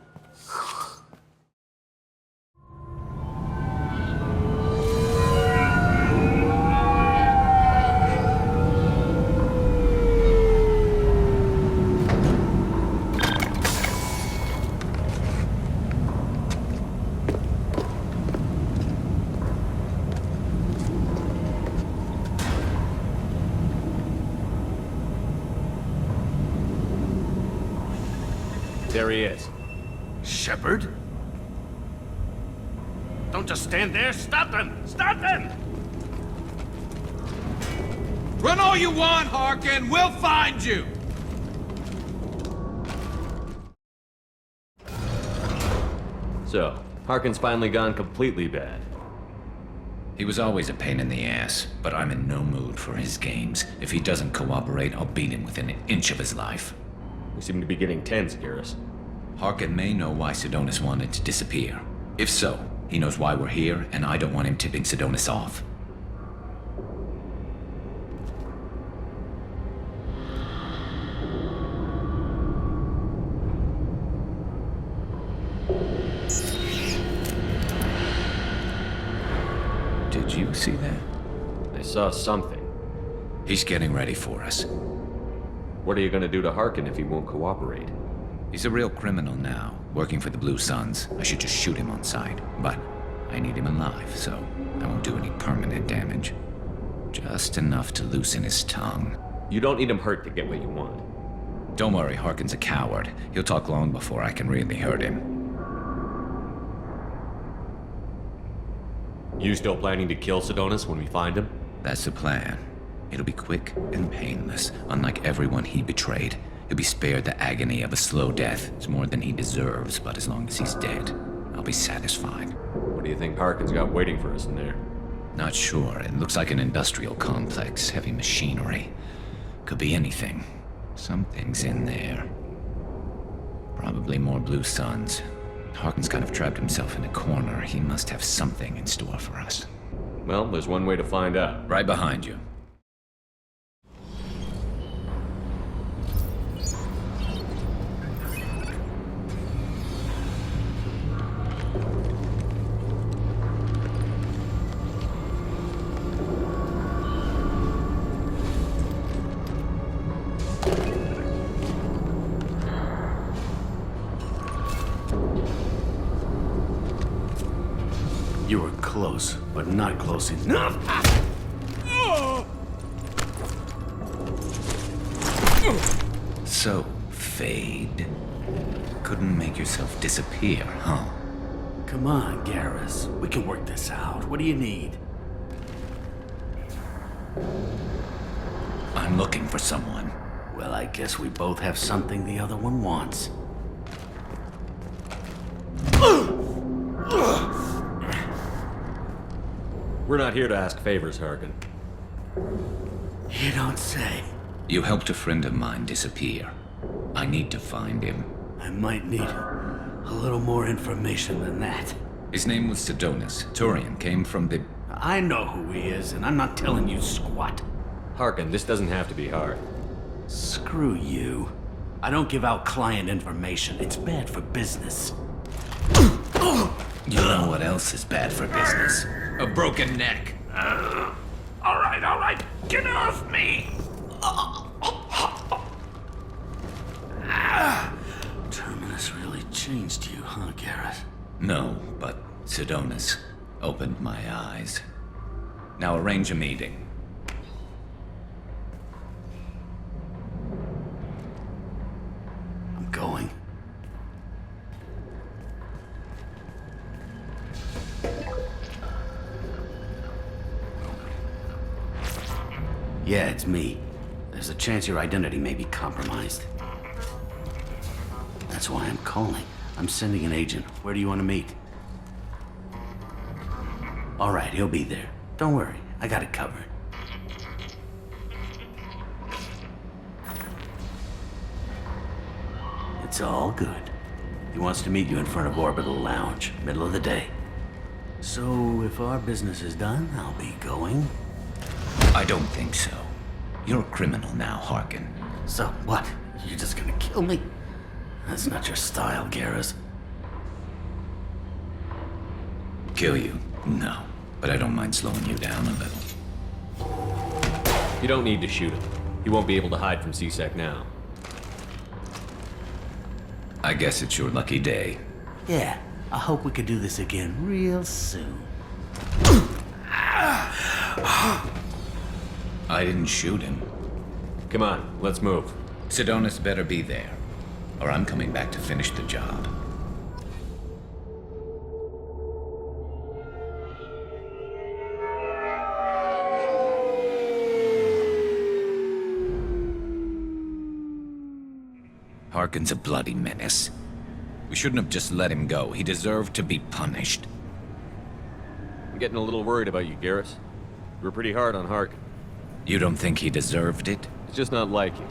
There he is. Shepard? Don't just stand there. Stop them! Stop them! Run all you want, Harkin. We'll find you. So, Harkin's finally gone completely bad. He was always a pain in the ass, but I'm in no mood for his games. If he doesn't cooperate, I'll beat him within an inch of his life. We seem to be getting tense, Garrus. Harkin may know why Sidonis wanted to disappear. If so, he knows why we're here, and I don't want him tipping Sidonis off. Did you see that? I saw something. He's getting ready for us. What are you gonna do to Harkin if he won't cooperate? He's a real criminal now, working for the Blue Suns. I should just shoot him on sight, but I need him alive, so I won't do any permanent damage. Just enough to loosen his tongue. You don't need him hurt to get what you want. Don't worry, Harkin's a coward. He'll talk long before I can really hurt him. You still planning to kill Sidonis when we find him? That's the plan. It'll be quick and painless, unlike everyone he betrayed. He'll be spared the agony of a slow death. It's more than he deserves, but as long as he's dead, I'll be satisfied. What do you think Harkin's got waiting for us in there? Not sure. It looks like an industrial complex, heavy machinery. Could be anything. Something's in there. Probably more Blue Suns. Harkin's kind of trapped himself in a corner. He must have something in store for us. Well, there's one way to find out. Right behind you. You were close, but not close enough. So, Fade. Couldn't make yourself disappear, huh? Come on, Garrus. We can work this out. What do you need? I'm looking for someone. Well, I guess we both have something the other one wants. We're not here to ask favors, Harkin. You don't say. You helped a friend of mine disappear. I need to find him. I might need a little more information than that. His name was Sidonis. Turian came from the... I know who he is, and I'm not telling you squat. Harkin, this doesn't have to be hard. Screw you. I don't give out client information. It's bad for business. You know what else is bad for business? A broken neck. All right. Get off me! Terminus really changed you, huh, Garrus? No, but Sidonis opened my eyes. Now arrange a meeting. I'm going. Yeah, it's me. There's a chance your identity may be compromised. That's why I'm calling. I'm sending an agent. Where do you want to meet? All right, he'll be there. Don't worry, I got it covered. It's all good. He wants to meet you in front of Orbital Lounge, middle of the day. So, if our business is done, I'll be going. I don't think so. You're a criminal now, Harkin. So what? You're just gonna kill me? That's not your style, Garrus. Kill you? No. But I don't mind slowing you down a little. You don't need to shoot him. He won't be able to hide from C-Sec now. I guess it's your lucky day. Yeah, I hope we could do this again real soon. I didn't shoot him. Come on, let's move. Sidonis better be there, or I'm coming back to finish the job. Harkin's a bloody menace. We shouldn't have just let him go. He deserved to be punished. I'm getting a little worried about you, Garrus. You were pretty hard on Harkin. You don't think he deserved it? It's just not like you.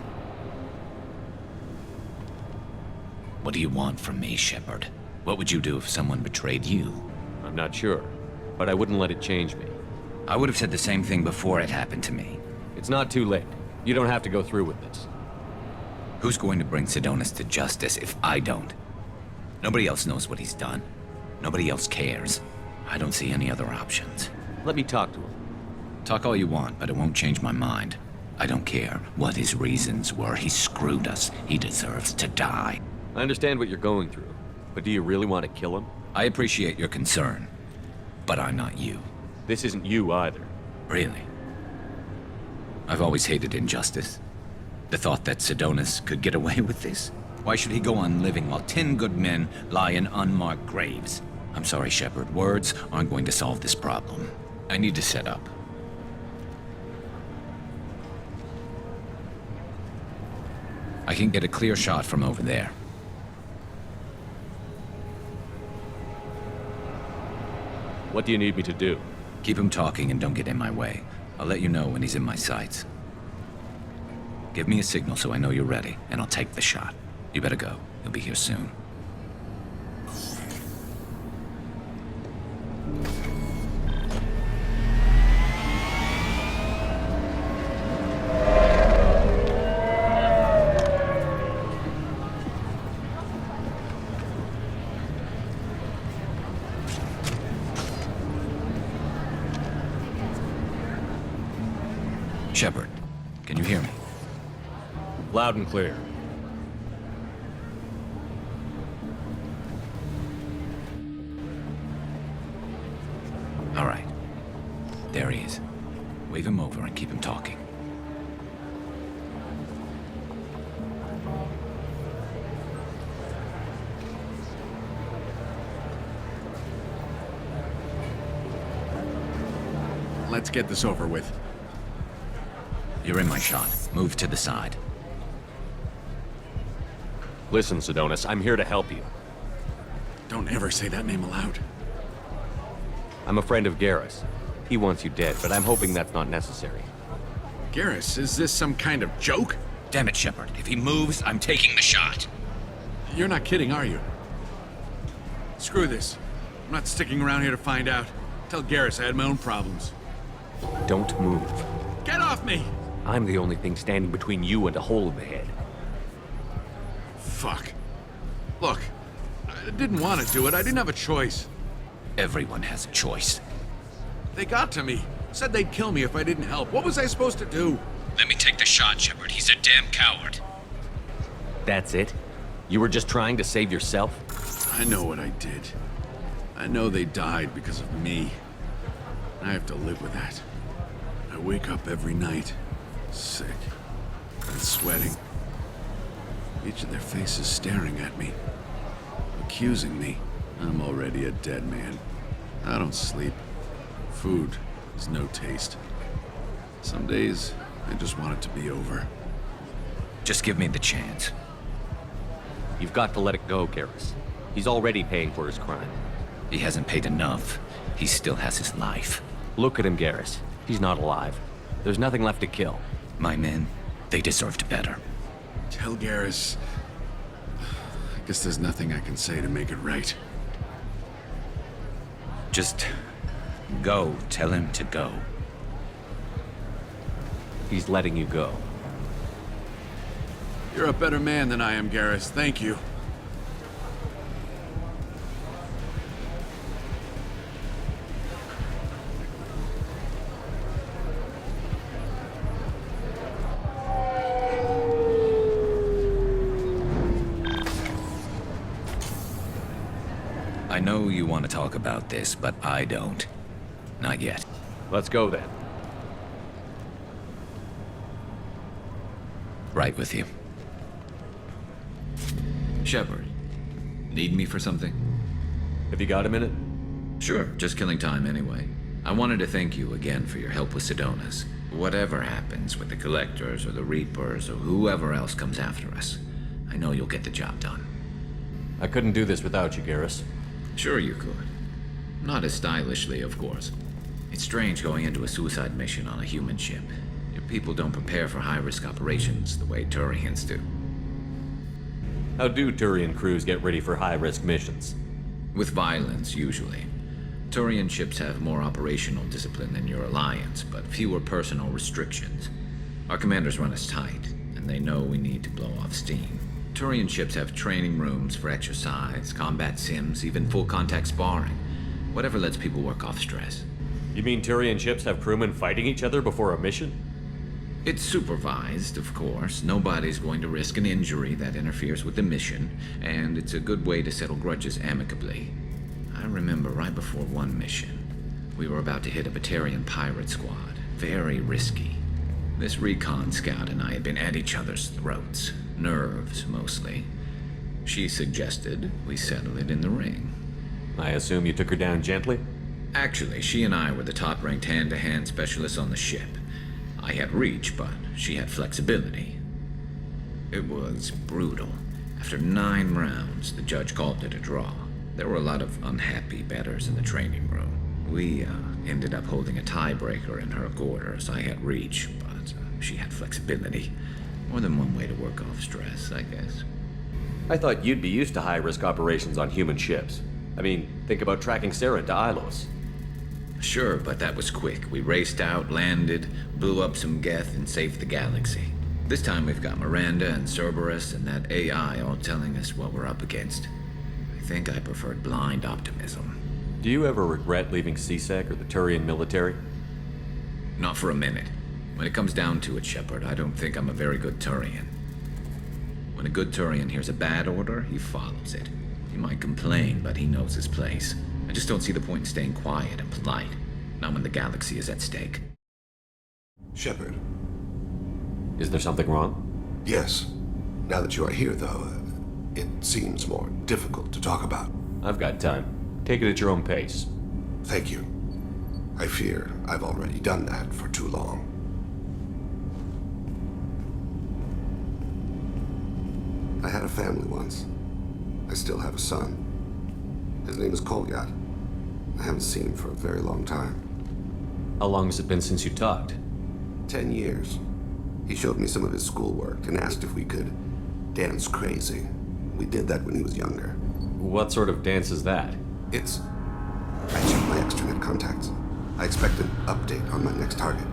What do you want from me, Shepard? What would you do if someone betrayed you? I'm not sure, but I wouldn't let it change me. I would have said the same thing before it happened to me. It's not too late. You don't have to go through with this. Who's going to bring Sidonis to justice if I don't? Nobody else knows what he's done. Nobody else cares. I don't see any other options. Let me talk to him. Talk all you want, but it won't change my mind. I don't care what his reasons were. He screwed us. He deserves to die. I understand what you're going through, but do you really want to kill him? I appreciate your concern, but I'm not you. This isn't you either. Really? I've always hated injustice. The thought that Sidonis could get away with this? Why should he go on living while 10 good men lie in unmarked graves? I'm sorry, Shepard. Words aren't going to solve this problem. I need to set up. I can get a clear shot from over there. What do you need me to do? Keep him talking and don't get in my way. I'll let you know when he's in my sights. Give me a signal so I know you're ready, and I'll take the shot. You better go. He'll be here soon. Shepard, can you hear me? Loud and clear. All right. There he is. Wave him over and keep him talking. Let's get this over with. You're in my shot. Move to the side. Listen, Sidonis, I'm here to help you. Don't ever say that name aloud. I'm a friend of Garrus. He wants you dead, but I'm hoping that's not necessary. Garrus, is this some kind of joke? Damn it, Shepard. If he moves, I'm taking the shot. You're not kidding, are you? Screw this. I'm not sticking around here to find out. Tell Garrus I had my own problems. Don't move. Get off me! I'm the only thing standing between you and a hole in the head. Fuck. Look, I didn't want to do it. I didn't have a choice. Everyone has a choice. They got to me. Said they'd kill me if I didn't help. What was I supposed to do? Let me take the shot, Shepard. He's a damn coward. That's it? You were just trying to save yourself? I know what I did. I know they died because of me. I have to live with that. I wake up every night, sick and sweating. Each of their faces staring at me, accusing me. I'm already a dead man. I don't sleep. Food has no taste. Some days, I just want it to be over. Just give me the chance. You've got to let it go, Garrus. He's already paying for his crime. He hasn't paid enough. He still has his life. Look at him, Garrus. He's not alive. There's nothing left to kill. My men, they deserved better. Tell Garrus... I guess there's nothing I can say to make it right. Just go. Tell him to go. He's letting you go. You're a better man than I am, Garrus. Thank you. I know you want to talk about this, but I don't. Not yet. Let's go then. Right with you. Shepard, need me for something? Have you got a minute? Sure, just killing time anyway. I wanted to thank you again for your help with Sedona's. Whatever happens with the Collectors or the Reapers or whoever else comes after us, I know you'll get the job done. I couldn't do this without you, Garrus. Sure you could. Not as stylishly, of course. It's strange going into a suicide mission on a human ship. Your people don't prepare for high-risk operations the way Turians do. How do Turian crews get ready for high-risk missions? With violence, usually. Turian ships have more operational discipline than your alliance, but fewer personal restrictions. Our commanders run us tight, and they know we need to blow off steam. Turian ships have training rooms for exercise, combat sims, even full-contact sparring. Whatever lets people work off stress. You mean Turian ships have crewmen fighting each other before a mission? It's supervised, of course. Nobody's going to risk an injury that interferes with the mission, and it's a good way to settle grudges amicably. I remember right before one mission, we were about to hit a Batarian pirate squad. Very risky. This recon scout and I had been at each other's throats. Nerves, mostly. She suggested we settle it in the ring. I assume you took her down gently? Actually, she and I were the top-ranked hand-to-hand specialists on the ship. I had reach, but she had flexibility. It was brutal. After 9 rounds, the judge called it a draw. There were a lot of unhappy bettors in the training room. We ended up holding a tiebreaker in her quarters. I had reach, but she had flexibility. More than one way to work off stress, I guess. I thought you'd be used to high-risk operations on human ships. I mean, think about tracking Saren to Ilos. Sure, but that was quick. We raced out, landed, blew up some Geth, and saved the galaxy. This time we've got Miranda and Cerberus and that AI all telling us what we're up against. I think I preferred blind optimism. Do you ever regret leaving CSEC or the Turian military? Not for a minute. When it comes down to it, Shepard, I don't think I'm a very good Turian. When a good Turian hears a bad order, he follows it. He might complain, but he knows his place. I just don't see the point in staying quiet and polite. Not when the galaxy is at stake. Shepard. Is there something wrong? Yes. Now that you are here, though, it seems more difficult to talk about. I've got time. Take it at your own pace. Thank you. I fear I've already done that for too long. I had a family once. I still have a son. His name is Kolyat. I haven't seen him for a very long time. How long has it been since you talked? 10 years. He showed me some of his schoolwork and asked if we could dance crazy. We did that when he was younger. What sort of dance is that? It's... I checked my extranet contacts. I expect an update on my next target.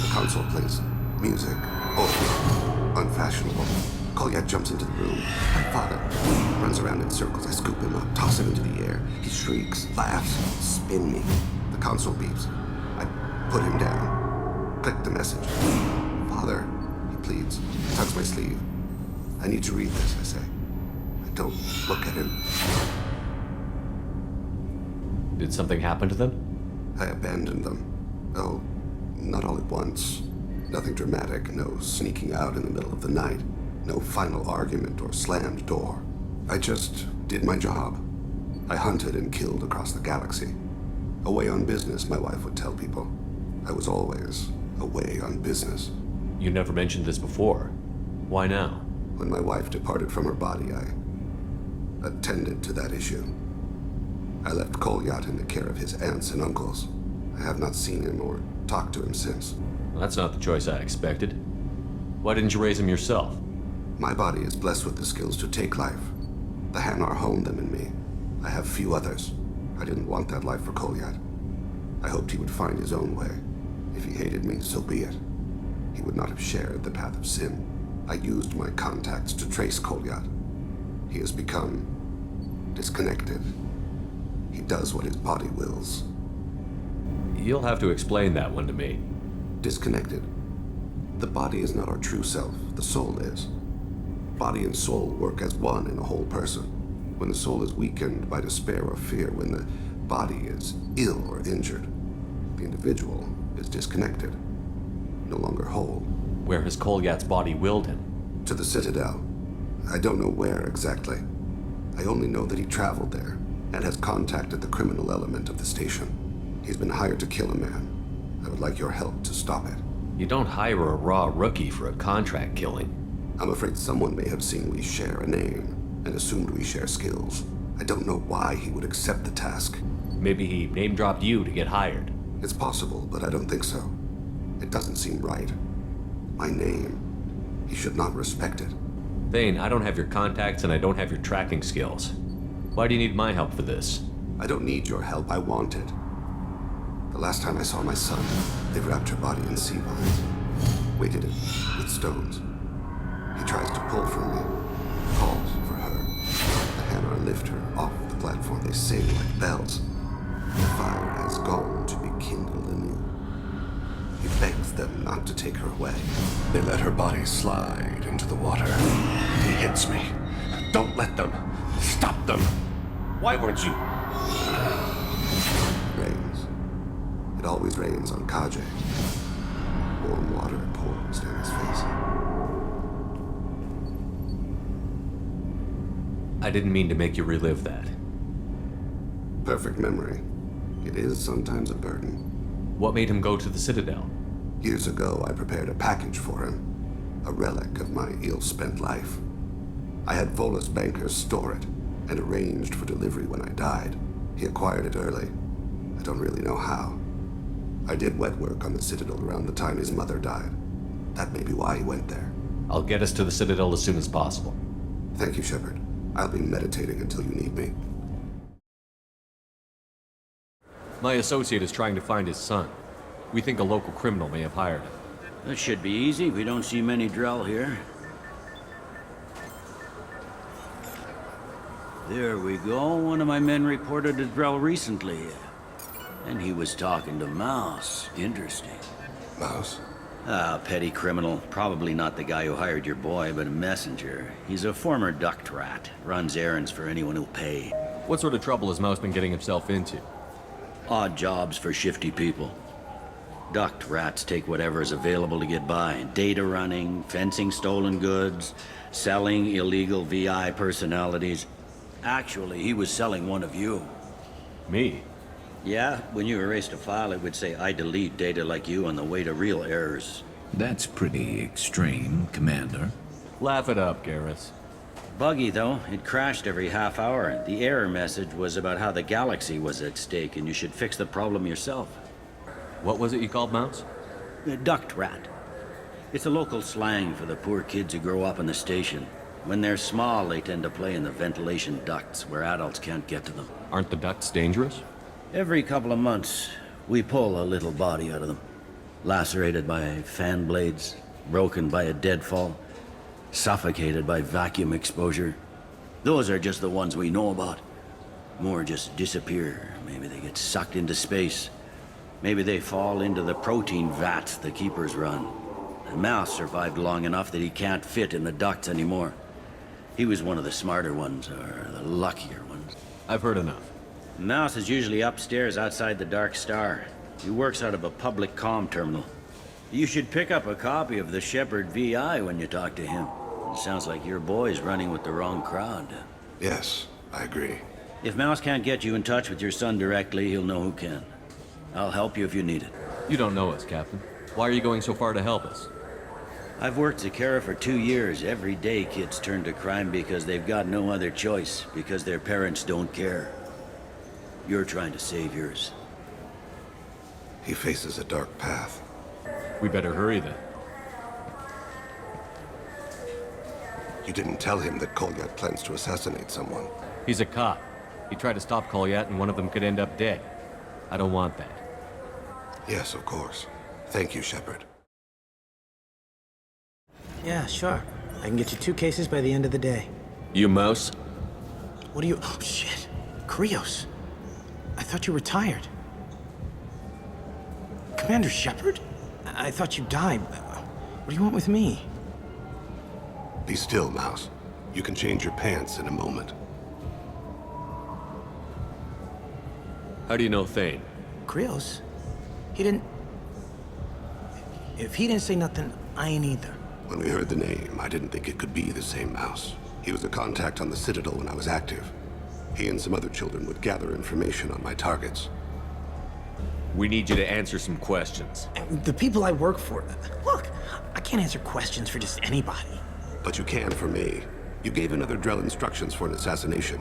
The console plays music. Oh, unfashionable. Kolyat jumps into the room. My father runs around in circles. I scoop him up, toss him into the air. He shrieks, laughs, spin me. The console beeps. I put him down. Click the message. Father, he pleads. Tugs my sleeve. I need to read this, I say. I don't look at him. Did something happen to them? I abandoned them. Oh, not all at once. Nothing dramatic. No sneaking out in the middle of the night. No final argument or slammed door. I just did my job. I hunted and killed across the galaxy. Away on business, my wife would tell people. I was always away on business. You never mentioned this before. Why now? When my wife departed from her body, I attended to that issue. I left Kolyat in the care of his aunts and uncles. I have not seen him or talked to him since. Well, that's not the choice I expected. Why didn't you raise him yourself? My body is blessed with the skills to take life. The Hanar honed them in me. I have few others. I didn't want that life for Kolyat. I hoped he would find his own way. If he hated me, so be it. He would not have shared the path of sin. I used my contacts to trace Kolyat. He has become disconnected. He does what his body wills. You'll have to explain that one to me. Disconnected. The body is not our true self. The soul is. Body and soul work as one in a whole person. When the soul is weakened by despair or fear, when the body is ill or injured, the individual is disconnected, no longer whole. Where has Kolyat's body willed him? To the Citadel. I don't know where exactly. I only know that he traveled there and has contacted the criminal element of the station. He's been hired to kill a man. I would like your help to stop it. You don't hire a raw rookie for a contract killing. I'm afraid someone may have seen we share a name and assumed we share skills. I don't know why he would accept the task. Maybe he name-dropped you to get hired. It's possible, but I don't think so. It doesn't seem right. My name. He should not respect it. Thane, I don't have your contacts and I don't have your tracking skills. Why do you need my help for this? I don't need your help. I want it. The last time I saw my son, they wrapped her body in sea vines, weighted it with stones. He tries to pull from me, calls for her. The hammer lift her off the platform. They sing like bells. The fire has gone to be kindled anew. He begs them not to take her away. They let her body slide into the water. He hits me. Don't let them. Stop them. Why weren't you? Rains. It always rains on Kaje. Warm water pours down his face. I didn't mean to make you relive that. Perfect memory. It is sometimes a burden. What made him go to the Citadel? Years ago, I prepared a package for him. A relic of my ill-spent life. I had Volus bankers store it and arranged for delivery when I died. He acquired it early. I don't really know how. I did wet work on the Citadel around the time his mother died. That may be why he went there. I'll get us to the Citadel as soon as possible. Thank you, Shepard. I'll be meditating until you need me. My associate is trying to find his son. We think a local criminal may have hired him. That should be easy. We don't see many Drell here. There we go. One of my men reported a Drell recently. And he was talking to Mouse. Interesting. Mouse? Ah, petty criminal. Probably not the guy who hired your boy, but a messenger. He's a former duct rat. Runs errands for anyone who'll pay. What sort of trouble has Mouse been getting himself into? Odd jobs for shifty people. Duct rats take whatever's available to get by. Data running, fencing stolen goods, selling illegal VI personalities. Actually, he was selling one of you. Me? Yeah, when you erased a file, it would say, I delete data like you on the way to real errors. That's pretty extreme, Commander. Laugh it up, Garrus. Buggy, though. It crashed every half hour. The error message was about how the galaxy was at stake, and you should fix the problem yourself. What was it you called Mouse? A duct rat. It's a local slang for the poor kids who grow up in the station. When they're small, they tend to play in the ventilation ducts, where adults can't get to them. Aren't the ducts dangerous? Every couple of months, we pull a little body out of them. Lacerated by fan blades, broken by a deadfall, suffocated by vacuum exposure. Those are just the ones we know about. More just disappear. Maybe they get sucked into space. Maybe they fall into the protein vats the keepers run. The Mouse survived long enough that he can't fit in the ducts anymore. He was one of the smarter ones, or the luckier ones. I've heard enough. Mouse is usually upstairs outside the Dark Star. He works out of a public comm terminal. You should pick up a copy of the Shepard VI when you talk to him. It sounds like your boy's running with the wrong crowd. Yes, I agree. If Mouse can't get you in touch with your son directly, he'll know who can. I'll help you if you need it. You don't know us, Captain. Why are you going so far to help us? I've worked Zakera for 2 years. Every day kids turn to crime because they've got no other choice, because their parents don't care. You're trying to save yours. He faces a dark path. We better hurry then. You didn't tell him that Kolyat plans to assassinate someone. He's a cop. He tried to stop Colliet and one of them could end up dead. I don't want that. Yes, of course. Thank you, Shepard. Yeah, sure. I can get you 2 cases by the end of the day. You mouse? What are you... Oh, shit. Krios. I thought you were retired. Commander Shepard? I thought you died. What do you want with me? Be still, Mouse. You can change your pants in a moment. How do you know Thane? Krios? He didn't... If he didn't say nothing, I ain't either. When we heard the name, I didn't think it could be the same Mouse. He was a contact on the Citadel when I was active. He and some other children would gather information on my targets. We need you to answer some questions. The people I work for... Look, I can't answer questions for just anybody. But you can for me. You gave another Drell instructions for an assassination.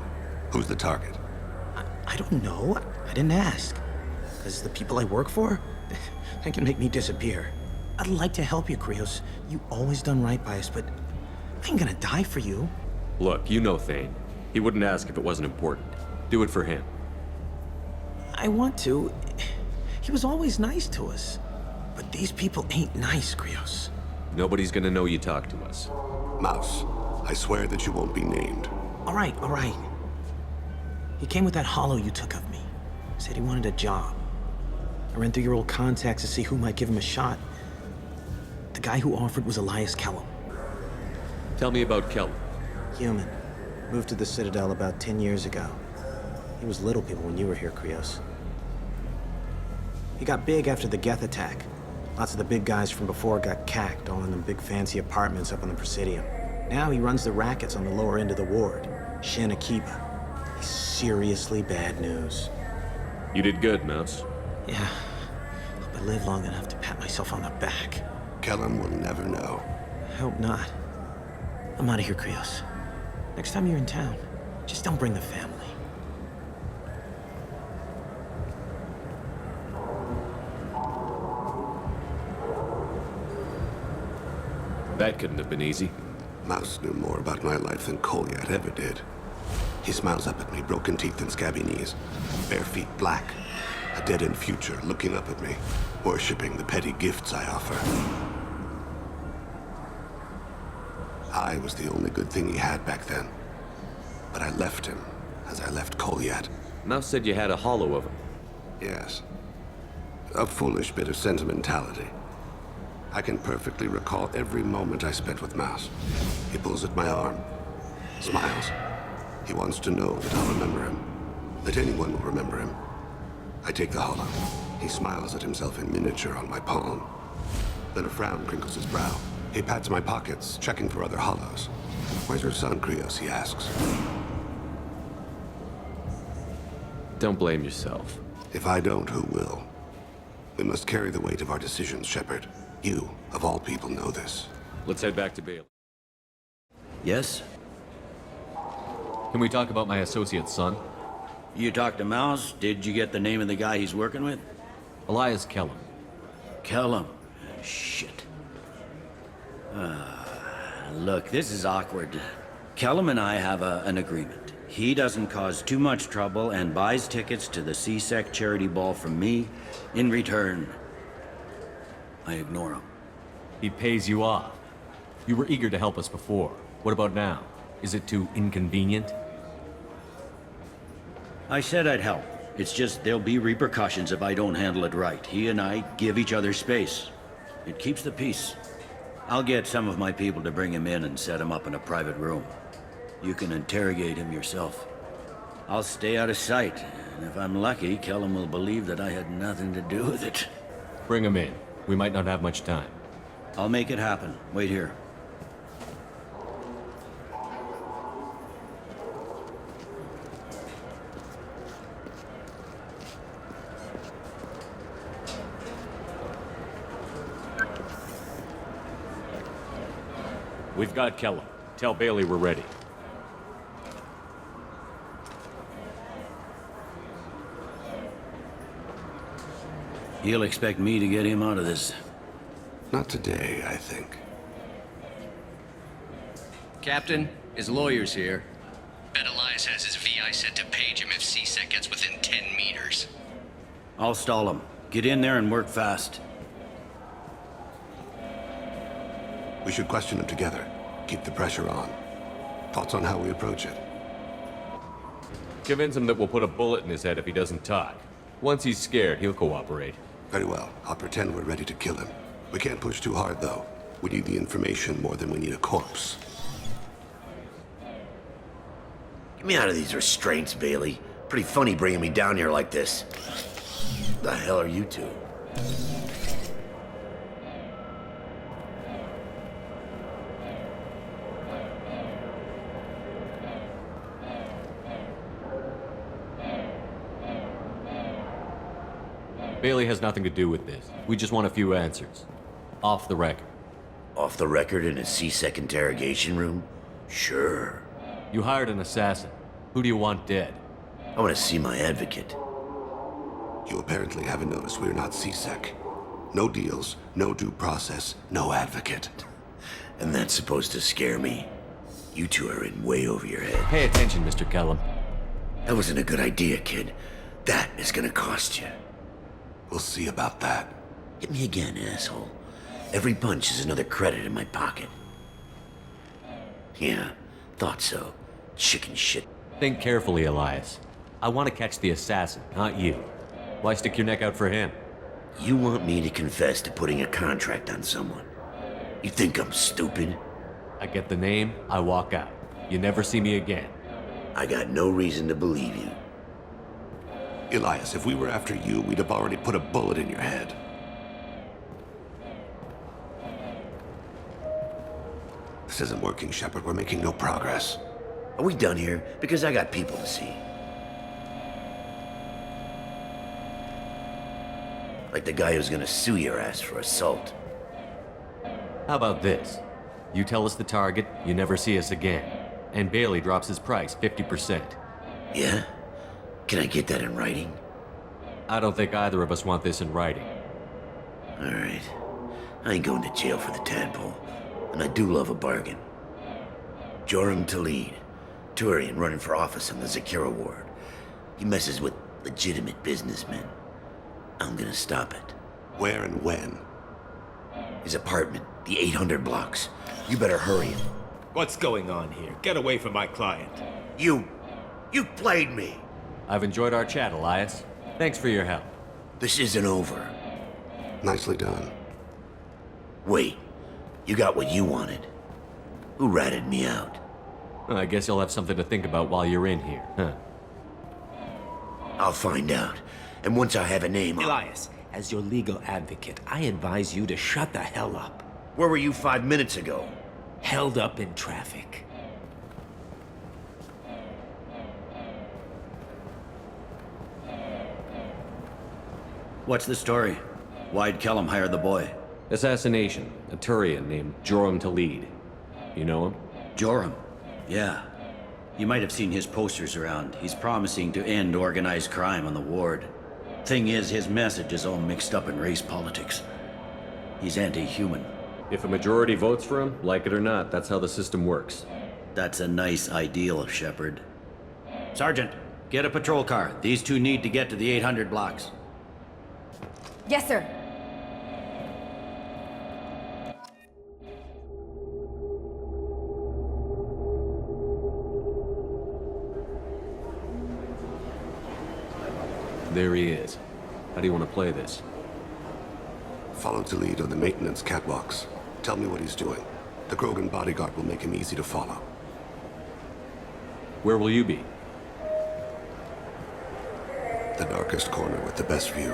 Who's the target? I don't know. I didn't ask. Because the people I work for, they can make me disappear. I'd like to help you, Krios. You always done right by us, but I ain't gonna die for you. Look, you know Thane. He wouldn't ask if it wasn't important. Do it for him. I want to. He was always nice to us. But these people ain't nice, Krios. Nobody's gonna know you talk to us. Mouse, I swear that you won't be named. All right. He came with that hollow you took of me. Said he wanted a job. I ran through your old contacts to see who might give him a shot. The guy who offered was Elias Kellum. Tell me about Kellum. Human. Moved to the Citadel about 10 years ago. He was Little People when you were here, Krios. He got big after the Geth attack. Lots of the big guys from before got cacked, all in them big fancy apartments up on the Presidium. Now he runs the rackets on the lower end of the ward, Shin Akiba. He's seriously bad news. You did good, Mouse. Yeah. Hope I live long enough to pat myself on the back. Kellum will never know. I hope not. I'm out of here, Krios. Next time you're in town, just don't bring the family. That couldn't have been easy. Mouse knew more about my life than Colliet ever did. He smiles up at me, broken teeth and scabby knees. Bare feet black. A dead-end future looking up at me, worshipping the petty gifts I offer. I was the only good thing he had back then. But I left him, as I left Colliet. Mouse said you had a hollow of him. Yes. A foolish bit of sentimentality. I can perfectly recall every moment I spent with Mouse. He pulls at my arm, smiles. He wants to know that I'll remember him, that anyone will remember him. I take the hollow. He smiles at himself in miniature on my palm. Then a frown crinkles his brow. He pats my pockets, checking for other hollows. Where's your son, Krios? He asks. Don't blame yourself. If I don't, who will? We must carry the weight of our decisions, Shepard. You, of all people, know this. Let's head back to Bailey. Yes? Can we talk about my associate's son? You talked to Mouse? Did you get the name of the guy he's working with? Elias Kellum. Kellum? Shit. Look, this is awkward. Kellum and I have an agreement. He doesn't cause too much trouble and buys tickets to the C-Sec charity ball from me. In return, I ignore him. He pays you off. You were eager to help us before. What about now? Is it too inconvenient? I said I'd help. It's just there'll be repercussions if I don't handle it right. He and I give each other space. It keeps the peace. I'll get some of my people to bring him in and set him up in a private room. You can interrogate him yourself. I'll stay out of sight, and if I'm lucky, Kellum will believe that I had nothing to do with it. Bring him in. We might not have much time. I'll make it happen. Wait here. We've got Kellum. Tell Bailey we're ready. He'll expect me to get him out of this. Not today, I think. Captain, his lawyer's here. Bet Elias Elias has his VI set to page him if CSEC gets within 10 meters. I'll stall him. Get in there and work fast. We should question him together. Keep the pressure on. Thoughts on how we approach it? Convince him that we'll put a bullet in his head if he doesn't talk. Once he's scared, he'll cooperate. Very well. I'll pretend we're ready to kill him. We can't push too hard, though. We need the information more than we need a corpse. Get me out of these restraints, Bailey. Pretty funny bringing me down here like this. The hell are you two? Bailey has nothing to do with this. We just want a few answers. Off the record. Off the record in a CSEC interrogation room? Sure. You hired an assassin. Who do you want dead? I want to see my advocate. You apparently haven't noticed we're not CSEC. No deals, no due process, no advocate. And that's supposed to scare me. You two are in way over your head. Pay attention, Mr. Kellum. That wasn't a good idea, kid. That is gonna cost you. We'll see about that. Hit me again, asshole. Every punch is another credit in my pocket. Yeah, thought so. Chicken shit. Think carefully, Elias. I want to catch the assassin, not you. Why stick your neck out for him? You want me to confess to putting a contract on someone? You think I'm stupid? I get the name, I walk out. You never see me again. I got no reason to believe you. Elias, if we were after you, we'd have already put a bullet in your head. This isn't working, Shepard. We're making no progress. Are we done here? Because I got people to see. Like the guy who's gonna sue your ass for assault. How about this? You tell us the target, you never see us again. And Bailey drops his price 50%. Yeah? Can I get that in writing? I don't think either of us want this in writing. Alright. I ain't going to jail for the tadpole. And I do love a bargain. Joram Talid, Turian running for office on the Zakira ward. He messes with legitimate businessmen. I'm gonna stop it. Where and when? His apartment, the 800 blocks. You better hurry him. What's going on here? Get away from my client. You played me. I've enjoyed our chat, Elias. Thanks for your help. This isn't over. Nicely done. Wait, you got what you wanted. Who ratted me out? I guess you'll have something to think about while you're in here, huh? I'll find out. And once I have a name, Elias, as your legal advocate, I advise you to shut the hell up. Where were you 5 minutes ago? Held up in traffic. What's the story? Why'd Kellum hire the boy? Assassination. A Turian named Joram Talid. You know him? Joram? Yeah. You might have seen his posters around. He's promising to end organized crime on the ward. Thing is, his message is all mixed up in race politics. He's anti-human. If a majority votes for him, like it or not, that's how the system works. That's a nice ideal, Shepard. Sergeant, get a patrol car. These two need to get to the 800 blocks. Yes, sir. There he is. How do you want to play this? Follow to lead on the maintenance catwalks. Tell me what he's doing. The Krogan bodyguard will make him easy to follow. Where will you be? The darkest corner with the best view.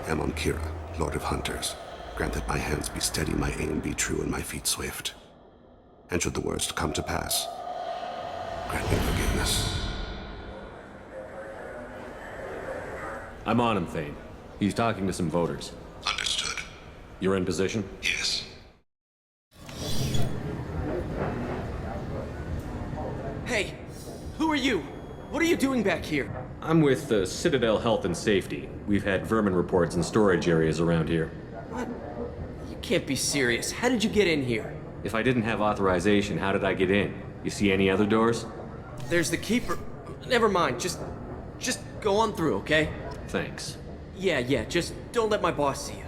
I'm on Kira, Lord of Hunters. Grant that my hands be steady, my aim be true, and my feet swift. And should the worst come to pass, grant me forgiveness. I'm on him, Thane. He's talking to some voters. Understood. You're in position? Yes. Hey, who are you? What are you doing back here? I'm with Citadel Health and Safety. We've had vermin reports in storage areas around here. What? You Can't be serious. How did you get in here? If I didn't have authorization, how did I get in? You see any other doors? There's the keeper. Never mind. Just go on through, okay? Thanks. Yeah. Just don't let my boss see you.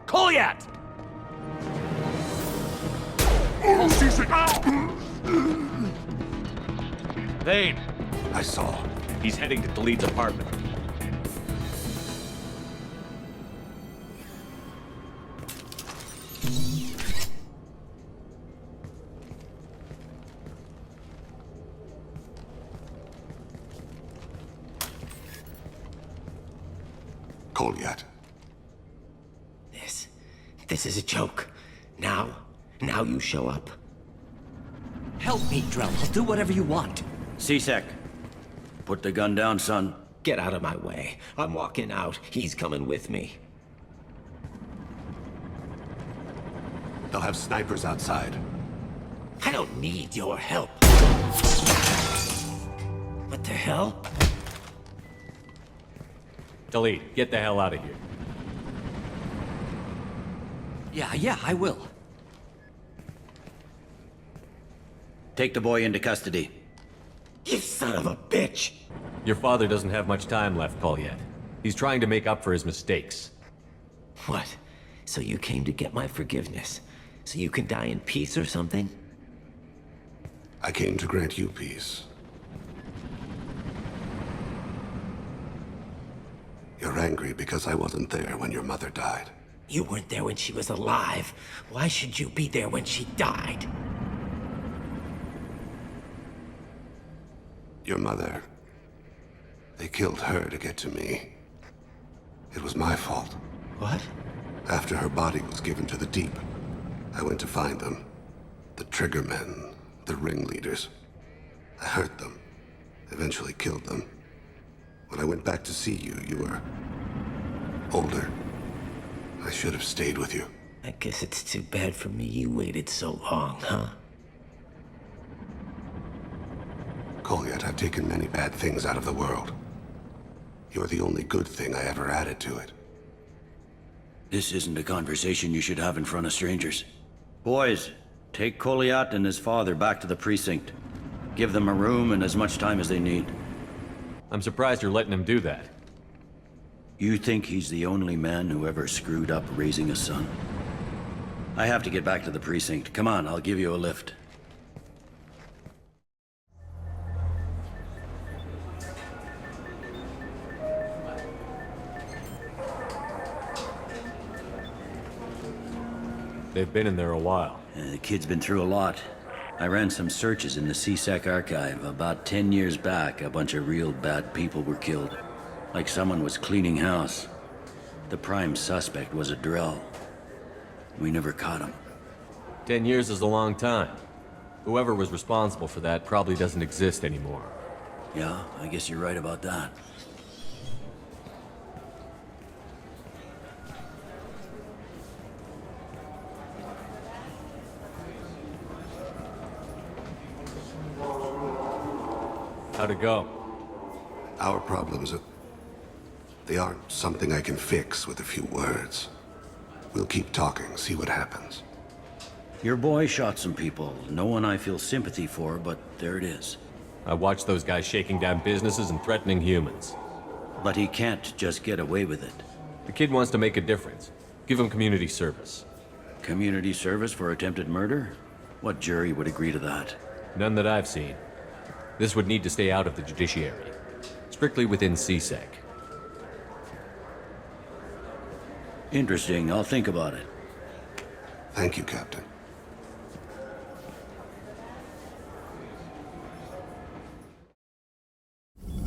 Kolyat! Vane! I saw. He's heading to Khalid's apartment. Kolyat. This is a joke. Now you show up. Help me, Drell. I'll do whatever you want. C-Sec, put the gun down, son. Get out of my way. I'm walking out. He's coming with me. They'll have snipers outside. I don't need your help. What the hell? Khalid, get the hell out of here. Yeah, I will. Take the boy into custody. You son of a bitch! Your father doesn't have much time left, Kolyat. He's trying to make up for his mistakes. What? So you came to get my forgiveness? So you can die in peace or something? I came to grant you peace. You're angry because I wasn't there when your mother died. You weren't there when she was alive. Why should you be there when she died? Your mother... They killed her to get to me. It was my fault. What? After her body was given to the Deep, I went to find them. The Triggermen, the ringleaders. I hurt them, eventually killed them. When I went back to see you, you were... older. I should have stayed with you. I guess it's too bad for me you waited so long, huh? Kolyat, I've taken many bad things out of the world. You're the only good thing I ever added to it. This isn't a conversation you should have in front of strangers. Boys, take Kolyat and his father back to the precinct. Give them a room and as much time as they need. I'm surprised you're letting him do that. You think he's the only man who ever screwed up raising a son? I have to get back to the precinct. Come on, I'll give you a lift. They've been in there a while. The kid's been through a lot. I ran some searches in the C-Sec archive. About 10 years back, a bunch of real bad people were killed. Like someone was cleaning house. The prime suspect was a Drell. We never caught him. 10 years is a long time. Whoever was responsible for that probably doesn't exist anymore. Yeah, I guess you're right about that. How'd it go? Our problems are... they aren't something I can fix with a few words. We'll keep talking, see what happens. Your boy shot some people. No one I feel sympathy for, but there it is. I watched those guys shaking down businesses and threatening humans. But he can't just get away with it. The kid wants to make a difference. Give him community service. Community service for attempted murder? What jury would agree to that? None that I've seen. This would need to stay out of the judiciary. Strictly within C-Sec. Interesting. I'll think about it. Thank you, Captain.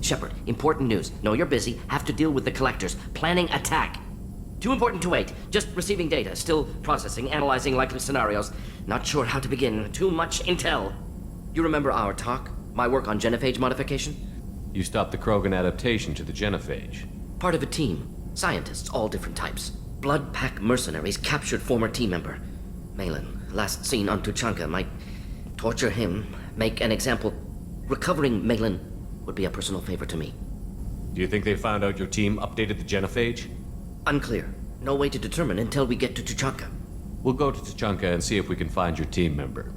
Shepard, important news. Know you're busy. Have to deal with the collectors. Planning attack. Too important to wait. Just receiving data. Still processing, analyzing likely scenarios. Not sure how to begin. Too much intel. You remember our talk? My work on genophage modification? You stopped the Krogan adaptation to the genophage. Part of a team. Scientists, all different types. Blood Pack mercenaries captured former team member. Malin, last seen on Tuchanka, might torture him, make an example. Recovering Malin would be a personal favor to me. Do you think they found out your team updated the genophage? Unclear. No way to determine until we get to Tuchanka. We'll go to Tuchanka and see if we can find your team member.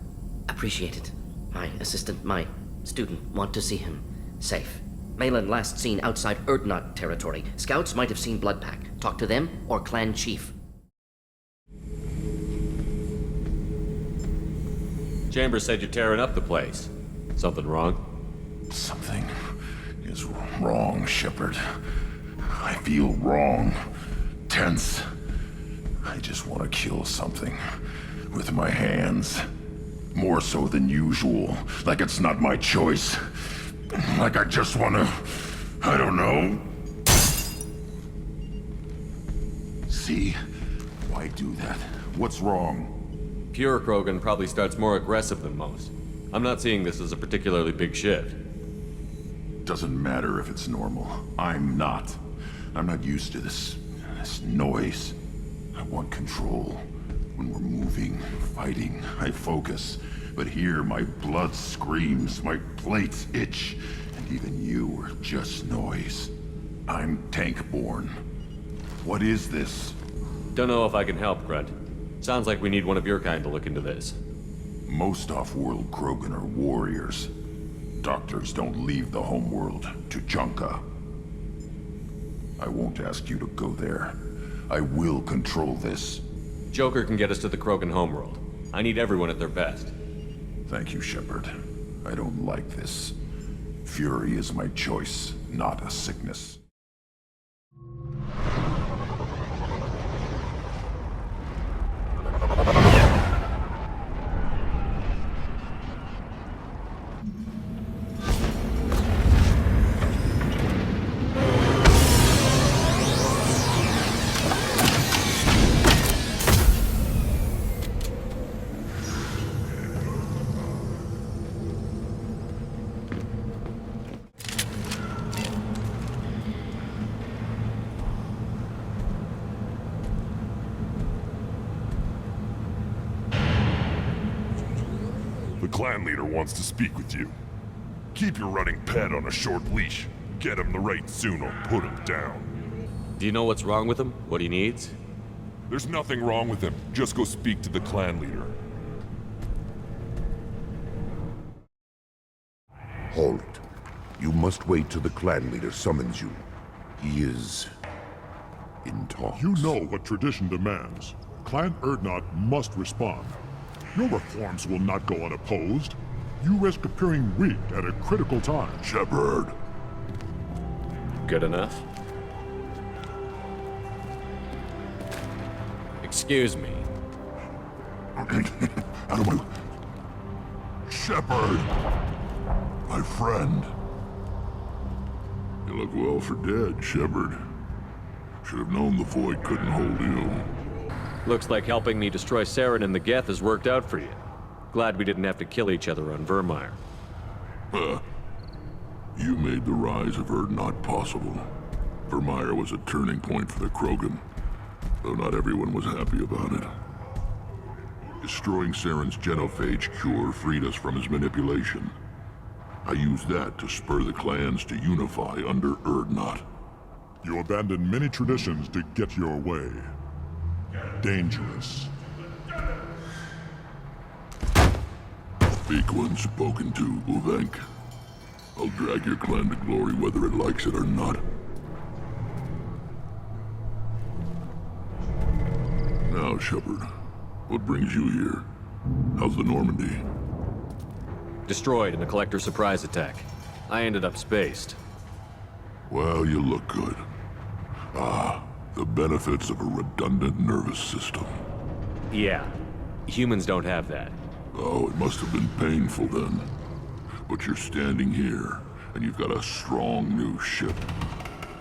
Appreciate it. My assistant, my student, want to see him. Safe. Malin last seen outside Erdnot territory. Scouts might have seen Bloodpack. Talk to them or clan chief. Chambers said you're tearing up the place. Something wrong? Something is wrong, Shepard. I feel wrong. Tense. I just want to kill something. With my hands. More so than usual. Like it's not my choice. Like I just want to... I don't know. See? Why do that? What's wrong? Pure Krogan probably starts more aggressive than most. I'm not seeing this as a particularly big shift. Doesn't matter if it's normal. I'm not. I'm not used to this noise. I want control. When we're moving, fighting, I focus. But here, my blood screams, my plates itch, and even you are just noise. I'm tank-born. What is this? Don't know if I can help, Grunt. Sounds like we need one of your kind to look into this. Most off-world Krogan are warriors. Doctors don't leave the homeworld to Tuchanka. I won't ask you to go there. I will control this. Joker can get us to the Krogan homeworld. I need everyone at their best. Thank you, Shepard. I don't like this. Fury is my choice, not a sickness. The clan leader wants to speak with you. Keep your running pet on a short leash. Get him the right soon or put him down. Do you know what's wrong with him? What he needs? There's nothing wrong with him. Just go speak to the clan leader. Halt. You must wait till the clan leader summons you. He is... in talks. You know what tradition demands. Clan Erdnot must respond. Your reforms will not go unopposed. You risk appearing weak at a critical time. Shepard. Good enough? Excuse me. Shepard! My friend. You look well for dead, Shepard. Should have known the Void couldn't hold you. Looks like helping me destroy Saren and the Geth has worked out for you. Glad we didn't have to kill each other on Vermeer. You made the rise of Erdnot possible. Vermeer was a turning point for the Krogan, though not everyone was happy about it. Destroying Saren's genophage cure freed us from his manipulation. I used that to spur the clans to unify under Erdnot. You abandoned many traditions to get your way. Dangerous. Speak when spoken to, Uvenk. I'll drag your clan to glory whether it likes it or not. Now, Shepard, what brings you here? How's the Normandy? Destroyed in a collector surprise attack. I ended up spaced. Well, you look good. Ah, the benefits of a redundant nervous system. Yeah. Humans don't have that. Oh, it must have been painful then. But you're standing here, and you've got a strong new ship.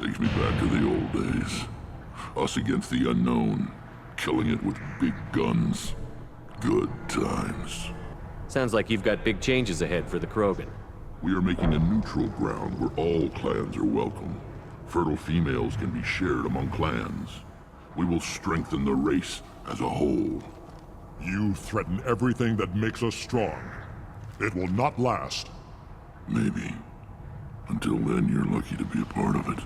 Takes me back to the old days. Us against the unknown, killing it with big guns. Good times. Sounds like you've got big changes ahead for the Krogan. We are making a neutral ground where all clans are welcome. Fertile females can be shared among clans. We will strengthen the race as a whole. You threaten everything that makes us strong. It will not last. Maybe. Until then, you're lucky to be a part of it.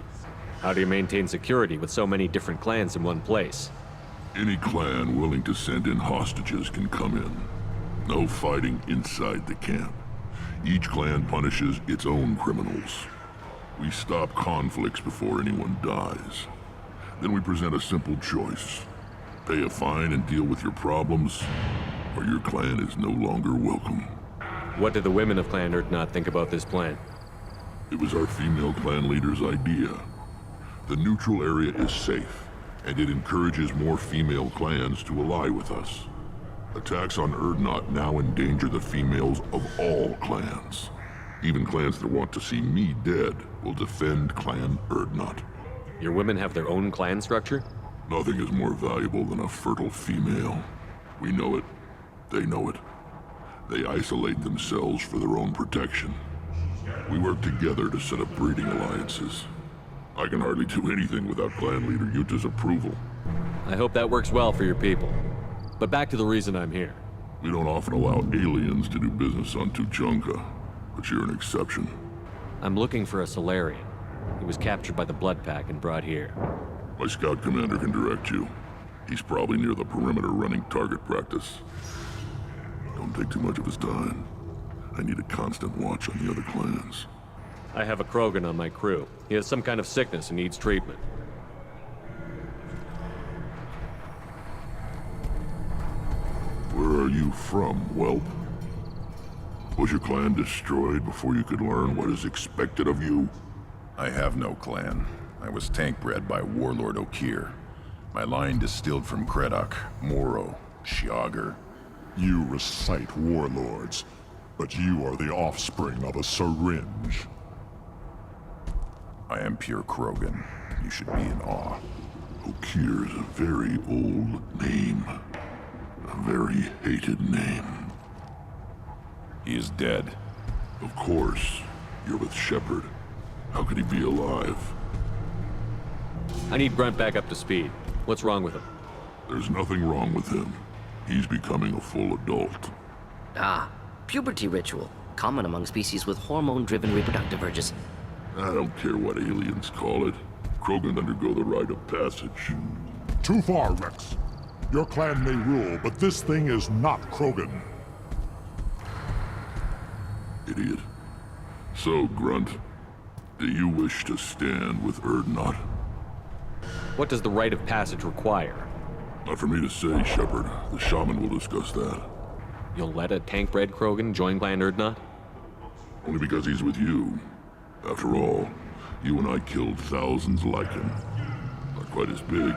How do you maintain security with so many different clans in one place? Any clan willing to send in hostages can come in. No fighting inside the camp. Each clan punishes its own criminals. We stop conflicts before anyone dies. Then we present a simple choice. Pay a fine and deal with your problems, or your clan is no longer welcome. What did the women of Clan Urdnot think about this plan? It was our female clan leader's idea. The neutral area is safe, and it encourages more female clans to ally with us. Attacks on Urdnot now endanger the females of all clans. Even clans that want to see me dead will defend Clan Urdnot. Your women have their own clan structure? Nothing is more valuable than a fertile female. We know it. They know it. They isolate themselves for their own protection. We work together to set up breeding alliances. I can hardly do anything without clan leader Yuta's approval. I hope that works well for your people. But back to the reason I'm here. We don't often allow aliens to do business on Tuchanka, but you're an exception. I'm looking for a Solarian. He was captured by the Blood Pack and brought here. My scout commander can direct you. He's probably near the perimeter running target practice. Don't take too much of his time. I need a constant watch on the other clans. I have a Krogan on my crew. He has some kind of sickness and needs treatment. Where are you from, whelp? Was your clan destroyed before you could learn what is expected of you? I have no clan. I was tank bred by Warlord Okir. My line distilled from Kredok, Moro, Shiagar. You recite warlords, but you are the offspring of a syringe. I am pure Krogan. You should be in awe. Okir is a very old name. A very hated name. He is dead. Of course. You're with Shepard. How could he be alive? I need Grunt back up to speed. What's wrong with him? There's nothing wrong with him. He's becoming a full adult. Ah, puberty ritual. Common among species with hormone-driven reproductive urges. I don't care what aliens call it. Krogan undergo the rite of passage. Too far, Rex. Your clan may rule, but this thing is not Krogan. Idiot. So, Grunt, do you wish to stand with Urdnot? What does the rite of passage require? Not for me to say, Shepard. The shaman will discuss that. You'll let a tank-bred Krogan join Clan Urdnot? Only because he's with you. After all, you and I killed thousands like him. Not quite as big,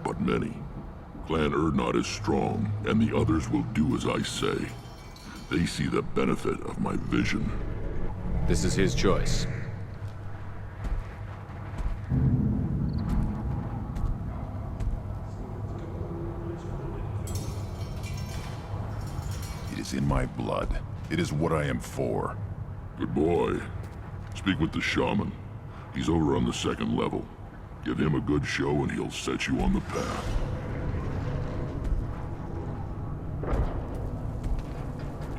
but many. Clan Urdnot is strong, and the others will do as I say. They see the benefit of my vision. This is his choice. It is in my blood. It is what I am for. Good boy. Speak with the shaman. He's over on the second level. Give him a good show and he'll set you on the path.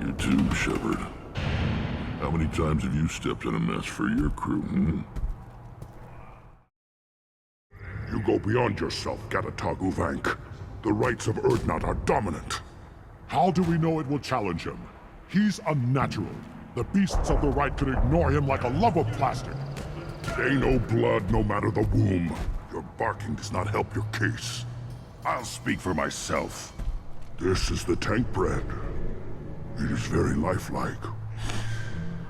You too, Shepard. How many times have you stepped in a mess for your crew, hmm? You go beyond yourself, Gatatag Uvank. The rights of Urdnot are dominant. How do we know it will challenge him? He's unnatural. The beasts of the right could ignore him like a lump of plastic. They know blood no matter the womb. Your barking does not help your case. I'll speak for myself. This is the tank bread. It is very lifelike.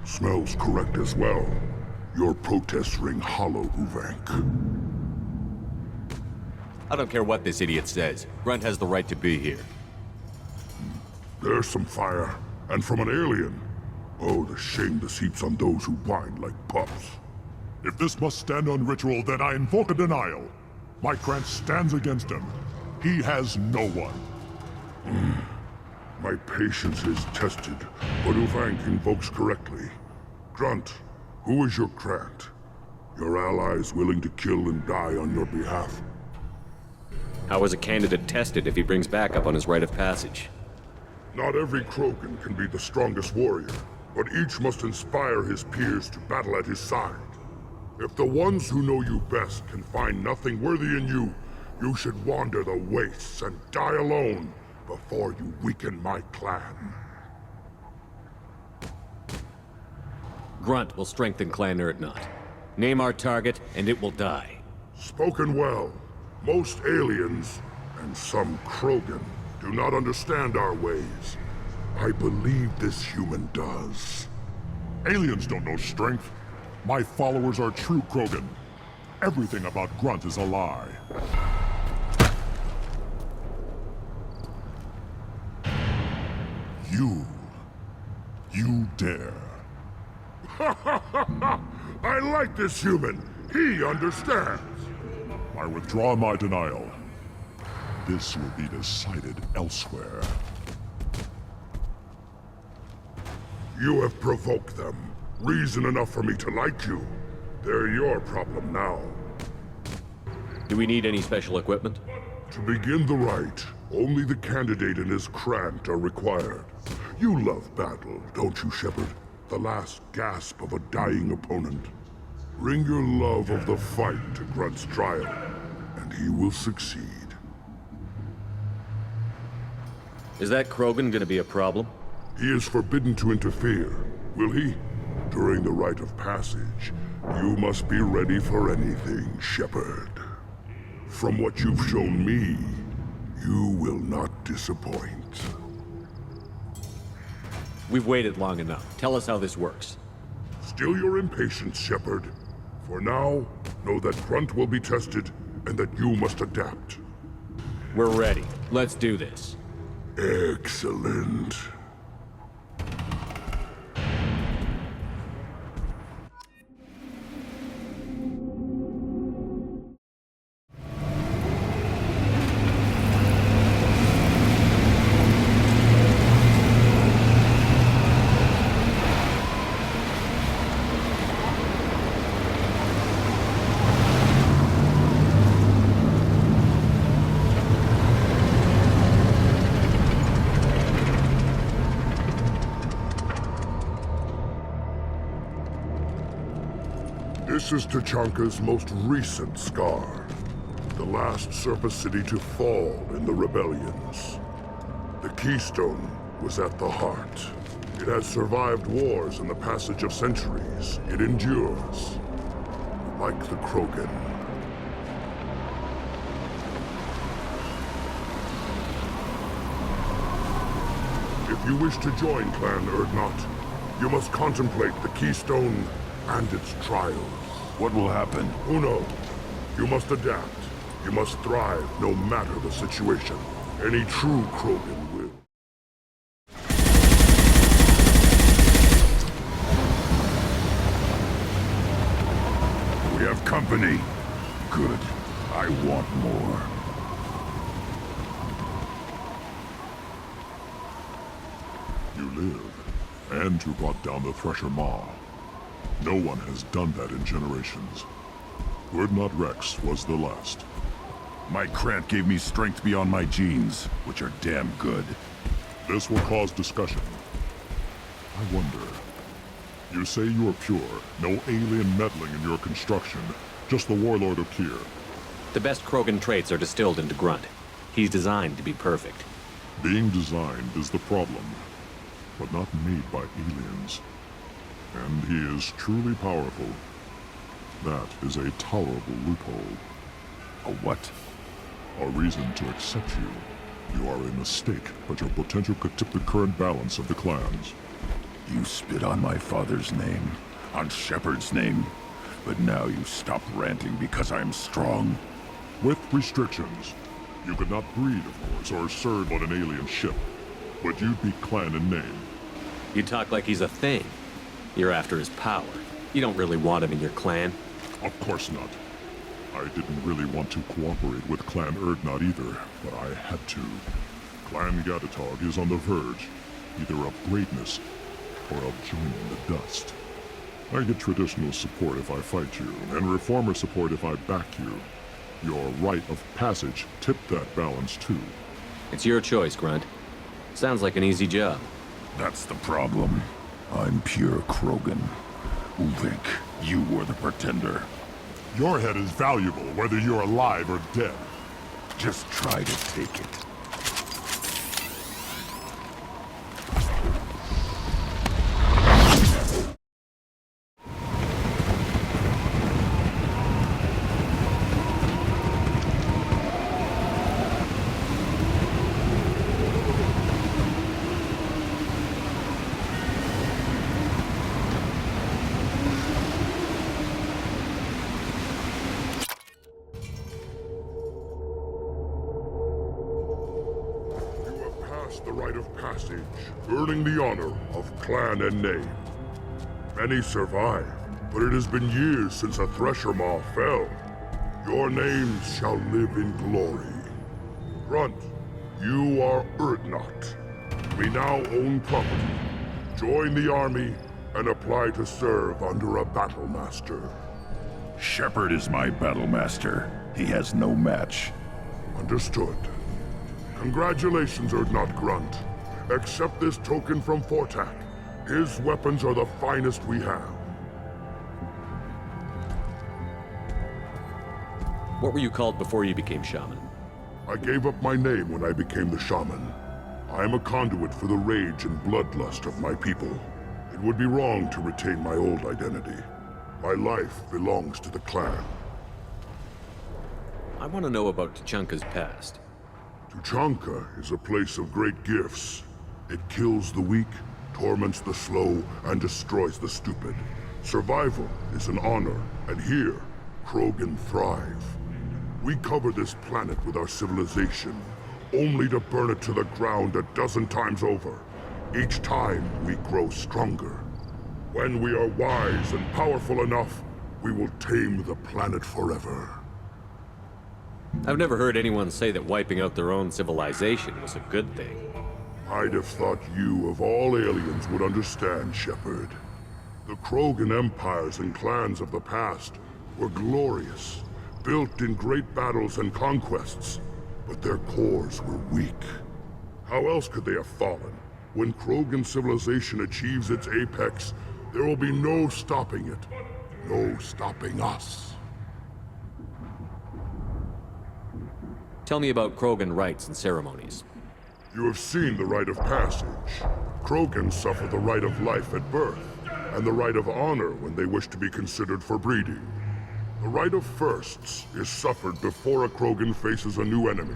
Smells correct as well. Your protests ring hollow, Uvank. I don't care what this idiot says. Grunt has the right to be here. There's some fire, and from an alien. Oh, the shame this heaps on those who whine like pups. If this must stand on ritual, then I invoke a denial. My Krant stands against him. He has no one. My patience is tested, but Uvank invokes correctly. Grunt, who is your Krant? Your allies willing to kill and die on your behalf? How is a candidate tested if he brings backup on his rite of passage? Not every Krogan can be the strongest warrior, but each must inspire his peers to battle at his side. If the ones who know you best can find nothing worthy in you, you should wander the wastes and die alone before you weaken my clan. Grunt will strengthen Clan Urdnot. Name our target, and it will die. Spoken well. Most aliens, and some Krogan, do not understand our ways. I believe this human does. Aliens don't know strength. My followers are true Krogan. Everything about Grunt is a lie. You dare. I like this human. He understands. I withdraw my denial. This will be decided elsewhere. You have provoked them. Reason enough for me to like you. They're your problem now. Do we need any special equipment? To begin the rite, only the candidate and his Krant are required. You love battle, don't you, Shepard? The last gasp of a dying opponent. Bring your love of the fight to Grunt's trial, and he will succeed. Is that Krogan gonna be a problem? He is forbidden to interfere, will he? During the rite of passage, you must be ready for anything, Shepard. From what you've shown me, you will not disappoint. We've waited long enough. Tell us how this works. Still your impatience, Shepard. For now, know that Grunt will be tested, and that you must adapt. We're ready. Let's do this. Excellent. This is Tachanka's most recent scar. The last surface city to fall in the rebellions. The Keystone was at the heart. It has survived wars and the passage of centuries. It endures. Like the Krogan. If you wish to join Clan Urdnot, you must contemplate the Keystone and its trials. What will happen? Who knows? You must adapt. You must thrive no matter the situation. Any true Krogan will. We have company. Good. I want more. You live, and you brought down the Thresher Maw. No one has done that in generations. Urdnot Rex was the last. My Krant gave me strength beyond my genes, which are damn good. This will cause discussion. I wonder. You say you are pure, no alien meddling in your construction, just the Warlord Okeer. The best Krogan traits are distilled into Grunt. He's designed to be perfect. Being designed is the problem, but not made by aliens. And he is truly powerful. That is a tolerable loophole. A what? A reason to accept you. You are a mistake, but your potential could tip the current balance of the clans. You spit on my father's name, on Shepard's name, but now you stop ranting because I'm strong. With restrictions. You could not breed, of course, or serve on an alien ship, but you'd be clan in name. You talk like he's a thing. You're after his power. You don't really want him in your clan. Of course not. I didn't really want to cooperate with Clan Urdnot either, but I had to. Clan Gatatog is on the verge, either of greatness or of joining the dust. I get traditional support if I fight you, and reformer support if I back you. Your rite of passage tipped that balance too. It's your choice, Grunt. Sounds like an easy job. That's the problem. I'm pure Krogan. Uvink, you were the pretender. Your head is valuable, whether you're alive or dead. Just try to take it. The rite of passage, earning the honor of clan and name. Many survive, but it has been years since a Thresher Maw fell. Your names shall live in glory. Grunt, you are Urdnot. We now own property. Join the army and apply to serve under a battle master. Shepard is my battle master. He has no match. Understood. Congratulations, Urdnot Grunt. Accept this token from Fortak. His weapons are the finest we have. What were you called before you became shaman? I gave up my name when I became the shaman. I am a conduit for the rage and bloodlust of my people. It would be wrong to retain my old identity. My life belongs to the clan. I want to know about Tuchanka's past. Tuchanka is a place of great gifts. It kills the weak, torments the slow, and destroys the stupid. Survival is an honor, and here, Krogan thrive. We cover this planet with our civilization, only to burn it to the ground a dozen times over. Each time, we grow stronger. When we are wise and powerful enough, we will tame the planet forever. I've never heard anyone say that wiping out their own civilization was a good thing. I'd have thought you, of all aliens, would understand, Shepard. The Krogan empires and clans of the past were glorious, built in great battles and conquests, but their cores were weak. How else could they have fallen? When Krogan civilization achieves its apex, there will be no stopping it. No stopping us. Tell me about Krogan rites and ceremonies. You have seen the rite of passage. Krogans suffer the rite of life at birth, and the rite of honor when they wish to be considered for breeding. The rite of firsts is suffered before a Krogan faces a new enemy.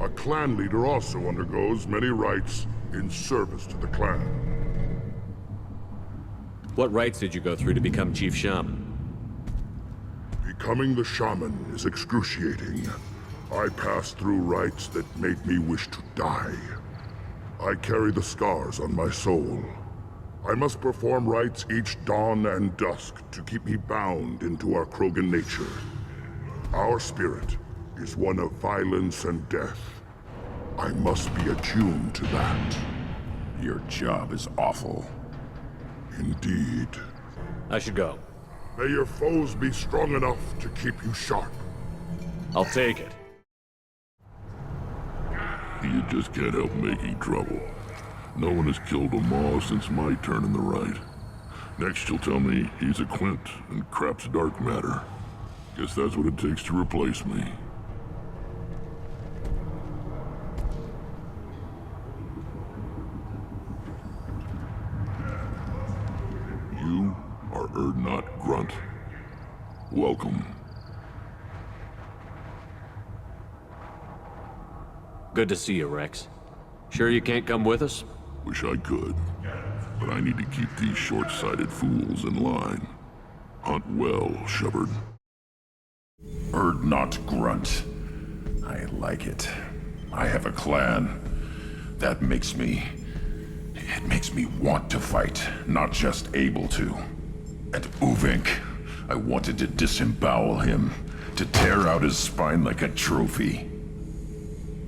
A clan leader also undergoes many rites in service to the clan. What rites did you go through to become Chief Shaman? Becoming the shaman is excruciating. I passed through rites that made me wish to die. I carry the scars on my soul. I must perform rites each dawn and dusk to keep me bound into our Krogan nature. Our spirit is one of violence and death. I must be attuned to that. Your job is awful. Indeed. I should go. May your foes be strong enough to keep you sharp. I'll take it. You just can't help making trouble. No one has killed a Maw since my turn in the right. Next you'll tell me he's a Quint and crap's dark matter. Guess that's what it takes to replace me. You are Urdnot Grunt. Welcome. Good to see you, Rex. Sure you can't come with us? Wish I could, but I need to keep these short-sighted fools in line. Hunt well, Shepard. Urdnot Grunt. I like it. I have a clan. That makes me... It makes me want to fight, not just able to. And Uvink, I wanted to disembowel him, to tear out his spine like a trophy.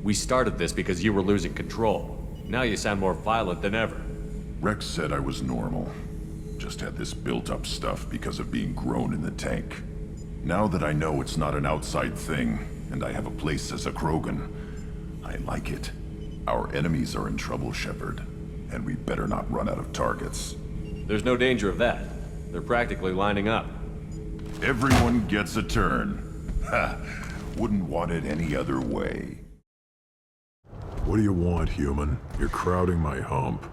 We started this because you were losing control. Now you sound more violent than ever. Rex said I was normal. Just had this built-up stuff because of being grown in the tank. Now that I know it's not an outside thing, and I have a place as a Krogan, I like it. Our enemies are in trouble, Shepard, and we better not run out of targets. There's no danger of that. They're practically lining up. Everyone gets a turn. Ha! Wouldn't want it any other way. What do you want, human? You're crowding my hump.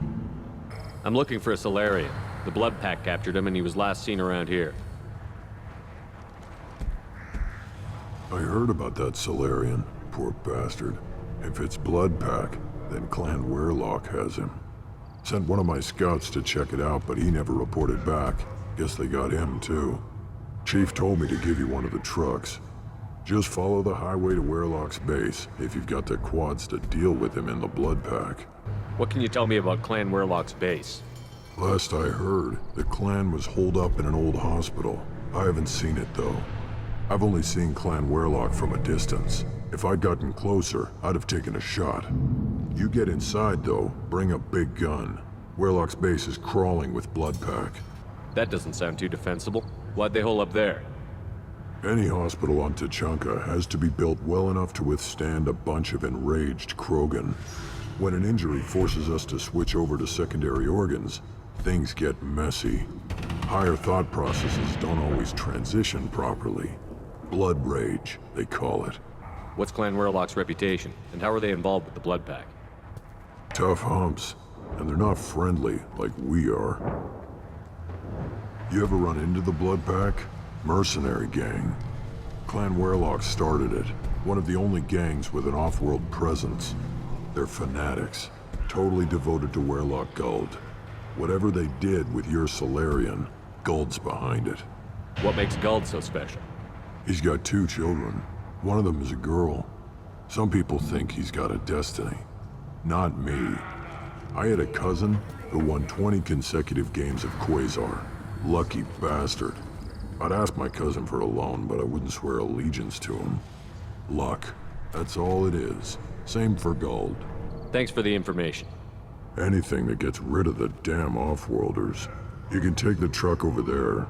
I'm looking for a Solarian. The Blood Pack captured him and he was last seen around here. I heard about that Solarian. Poor bastard. If it's Blood Pack, then Clan Weirlock has him. Sent one of my scouts to check it out, but he never reported back. Guess they got him, too. Chief told me to give you one of the trucks. Just follow the highway to Weirlock's base, if you've got the quads to deal with him in the Blood Pack. What can you tell me about Clan Weirlock's base? Last I heard, the clan was holed up in an old hospital. I haven't seen it, though. I've only seen Clan Weirlock from a distance. If I'd gotten closer, I'd have taken a shot. You get inside, though, bring a big gun. Weirlock's base is crawling with Blood Pack. That doesn't sound too defensible. Why'd they hole up there? Any hospital on Tuchanka has to be built well enough to withstand a bunch of enraged Krogan. When an injury forces us to switch over to secondary organs, things get messy. Higher thought processes don't always transition properly. Blood rage, they call it. What's Clan Weirlock's reputation, and how are they involved with the Blood Pack? Tough humps, and they're not friendly like we are. You ever run into the Blood Pack? Mercenary gang. Clan Weirlock started it. One of the only gangs with an off-world presence. They're fanatics, totally devoted to Weirlock Guld. Whatever they did with your Solarian, Guld's behind it. What makes Guld so special? He's got 2 children. One of them is a girl. Some people think he's got a destiny. Not me. I had a cousin who won 20 consecutive games of Quasar. Lucky bastard. I'd ask my cousin for a loan, but I wouldn't swear allegiance to him. Luck. That's all it is. Same for Guld. Thanks for the information. Anything that gets rid of the damn off-worlders. You can take the truck over there.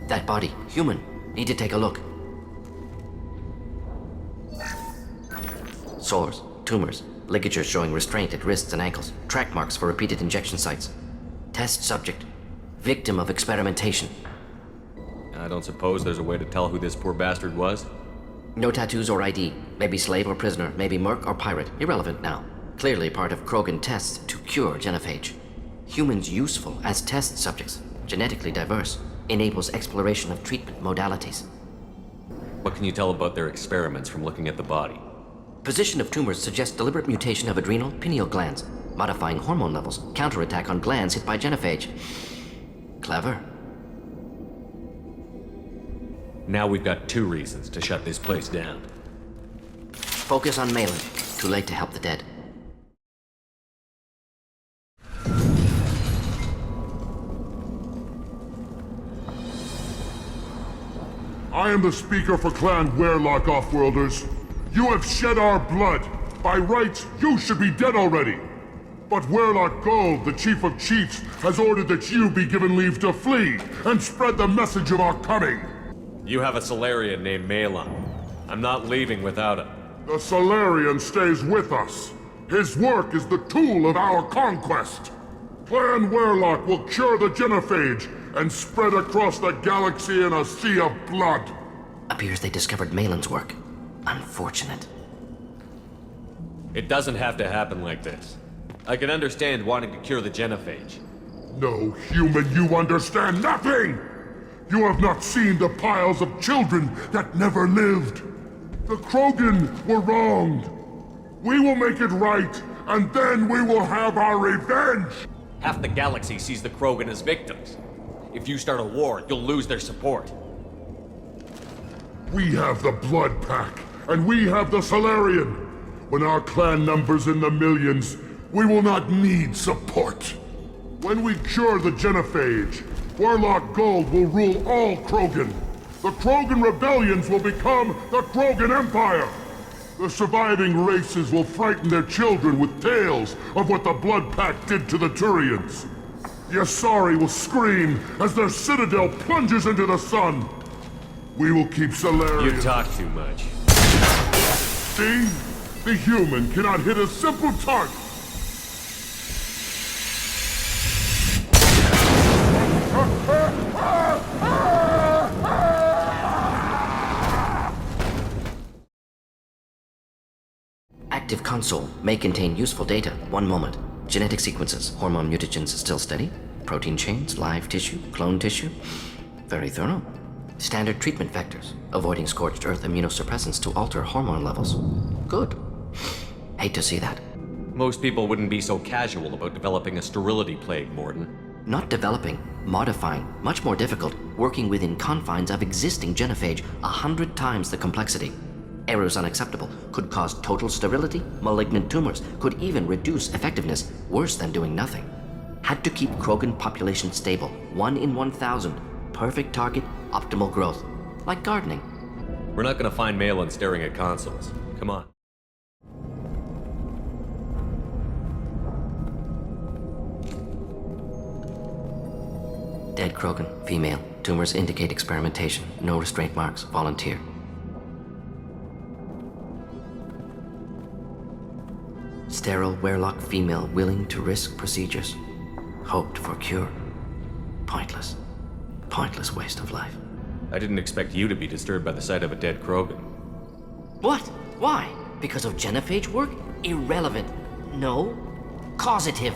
That body, human. Need to take a look. Sores, tumors, ligatures showing restraint at wrists and ankles, track marks for repeated injection sites. Test subject, victim of experimentation. I don't suppose there's a way to tell who this poor bastard was? No tattoos or ID. Maybe slave or prisoner, maybe merc or pirate. Irrelevant now. Clearly part of Krogan tests to cure genophage. Humans useful as test subjects, genetically diverse. Enables exploration of treatment modalities. What can you tell about their experiments from looking at the body? Position of tumors suggests deliberate mutation of adrenal, pineal glands, modifying hormone levels, counterattack on glands hit by genophage. Clever. Now we've got 2 reasons to shut this place down. Focus on Malin. Too late to help the dead. I am the speaker for Clan Weirlock, Offworlders. You have shed our blood. By rights, you should be dead already. But Weirlock Guld, the Chief of Chiefs, has ordered that you be given leave to flee and spread the message of our coming. You have a Solarian named Malin. I'm not leaving without him. The Solarian stays with us. His work is the tool of our conquest. Clan Weirlock will cure the genophage and spread across the galaxy in a sea of blood. Appears they discovered Malin's work. Unfortunate. It doesn't have to happen like this. I can understand wanting to cure the genophage. No, human, you understand nothing! You have not seen the piles of children that never lived. The Krogan were wronged. We will make it right, and then we will have our revenge! Half the galaxy sees the Krogan as victims. If you start a war, you'll lose their support. We have the Blood Pack, and we have the Solarian. When our clan numbers in the millions, we will not need support. When we cure the genophage, Warlock Gold will rule all Krogan. The Krogan rebellions will become the Krogan Empire. The surviving races will frighten their children with tales of what the Blood Pack did to the Turians. The Asari will scream as their citadel plunges into the sun. We will keep Solarian. You talk too much. See? The human cannot hit a simple target. Active console may contain useful data. One moment. Genetic sequences, hormone mutagens still steady. Protein chains, live tissue, clone tissue. Very thorough. Standard treatment vectors, avoiding scorched earth immunosuppressants to alter hormone levels. Good. Hate to see that. Most people wouldn't be so casual about developing a sterility plague, Morden. Not developing, modifying, much more difficult, working within confines of existing genophage, 100 times the complexity. Errors unacceptable, could cause total sterility, malignant tumors, could even reduce effectiveness, worse than doing nothing. Had to keep Krogan population stable, 1 in 1,000, perfect target, optimal growth. Like gardening. We're not gonna find Malin staring at consoles. Come on. Dead Krogan, female. Tumors indicate experimentation. No restraint marks. Volunteer. Sterile Werelock female willing to risk procedures. Hoped for cure. Pointless. Pointless waste of life. I didn't expect you to be disturbed by the sight of a dead Krogan. What? Why? Because of genophage work? Irrelevant. No. Causative.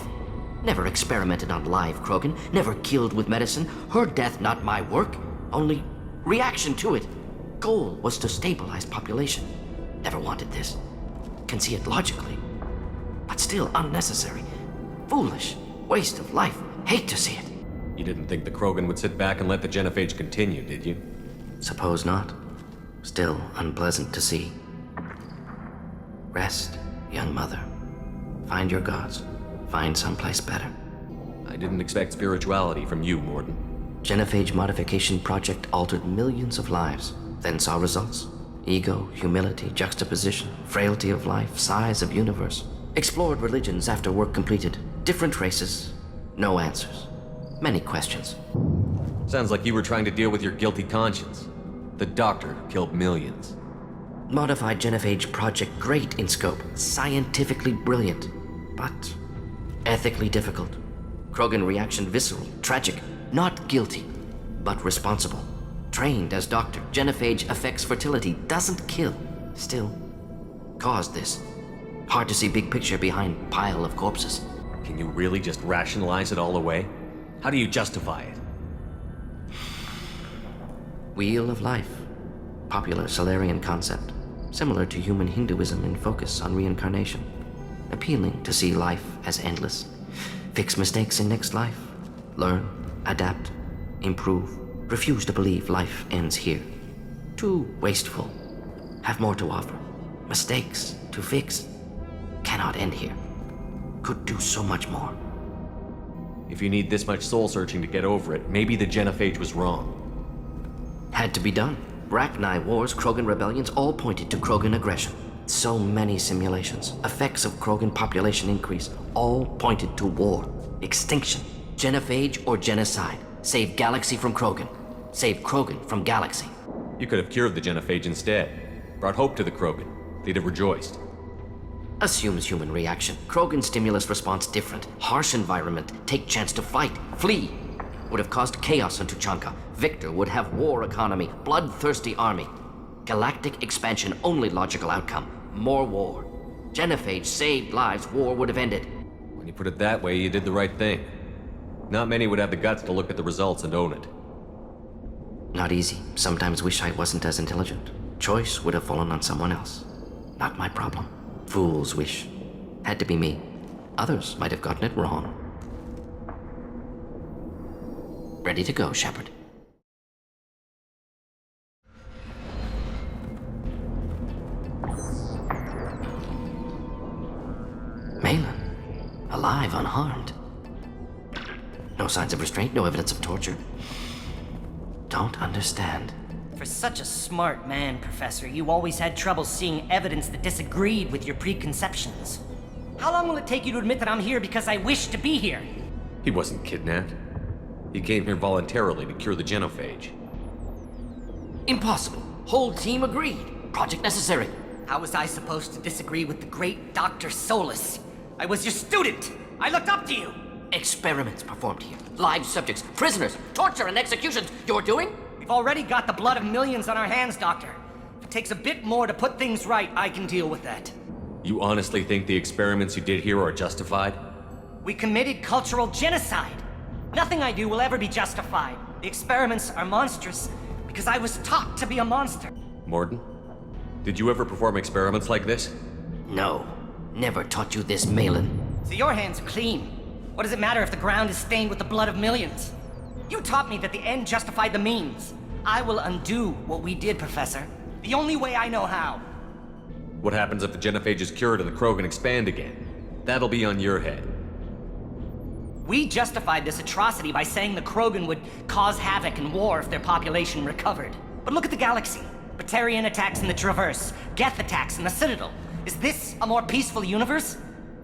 Never experimented on live Krogan. Never killed with medicine. Her death not my work. Only reaction to it. Goal was to stabilize population. Never wanted this. Can see it logically. But still unnecessary. Foolish. Waste of life. Hate to see it. You didn't think the Krogan would sit back and let the genophage continue, did you? Suppose not. Still unpleasant to see. Rest, young mother. Find your gods. Find someplace better. I didn't expect spirituality from you, Morden. Genophage modification project altered millions of lives. Then saw results. Ego, humility, juxtaposition, frailty of life, size of universe. Explored religions after work completed. Different races. No answers. Many questions. Sounds like you were trying to deal with your guilty conscience. The doctor killed millions. Modified genophage project great in scope. Scientifically brilliant. But ethically difficult. Krogan reaction visceral, tragic. Not guilty, but responsible. Trained as doctor. Genophage affects fertility, doesn't kill. Still, caused this. Hard to see big picture behind pile of corpses. Can you really just rationalize it all away? How do you justify it? Wheel of life. Popular Solarian concept. Similar to human Hinduism in focus on reincarnation. Appealing to see life as endless. Fix mistakes in next life. Learn, adapt, improve. Refuse to believe life ends here. Too wasteful. Have more to offer. Mistakes to fix. Cannot end here. Could do so much more. If you need this much soul-searching to get over it, maybe the genophage was wrong. Had to be done. Rachni wars, Krogan rebellions, all pointed to Krogan aggression. So many simulations. Effects of Krogan population increase, all pointed to war. Extinction. Genophage or genocide. Save galaxy from Krogan. Save Krogan from galaxy. You could have cured the genophage instead. Brought hope to the Krogan. They'd have rejoiced. Assumes human reaction. Krogan stimulus response different. Harsh environment. Take chance to fight. Flee. Would have caused chaos on Tuchanka. Victor would have war economy. Bloodthirsty army. Galactic expansion only logical outcome. More war. Genophage saved lives. War would have ended. When you put it that way, you did the right thing. Not many would have the guts to look at the results and own it. Not easy. Sometimes wish I wasn't as intelligent. Choice would have fallen on someone else. Not my problem. Fool's wish. Had to be me. Others might have gotten it wrong. Ready to go, Shepard. Malin, alive, unharmed. No signs of restraint, no evidence of torture. Don't understand. For such a smart man, Professor, you always had trouble seeing evidence that disagreed with your preconceptions. How long will it take you to admit that I'm here because I wish to be here? He wasn't kidnapped. He came here voluntarily to cure the genophage. Impossible. Whole team agreed. Project necessary. How was I supposed to disagree with the great Dr. Solus? I was your student! I looked up to you! Experiments performed here. Live subjects, prisoners, torture and executions. You're doing? We've already got the blood of millions on our hands, Doctor. If it takes a bit more to put things right, I can deal with that. You honestly think the experiments you did here are justified? We committed cultural genocide. Nothing I do will ever be justified. The experiments are monstrous because I was taught to be a monster. Morden, did you ever perform experiments like this? No. Never taught you this, Malin. So your hands are clean. What does it matter if the ground is stained with the blood of millions? You taught me that the end justified the means. I will undo what we did, Professor. The only way I know how. What happens if the genophage is cured and the Krogan expand again? That'll be on your head. We justified this atrocity by saying the Krogan would cause havoc and war if their population recovered. But look at the galaxy. Batarian attacks in the Traverse, Geth attacks in the Citadel. Is this a more peaceful universe?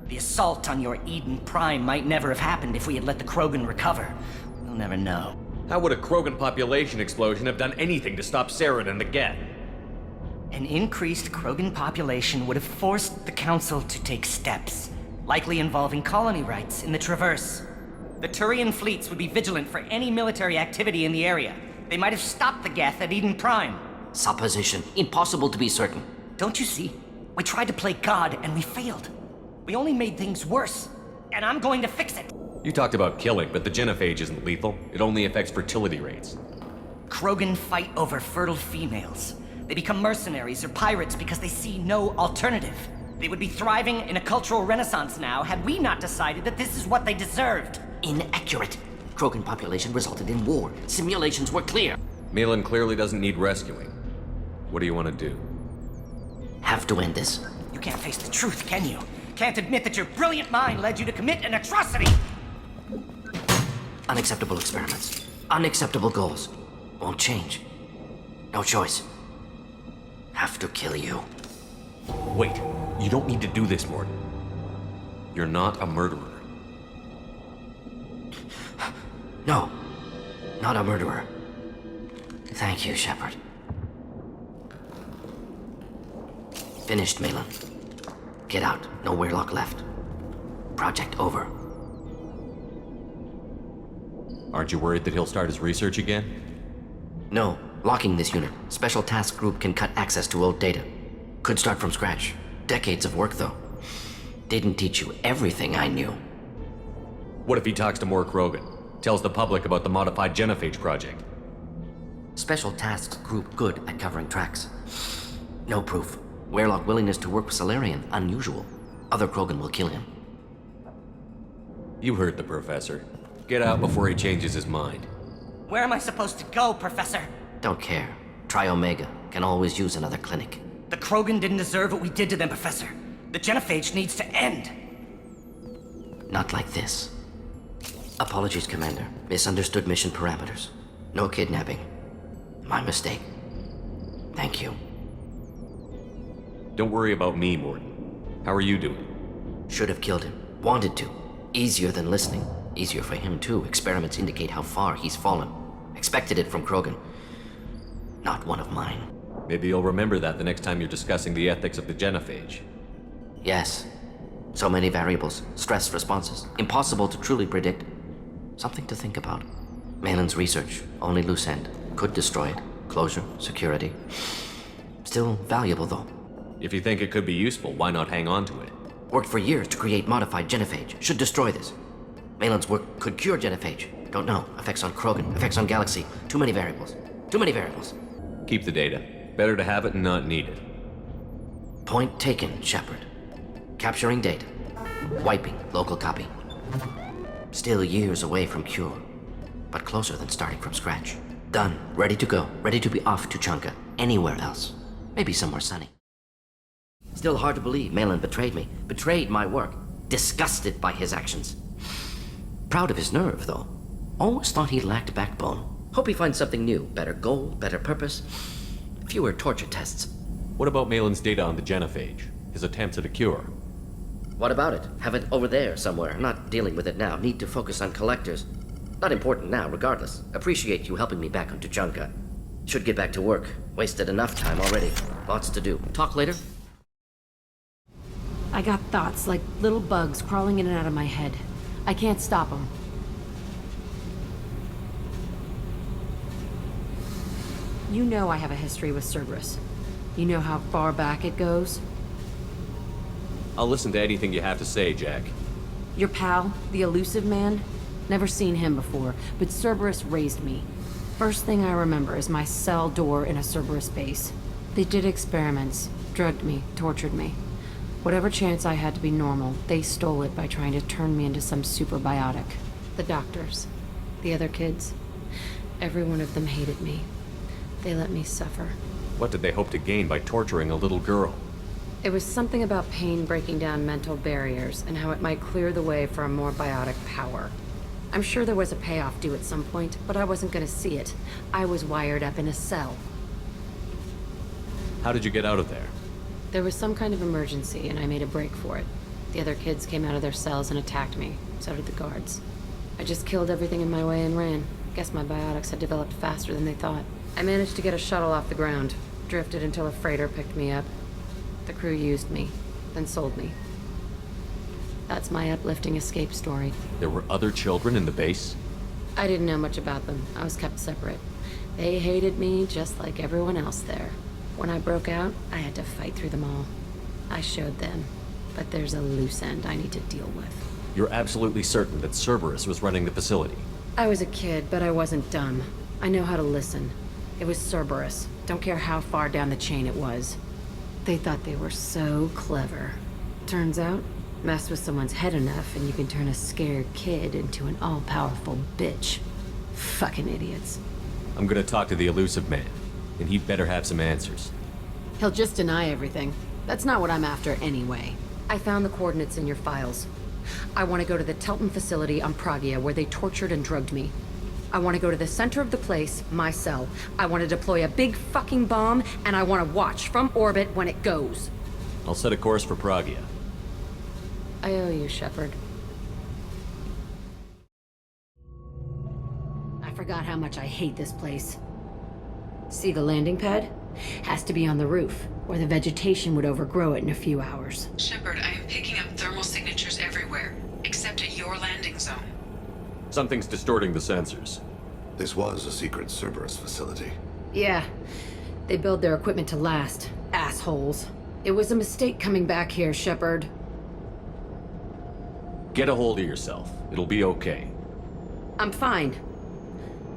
The assault on your Eden Prime might never have happened if we had let the Krogan recover. We'll never know. How would a Krogan population explosion have done anything to stop Saren and the Geth? An increased Krogan population would have forced the Council to take steps, likely involving colony rights in the Traverse. The Turian fleets would be vigilant for any military activity in the area. They might have stopped the Geth at Eden Prime. Supposition. Impossible to be certain. Don't you see? We tried to play God and we failed. We only made things worse. And I'm going to fix it. You talked about killing, but the genophage isn't lethal. It only affects fertility rates. Krogan fight over fertile females. They become mercenaries or pirates because they see no alternative. They would be thriving in a cultural renaissance now had we not decided that this is what they deserved. Inaccurate. Krogan population resulted in war. Simulations were clear. Malin clearly doesn't need rescuing. What do you want to do? Have to end this. You can't face the truth, can you? Can't admit that your brilliant mind led you to commit an atrocity! Unacceptable experiments. Unacceptable goals. Won't change. No choice. Have to kill you. Wait, you don't need to do this, Morden. You're not a murderer. No. Not a murderer. Thank you, Shepard. Finished, Malin. Get out. No Weirlock left. Project over. Aren't you worried that he'll start his research again? No. Locking this unit. Special Task Group can cut access to old data. Could start from scratch. Decades of work, though. Didn't teach you everything I knew. What if he talks to more Krogan? Tells the public about the modified genophage project? Special Tasks Group good at covering tracks. No proof. Weirlock willingness to work with Salarian, unusual. Other Krogan will kill him. You heard the Professor. Get out before he changes his mind. Where am I supposed to go, Professor? Don't care. Try Omega. Can always use another clinic. The Krogan didn't deserve what we did to them, Professor. The genophage needs to end. Not like this. Apologies, Commander. Misunderstood mission parameters. No kidnapping. My mistake. Thank you. Don't worry about me, Morden. How are you doing? Should have killed him. Wanted to. Easier than listening. Easier for him, too. Experiments indicate how far he's fallen. Expected it from Krogan. Not one of mine. Maybe you'll remember that the next time you're discussing the ethics of the genophage. Yes. So many variables. Stress responses. Impossible to truly predict. Something to think about. Malin's research. Only loose end. Could destroy it. Closure. Security. Still valuable, though. If you think it could be useful, why not hang on to it? Worked for years to create modified genophage. Should destroy this. Malin's work could cure genophage. Don't know. Effects on Krogan. Effects on Galaxy. Too many variables. Too many variables. Keep the data. Better to have it and not need it. Point taken, Shepard. Capturing data. Wiping local copy. Still years away from cure. but closer than starting from scratch. Done, ready to go, ready to be off to Chunka, anywhere else. Maybe somewhere sunny. Still hard to believe Malin betrayed me, betrayed my work, disgusted by his actions. Proud of his nerve, though. Always thought he lacked backbone. Hope he finds something new, better goal, better purpose, fewer torture tests. What about Malin's data on the genophage? His attempts at a cure? What about it? Have it over there somewhere. Not dealing with it now. Need to focus on collectors. Not important now, regardless. Appreciate you helping me back on Tuchanka. Should get back to work. Wasted enough time already. Lots to do. Talk later? I got thoughts like little bugs crawling in and out of my head. I can't stop them. You know I have a history with Cerberus. You know how far back it goes? I'll listen to anything you have to say, Jack. Your pal, the elusive man? Never seen him before, but Cerberus raised me. First thing I remember is my cell door in a Cerberus base. They did experiments, drugged me, tortured me. Whatever chance I had to be normal, they stole it by trying to turn me into some superbiotic. The doctors, the other kids, every one of them hated me. They let me suffer. What did they hope to gain by torturing a little girl? It was something about pain breaking down mental barriers and how it might clear the way for a more biotic power. I'm sure there was a payoff due at some point, but I wasn't gonna see it. I was wired up in a cell. How did you get out of there? There was some kind of emergency, and I made a break for it. The other kids came out of their cells and attacked me. So did the guards. I just killed everything in my way and ran. Guess my biotics had developed faster than they thought. I managed to get a shuttle off the ground. Drifted until a freighter picked me up. The crew used me, then sold me. That's my uplifting escape story. There were other children in the base? I didn't know much about them. I was kept separate. They hated me just like everyone else there. When I broke out, I had to fight through them all. I showed them, but there's a loose end I need to deal with. You're absolutely certain that Cerberus was running the facility? I was a kid, but I wasn't dumb. I know how to listen. It was Cerberus. Don't care how far down the chain it was. They thought they were so clever. Turns out, mess with someone's head enough and you can turn a scared kid into an all-powerful bitch. Fucking idiots. I'm gonna talk to the elusive man, and he'd better have some answers. He'll just deny everything. That's not what I'm after anyway. I found the coordinates in your files. I want to go to the Telton facility on Pragia where they tortured and drugged me. I want to go to the center of the place, my cell. I want to deploy a big fucking bomb, and I want to watch from orbit when it goes. I'll set a course for Pragia. I owe you, Shepard. I forgot how much I hate this place. See the landing pad? Has to be on the roof, or the vegetation would overgrow it in a few hours. Shepard, I am picking up thermal signatures everywhere, except at your landing zone. Something's distorting the sensors. This was a secret Cerberus facility. Yeah. They build their equipment to last. Assholes. It was a mistake coming back here, Shepard. Get a hold of yourself. It'll be okay. I'm fine.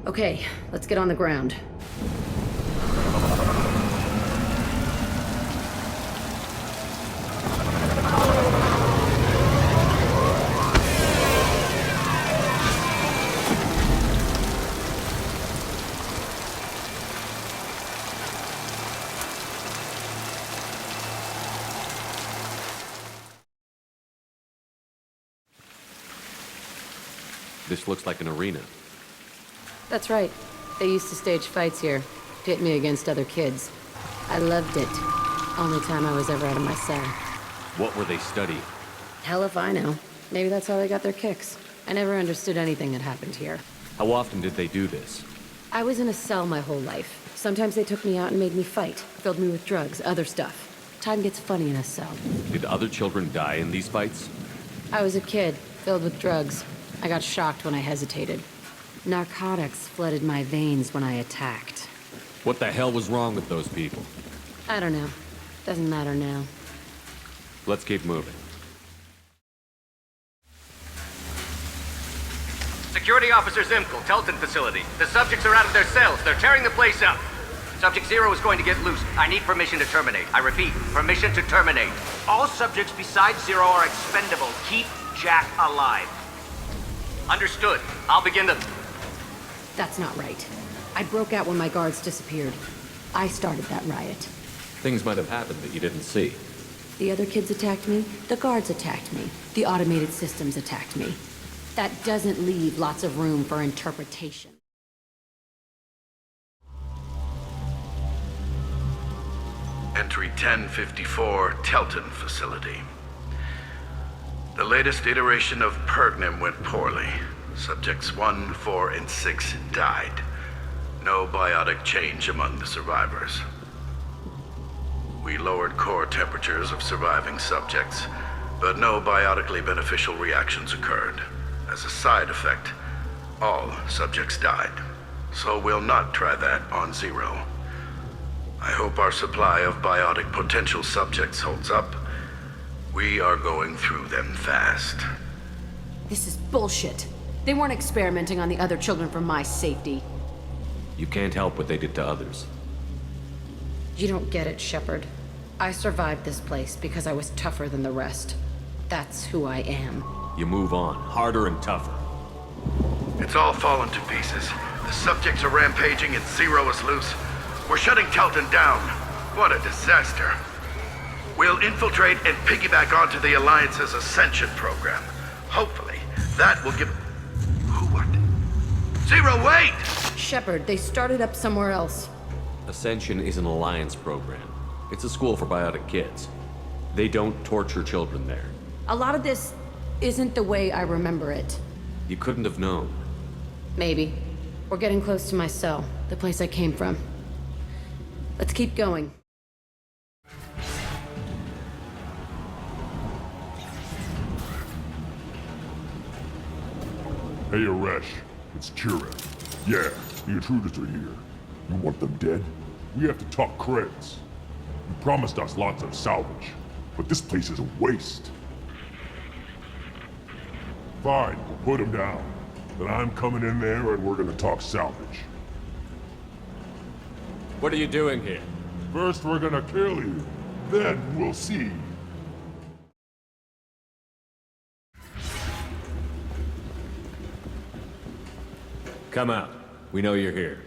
Okay, let's get on the ground. This looks like an arena. That's right. They used to stage fights here. Pit me against other kids. I loved it. Only time I was ever out of my cell. What were they studying? Hell if I know. Maybe that's how they got their kicks. I never understood anything that happened here. How often did they do this? I was in a cell my whole life. Sometimes they took me out and made me fight. Filled me with drugs, other stuff. Time gets funny in a cell. Did other children die in these fights? I was a kid, filled with drugs. I got shocked when I hesitated. Narcotics flooded my veins when I attacked. What the hell was wrong with those people? I don't know. Doesn't matter now. Let's keep moving. Security Officer Zimkel, Telton facility. The subjects are out of their cells. They're tearing the place up. Subject 0 is going to get loose. I need permission to terminate. I repeat, permission to terminate. All subjects besides 0 are expendable. Keep Jack alive. Understood. I'll begin the... That's not right. I broke out when my guards disappeared. I started that riot. Things might have happened that you didn't see. The other kids attacked me, the guards attacked me, the automated systems attacked me. That doesn't leave lots of room for interpretation. Entry 1054, Telton Facility. The latest iteration of Pergnim went poorly. Subjects 1, 4, and 6 died. No biotic change among the survivors. We lowered core temperatures of surviving subjects, but no biotically beneficial reactions occurred. As a side effect, all subjects died. So we'll not try that on Zero. I hope our supply of biotic potential subjects holds up. We are going through them fast. This is bullshit. They weren't experimenting on the other children for my safety. You can't help what they did to others. You don't get it, Shepard. I survived this place because I was tougher than the rest. That's who I am. You move on, harder and tougher. It's all fallen to pieces. The subjects are rampaging and Zero is loose. We're shutting Telton down. What a disaster. We'll infiltrate and piggyback onto the Alliance's Ascension program. Hopefully, that will give... Who, what? Zero, wait! Shepard, they started up somewhere else. Ascension is an Alliance program. It's a school for biotic kids. They don't torture children there. A lot of this isn't the way I remember it. You couldn't have known. Maybe. We're getting close to my cell, the place I came from. Let's keep going. Hey, Aresh. It's Kira. Yeah, the intruders are here. You want them dead? We have to talk creds. You promised us lots of salvage, but this place is a waste. Fine, we'll put them down. Then I'm coming in there and we're gonna talk salvage. What are you doing here? First we're gonna kill you, then we'll see. Come out. We know you're here.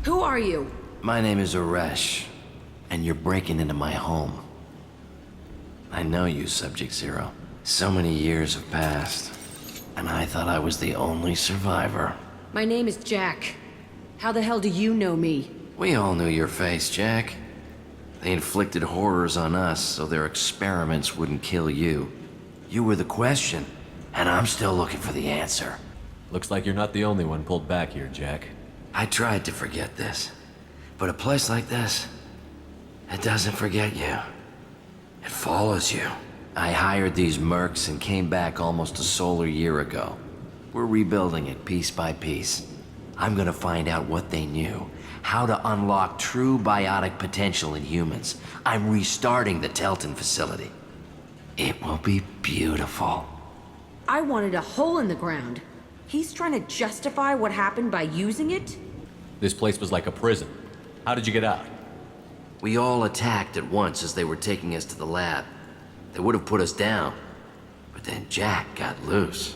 Who are you? My name is Aresh, and you're breaking into my home. I know you, Subject Zero. So many years have passed, and I thought I was the only survivor. My name is Jack. How the hell do you know me? We all knew your face, Jack. They inflicted horrors on us so their experiments wouldn't kill you. You were the question, and I'm still looking for the answer. Looks like you're not the only one pulled back here, Jack. I tried to forget this, but a place like this, it doesn't forget you. It follows you. I hired these mercs and came back almost a solar year ago. We're rebuilding it piece by piece. I'm gonna find out what they knew, how to unlock true biotic potential in humans. I'm restarting the Telton facility. It will be beautiful. I wanted a hole in the ground. He's trying to justify what happened by using it? This place was like a prison. How did you get out? We all attacked at once as they were taking us to the lab. They would have put us down. But then Jack got loose.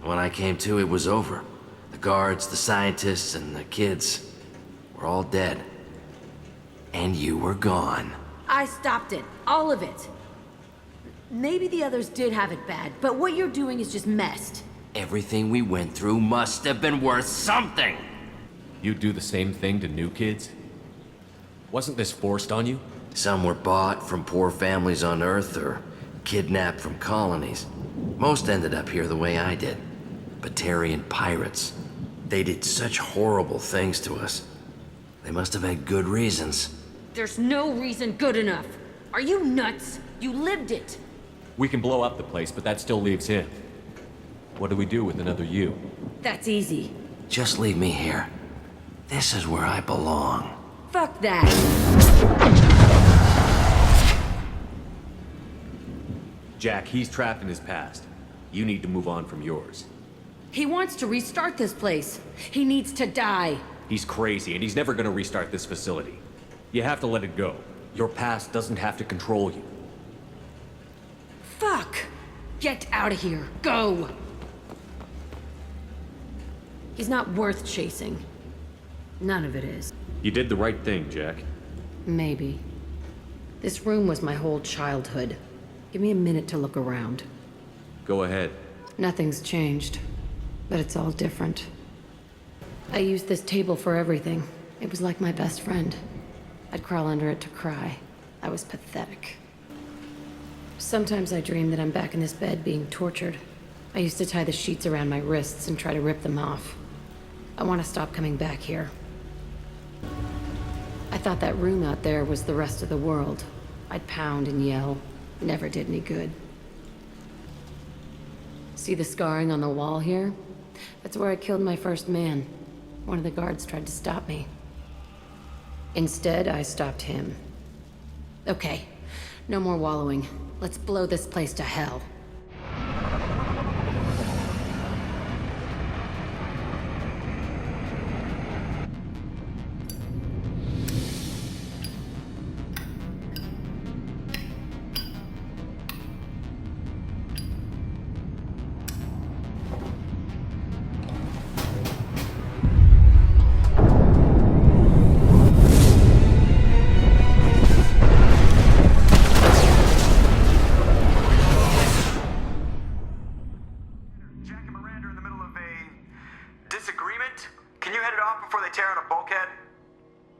When I came to, it was over. The guards, the scientists, and the kids were all dead. And you were gone. I stopped it. All of it. Maybe the others did have it bad, but what you're doing is just messed. Everything we went through must have been worth something! You'd do the same thing to new kids? Wasn't this forced on you? Some were bought from poor families on Earth or kidnapped from colonies. Most ended up here the way I did. Batarian pirates. They did such horrible things to us. They must have had good reasons. There's no reason good enough. Are you nuts? You lived it. We can blow up the place, but that still leaves him. What do we do with another you? That's easy. Just leave me here. This is where I belong. Fuck that. Jack, he's trapped in his past. You need to move on from yours. He wants to restart this place. He needs to die. He's crazy, and he's never gonna restart this facility. You have to let it go. Your past doesn't have to control you. Fuck! Get out of here. Go! He's not worth chasing. None of it is. You did the right thing, Jack. Maybe. This room was my whole childhood. Give me a minute to look around. Go ahead. Nothing's changed, but it's all different. I used this table for everything. It was like my best friend. I'd crawl under it to cry. I was pathetic. Sometimes I dream that I'm back in this bed being tortured. I used to tie the sheets around my wrists and try to rip them off. I want to stop coming back here. I thought that room out there was the rest of the world. I'd pound and yell. Never did any good. See the scarring on the wall here? That's where I killed my first man. One of the guards tried to stop me. Instead, I stopped him. Okay, no more wallowing. Let's blow this place to hell.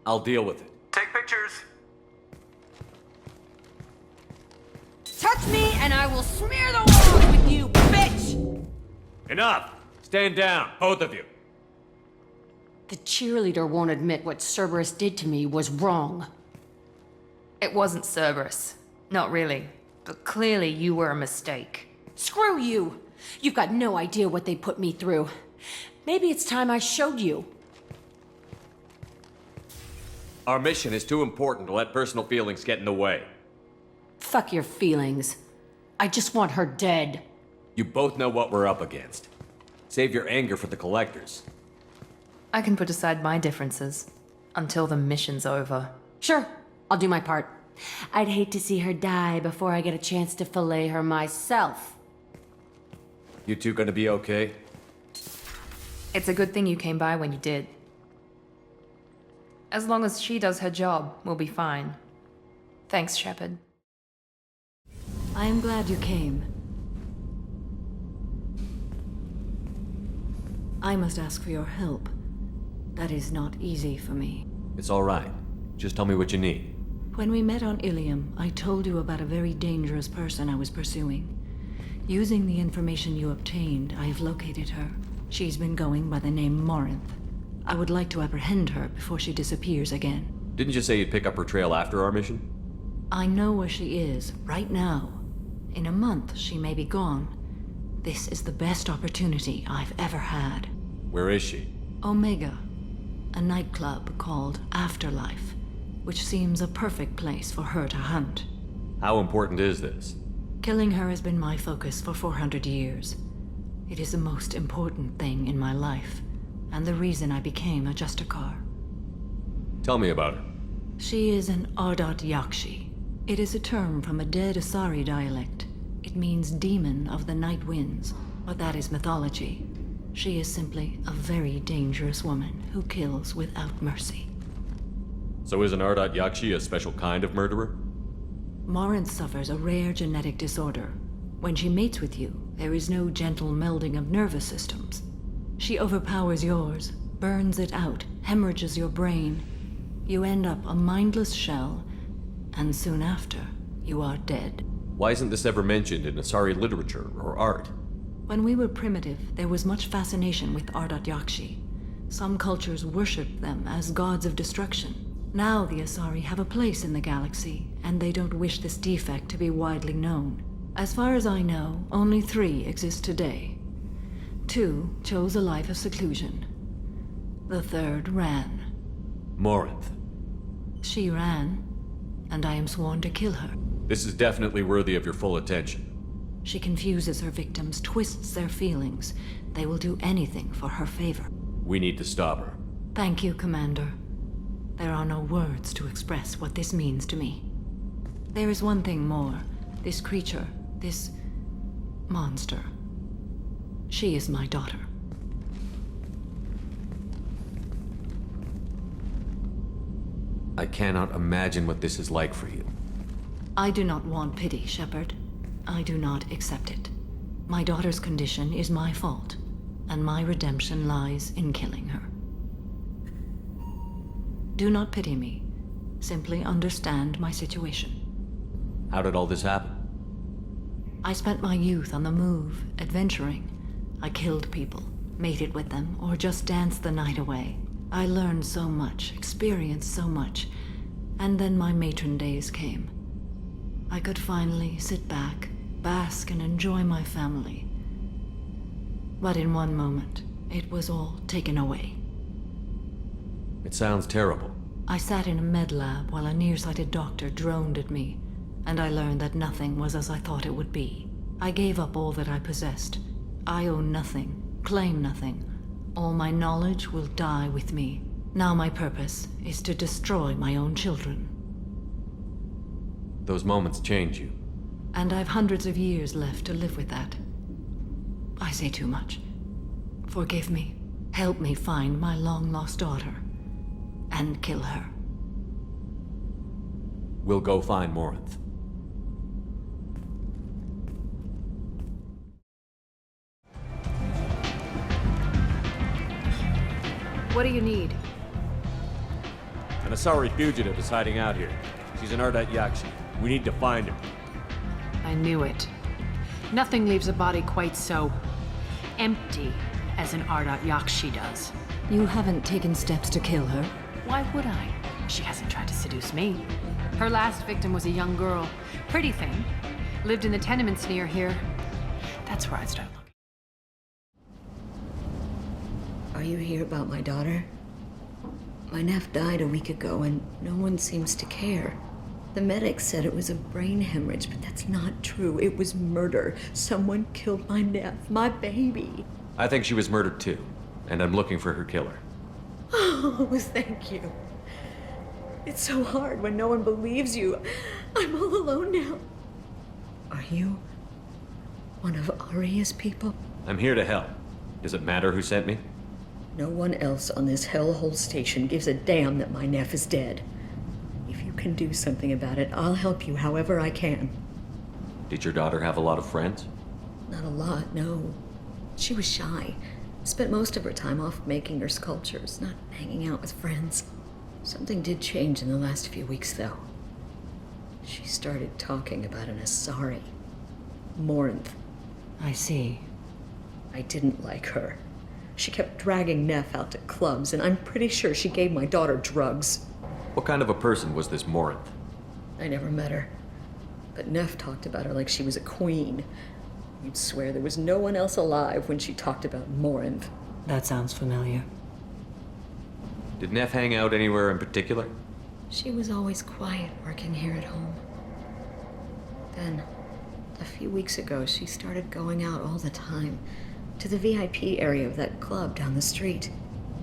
I'll deal with it. Take pictures. Touch me and I will smear the walls with you, bitch! Enough! Stand down, both of you. The cheerleader won't admit what Cerberus did to me was wrong. It wasn't Cerberus. Not really. But clearly you were a mistake. Screw you! You've got no idea what they put me through. Maybe it's time I showed you. Our mission is too important to let personal feelings get in the way. Fuck your feelings. I just want her dead. You both know what we're up against. Save your anger for the collectors. I can put aside my differences until the mission's over. Sure, I'll do my part. I'd hate to see her die before I get a chance to fillet her myself. You two gonna be okay? It's a good thing you came by when you did. As long as she does her job, we'll be fine. Thanks, Shepard. I am glad you came. I must ask for your help. That is not easy for me. It's all right. Just tell me what you need. When we met on Ilium, I told you about a very dangerous person I was pursuing. Using the information you obtained, I have located her. She's been going by the name Morinth. I would like to apprehend her before she disappears again. Didn't you say you'd pick up her trail after our mission? I know where she is, right now. In a month, she may be gone. This is the best opportunity I've ever had. Where is she? Omega, a nightclub called Afterlife, which seems a perfect place for her to hunt. How important is this? Killing her has been my focus for 400 years. It is the most important thing in my life, and the reason I became a Justicar. Tell me about her. She is an Ardat Yakshi. It is a term from a dead Asari dialect. It means demon of the night winds, but that is mythology. She is simply a very dangerous woman who kills without mercy. So is an Ardat Yakshi a special kind of murderer? Morinth suffers a rare genetic disorder. When she mates with you, there is no gentle melding of nervous systems. She overpowers yours, burns it out, hemorrhages your brain. You end up a mindless shell, and soon after, you are dead. Why isn't this ever mentioned in Asari literature or art? When we were primitive, there was much fascination with Ardat Yakshi. Some cultures worshipped them as gods of destruction. Now the Asari have a place in the galaxy, and they don't wish this defect to be widely known. As far as I know, only 3 exist today. 2 chose a life of seclusion. The 3rd ran. Morinth. She ran, and I am sworn to kill her. This is definitely worthy of your full attention. She confuses her victims, twists their feelings. They will do anything for her favor. We need to stop her. Thank you, Commander. There are no words to express what this means to me. There is one thing more. This creature, this monster. She is my daughter. I cannot imagine what this is like for you. I do not want pity, Shepard. I do not accept it. My daughter's condition is my fault, and my redemption lies in killing her. Do not pity me. Simply understand my situation. How did all this happen? I spent my youth on the move, adventuring. I killed people, mated with them, or just danced the night away. I learned so much, experienced so much, and then my matron days came. I could finally sit back, bask, and enjoy my family. But in one moment, it was all taken away. It sounds terrible. I sat in a med lab while a nearsighted doctor droned at me, and I learned that nothing was as I thought it would be. I gave up all that I possessed. I own nothing, claim nothing. All my knowledge will die with me. Now my purpose is to destroy my own children. Those moments change you. And I've hundreds of years left to live with that. I say too much. Forgive me. Help me find my long-lost daughter. And kill her. We'll go find Morinth. What do you need? An Asari fugitive is hiding out here. She's in Ardat Yakshi. We need to find her. I knew it. Nothing leaves a body quite so empty as an Ardat Yakshi does. You haven't taken steps to kill her? Why would I? She hasn't tried to seduce me. Her last victim was a young girl. Pretty thing. Lived in the tenements near here. That's where I'd start looking. Are you here about my daughter? My nephew died a week ago and no one seems to care. The medics said it was a brain hemorrhage, but that's not true. It was murder. Someone killed my nephew, my baby. I think she was murdered too, and I'm looking for her killer. Oh, thank you. It's so hard when no one believes you. I'm all alone now. Are you one of Aria's people? I'm here to help. Does it matter who sent me? No one else on this hellhole station gives a damn that my nephew is dead. If you can do something about it, I'll help you however I can. Did your daughter have a lot of friends? Not a lot, no. She was shy. Spent most of her time off making her sculptures, not hanging out with friends. Something did change in the last few weeks, though. She started talking about an Asari. Morinth. I see. I didn't like her. She kept dragging Neff out to clubs, and I'm pretty sure she gave my daughter drugs. What kind of a person was this Morinth? I never met her. But Neff talked about her like she was a queen. You'd swear there was no one else alive when she talked about Morinth. That sounds familiar. Did Neff hang out anywhere in particular? She was always quiet working here at home. Then, a few weeks ago, she started going out all the time. To the VIP area of that club down the street.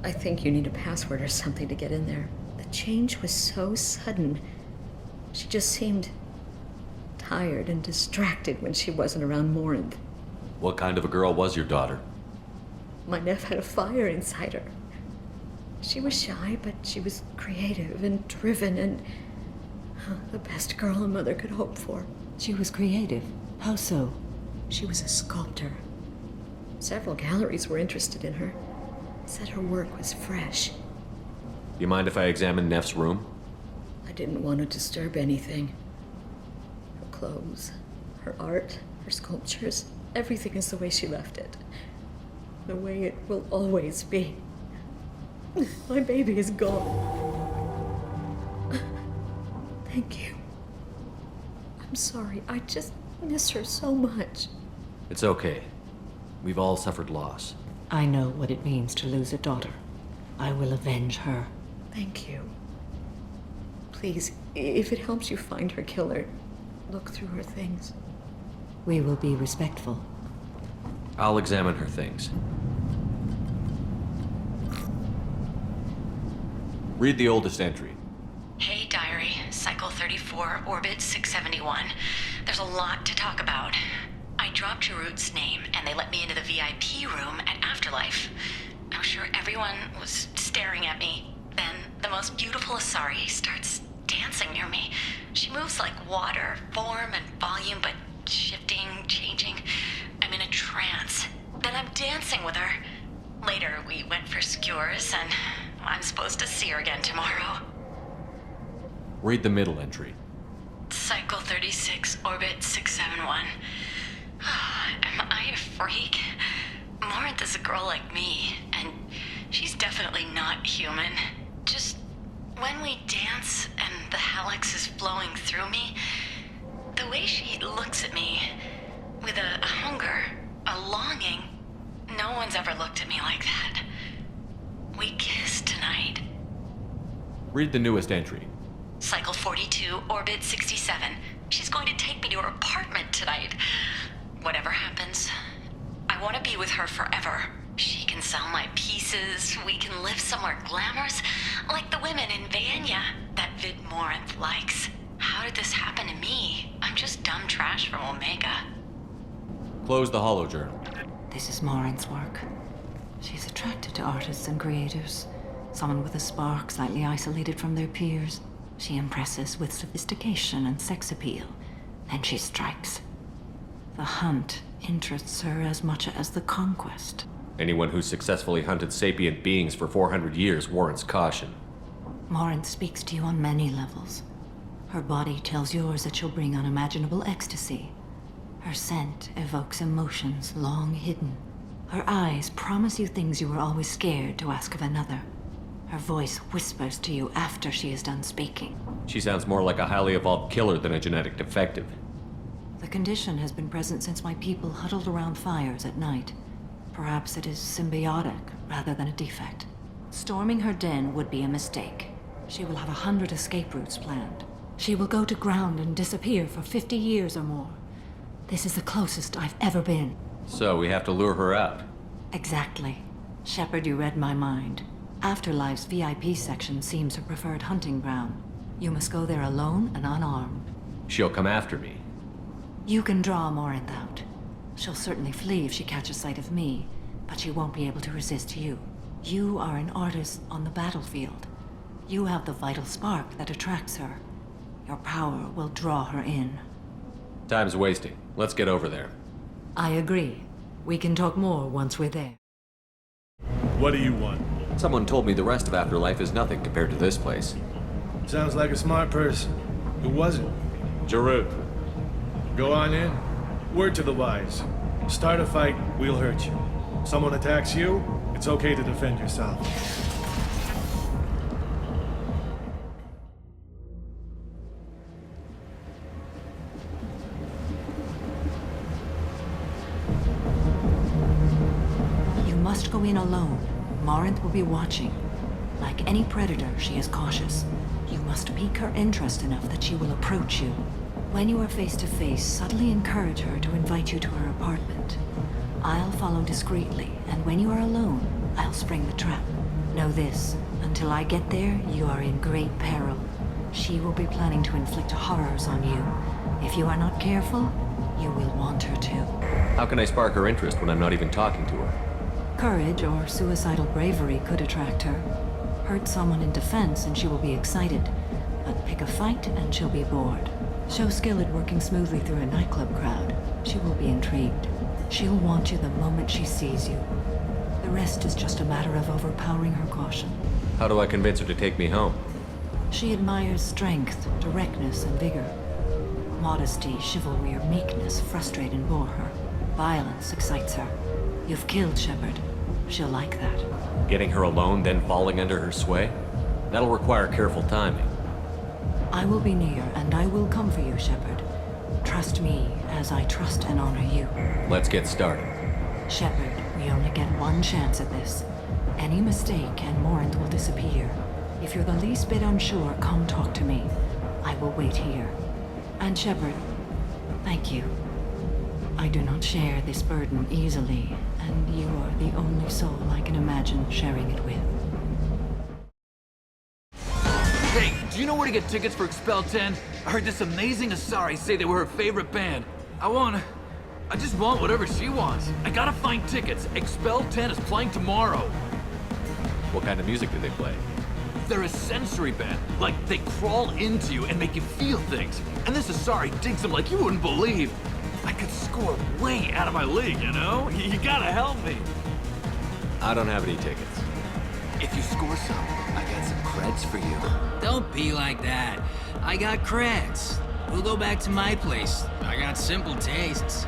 I think you need a password or something to get in there. The change was so sudden. She just seemed tired and distracted when she wasn't around Morinth. What kind of a girl was your daughter? My nephew had a fire inside her. She was shy, but she was creative and driven and the best girl a mother could hope for. She was creative? How so? She was a sculptor. Several galleries were interested in her. Said her work was fresh. Do you mind if I examine Neff's room? I didn't want to disturb anything. Her clothes, her art, her sculptures, everything is the way she left it. The way it will always be. My baby is gone. Thank you. I'm sorry, I just miss her so much. It's okay. We've all suffered loss. I know what it means to lose a daughter. I will avenge her. Thank you. Please, if it helps you find her killer, look through her things. We will be respectful. I'll examine her things. Read the oldest entry. Hey, Diary. Cycle 34, Orbit 671. There's a lot to talk about. I dropped Jarut's name, and they let me into the VIP room at Afterlife. I'm sure everyone was staring at me. Then the most beautiful Asari starts dancing near me. She moves like water, form and volume, but shifting, changing. I'm in a trance. Then I'm dancing with her. Later, we went for skewers, and I'm supposed to see her again tomorrow. Read the middle entry. Cycle 36, orbit 671. Am I a freak? Morinth is a girl like me, and she's definitely not human. Just when we dance and the helix is flowing through me, the way she looks at me with a hunger, a longing, no one's ever looked at me like that. We kissed tonight. Read the newest entry. Cycle 42, orbit 67. She's going to take me to her apartment tonight. Whatever happens, I want to be with her forever. She can sell my pieces. We can live somewhere glamorous, like the women in Vanya that Vid Morinth likes. How did this happen to me? I'm just dumb trash from Omega. Close the holojournal. This is Morinth's work. She's attracted to artists and creators. Someone with a spark, slightly isolated from their peers. She impresses with sophistication and sex appeal. Then she strikes. The hunt interests her as much as the conquest. Anyone who's successfully hunted sapient beings for 400 years warrants caution. Morinth speaks to you on many levels. Her body tells yours that she'll bring unimaginable ecstasy. Her scent evokes emotions long hidden. Her eyes promise you things you were always scared to ask of another. Her voice whispers to you after she is done speaking. She sounds more like a highly evolved killer than a genetic defective. The condition has been present since my people huddled around fires at night. Perhaps it is symbiotic rather than a defect. Storming her den would be a mistake. She will have 100 escape routes planned. She will go to ground and disappear for 50 years or more. This is the closest I've ever been. So we have to lure her out. Exactly. Shepard, you read my mind. Afterlife's VIP section seems her preferred hunting ground. You must go there alone and unarmed. She'll come after me. You can draw Morinth out. She'll certainly flee if she catches sight of me, but she won't be able to resist you. You are an artist on the battlefield. You have the vital spark that attracts her. Your power will draw her in. Time's wasting. Let's get over there. I agree. We can talk more once we're there. What do you want? Someone told me the rest of Afterlife is nothing compared to this place. Sounds like a smart person. Who was it? Jarut. Go on in. Word to the wise. Start a fight, we'll hurt you. Someone attacks you, it's okay to defend yourself. You must go in alone. Morinth will be watching. Like any predator, she is cautious. You must pique her interest enough that she will approach you. When you are face to face, subtly encourage her to invite you to her apartment. I'll follow discreetly, and when you are alone, I'll spring the trap. Know this, until I get there, you are in great peril. She will be planning to inflict horrors on you. If you are not careful, you will want her to. How can I spark her interest when I'm not even talking to her? Courage or suicidal bravery could attract her. Hurt someone in defense and she will be excited, but pick a fight and she'll be bored. Show skill at working smoothly through a nightclub crowd. She will be intrigued. She'll want you the moment she sees you. The rest is just a matter of overpowering her caution. How do I convince her to take me home? She admires strength, directness, and vigor. Modesty, chivalry, or meekness frustrate and bore her. Violence excites her. You've killed Shepard. She'll like that. Getting her alone, then falling under her sway? That'll require careful timing. I will be near, and I will come for you, Shepard. Trust me, as I trust and honor you. Let's get started. Shepard, we only get one chance at this. Any mistake, and Morinth will disappear. If you're the least bit unsure, come talk to me. I will wait here. And Shepard, thank you. I do not share this burden easily, and you are the only soul I can imagine sharing it with. Hey, do you know where to get tickets for Expel 10? I heard this amazing Asari say they were her favorite band. I just want whatever she wants. I gotta find tickets. Expel 10 is playing tomorrow. What kind of music do they play? They're a sensory band. Like, they crawl into you and make you feel things. And this Asari digs them like you wouldn't believe. I could score way out of my league, you know? You gotta help me. I don't have any tickets. If you score some, I got some creds for you. Don't be like that. I got creds. We'll go back to my place. I got simple tastes.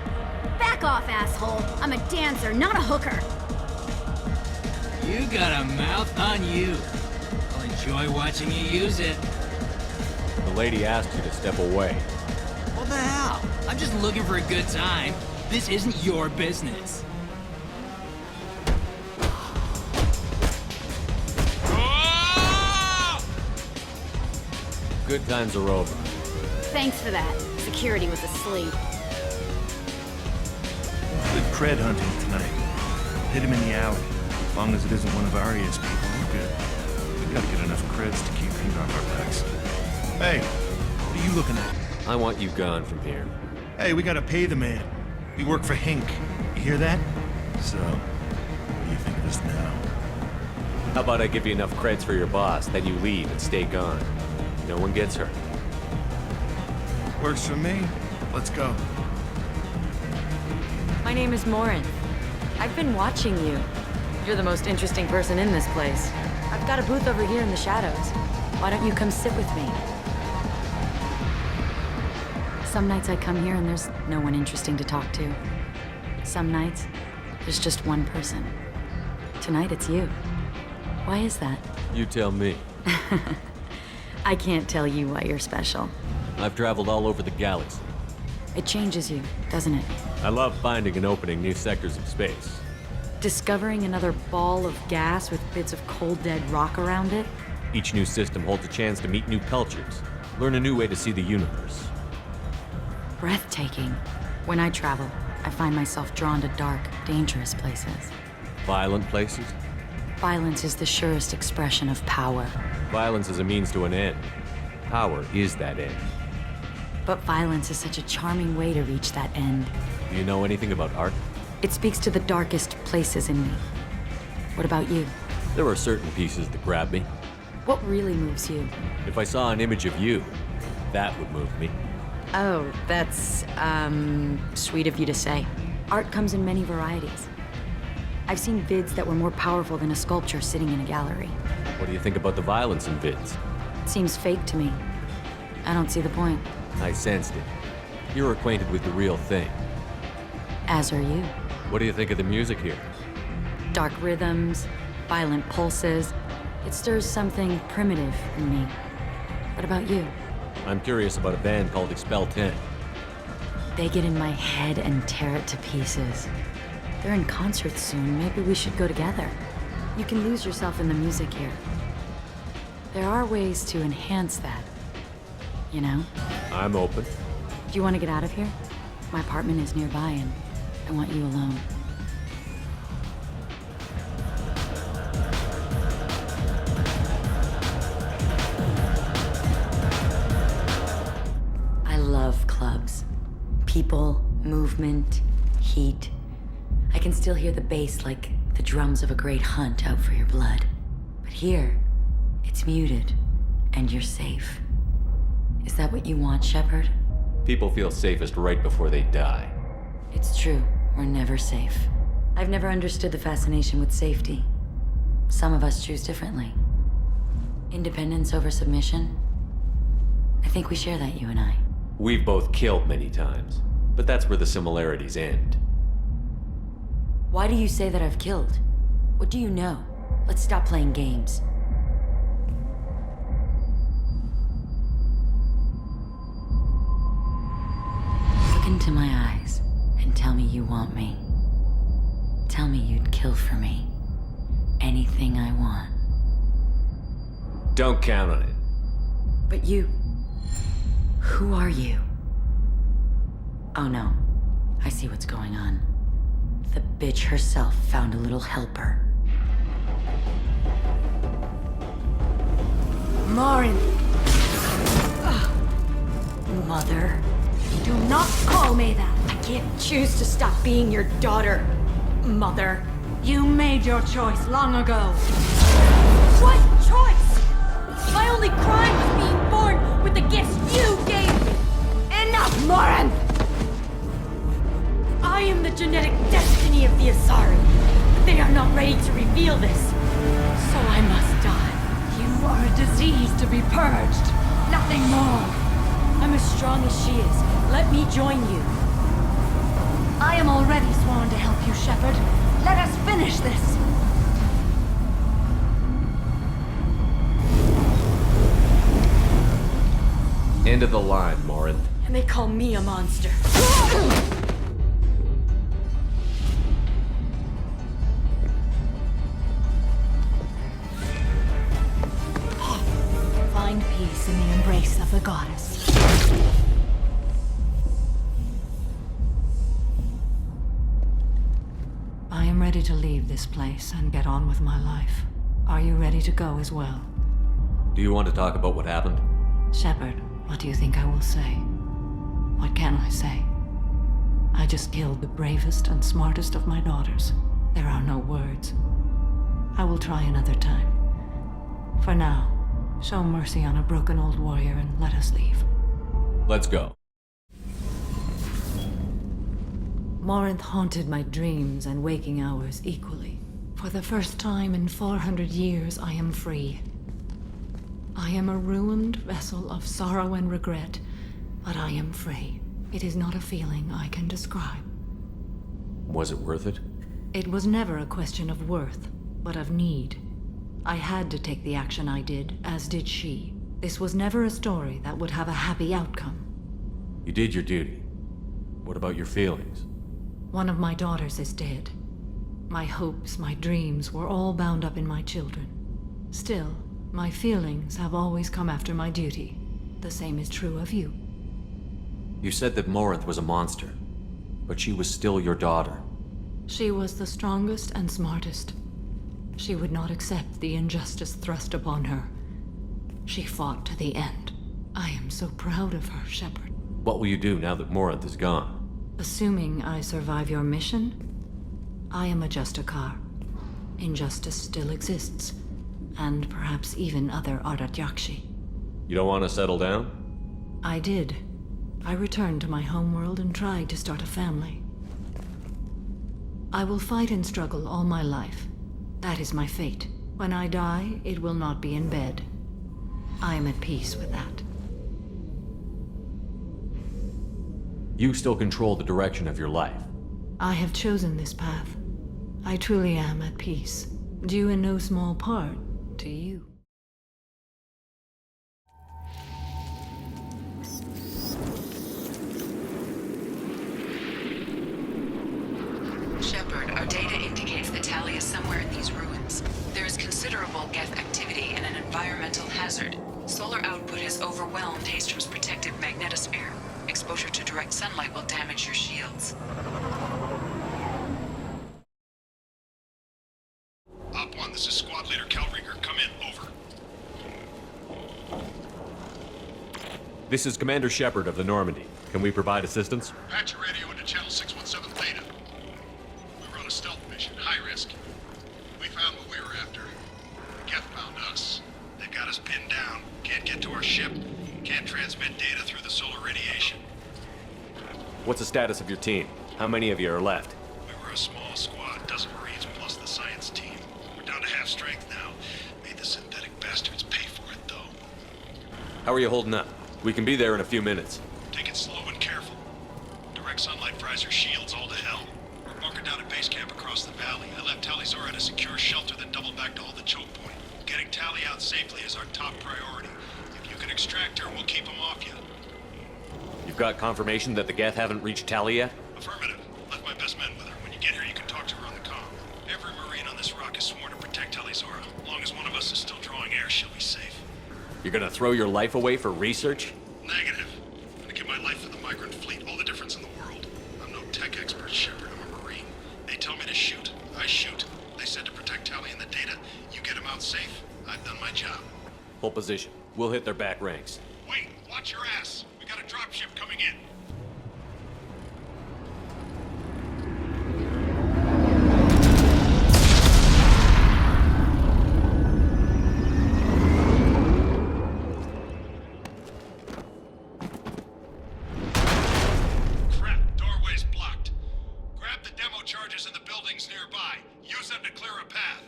Back off, asshole. I'm a dancer, not a hooker. You got a mouth on you. I'll enjoy watching you use it. The lady asked you to step away. What the hell? I'm just looking for a good time. This isn't your business. Good times are over. Thanks for that. Security was asleep. Good cred hunting tonight. Hit him in the alley. As long as it isn't one of Arya's people, we're good. We gotta get enough creds to keep things off our backs. Hey, what are you looking at? I want you gone from here. Hey, we gotta pay the man. We work for Hink. You hear that? So, what do you think of this now? How about I give you enough creds for your boss, then you leave and stay gone. No one gets hurt. Works for me. Let's go. My name is Morin. I've been watching you. You're the most interesting person in this place. I've got a booth over here in the shadows. Why don't you come sit with me? Some nights I come here and there's no one interesting to talk to. Some nights, there's just one person. Tonight it's you. Why is that? You tell me. I can't tell you why you're special. I've traveled all over the galaxy. It changes you, doesn't it? I love finding and opening new sectors of space. Discovering another ball of gas with bits of cold dead rock around it? Each new system holds a chance to meet new cultures, learn a new way to see the universe. Breathtaking. When I travel, I find myself drawn to dark, dangerous places. Violent places? Violence is the surest expression of power. Violence is a means to an end. Power is that end. But violence is such a charming way to reach that end. Do you know anything about art? It speaks to the darkest places in me. What about you? There are certain pieces that grab me. What really moves you? If I saw an image of you, that would move me. Oh, that's, sweet of you to say. Art comes in many varieties. I've seen vids that were more powerful than a sculpture sitting in a gallery. What do you think about the violence in vids? It seems fake to me. I don't see the point. I sensed it. You're acquainted with the real thing. As are you. What do you think of the music here? Dark rhythms, violent pulses. It stirs something primitive in me. What about you? I'm curious about a band called Expel 10. They get in my head and tear it to pieces. They're in concert soon. Maybe we should go together. You can lose yourself in the music here. There are ways to enhance that. You know? I'm open. Do you want to get out of here? My apartment is nearby and I want you alone. I love clubs. People, movement, heat. I can still hear the bass like the drums of a great hunt out for your blood. But here, it's muted, and you're safe. Is that what you want, Shepard? People feel safest right before they die. It's true. We're never safe. I've never understood the fascination with safety. Some of us choose differently. Independence over submission? I think we share that, you and I. We've both killed many times, but that's where the similarities end. Why do you say that I've killed? What do you know? Let's stop playing games. Look into my eyes and tell me you want me. Tell me you'd kill for me. Anything I want. Don't count on it. But you... Who are you? Oh no. I see what's going on. The bitch herself found a little helper. Morin! Mother. Do not call me that! I can't choose to stop being your daughter, Mother. You made your choice long ago. What choice? My only crime was being born with the gifts you gave me! Enough, Morin! I am the genetic destiny of the Asari. But they are not ready to reveal this. So I must die. You are a disease to be purged. Nothing more. I'm as strong as she is. Let me join you. I am already sworn to help you, Shepard. Let us finish this. End of the line, Morin. And they call me a monster. Find peace in the embrace of the goddess. I am ready to leave this place and get on with my life. Are you ready to go as well? Do you want to talk about what happened? Shepard, what do you think I will say? What can I say? I just killed the bravest and smartest of my daughters. There are no words. I will try another time. For now, show mercy on a broken old warrior and let us leave. Let's go. Morinth haunted my dreams and waking hours equally. For the first time in 400 years, I am free. I am a ruined vessel of sorrow and regret, but I am free. It is not a feeling I can describe. Was it worth it? It was never a question of worth, but of need. I had to take the action I did, as did she. This was never a story that would have a happy outcome. You did your duty. What about your feelings? One of my daughters is dead. My hopes, my dreams were all bound up in my children. Still, my feelings have always come after my duty. The same is true of you. You said that Morinth was a monster, but she was still your daughter. She was the strongest and smartest. She would not accept the injustice thrust upon her. She fought to the end. I am so proud of her, Shepard. What will you do now that Morinth is gone? Assuming I survive your mission, I am a Justicar. Injustice still exists, and perhaps even other Ardat Yakshi. You don't want to settle down? I did. I returned to my homeworld and tried to start a family. I will fight and struggle all my life. That is my fate. When I die, it will not be in bed. I am at peace with that. You still control the direction of your life. I have chosen this path. I truly am at peace, due in no small part to you. Shepard, our data indicates that Tali is somewhere in these ruins. There is considerable Geth activity and an environmental hazard. Solar output has overwhelmed Hastrom's protective magnetosphere. Exposure to direct sunlight will damage your shields. Op 1, this is Squad Leader Calringer. Come in, over. This is Commander Shepard of the Normandy. Can we provide assistance? Patch your radio into Channel 617 Theta. We were on a stealth mission, high risk. We found what we were after. Geth found us. They've got us pinned down. Can't get to our ship. Can't transmit data through the solar radiation. What's the status of your team? How many of you are left? We were a small squad, dozen Marines plus the science team. We're down to half strength now. Made the synthetic bastards pay for it, though. How are you holding up? We can be there in a few minutes. Take it slow and careful. Direct sunlight fries our shields all to hell. We're bunkered down at base camp across the valley. I left Tali Zora at a secure shelter, then doubled back to hold the choke point. Getting Tali out safely is our top priority. If you can extract her, we'll keep them off you. You've got confirmation that the Geth haven't reached Tali yet? Affirmative. Left my best men with her. When you get here, you can talk to her on the comm. Every Marine on this rock is sworn to protect Tali Zora. As long as one of us is still drawing air, she'll be safe. You're gonna throw your life away for research? Negative. I'm gonna give my life for the migrant fleet. All the difference in the world. I'm no tech expert, Shepard. I'm a Marine. They tell me to shoot. I shoot. They said to protect Tali and the data. You get them out safe. I've done my job. Hold position. We'll hit their back ranks. Wait, watch your ass. We got a dropship coming in. Use them to clear a path.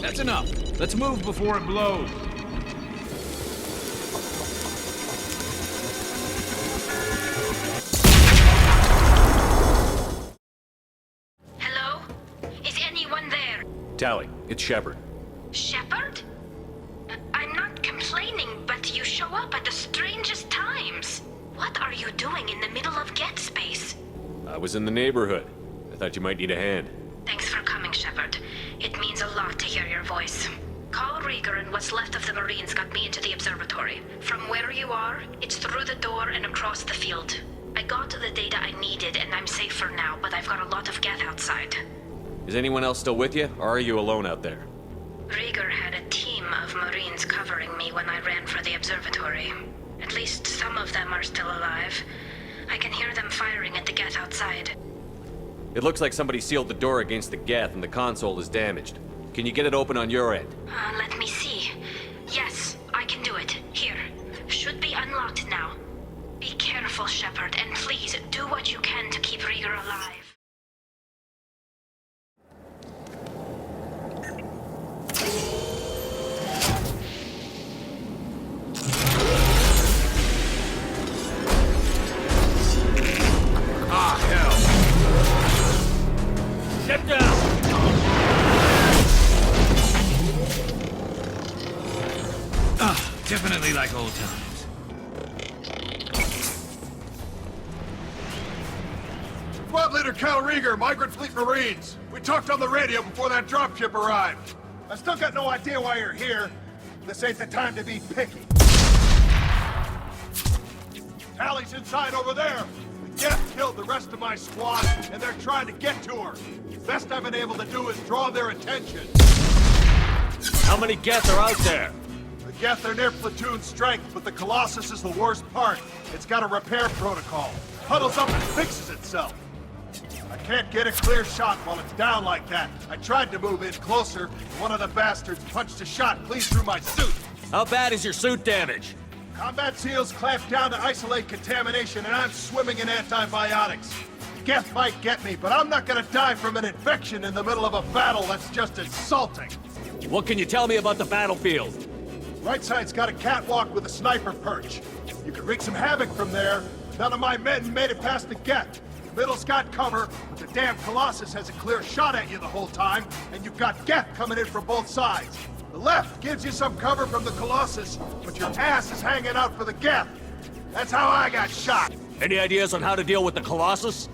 That's enough. Let's move before it blows. Hello? Is anyone there? Tally, it's Shepard. Shepard? I'm not complaining, but you show up at the strangest times. What are you doing in the middle of Get Space? I was in the neighborhood. I thought you might need a hand. Thanks for coming, Shepard. It means a lot to hear your voice. Call Rieger and what's left of the Marines got me into the observatory. From where you are, it's through the door and across the field. I got the data I needed and I'm safe for now, but I've got a lot of Geth outside. Is anyone else still with you, or are you alone out there? Rieger had a team of Marines covering me when I ran for the observatory. At least some of them are still alive. I can hear them firing at the Geth outside. It looks like somebody sealed the door against the Geth and the console is damaged. Can you get it open on your end? Let me see. Yes, I can do it. Here. Should be unlocked now. Be careful, Shepard, and please do what you can to keep Rieger alive. Ah, hell! Step down! Definitely like old times. Squad Leader Cal Rieger, Migrant Fleet Marines. We talked on the radio before that dropship arrived. I still got no idea why you're here. This ain't the time to be picky. Tally's inside over there. The Geth killed the rest of my squad, and they're trying to get to her. Best I've been able to do is draw their attention. How many Geth are out there? The Geth are near platoon strength, but the Colossus is the worst part. It's got a repair protocol. Huddles up and fixes itself. I can't get a clear shot while it's down like that. I tried to move in closer. One of the bastards punched a shot clean through my suit. How bad is your suit damage? Combat SEALs clamped down to isolate contamination, and I'm swimming in antibiotics. Geth might get me, but I'm not gonna die from an infection in the middle of a battle that's just insulting. What can you tell me about the battlefield? Right side's got a catwalk with a sniper perch. You can wreak some havoc from there. None of my men made it past the Geth. The middle's got cover, but the damn Colossus has a clear shot at you the whole time, and you've got Geth coming in from both sides. The left gives you some cover from the Colossus, but your ass is hanging out for the Geth. That's how I got shot. Any ideas on how to deal with the Colossus?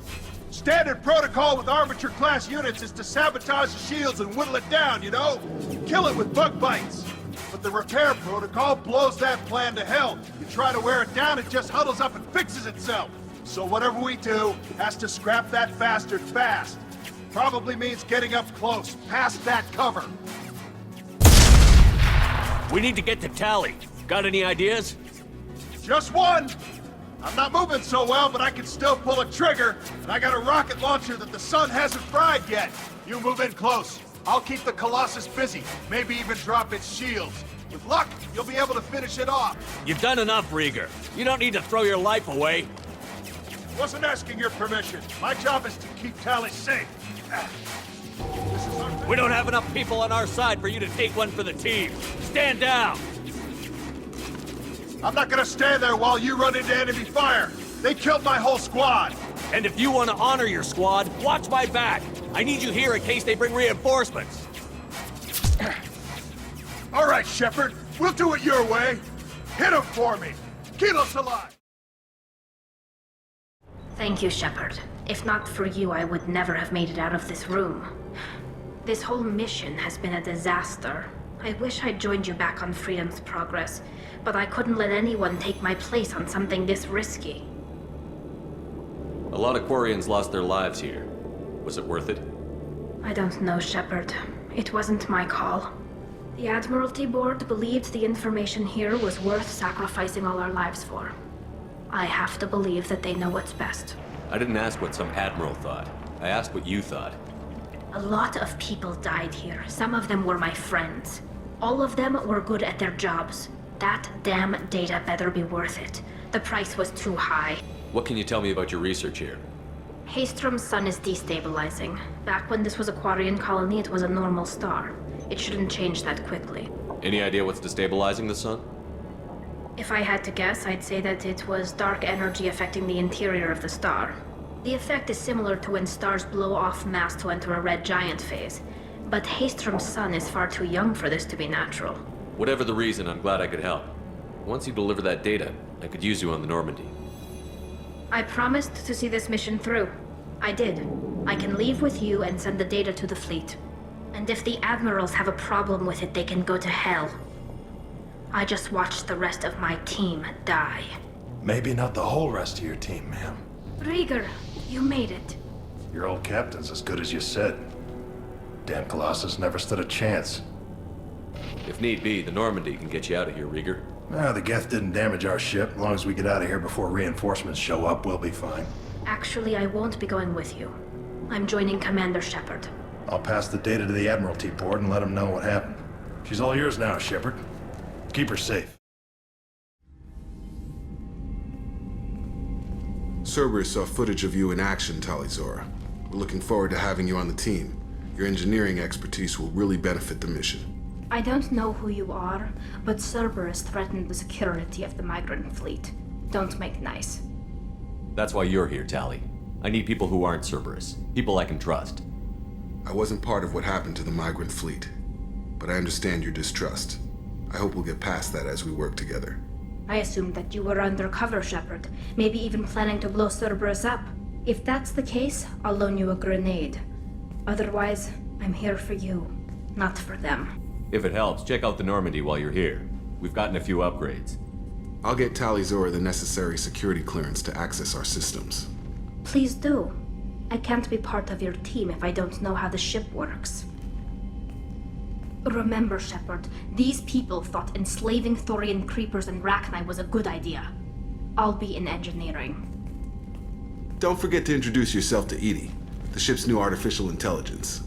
Standard protocol with armature-class units is to sabotage the shields and whittle it down, you know? Kill it with bug bites. But the repair protocol blows that plan to hell. You try to wear it down, it just huddles up and fixes itself. So whatever we do has to scrap that bastard fast. Probably means getting up close, past that cover. We need to get to Tally. Got any ideas? Just one! I'm not moving so well, but I can still pull a trigger, and I got a rocket launcher that the sun hasn't fried yet. You move in close. I'll keep the Colossus busy, maybe even drop its shields. With luck, you'll be able to finish it off. You've done enough, Rieger. You don't need to throw your life away. Wasn't asking your permission. My job is to keep Tally safe. We don't have enough people on our side for you to take one for the team. Stand down! I'm not gonna stand there while you run into enemy fire. They killed my whole squad. And if you want to honor your squad, watch my back. I need you here in case they bring reinforcements. All right, Shepard. We'll do it your way. Hit him for me. Keep us alive. Thank you, Shepard. If not for you, I would never have made it out of this room. This whole mission has been a disaster. I wish I'd joined you back on Freedom's Progress, but I couldn't let anyone take my place on something this risky. A lot of Quarians lost their lives here. Was it worth it? I don't know, Shepard. It wasn't my call. The Admiralty Board believed the information here was worth sacrificing all our lives for. I have to believe that they know what's best. I didn't ask what some admiral thought. I asked what you thought. A lot of people died here. Some of them were my friends. All of them were good at their jobs. That damn data better be worth it. The price was too high. What can you tell me about your research here? Haystrom's sun is destabilizing. Back when this was a Quarian colony, it was a normal star. It shouldn't change that quickly. Any idea what's destabilizing the sun? If I had to guess, I'd say that it was dark energy affecting the interior of the star. The effect is similar to when stars blow off mass to enter a red giant phase. But Haystrom's sun is far too young for this to be natural. Whatever the reason, I'm glad I could help. Once you deliver that data, I could use you on the Normandy. I promised to see this mission through. I did. I can leave with you and send the data to the fleet. And if the admirals have a problem with it, they can go to hell. I just watched the rest of my team die. Maybe not the whole rest of your team, ma'am. Rieger, you made it. Your old captain's as good as you said. Damn Colossus never stood a chance. If need be, the Normandy can get you out of here, Rieger. The Geth didn't damage our ship. As long as we get out of here before reinforcements show up, we'll be fine. Actually, I won't be going with you. I'm joining Commander Shepard. I'll pass the data to the Admiralty board and let them know what happened. She's all yours now, Shepard. Keep her safe. Cerberus saw footage of you in action, Talizora. We're looking forward to having you on the team. Your engineering expertise will really benefit the mission. I don't know who you are, but Cerberus threatened the security of the migrant fleet. Don't make nice. That's why you're here, Tali. I need people who aren't Cerberus. People I can trust. I wasn't part of what happened to the migrant fleet, but I understand your distrust. I hope we'll get past that as we work together. I assumed that you were undercover, Shepard. Maybe even planning to blow Cerberus up. If that's the case, I'll loan you a grenade. Otherwise, I'm here for you, not for them. If it helps, check out the Normandy while you're here. We've gotten a few upgrades. I'll get Talizora the necessary security clearance to access our systems. Please do. I can't be part of your team if I don't know how the ship works. Remember, Shepard, these people thought enslaving Thorian creepers and Rachni was a good idea. I'll be in engineering. Don't forget to introduce yourself to EDI, the ship's new artificial intelligence.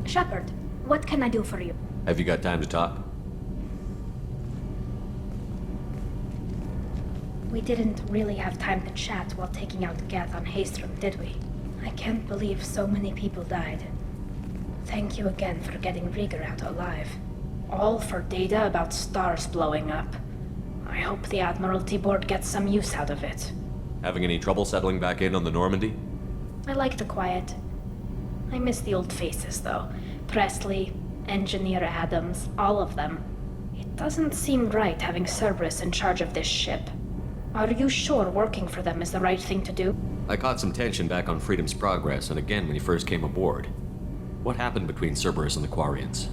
Shepard, what can I do for you? Have you got time to talk? We didn't really have time to chat while taking out Geth on Haystrom, did we? I can't believe so many people died. Thank you again for getting Rieger out alive. All for data about stars blowing up. I hope the Admiralty Board gets some use out of it. Having any trouble settling back in on the Normandy? I like the quiet. I miss the old faces, though. Presley, Engineer Adams, all of them. It doesn't seem right having Cerberus in charge of this ship. Are you sure working for them is the right thing to do? I caught some tension back on Freedom's Progress and again when he first came aboard. What happened between Cerberus and the Quarians?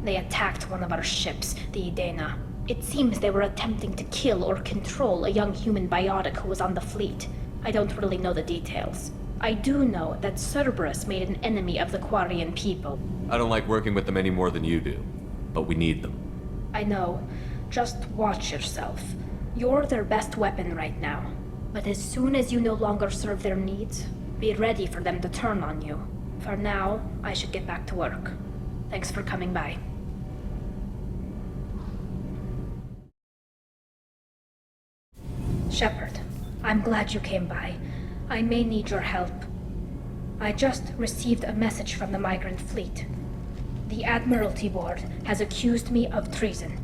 They attacked one of our ships, the Edena. It seems they were attempting to kill or control a young human biotic who was on the fleet. I don't really know the details. I do know that Cerberus made an enemy of the Quarian people. I don't like working with them any more than you do, but we need them. I know. Just watch yourself. You're their best weapon right now. But as soon as you no longer serve their needs, be ready for them to turn on you. For now, I should get back to work. Thanks for coming by. Shepard, I'm glad you came by. I may need your help. I just received a message from the migrant fleet. The Admiralty Board has accused me of treason.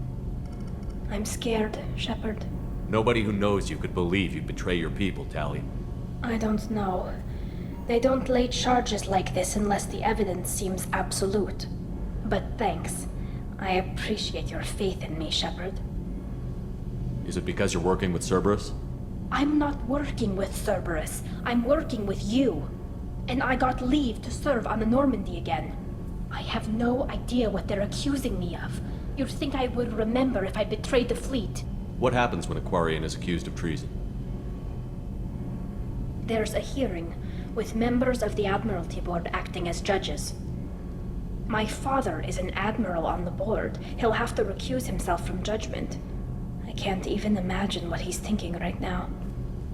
I'm scared, Shepard. Nobody who knows you could believe you'd betray your people, Tali. I don't know. They don't lay charges like this unless the evidence seems absolute. But thanks. I appreciate your faith in me, Shepard. Is it because you're working with Cerberus? I'm not working with Cerberus. I'm working with you. And I got leave to serve on the Normandy again. I have no idea what they're accusing me of. You'd think I would remember if I betrayed the fleet. What happens when a Quarian is accused of treason? There's a hearing, with members of the Admiralty Board acting as judges. My father is an admiral on the board. He'll have to recuse himself from judgment. I can't even imagine what he's thinking right now.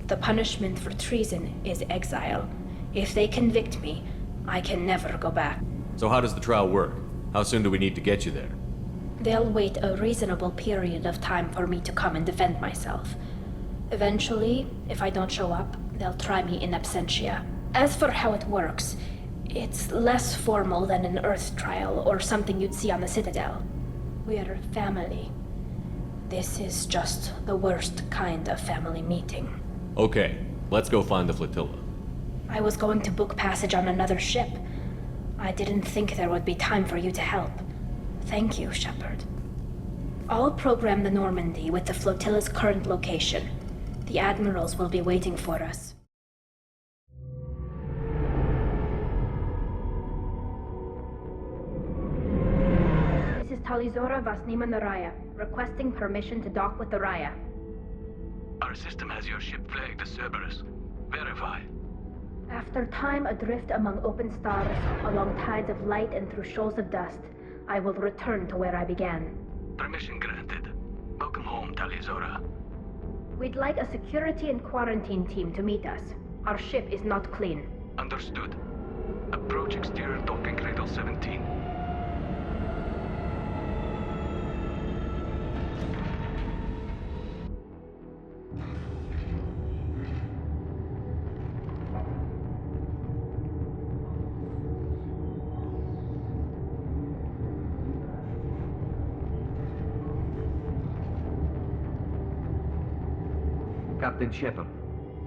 The punishment for treason is exile. If they convict me, I can never go back. So how does the trial work? How soon do we need to get you there? They'll wait a reasonable period of time for me to come and defend myself. Eventually, if I don't show up, they'll try me in absentia. As for how it works, it's less formal than an Earth trial or something you'd see on the Citadel. We're family. This is just the worst kind of family meeting. Okay, let's go find the flotilla. I was going to book passage on another ship. I didn't think there would be time for you to help. Thank you, Shepard. I'll program the Normandy with the flotilla's current location. The admirals will be waiting for us. This is Talizora Vasnima Naraya, requesting permission to dock with the Raya. Our system has your ship flagged as Cerberus. Verify. After time adrift among open stars, along tides of light and through shoals of dust, I will return to where I began. Permission granted. Welcome home, Talizora. We'd like a security and quarantine team to meet us. Our ship is not clean. Understood. Approach exterior docking cradle 17. Captain Shepard,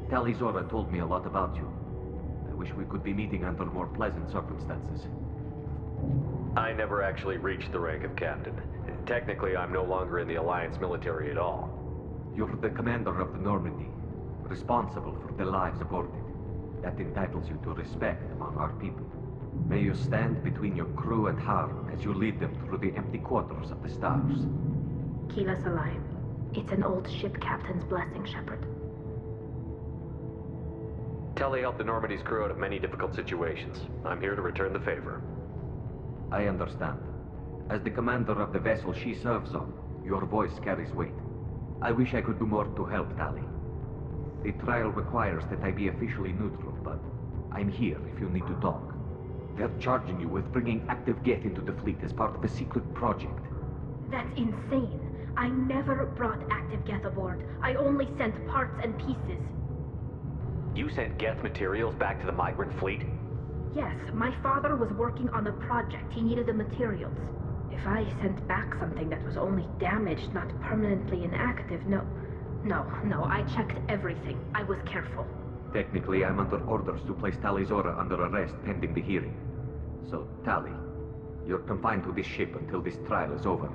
Talizora told me a lot about you. I wish we could be meeting under more pleasant circumstances. I never actually reached the rank of captain. Technically, I'm no longer in the Alliance military at all. You're the commander of the Normandy, responsible for the lives aborted. That entitles you to respect among our people. May you stand between your crew and harm as you lead them through the empty quarters of the stars. Kila Salai. It's an old ship captain's blessing, Shepard. Telly helped the Normandy's crew out of many difficult situations. I'm here to return the favor. I understand. As the commander of the vessel she serves on, your voice carries weight. I wish I could do more to help, Tali. The trial requires that I be officially neutral, but I'm here if you need to talk. They're charging you with bringing active Geth into the fleet as part of a secret project. That's insane. I never brought active Geth aboard. I only sent parts and pieces. You sent Geth materials back to the migrant fleet? Yes, my father was working on a project. He needed the materials. If I sent back something that was only damaged, not permanently inactive, no, I checked everything. I was careful. Technically, I'm under orders to place Talizora under arrest pending the hearing. So, Tali, you're confined to this ship until this trial is over.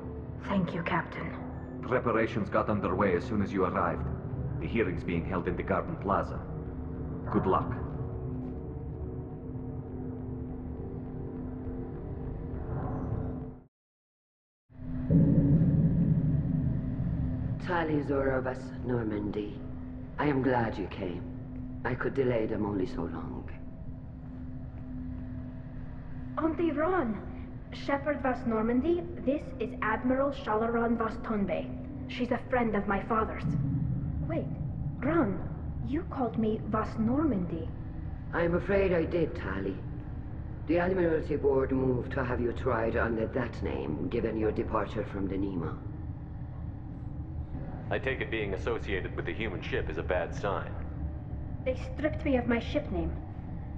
Thank you, Captain. Preparations got underway as soon as you arrived. The hearing's being held in the Garden Plaza. Good luck. Talizora vas Normandy. I am glad you came. I could delay them only so long. Auntie Ron! Shepard vas Normandy, this is Admiral Shalaran vas Tonbe. She's a friend of my father's. Wait, Ron, you called me vas Normandy. I'm afraid I did, Tali. The Admiralty Board moved to have you tried under that name, given your departure from the Nima. I take it being associated with the human ship is a bad sign. They stripped me of my ship name.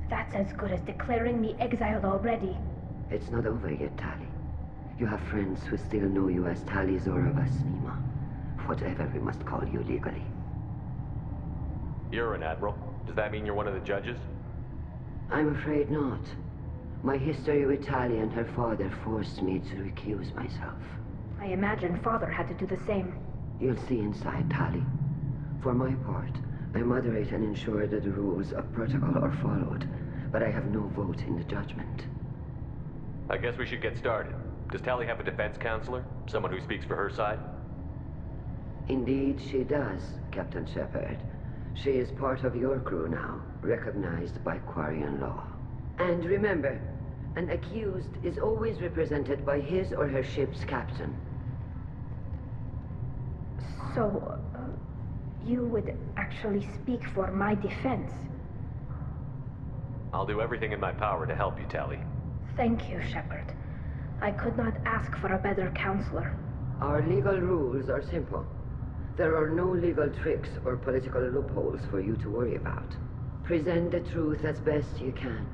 That's as good as declaring me exiled already. It's not over yet, Tali. You have friends who still know you as Talizora vas Nima. Whatever we must call you legally. You're an admiral. Does that mean you're one of the judges? I'm afraid not. My history with Tali and her father forced me to recuse myself. I imagine father had to do the same. You'll see inside, Tali. For my part, I moderate and ensure that the rules of protocol are followed, but I have no vote in the judgment. I guess we should get started. Does Tali have a defense counselor? Someone who speaks for her side? Indeed, she does, Captain Shepard. She is part of your crew now, recognized by Quarian law. And remember, an accused is always represented by his or her ship's captain. So, you would actually speak for my defense? I'll do everything in my power to help you, Tali. Thank you, Shepard. I could not ask for a better counselor. Our legal rules are simple. There are no legal tricks or political loopholes for you to worry about. Present the truth as best you can.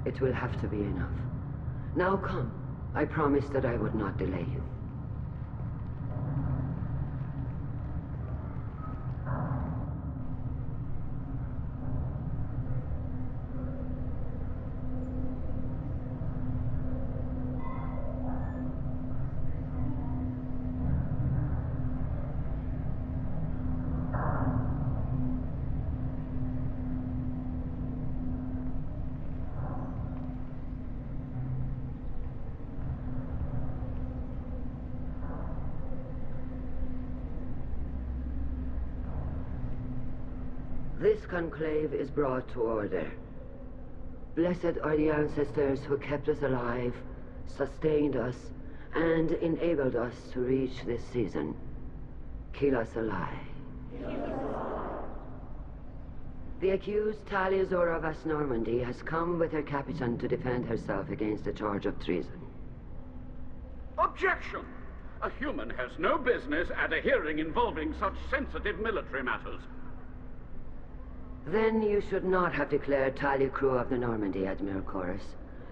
It will have to be enough. Now come. I promised that I would not delay you. This conclave is brought to order. Blessed are the ancestors who kept us alive, sustained us, and enabled us to reach this season. Kila Salai. The accused Talia Zora Vas Normandy has come with her captain to defend herself against a charge of treason. Objection! A human has no business at a hearing involving such sensitive military matters. Then you should not have declared Talia crew of the Normandy, Admiral Chorus.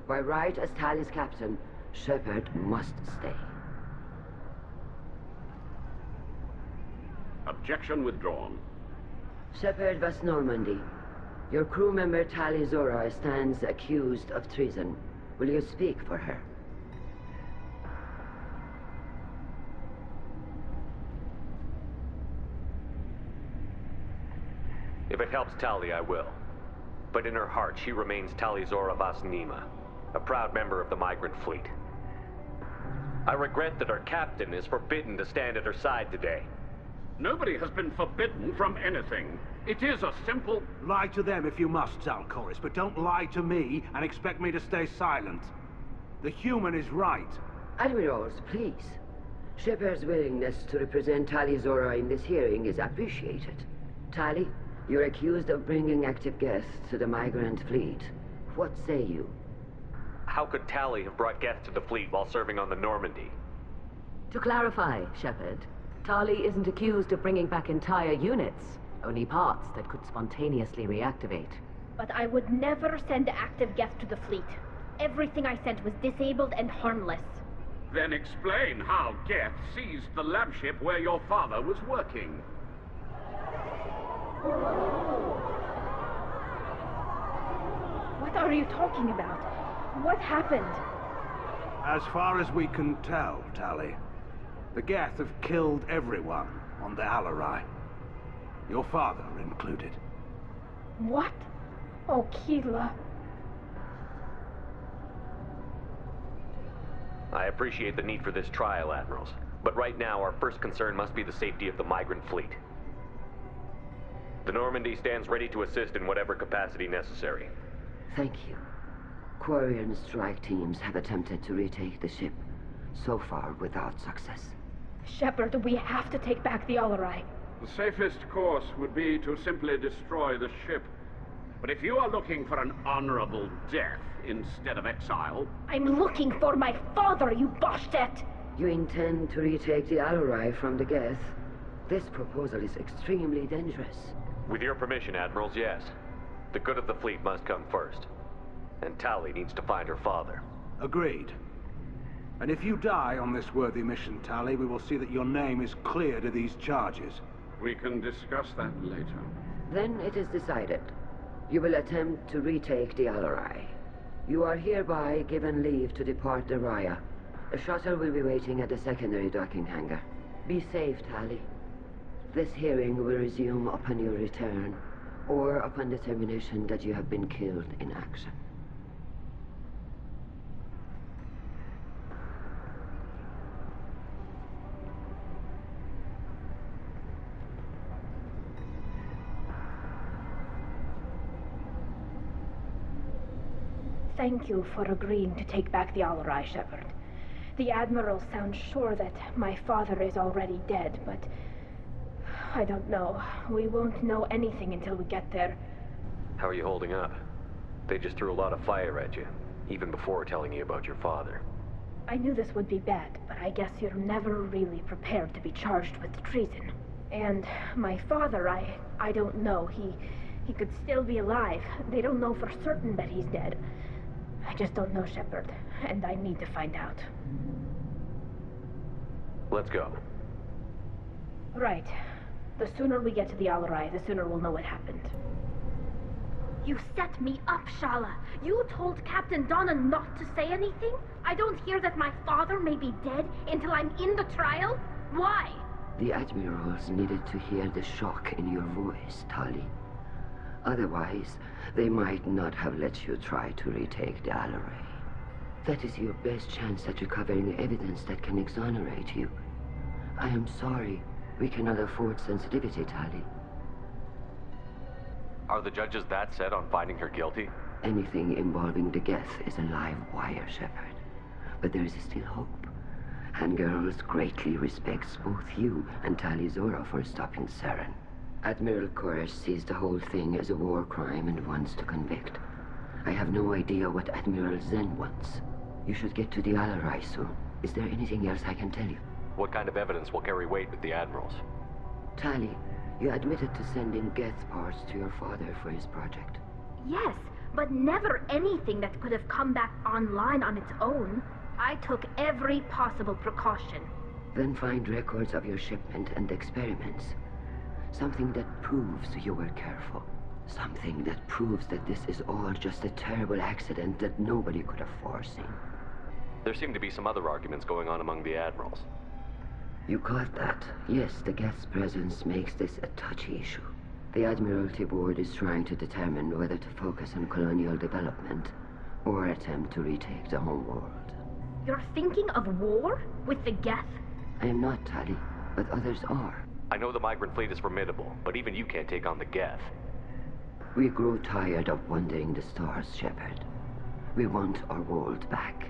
By right as Talia's captain, Shepard must stay. Objection withdrawn. Shepard Vas Normandy, your crew member Talia Zora stands accused of treason. Will you speak for her? If it helps Tali, I will. But in her heart, she remains Tali Zora Vas Nima, a proud member of the migrant fleet. I regret that our captain is forbidden to stand at her side today. Nobody has been forbidden from anything. It is a simple... Lie to them if you must, Zalcoris, but don't lie to me and expect me to stay silent. The human is right. Admirals, please. Shepard's willingness to represent Talia Zora in this hearing is appreciated. Tali, you're accused of bringing active guests to the migrant fleet. What say you? How could Tali have brought Geth to the fleet while serving on the Normandy? To clarify, Shepard, Tali isn't accused of bringing back entire units, only parts that could spontaneously reactivate. But I would never send active guests to the fleet. Everything I sent was disabled and harmless. Then explain how Geth seized the lab ship where your father was working. What are you talking about? What happened? As far as we can tell, Tali, the Geth have killed everyone on the Alarai. Your father included. What? Oh, Keela. I appreciate the need for this trial, Admirals. But right now, our first concern must be the safety of the migrant fleet. The Normandy stands ready to assist in whatever capacity necessary. Thank you. Quarian strike teams have attempted to retake the ship, so far without success. Shepard, we have to take back the Alarai. The safest course would be to simply destroy the ship. But if you are looking for an honorable death instead of exile... I'm looking for my father, you Boshtet! You intend to retake the Alarai from the Geth? This proposal is extremely dangerous. With your permission, Admirals, yes. The good of the fleet must come first. And Tali needs to find her father. Agreed. And if you die on this worthy mission, Tali, we will see that your name is cleared of these charges. We can discuss that later. Then it is decided. You will attempt to retake the Alarai. You are hereby given leave to depart the Raya. A shuttle will be waiting at the secondary docking hangar. Be safe, Tali. This hearing will resume upon your return, or upon determination that you have been killed in action. Thank you for agreeing to take back the Alarai, Shepard. The Admiral sounds sure that my father is already dead, but... I don't know. We won't know anything until we get there. How are you holding up? They just threw a lot of fire at you, even before telling you about your father. I knew this would be bad, but I guess you're never really prepared to be charged with treason. And my father, I don't know. He could still be alive. They don't know for certain that he's dead. I just don't know, Shepard, and I need to find out. Let's go. Right. The sooner we get to the Alarai, the sooner we'll know what happened. You set me up, Shala. You told Captain Donna not to say anything? I don't hear that my father may be dead until I'm in the trial? Why? The admirals needed to hear the shock in your voice, Tali. Otherwise, they might not have let you try to retake the Alarai. That is your best chance at recovering evidence that can exonerate you. I am sorry. We cannot afford sensitivity, Tali. Are the judges that set on finding her guilty? Anything involving the Geth is a live wire, Shepard. But there is still hope. And girls greatly respects both you and Tali Zora for stopping Saren. Admiral Koresh sees the whole thing as a war crime and wants to convict. I have no idea what Admiral Zen wants. You should get to the Alarai soon. Is there anything else I can tell you? What kind of evidence will carry weight with the admirals? Tali, you admitted to sending Geth parts to your father for his project. Yes, but never anything that could have come back online on its own. I took every possible precaution. Then find records of your shipment and experiments. Something that proves you were careful. Something that proves that this is all just a terrible accident that nobody could have foreseen. There seem to be some other arguments going on among the admirals. You caught that? Yes, the Geth's presence makes this a touchy issue. The Admiralty Board is trying to determine whether to focus on colonial development or attempt to retake the homeworld. You're thinking of war? With the Geth? I am not, Tali, but others are. I know the migrant fleet is formidable, but even you can't take on the Geth. We grow tired of wandering the stars, Shepard. We want our world back.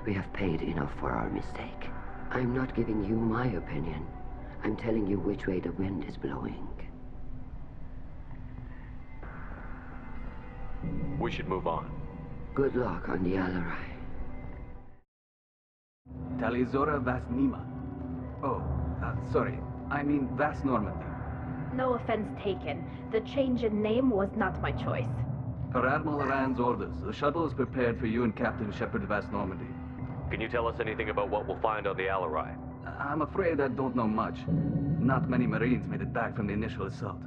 We have paid enough for our mistake. I'm not giving you my opinion. I'm telling you which way the wind is blowing. We should move on. Good luck on the Alarai. Talizora Vasnima. Oh, sorry. I mean Vas Normandy. No offense taken. The change in name was not my choice. Per Admiral Rand's orders, the shuttle is prepared for you and Captain Shepard Vas Normandy. Can you tell us anything about what we'll find on the Alarai? I'm afraid I don't know much. Not many Marines made it back from the initial assault.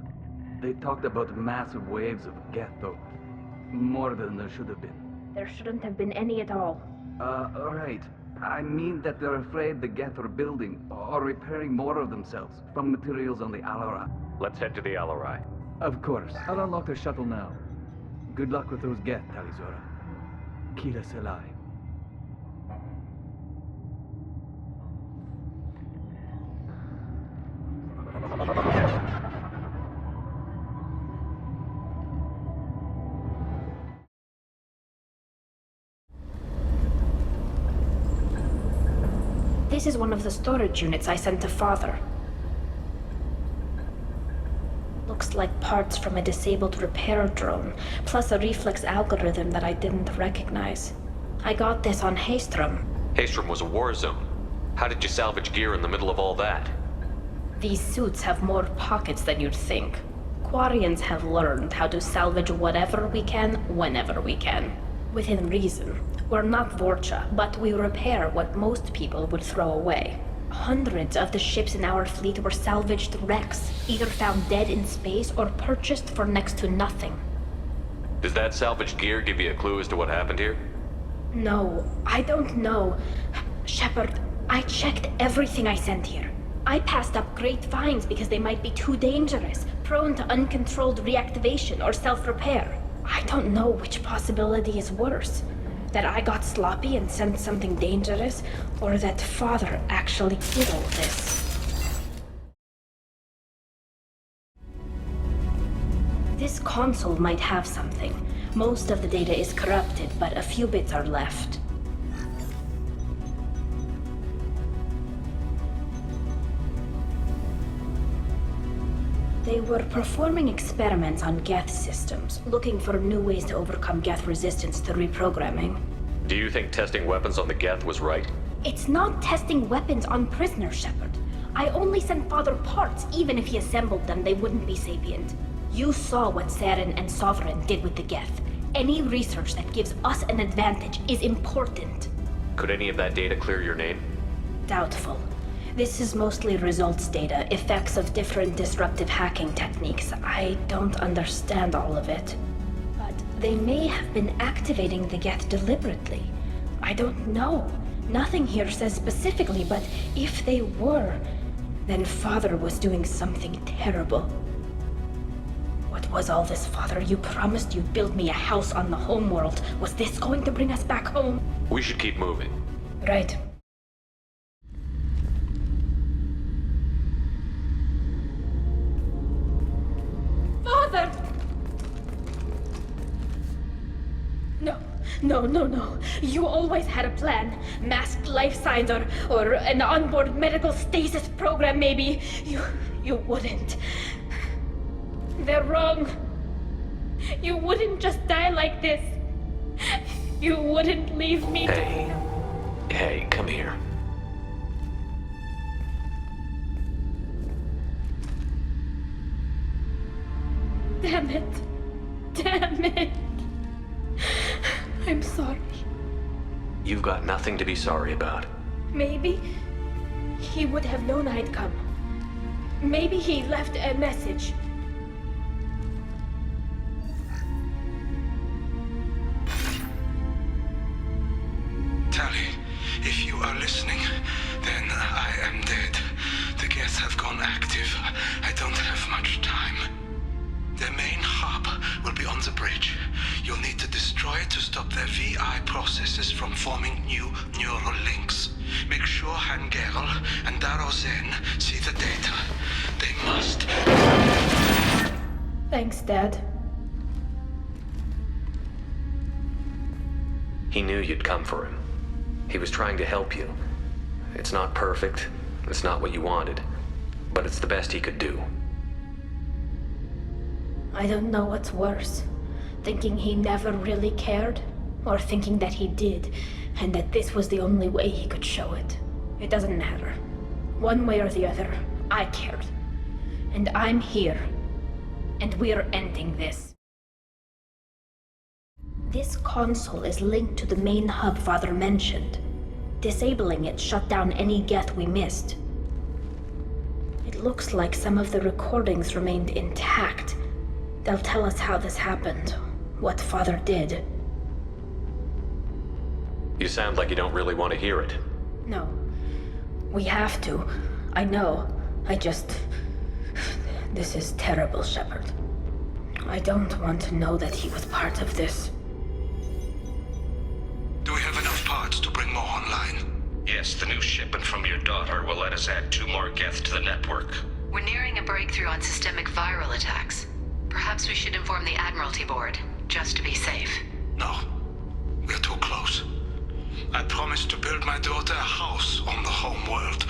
They talked about massive waves of Geth, though. More than there should have been. There shouldn't have been any at all. Right. I mean that they're afraid the Geth are building or repairing more of themselves from materials on the Alarai. Let's head to the Alarai. Of course. I'll unlock the shuttle now. Good luck with those Geth, Talizora. Kira Selai. This is one of the storage units I sent to Father. Looks like parts from a disabled repair drone, plus a reflex algorithm that I didn't recognize. I got this on Haystrom. Haystrom was a war zone. How did you salvage gear in the middle of all that? These suits have more pockets than you'd think. Quarians have learned how to salvage whatever we can, whenever we can. Within reason. We're not Vorcha, but we repair what most people would throw away. Hundreds of the ships in our fleet were salvaged wrecks, either found dead in space or purchased for next to nothing. Does that salvaged gear give you a clue as to what happened here? No, I don't know. Shepard, I checked everything I sent here. I passed up great finds because they might be too dangerous, prone to uncontrolled reactivation or self-repair. I don't know which possibility is worse. That I got sloppy and sent something dangerous, or that Father actually did all this. This console might have something. Most of the data is corrupted, but a few bits are left. They were performing experiments on Geth systems, looking for new ways to overcome Geth resistance to reprogramming. Do you think testing weapons on the Geth was right? It's not testing weapons on prisoners, Shepard. I only sent Father parts. Even if he assembled them, they wouldn't be sapient. You saw what Saren and Sovereign did with the Geth. Any research that gives us an advantage is important. Could any of that data clear your name? Doubtful. This is mostly results data, effects of different disruptive hacking techniques. I don't understand all of it. But they may have been activating the Geth deliberately. I don't know. Nothing here says specifically, but if they were, then Father was doing something terrible. What was all this, Father? You promised you'd build me a house on the homeworld. Was this going to bring us back home? We should keep moving. Right. Father! No. You always had a plan. Masked life signs or an onboard medical stasis program, maybe. You wouldn't. They're wrong. You wouldn't just die like this. You wouldn't leave me Hey, come here. Damn it. I'm sorry. You've got nothing to be sorry about. Maybe he would have known I'd come. Maybe he left a message. Tali, if you are listening, then I am dead. The Geth have gone active. I don't have much time. Their main hub will be on the bridge. You'll need to destroy it to stop their VI processes from forming new neural links. Make sure Han Gerl and Daro Zen see the data. They must. Thanks, Dad. He knew you'd come for him. He was trying to help you. It's not perfect. It's not what you wanted. But it's the best he could do. I don't know what's worse. Thinking he never really cared, or thinking that he did, and that this was the only way he could show it. It doesn't matter. One way or the other, I cared. And I'm here. And we're ending this. This console is linked to the main hub Father mentioned. Disabling it shut down any Geth we missed. It looks like some of the recordings remained intact. They'll tell us how this happened, what Father did. You sound like you don't really want to hear it. No. We have to. I know. This is terrible, Shepard. I don't want to know that he was part of this. Do we have enough parts to bring more online? Yes, the new shipment from your daughter will let us add 2 more Geth to the network. We're nearing a breakthrough on systemic viral attacks. Perhaps we should inform the Admiralty Board, just to be safe. No. We're too close. I promised to build my daughter a house on the homeworld.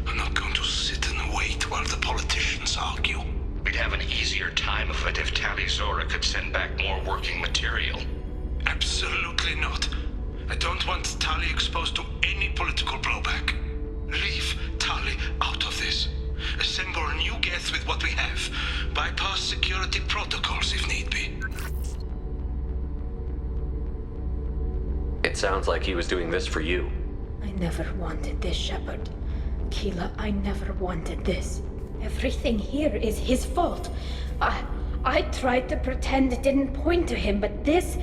I'm not going to sit and wait while the politicians argue. We'd have an easier time of it if Tali Zora could send back more working material. Absolutely not. I don't want Tali exposed to any political blowback. Leave Tali out of this. Assemble a new Geth with what we have. Bypass security protocols if need be. It sounds like he was doing this for you. I never wanted this, Shepard. Keela, I never wanted this. Everything here is his fault. I tried to pretend it didn't point to him, but this...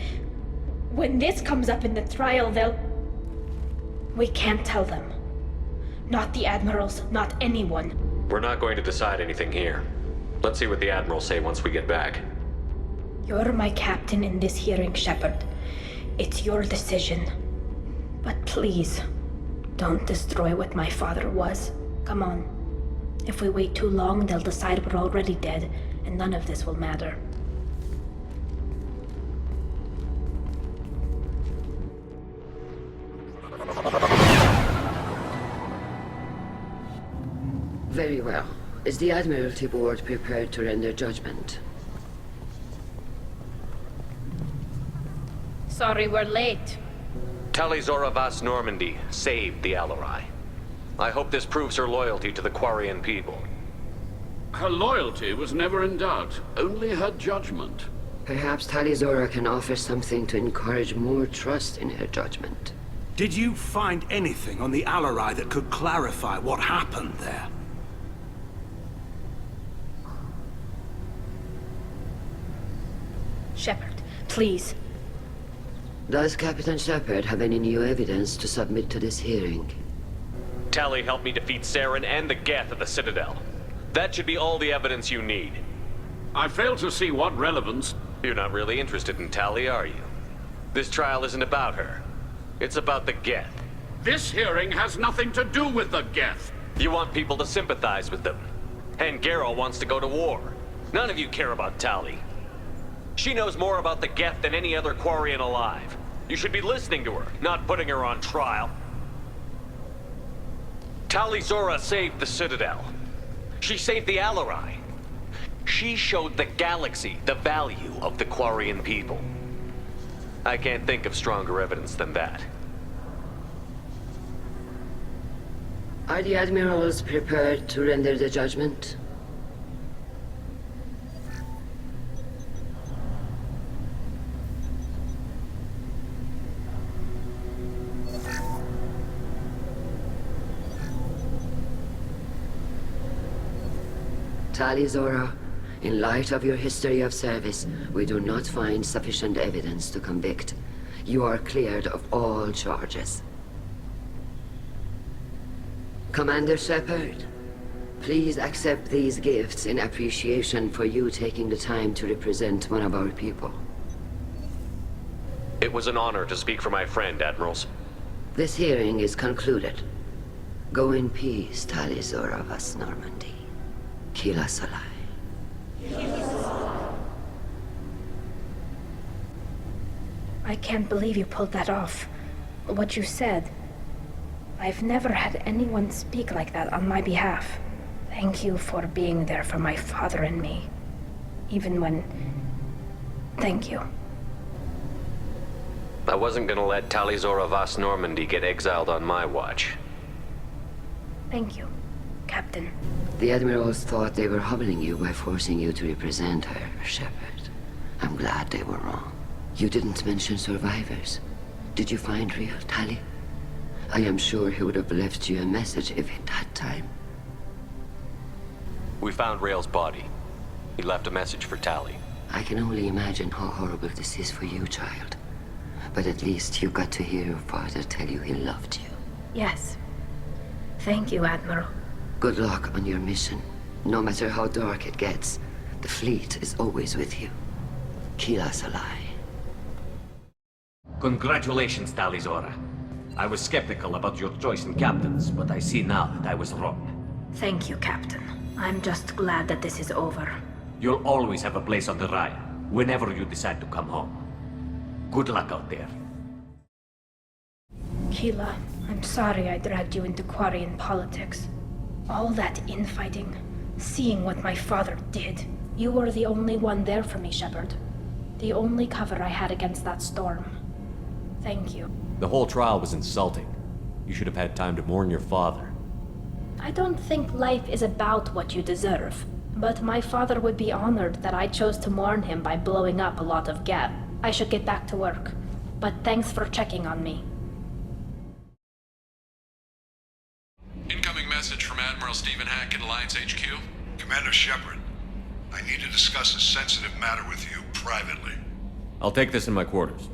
When this comes up in the trial, they'll... We can't tell them. Not the Admirals, not anyone. We're not going to decide anything here. Let's see what the Admirals say once we get back. You're my captain in this hearing, Shepard. It's your decision. But please, don't destroy what my father was. Come on. If we wait too long, they'll decide we're already dead, and none of this will matter. Very well. Is the Admiralty Board prepared to render judgment? Sorry we're late. Talizora Vas Normandy saved the Alarai. I hope this proves her loyalty to the Quarian people. Her loyalty was never in doubt, only her judgment. Perhaps Talizora can offer something to encourage more trust in her judgment. Did you find anything on the Alarai that could clarify what happened there? Shepard, please. Does Captain Shepard have any new evidence to submit to this hearing? Tali helped me defeat Saren and the Geth at the Citadel. That should be all the evidence you need. I fail to see what relevance... You're not really interested in Tali, are you? This trial isn't about her. It's about the Geth. This hearing has nothing to do with the Geth. You want people to sympathize with them. And Garrow wants to go to war. None of you care about Tali. She knows more about the Geth than any other Quarian alive. You should be listening to her, not putting her on trial. Talizora saved the Citadel. She saved the Alarai. She showed the galaxy the value of the Quarian people. I can't think of stronger evidence than that. Are the admirals prepared to render the judgment? Talizora, in light of your history of service, we do not find sufficient evidence to convict. You are cleared of all charges. Commander Shepard, please accept these gifts in appreciation for you taking the time to represent one of our people. It was an honor to speak for my friend, Admirals. This hearing is concluded. Go in peace, Talizora Vas Normandy. Kila Salai. I can't believe you pulled that off. What you said. I've never had anyone speak like that on my behalf. Thank you for being there for my father and me. Even when... Thank you. I wasn't gonna let Talizora Vas Normandy get exiled on my watch. Thank you, Captain. The admirals thought they were humbling you by forcing you to represent her, Shepard. I'm glad they were wrong. You didn't mention survivors. Did you find real Tali? I am sure he would have left you a message if he'd had time. We found Rael's body. He left a message for Tali. I can only imagine how horrible this is for you, child. But at least you got to hear your father tell you he loved you. Yes. Thank you, Admiral. Good luck on your mission. No matter how dark it gets, the fleet is always with you. Kila Salai. Congratulations, Talizora. I was skeptical about your choice in captains, but I see now that I was wrong. Thank you, Captain. I'm just glad that this is over. You'll always have a place on the Raya, whenever you decide to come home. Good luck out there. Kila, I'm sorry I dragged you into Quarian politics. All that infighting, seeing what my father did. You were the only one there for me, Shepard. The only cover I had against that storm. Thank you. The whole trial was insulting. You should have had time to mourn your father. I don't think life is about what you deserve. But my father would be honored that I chose to mourn him by blowing up a lot of Geth. I should get back to work. But thanks for checking on me. Incoming message from Admiral Stephen Hackett, Alliance HQ. Commander Shepard, I need to discuss a sensitive matter with you privately. I'll take this in my quarters.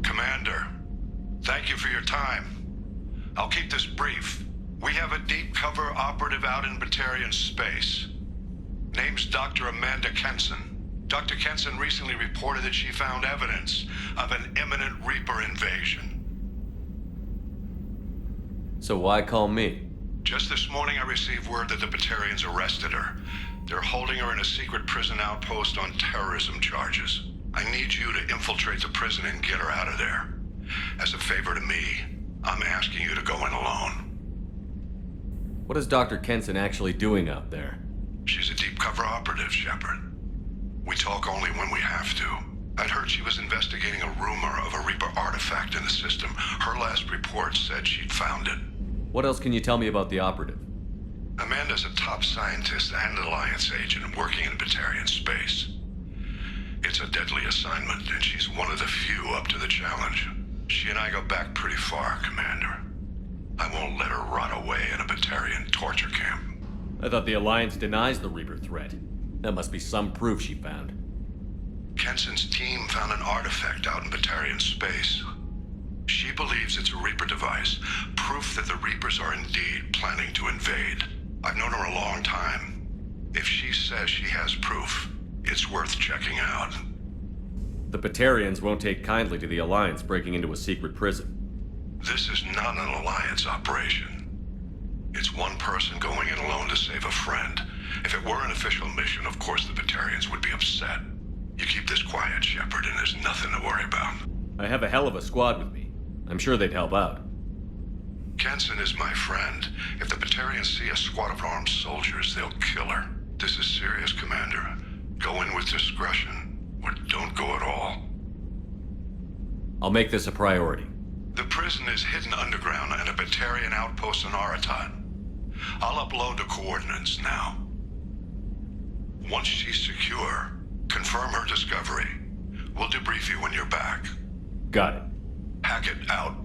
Commander, thank you for your time. I'll keep this brief. We have a deep cover operative out in Batarian space. Name's Dr. Amanda Kenson. Dr. Kenson recently reported that she found evidence of an imminent Reaper invasion. So why call me? Just this morning I received word that the Batarians arrested her. They're holding her in a secret prison outpost on terrorism charges. I need you to infiltrate the prison and get her out of there. As a favor to me, I'm asking you to go in alone. What is Dr. Kenson actually doing out there? She's a deep cover operative, Shepard. We talk only when we have to. I'd heard she was investigating a rumor of a Reaper artifact in the system. Her last report said she'd found it. What else can you tell me about the operative? Amanda's a top scientist and Alliance agent working in Batarian space. It's a deadly assignment, and she's one of the few up to the challenge. She and I go back pretty far, Commander. I won't let her rot away in a Batarian torture camp. I thought the Alliance denies the Reaper threat. That must be some proof she found. Kenson's team found an artifact out in Batarian space. She believes it's a Reaper device, proof that the Reapers are indeed planning to invade. I've known her a long time. If she says she has proof, it's worth checking out. The Batarians won't take kindly to the Alliance breaking into a secret prison. This is not an Alliance operation. It's one person going in alone to save a friend. If it were an official mission, of course the Batarians would be upset. You keep this quiet, Shepard, and there's nothing to worry about. I have a hell of a squad with me. I'm sure they'd help out. Kenson is my friend. If the Batarians see a squad of armed soldiers, they'll kill her. This is serious, Commander. Go in with discretion, or don't go at all. I'll make this a priority. The prison is hidden underground and a Batarian outpost in Aratat. I'll upload the coordinates now. Once she's secure, confirm her discovery. We'll debrief you when you're back. Got it. Hackett out.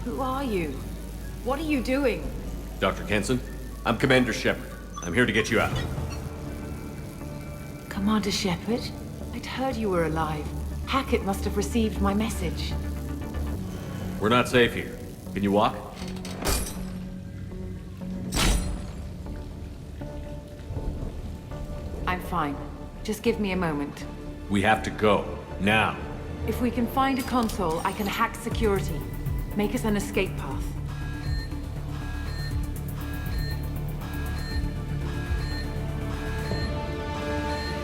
Who are you? What are you doing? Dr. Kenson, I'm Commander Shepard. I'm here to get you out. Commander Shepard? I'd heard you were alive. Hackett must have received my message. We're not safe here. Can you walk? I'm fine. Just give me a moment. We have to go. Now. If we can find a console, I can hack security. Make us an escape path.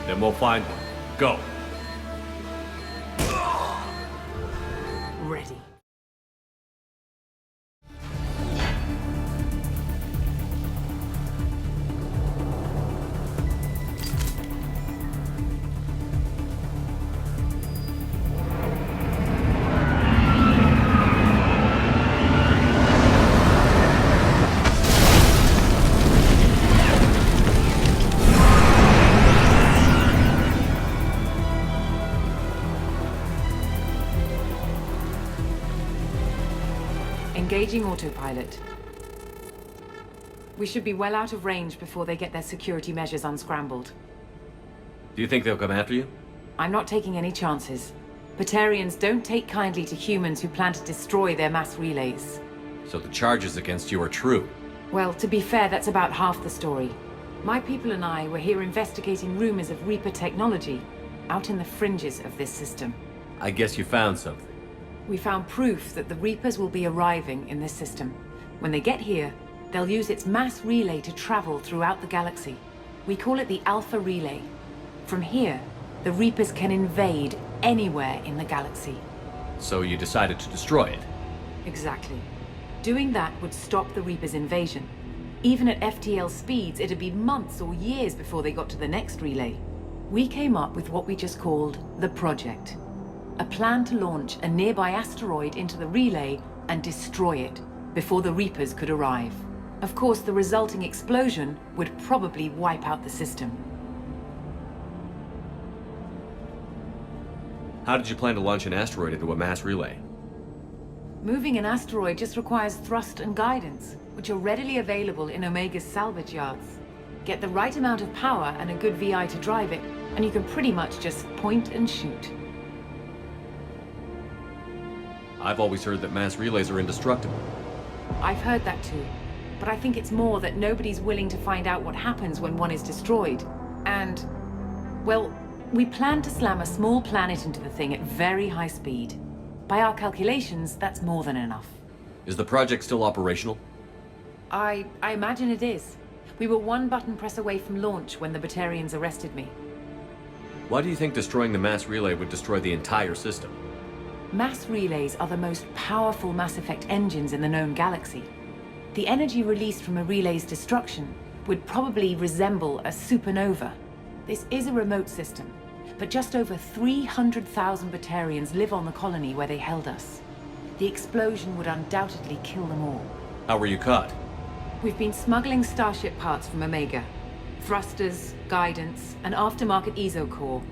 Then we'll find one. Go. Ready. Engaging autopilot. We should be well out of range before they get their security measures unscrambled. Do you think they'll come after you? I'm not taking any chances. Batarians don't take kindly to humans who plan to destroy their mass relays. So the charges against you are true? Well, to be fair, that's about half the story. My people and I were here investigating rumors of Reaper technology out in the fringes of this system. I guess you found something. We found proof that the Reapers will be arriving in this system. When they get here, they'll use its mass relay to travel throughout the galaxy. We call it the Alpha Relay. From here, the Reapers can invade anywhere in the galaxy. So you decided to destroy it? Exactly. Doing that would stop the Reapers' invasion. Even at FTL speeds, it'd be months or years before they got to the next relay. We came up with what we just called the Project. A plan to launch a nearby asteroid into the relay and destroy it before the Reapers could arrive. Of course, the resulting explosion would probably wipe out the system. How did you plan to launch an asteroid into a mass relay? Moving an asteroid just requires thrust and guidance. which are readily available in Omega's salvage yards. Get the right amount of power and a good VI to drive it, and you can pretty much just point and shoot. I've always heard that mass relays are indestructible. I've heard that too, but I think it's more that nobody's willing to find out what happens when one is destroyed. And, well, we plan to slam a small planet into the thing at very high speed. By our calculations, that's more than enough. Is the project still operational? I imagine it is. We were one button press away from launch when the Batarians arrested me. Why do you think destroying the mass relay would destroy the entire system? Mass relays are the most powerful Mass Effect engines in the known galaxy. The energy released from a relay's destruction would probably resemble a supernova. This is a remote system, but just over 300,000 Batarians live on the colony where they held us. The explosion would undoubtedly kill them all. How were you caught? We've been smuggling Starship parts from Omega. Thrusters, guidance, and aftermarket ESO core.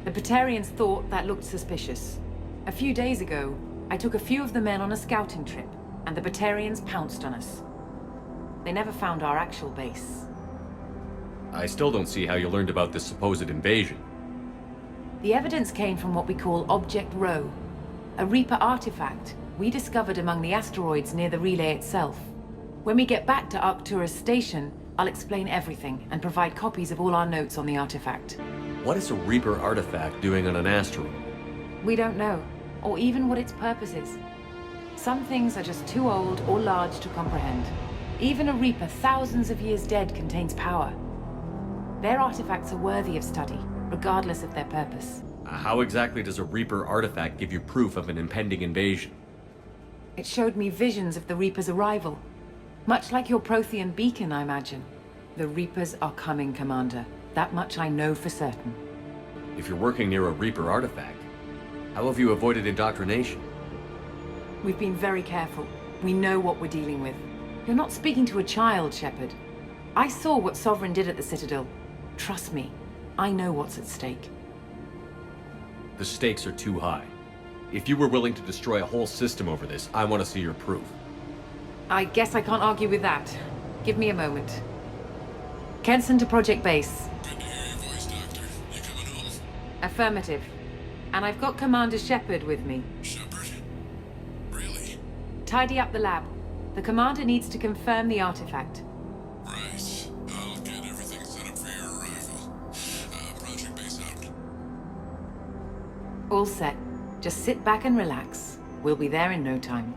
The Batarians thought that looked suspicious. A few days ago, I took a few of the men on a scouting trip, and the Batarians pounced on us. They never found our actual base. I still don't see how you learned about this supposed invasion. The evidence came from what we call Object Rho, a Reaper artifact we discovered among the asteroids near the relay itself. When we get back to Arcturus Station, I'll explain everything and provide copies of all our notes on the artifact. What is a Reaper artifact doing on an asteroid? We don't know, or even what its purpose is. Some things are just too old or large to comprehend. Even a Reaper thousands of years dead contains power. Their artifacts are worthy of study, regardless of their purpose. How exactly does a Reaper artifact give you proof of an impending invasion? It showed me visions of the Reaper's arrival. Much like your Prothean beacon, I imagine. The Reapers are coming, Commander. That much I know for certain. If you're working near a Reaper artifact, how have you avoided indoctrination? We've been very careful. We know what we're dealing with. You're not speaking to a child, Shepard. I saw what Sovereign did at the Citadel. Trust me, I know what's at stake. The stakes are too high. If you were willing to destroy a whole system over this, I want to see your proof. I guess I can't argue with that. Give me a moment. Kenson to Project Base. Good to hear your voice, Doctor. You coming home? Affirmative. And I've got Commander Shepard with me. Shepard? Really? Tidy up the lab. The Commander needs to confirm the artifact. Right. I'll get everything set up for your arrival. Project Base out. All set. Just sit back and relax. We'll be there in no time.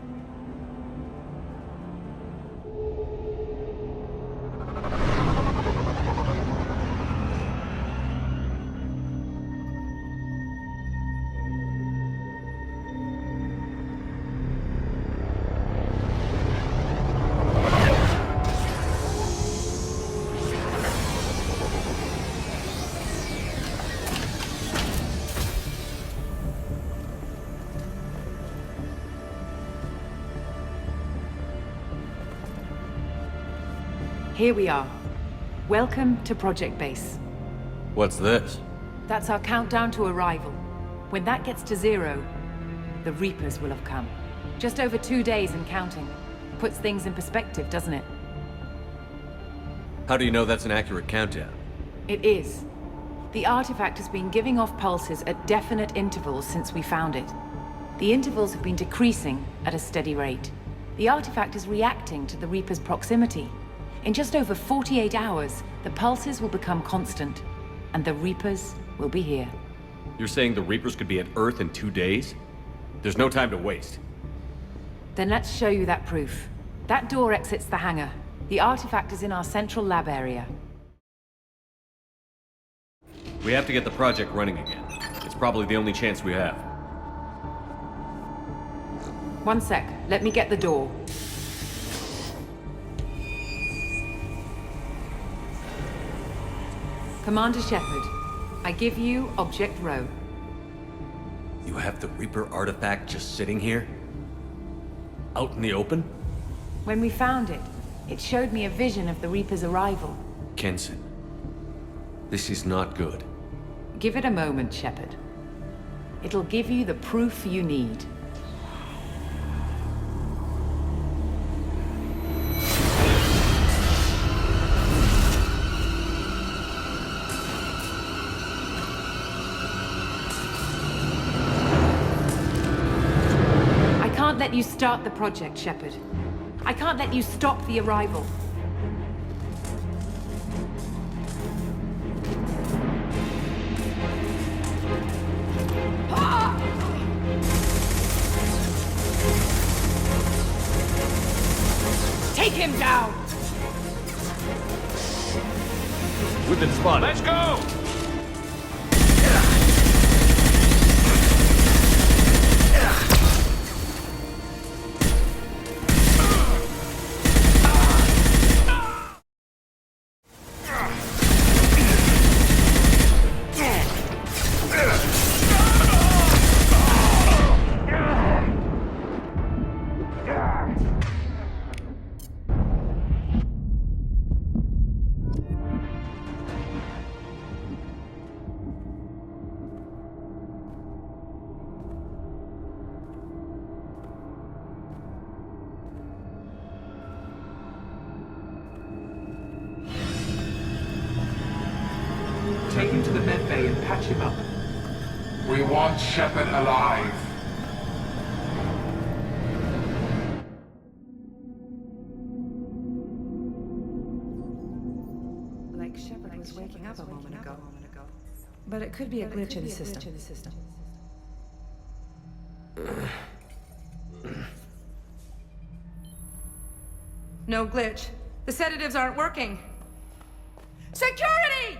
Here we are. Welcome to Project Base. What's this? That's our countdown to arrival. When that gets to 0, the Reapers will have come. Just over 2 days and counting. Puts things in perspective, doesn't it? How do you know that's an accurate countdown? It is. The artifact has been giving off pulses at definite intervals since we found it. The intervals have been decreasing at a steady rate. The artifact is reacting to the Reaper's proximity. In just over 48 hours, the pulses will become constant, and the Reapers will be here. You're saying the Reapers could be at Earth in 2 days? There's no time to waste. Then let's show you that proof. That door exits the hangar. The artifact is in our central lab area. We have to get the project running again. It's probably the only chance we have. One sec. Let me get the door. Commander Shepard, I give you Object Rho. You have the Reaper artifact just sitting here? Out in the open? When we found it, it showed me a vision of the Reaper's arrival. Kenson, this is not good. Give it a moment, Shepard. It'll give you the proof you need. let you start the project, Shepard. I can't let you stop the arrival. Take him down! We've been spotted. Let's go! Take him to the med bay and patch him up. We want Shepard alive. Like Shepard was waking up a moment ago. But it could be a glitch in the system. No glitch. The sedatives aren't working. Security!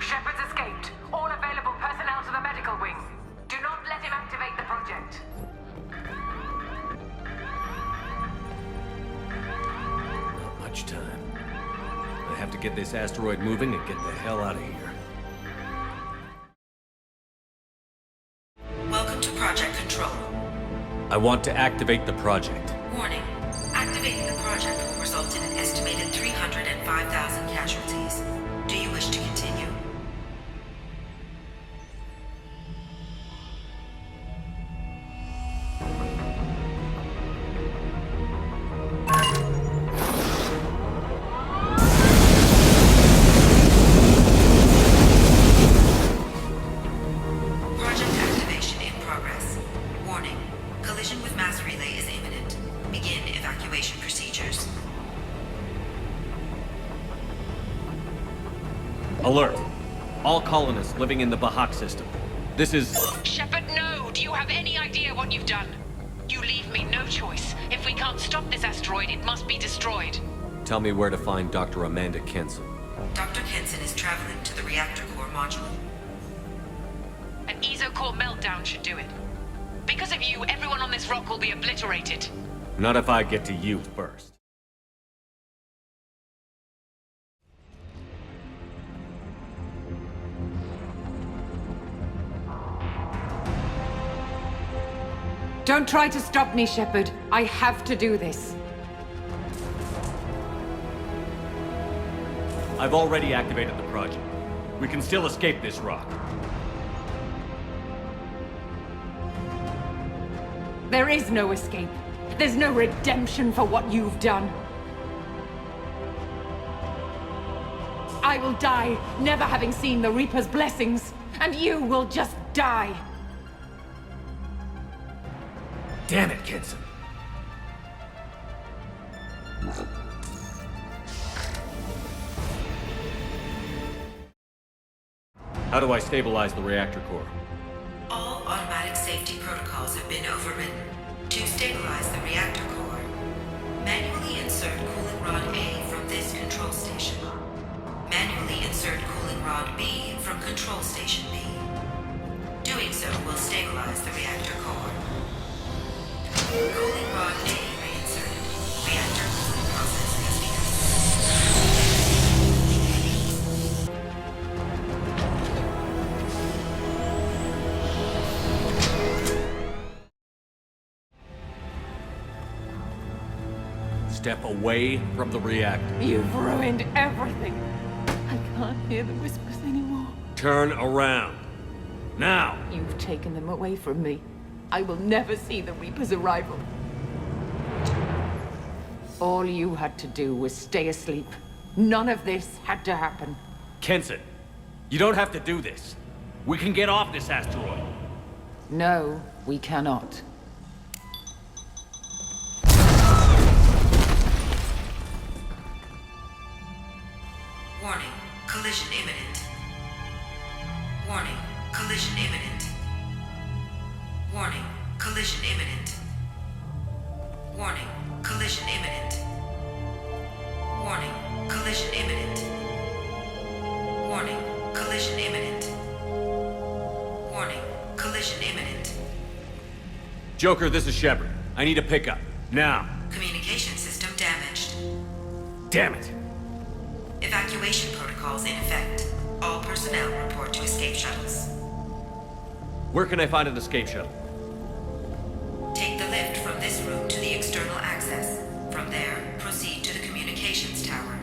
Shepard's escaped. All available personnel to the medical wing. Do not let him activate the project. Not much time. I have to get this asteroid moving and get the hell out of here. Welcome to Project Control. I want to activate the project. Warning. Activating the project will result in an estimated 305,000 casualties. Do you wish to continue? Project activation in progress. Warning. Collision with mass relay is imminent. Begin evacuation procedures. Alert! All colonists living in the Bahak system. This is... Shepard, no! Do you have any idea what you've done? You leave me no choice. If we can't stop this asteroid, it must be destroyed. Tell me where to find Dr. Amanda Kenson. Dr. Kenson is traveling to the reactor core module. An ESO-core meltdown should do it. Because of you, everyone on this rock will be obliterated. Not if I get to you first. Don't try to stop me, Shepard. I have to do this. I've already activated the project. We can still escape this rock. There is no escape. There's no redemption for what you've done. I will die, never having seen the Reaper's blessings, and you will just die. Damn it, Kenson. How do I stabilize the reactor core? All automatic safety protocols have been overridden. To stabilize the reactor core, manually insert cooling rod A from this control station. Manually insert cooling rod B from control station B. Doing so will stabilize the reactor core. Cooling rod A reinserted. Reactor cooling process has begun. Step away from the reactor. You've ruined everything. I can't hear the whispers anymore. Turn around. Now! You've taken them away from me. I will never see the Reaper's arrival. All you had to do was stay asleep. None of this had to happen. Kenson, you don't have to do this. We can get off this asteroid. No, we cannot. Warning, collision imminent. Warning, collision imminent. Warning, collision imminent. Warning, collision imminent. Warning, collision imminent. Warning, collision imminent. Warning, collision imminent. Joker, this is Shepard. I need a pickup. Now. Communication system damaged. Damn it. Evacuation protocols in effect. All personnel report to escape shuttles. Where can I find an escape shuttle? Take the lift from this room to the external access. From there, proceed to the communications tower.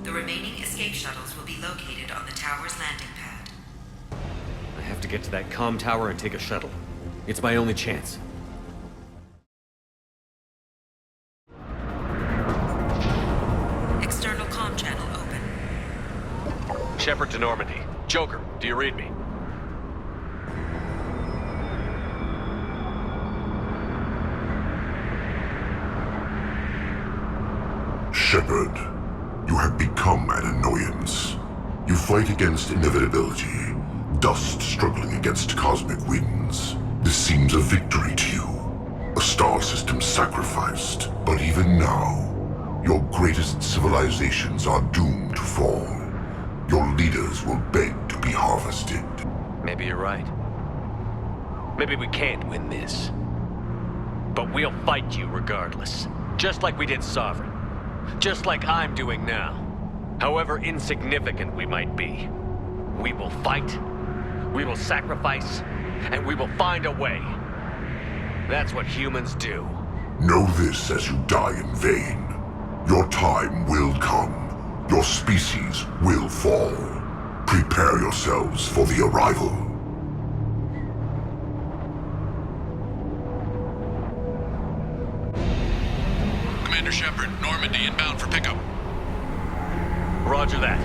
The remaining escape shuttles will be located on the tower's landing pad. I have to get to that comm tower and take a shuttle. It's my only chance. External comm channel open. Shepard to Normandy. Joker, do you read me? Shepard, you have become an annoyance. You fight against inevitability, dust struggling against cosmic winds. This seems a victory to you, a star system sacrificed. But even now, your greatest civilizations are doomed to fall. Your leaders will beg to be harvested. Maybe you're right. Maybe we can't win this. But we'll fight you regardless. Just like we did Sovereign. Just like I'm doing now. However insignificant we might be. We will fight, we will sacrifice, and we will find a way. That's what humans do. Know this as you die in vain. Your time will come. Your species will fall. Prepare yourselves for the arrival. Commander Shepard, Normandy inbound for pickup. Roger that.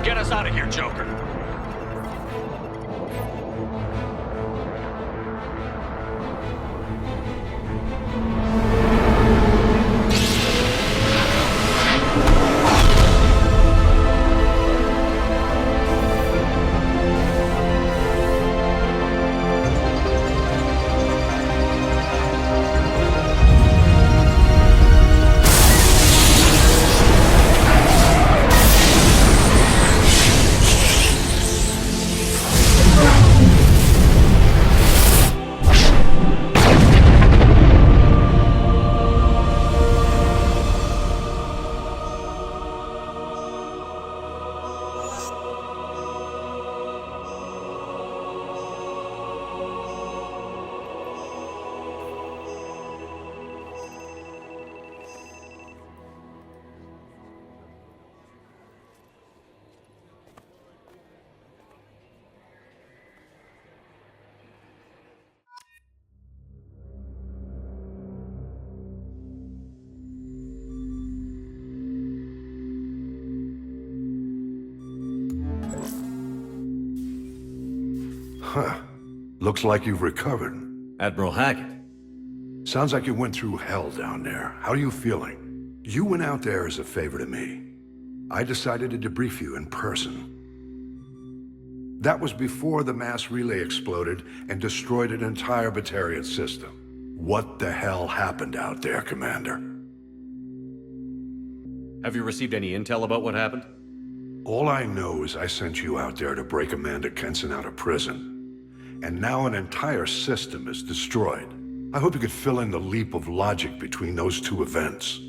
Get us out of here, Joker. Huh. Looks like you've recovered. Admiral Hackett. Sounds like you went through hell down there. How are you feeling? You went out there as a favor to me. I decided to debrief you in person. That was before the mass relay exploded and destroyed an entire Batarian system. What the hell happened out there, Commander? Have you received any intel about what happened? All I know is I sent you out there to break Amanda Kenson out of prison. And now an entire system is destroyed. I hope you could fill in the leap of logic between those two events.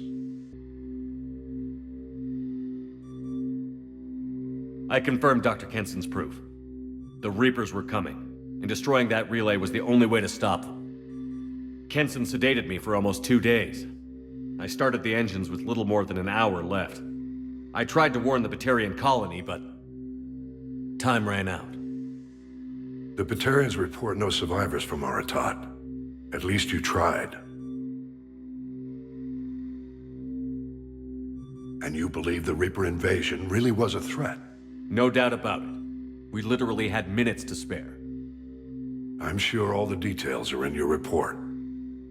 I confirmed Dr. Kenson's proof. The Reapers were coming, and destroying that relay was the only way to stop them. Kenson sedated me for almost 2 days. I started the engines with little more than an hour left. I tried to warn the Batarian colony, but time ran out. The Batarians report no survivors from Aratat. At least you tried. And you believe the Reaper invasion really was a threat? No doubt about it. We literally had minutes to spare. I'm sure all the details are in your report.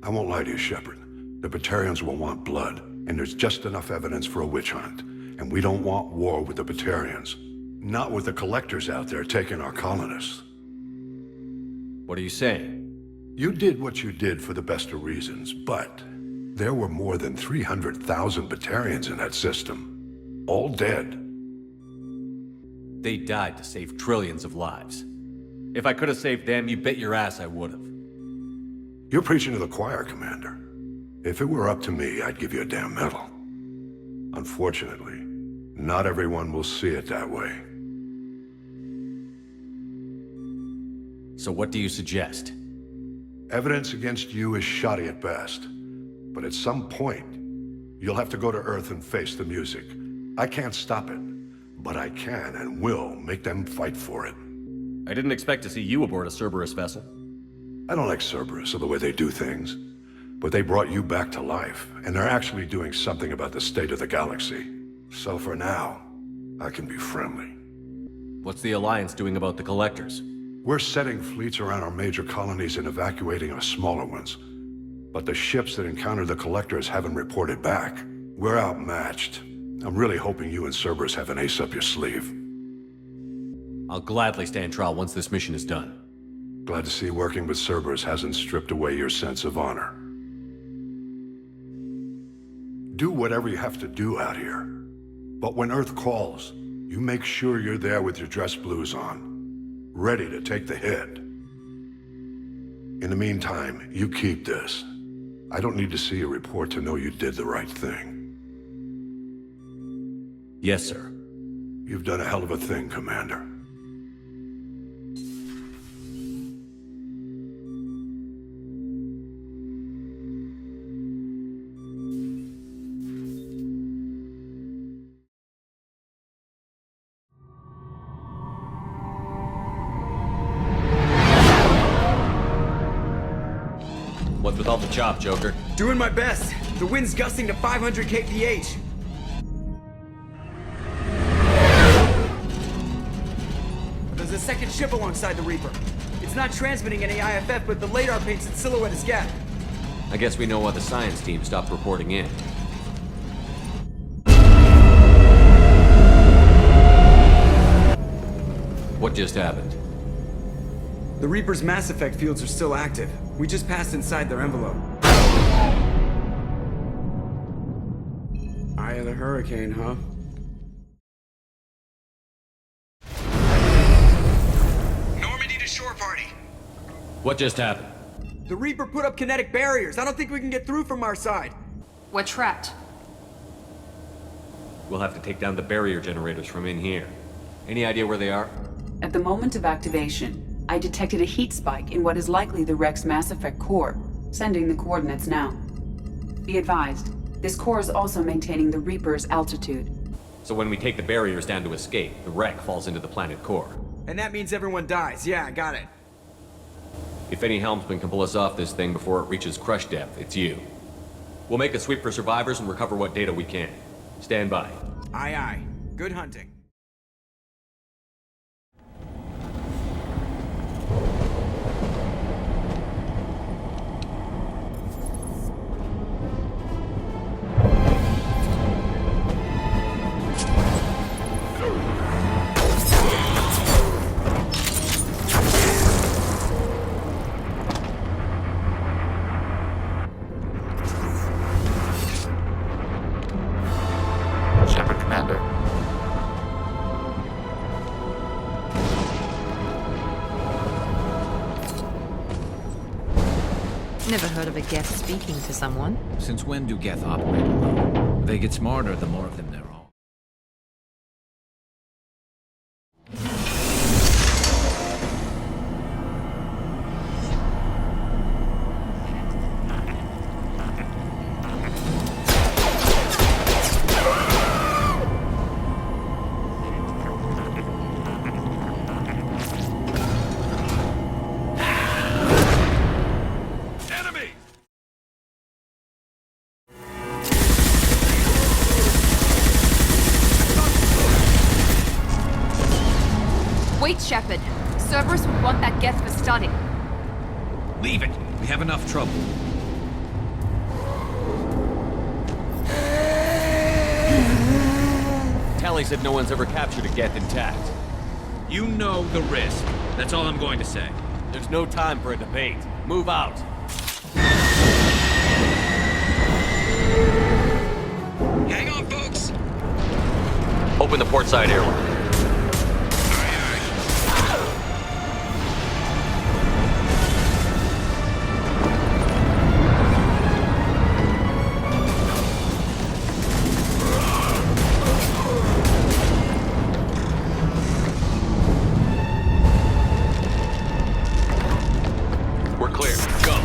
I won't lie to you, Shepard. The Batarians will want blood, and there's just enough evidence for a witch hunt. And we don't want war with the Batarians. Not with the collectors out there taking our colonists. What are you saying? You did what you did for the best of reasons, but there were more than 300,000 Batarians in that system. All dead. They died to save trillions of lives. If I could have saved them, you bet your ass I would have. You're preaching to the choir, Commander. If it were up to me, I'd give you a damn medal. Unfortunately, not everyone will see it that way. So what do you suggest? Evidence against you is shoddy at best. But at some point, you'll have to go to Earth and face the music. I can't stop it, but I can and will make them fight for it. I didn't expect to see you aboard a Cerberus vessel. I don't like Cerberus or the way they do things, but they brought you back to life, and they're actually doing something about the state of the galaxy. So for now, I can be friendly. What's the Alliance doing about the Collectors? We're setting fleets around our major colonies and evacuating our smaller ones. But the ships that encountered the Collectors haven't reported back. We're outmatched. I'm really hoping you and Cerberus have an ace up your sleeve. I'll gladly stand trial once this mission is done. Glad to see working with Cerberus hasn't stripped away your sense of honor. Do whatever you have to do out here. But when Earth calls, you make sure you're there with your dress blues on, ready to take the hit. In the meantime, you keep this. I don't need to see a report to know you did the right thing. Yes, sir. You've done a hell of a thing, Commander. What's with all the chop, Joker? Doing my best. The wind's gusting to 500 kph. There's a second ship alongside the Reaper. It's not transmitting any IFF, but the radar paints its silhouette as Geth. I guess we know why the science team stopped reporting in. What just happened? The Reaper's Mass Effect fields are still active. We just passed inside their envelope. Eye of the hurricane, huh? Normandy to shore party. What just happened? The Reaper put up kinetic barriers. I don't think we can get through from our side. We're trapped. We'll have to take down the barrier generators from in here. Any idea where they are? At the moment of activation, I detected a heat spike in what is likely the Rex Mass Effect core, sending the coordinates now. Be advised, this core is also maintaining the Reaper's altitude. So when we take the barriers down to escape, the wreck falls into the planet core. And that means everyone dies. Yeah, I got it. If any helmsman can pull us off this thing before it reaches crush depth, it's you. We'll make a sweep for survivors and recover what data we can. Stand by. Aye, aye. Good hunting. Never heard of a Geth speaking to someone. Since when do Geth operate alone? They get smarter the more of them there are. Wait, Shepard. Cerberus would want that Geth for study. Leave it. We have enough trouble. Tally said no one's ever captured a Geth intact. You know the risk. That's all I'm going to say. There's no time for a debate. Move out. Hang on, folks! Open the port side airlock. We're clear. Go.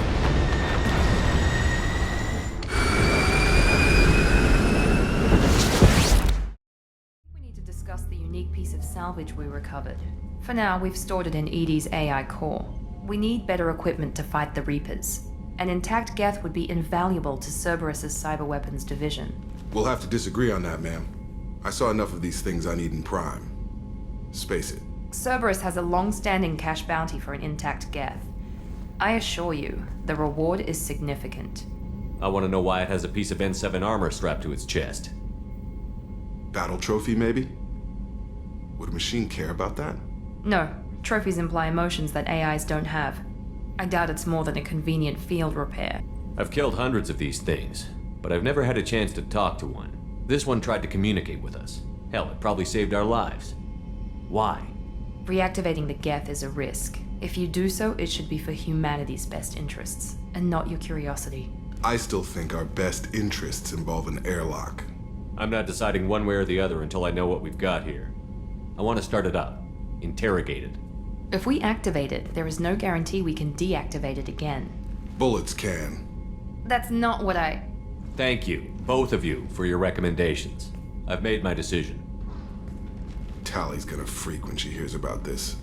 We need to discuss the unique piece of salvage we recovered. For now, we've stored it in Edie's AI core. We need better equipment to fight the Reapers. An intact Geth would be invaluable to Cerberus's cyber weapons division. We'll have to disagree on that, ma'am. I saw enough of these things on Eden Prime. Space it. Cerberus has a long-standing cash bounty for an intact Geth. I assure you, the reward is significant. I want to know why it has a piece of N7 armor strapped to its chest. Battle trophy, maybe? Would a machine care about that? No, trophies imply emotions that AIs don't have. I doubt it's more than a convenient field repair. I've killed hundreds of these things, but I've never had a chance to talk to one. This one tried to communicate with us. Hell, it probably saved our lives. Why? Reactivating the Geth is a risk. If you do so, it should be for humanity's best interests, and not your curiosity. I still think our best interests involve an airlock. I'm not deciding one way or the other until I know what we've got here. I want to start it up. Interrogate it. If we activate it, there is no guarantee we can deactivate it again. Bullets can. That's not what I... Thank you, both of you, for your recommendations. I've made my decision. Tally's gonna freak when she hears about this.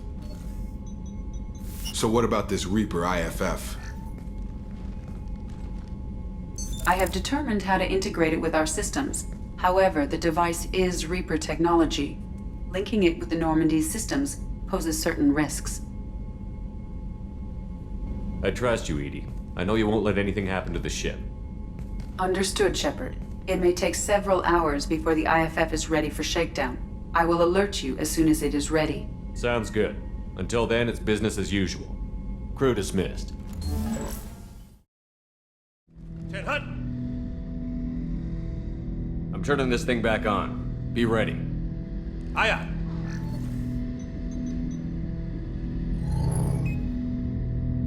So what about this Reaper IFF? I have determined how to integrate it with our systems. However, the device is Reaper technology. Linking it with the Normandy's systems poses certain risks. I trust you, Edie. I know you won't let anything happen to the ship. Understood, Shepard. It may take several hours before the IFF is ready for shakedown. I will alert you as soon as it is ready. Sounds good. Until then, it's business as usual. Crew dismissed. Ted Hutt! I'm turning this thing back on. Be ready. Aye, aye.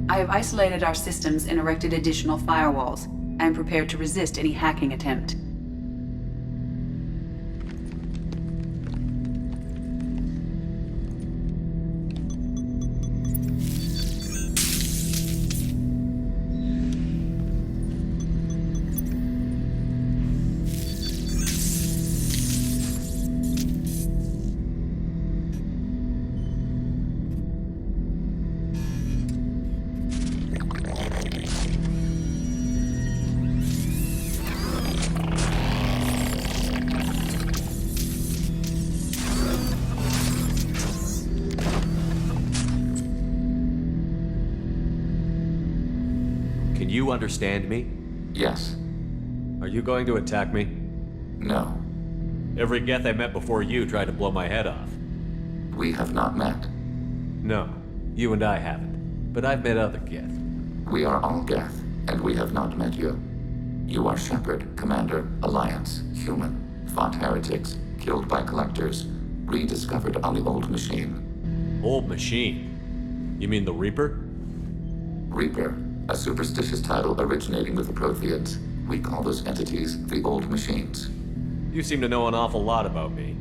I have isolated our systems and erected additional firewalls. I am prepared to resist any hacking attempt. Can you understand me? Yes. Are you going to attack me? No. Every Geth I met before you tried to blow my head off. We have not met. No, you and I haven't. But I've met other Geth. We are all Geth, and we have not met you. You are Shepard, Commander, Alliance, human, fought heretics, killed by collectors, rediscovered on the old machine. Old machine? You mean the Reaper? Reaper, A superstitious title originating with the Protheans. We call those entities the Old Machines. You seem to know an awful lot about me.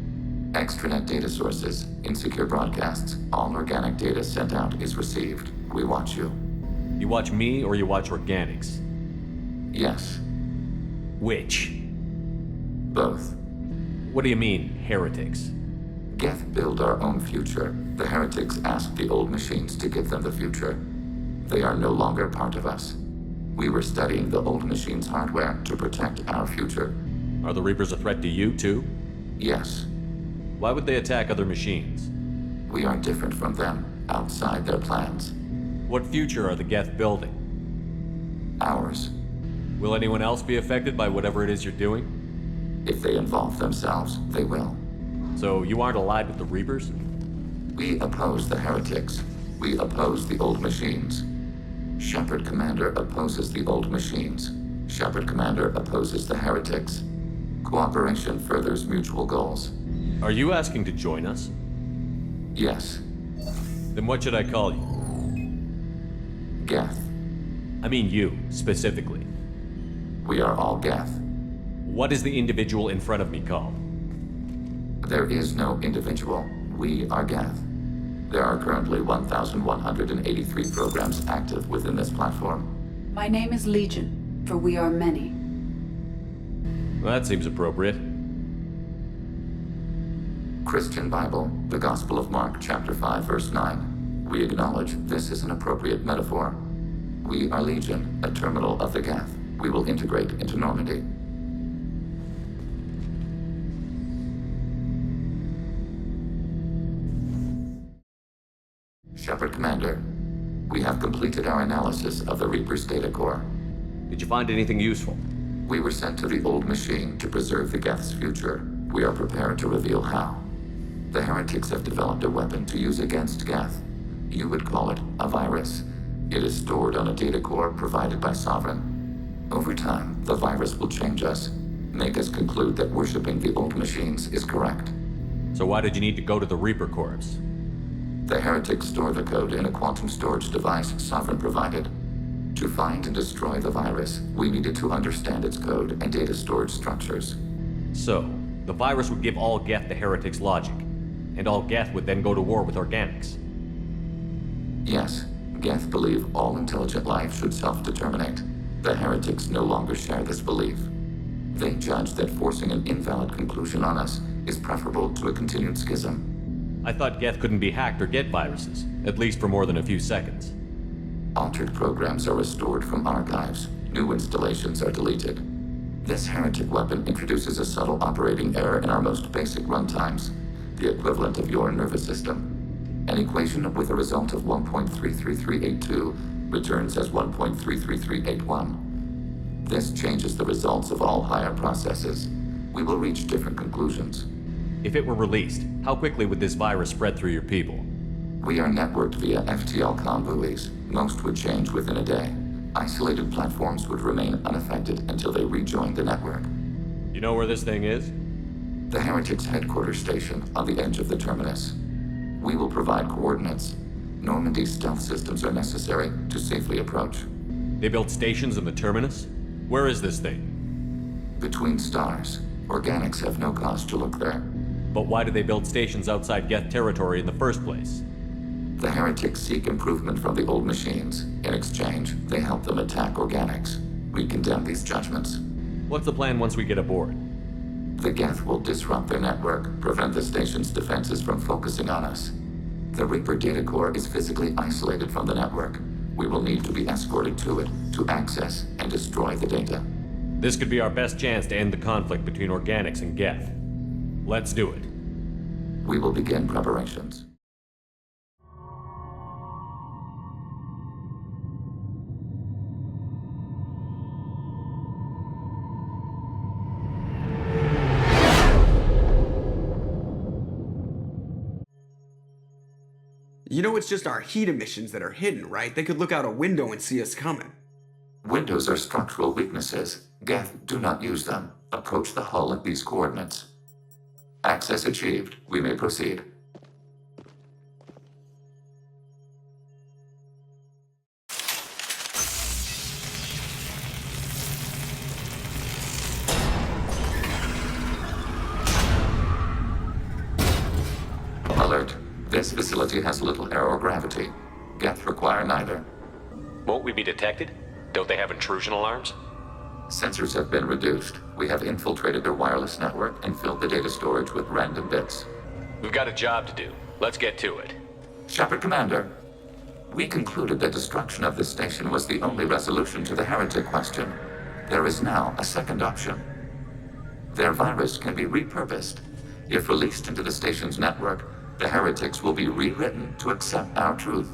Extranet data sources, insecure broadcasts, all organic data sent out is received. We watch you. You watch me or you watch organics? Yes. Which? Both. What do you mean, heretics? Geth build our own future. The heretics asked the Old Machines to give them the future. They are no longer part of us. We were studying the Old Machines' hardware to protect our future. Are the Reapers a threat to you, too? Yes. Why would they attack other machines? We are different from them, outside their plans. What future are the Geth building? Ours. Will anyone else be affected by whatever it is you're doing? If they involve themselves, they will. So you aren't allied with the Reapers? We oppose the heretics. We oppose the Old Machines. Shepard Commander opposes the Old Machines. Shepard Commander opposes the heretics. Cooperation furthers mutual goals. Are you asking to join us? Yes. Then what should I call you? Geth. I mean you, specifically. We are all Geth. What is the individual in front of me called? There is no individual. We are Geth. There are currently 1,183 programs active within this platform. My name is Legion, for we are many. Well, that seems appropriate. Christian Bible, the Gospel of Mark, chapter 5, verse 9. We acknowledge this is an appropriate metaphor. We are Legion, a terminal of the Geth. We will integrate into Normandy. Shepard Commander, we have completed our analysis of the Reaper's data core. Did you find anything useful? We were sent to the Old Machine to preserve the Geth's future. We are prepared to reveal how. The heretics have developed a weapon to use against Geth. You would call it a virus. It is stored on a data core provided by Sovereign. Over time, the virus will change us, make us conclude that worshipping the Old Machines is correct. So why did you need to go to the Reaper Corps? The heretics store the code in a quantum storage device Sovereign provided. To find and destroy the virus, we needed to understand its code and data storage structures. So, the virus would give all Geth the heretics' logic, and all Geth would then go to war with organics. Yes, Geth believe all intelligent life should self-determinate. The heretics no longer share this belief. They judge that forcing an invalid conclusion on us is preferable to a continued schism. I thought Geth couldn't be hacked or get viruses, at least for more than a few seconds. Altered programs are restored from archives. New installations are deleted. This heretic weapon introduces a subtle operating error in our most basic runtimes, the equivalent of your nervous system. An equation with a result of 1.33382 returns as 1.33381. This changes the results of all higher processes. We will reach different conclusions. If it were released, how quickly would this virus spread through your people? We are networked via FTL-COM buoys. Most would change within a day. Isolated platforms would remain unaffected until they rejoined the network. You know where this thing is? The Heretics' headquarters station on the edge of the terminus. We will provide coordinates. Normandy's stealth systems are necessary to safely approach. They built stations in the terminus? Where is this thing? Between stars. Organics have no cause to look there. But why do they build stations outside Geth territory in the first place? The heretics seek improvement from the Old Machines. In exchange, they help them attack organics. We condemn these judgments. What's the plan once we get aboard? The Geth will disrupt their network, prevent the station's defenses from focusing on us. The Reaper data core is physically isolated from the network. We will need to be escorted to it to access and destroy the data. This could be our best chance to end the conflict between organics and Geth. Let's do it. We will begin preparations. You know it's just our heat emissions that are hidden, right? They could look out a window and see us coming. Windows are structural weaknesses. Geth, do not use them. Approach the hull at these coordinates. Access achieved. We may proceed. facility has little air or gravity. Geth require neither. Won't we be detected? Don't they have intrusion alarms? Sensors have been reduced. We have infiltrated their wireless network and filled the data storage with random bits. We've got a job to do. Let's get to it. Shepard Commander, we concluded that destruction of this station was the only resolution to the heretic question. There is now a second option. Their virus can be repurposed. If released into the station's network, the heretics will be rewritten to accept our truth.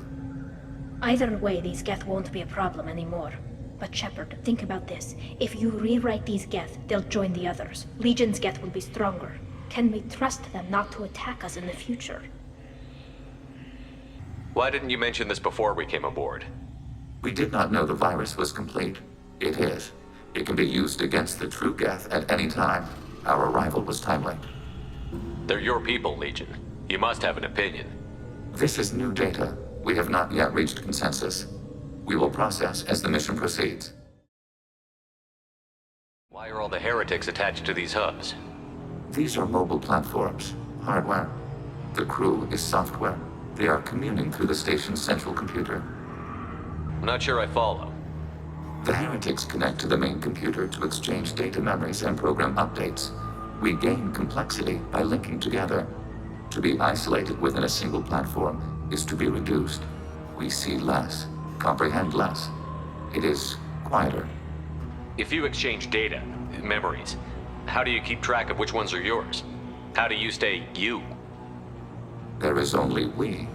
Either way, these Geth won't be a problem anymore. But Shepard, think about this. If you rewrite these Geth, they'll join the others. Legion's Geth will be stronger. Can we trust them not to attack us in the future? Why didn't you mention this before we came aboard? We did not know the virus was complete. It is. It can be used against the true Geth at any time. Our arrival was timely. They're your people, Legion. You must have an opinion. This is new data. We have not yet reached consensus. We will process as the mission proceeds. Why are all the heretics attached to these hubs? These are mobile platforms, hardware. The crew is software. They are communing through the station's central computer. I'm not sure I follow. The heretics connect to the main computer to exchange data memories and program updates. We gain complexity by linking together. To be isolated within a single platform is to be reduced. We see less, comprehend less. It is quieter. If you exchange data, memories, how do you keep track of which ones are yours? How do you stay you? There is only we.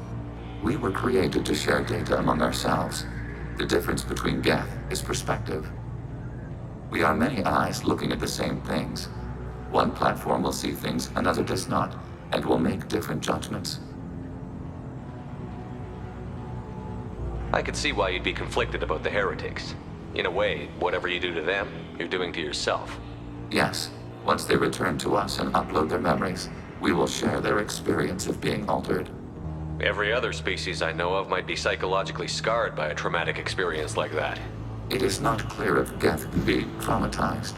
We were created to share data among ourselves. The difference between Geth is perspective. We are many eyes looking at the same things. One platform will see things another does not, and will make different judgments. I could see why you'd be conflicted about the heretics. In a way, whatever you do to them, you're doing to yourself. Yes, once they return to us and upload their memories, we will share their experience of being altered. Every other species I know of might be psychologically scarred by a traumatic experience like that. It is not clear if Geth can be traumatized.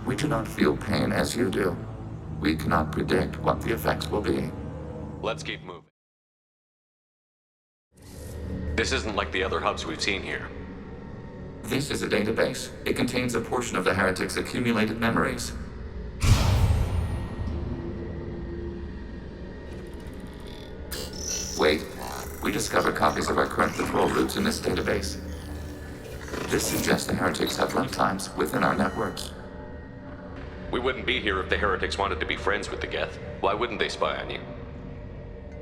We do not feel pain as you do. We cannot predict what the effects will be. Let's keep moving. This isn't like the other hubs we've seen here. This is a database. It contains a portion of the heretics' accumulated memories. Wait, we discovered copies of our current patrol routes in this database. This suggests the heretics have runtimes within our networks. We wouldn't be here if the heretics wanted to be friends with the Geth. Why wouldn't they spy on you?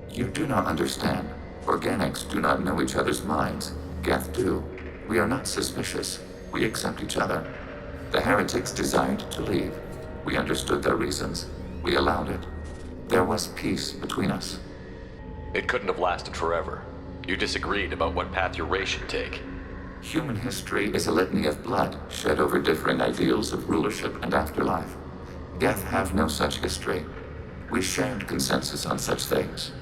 You do not understand. Organics do not know each other's minds. Geth do. We are not suspicious. We accept each other. The heretics desired to leave. We understood their reasons. We allowed it. There was peace between us. It couldn't have lasted forever. You disagreed about what path your race should take. Human history is a litany of blood shed over differing ideals of rulership and afterlife. Geth have no such history. We shared consensus on such things.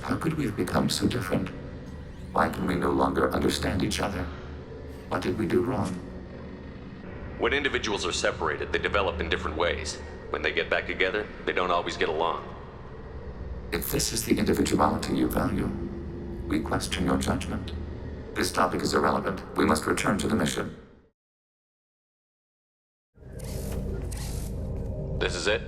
How could we have become so different? Why can we no longer understand each other? What did we do wrong? When individuals are separated, they develop in different ways. When they get back together, they don't always get along. If this is the individuality you value, we question your judgment. This topic is irrelevant. We must return to the mission. This is it?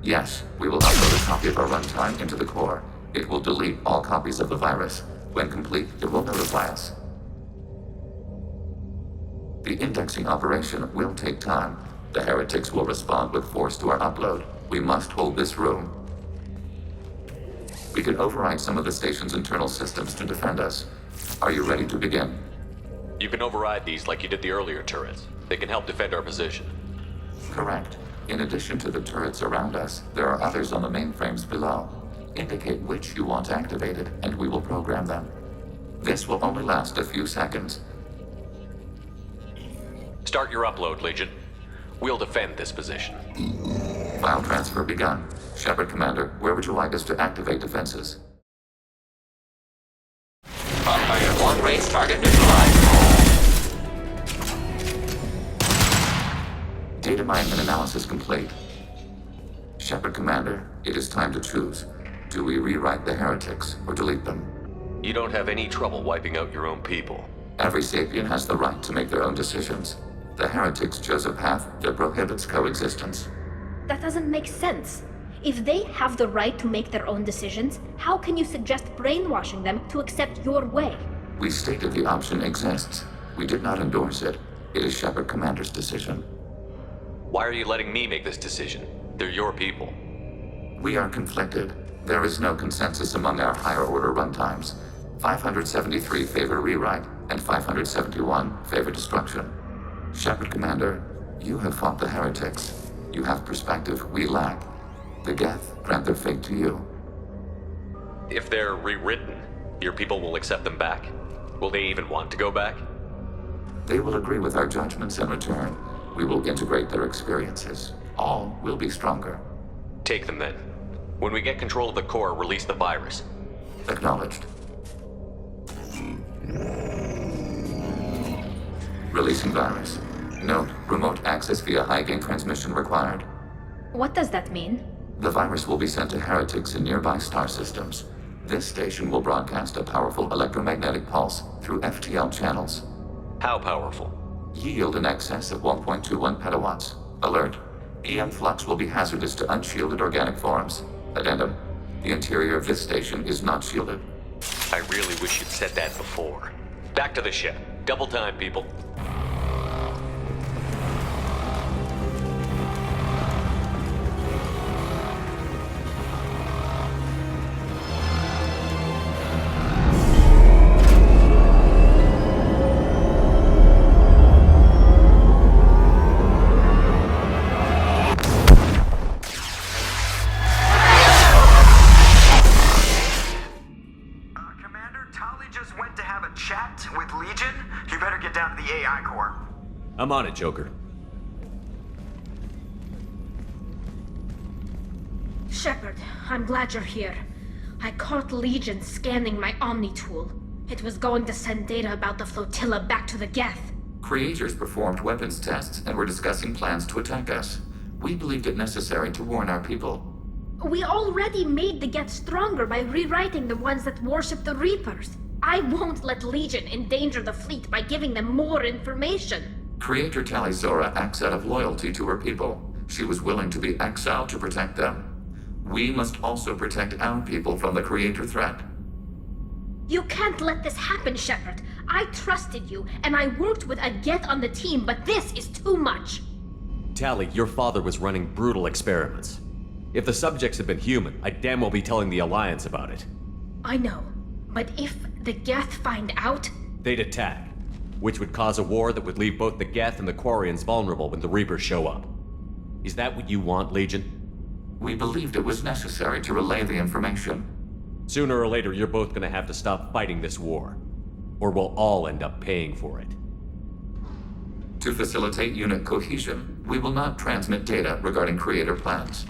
Yes, we will upload a copy of our runtime into the core. It will delete all copies of the virus. When complete, it will notify us. The indexing operation will take time. The heretics will respond with force to our upload. We must hold this room. We can override some of the station's internal systems to defend us. Are you ready to begin? You can override these like you did the earlier turrets. They can help defend our position. Correct. In addition to the turrets around us, there are others on the mainframes below. Indicate which you want activated, and we will program them. This will only last a few seconds. Start your upload, Legion. We'll defend this position. File transfer begun. Shepard Commander, where would you like us to activate defenses? Operator 1 race target neutralized. Data mining and analysis complete. Shepard Commander, it is time to choose. Do we rewrite the heretics or delete them? You don't have any trouble wiping out your own people. Every sapient has the right to make their own decisions. The heretics chose a path that prohibits coexistence. That doesn't make sense. If they have the right to make their own decisions, how can you suggest brainwashing them to accept your way? We stated the option exists. We did not endorse it. It is Shepard Commander's decision. Why are you letting me make this decision? They're your people. We are conflicted. There is no consensus among our higher order runtimes. 573 favor rewrite, and 571 favor destruction. Shepard Commander, you have fought the heretics. You have perspective we lack. The Geth grant their fate to you. If they're rewritten, your people will accept them back. Will they even want to go back? They will agree with our judgments in return. We will integrate their experiences. All will be stronger. Take them then. When we get control of the core, release the virus. Acknowledged. Releasing virus. Note, remote access via high-gain transmission required. What does that mean? The virus will be sent to heretics in nearby star systems. This station will broadcast a powerful electromagnetic pulse through FTL channels. How powerful? Yield in excess of 1.21 petawatts. Alert. EM flux will be hazardous to unshielded organic forms. Addendum. The interior of this station is not shielded. I really wish you'd said that before. Back to the ship. Double time, people. I'm on it, Joker. Shepard, I'm glad you're here. I caught Legion scanning my Omni tool. It was going to send data about the flotilla back to the Geth. Creators performed weapons tests and were discussing plans to attack us. We believed it necessary to warn our people. We already made the Geth stronger by rewriting the ones that worship the Reapers. I won't let Legion endanger the fleet by giving them more information. Creator Tali Zora acts out of loyalty to her people. She was willing to be exiled to protect them. We must also protect our people from the Creator threat. You can't let this happen, Shepard. I trusted you, and I worked with a Geth on the team, but this is too much. Tali, your father was running brutal experiments. If the subjects had been human, I'd damn well be telling the Alliance about it. I know, but if the Geth find out... They'd attack, which would cause a war that would leave both the Geth and the Quarians vulnerable when the Reapers show up. Is that what you want, Legion? We believed it was necessary to relay the information. Sooner or later, you're both gonna have to stop fighting this war. Or we'll all end up paying for it. To facilitate unit cohesion, we will not transmit data regarding Creator plans.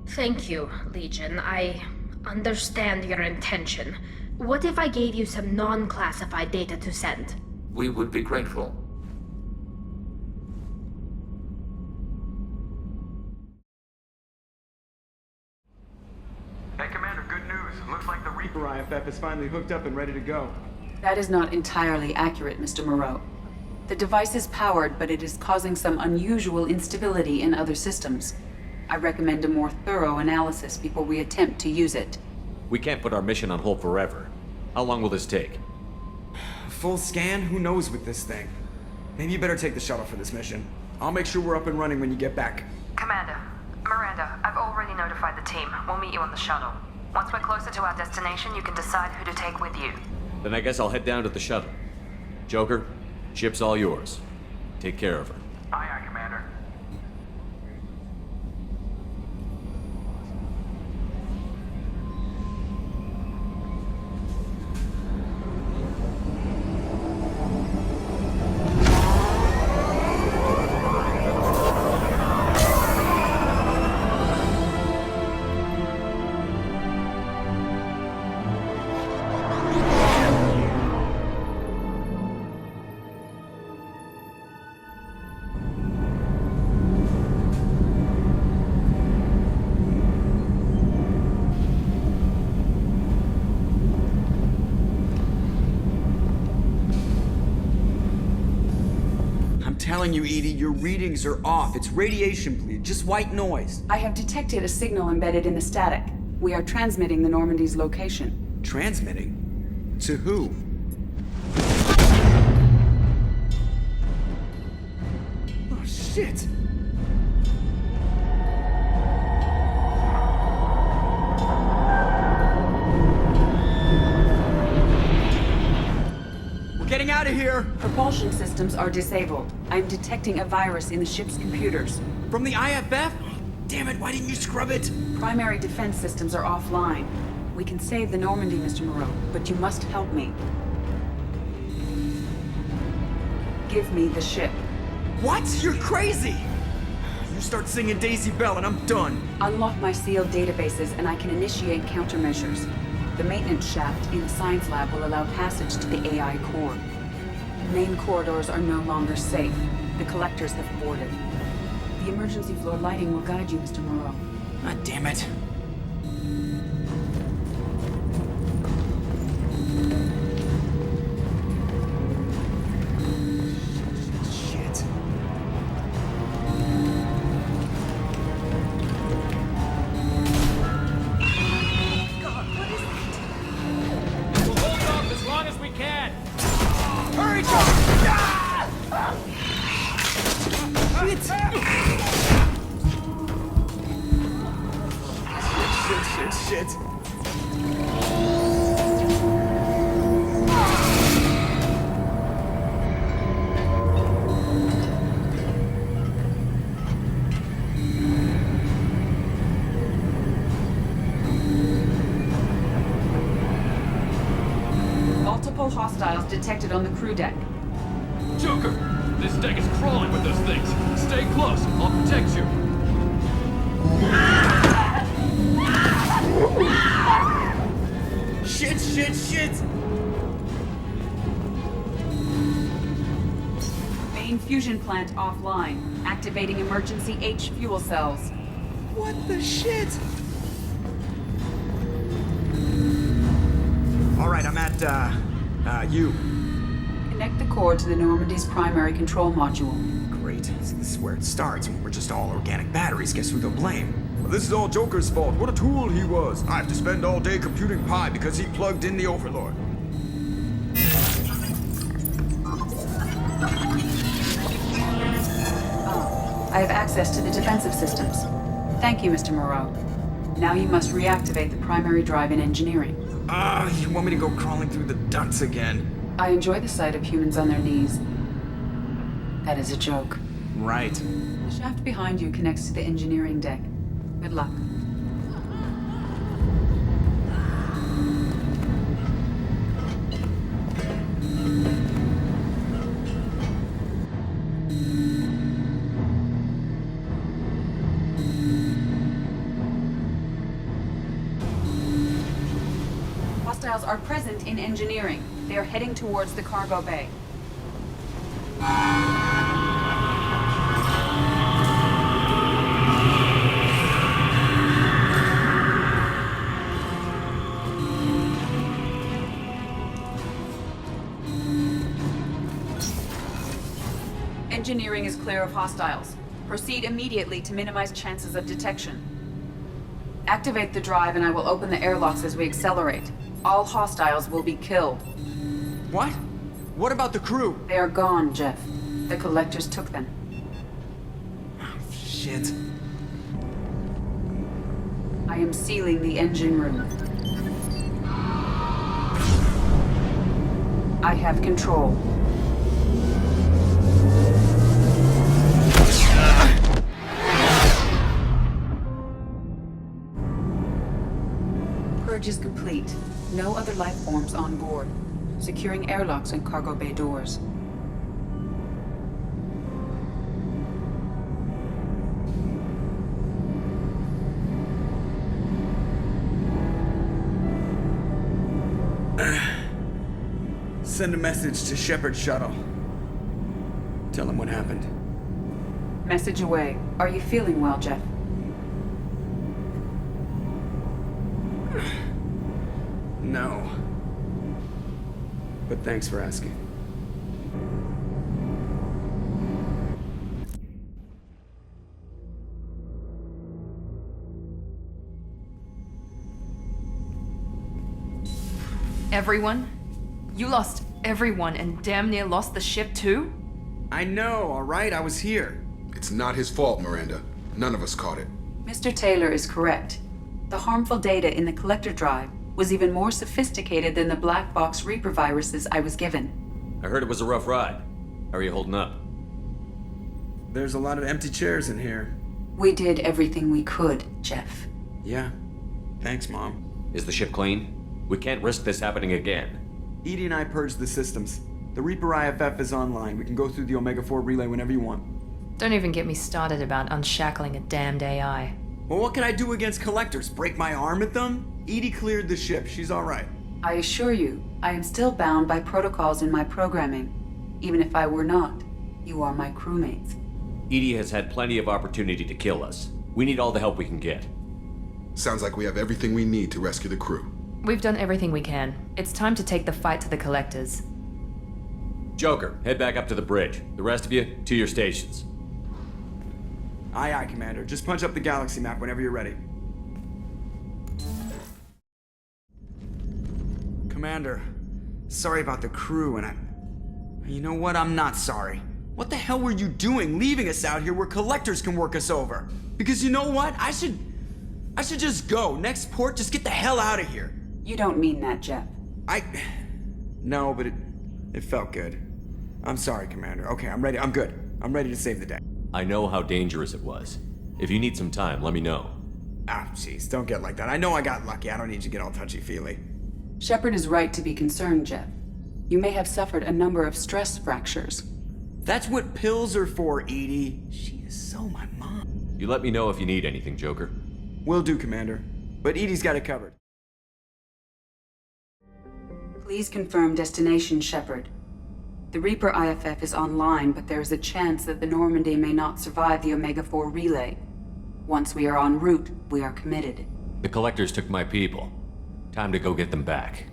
Thank you, Legion. I understand your intention. What if I gave you some non-classified data to send? We would be grateful. Hey, Commander, good news. Looks like the Reaper IFF is finally hooked up and ready to go. That is not entirely accurate, Mr. Moreau. The device is powered, but it is causing some unusual instability in other systems. I recommend a more thorough analysis before we attempt to use it. We can't put our mission on hold forever. How long will this take? Full scan? Who knows with this thing? Maybe you better take the shuttle for this mission. I'll make sure we're up and running when you get back. Commander, Miranda, I've already notified the team. We'll meet you on the shuttle. Once we're closer to our destination, you can decide who to take with you. Then I guess I'll head down to the shuttle. Joker, ship's all yours. Take care of her. Aye, aye, Commander. telling you, Edie, your readings are off. It's radiation bleed, just white noise. I have detected a signal embedded in the static. We are transmitting the Normandy's location. Transmitting? To who? Oh, shit! Getting out of here! Propulsion systems are disabled. I'm detecting a virus in the ship's computers. From the IFF? Damn it, why didn't you scrub it? Primary defense systems are offline. We can save the Normandy, Mr. Moreau, but you must help me. Give me the ship. What? You're crazy! You start singing Daisy Bell and I'm done. Unlock my sealed databases and I can initiate countermeasures. The maintenance shaft in the science lab will allow passage to the AI core. Main corridors are no longer safe. The collectors have boarded. The emergency floor lighting will guide you, Mr. Moreau. God damn it. Shit. God, what is that? We'll hold off as long as we can. Hurry, John! Shit. Multiple hostiles detected on the crew deck. Joker! This deck is crawling with those things. Stay close. I'll protect you. Shit! Main fusion plant offline. Activating emergency H fuel cells. What the shit? Alright, I'm at, U. Connect the core to the Normandy's primary control module. Great. This is where it starts. We're just all organic batteries. Guess who they'll blame? Well, this is all Joker's fault. What a tool he was. I have to spend all day computing pi because he plugged in the Overlord. I have access to the defensive systems. Thank you, Mr. Moreau. Now you must reactivate the primary drive in engineering. You want me to go crawling through the ducts again? I enjoy the sight of humans on their knees. That is a joke. Right. The shaft behind you connects to the engineering deck. Good luck. Hostiles are present in engineering. They are heading towards the cargo bay. Engineering is clear of hostiles. Proceed immediately to minimize chances of detection. Activate the drive and I will open the airlocks as we accelerate. All hostiles will be killed. What? What about the crew? They are gone, Jeff. The collectors took them. Oh, shit. I am sealing the engine room. I have control. Purge is complete. No other life forms on board. Securing airlocks and cargo bay doors. Send a message to Shepard's shuttle. Tell him what happened. Message away. Are you feeling well, Jeff? No. But thanks for asking. Everyone? You lost everyone and damn near lost the ship too? I know, alright? I was here. It's not his fault, Miranda. None of us caught it. Mr. Taylor is correct. The harmful data in the collector drive was even more sophisticated than the black box Reaper viruses I was given. I heard it was a rough ride. How are you holding up? There's a lot of empty chairs in here. We did everything we could, Jeff. Yeah. Thanks, Mom. Is the ship clean? We can't risk this happening again. Edie and I purged the systems. The Reaper IFF is online. We can go through the Omega-4 relay whenever you want. Don't even get me started about unshackling a damned AI. Well, what can I do against collectors? Break my arm at them? Edie cleared the ship. She's alright. I assure you, I am still bound by protocols in my programming. Even if I were not, you are my crewmates. Edie has had plenty of opportunity to kill us. We need all the help we can get. Sounds like we have everything we need to rescue the crew. We've done everything we can. It's time to take the fight to the collectors. Joker, head back up to the bridge. The rest of you, to your stations. Aye, aye, Commander. Just punch up the galaxy map whenever you're ready. Commander, sorry about the crew, and you know what? I'm not sorry. What the hell were you doing leaving us out here where collectors can work us over? Because you know what? I should just go. Next port, just get the hell out of here. You don't mean that, Jeff. No, but it felt good. I'm sorry, Commander. Okay, I'm ready. I'm good. I'm ready to save the day. I know how dangerous it was. If you need some time, let me know. Ah, jeez, don't get like that. I know I got lucky. I don't need you to get all touchy-feely. Shepard is right to be concerned, Jeff. You may have suffered a number of stress fractures. That's what pills are for, Edie. She is so my mom. You let me know if you need anything, Joker. Will do, Commander. But Edie's got it covered. Please confirm destination, Shepard. The Reaper IFF is online, but there is a chance that the Normandy may not survive the Omega-4 relay. Once we are en route, we are committed. The collectors took my people. Time to go get them back.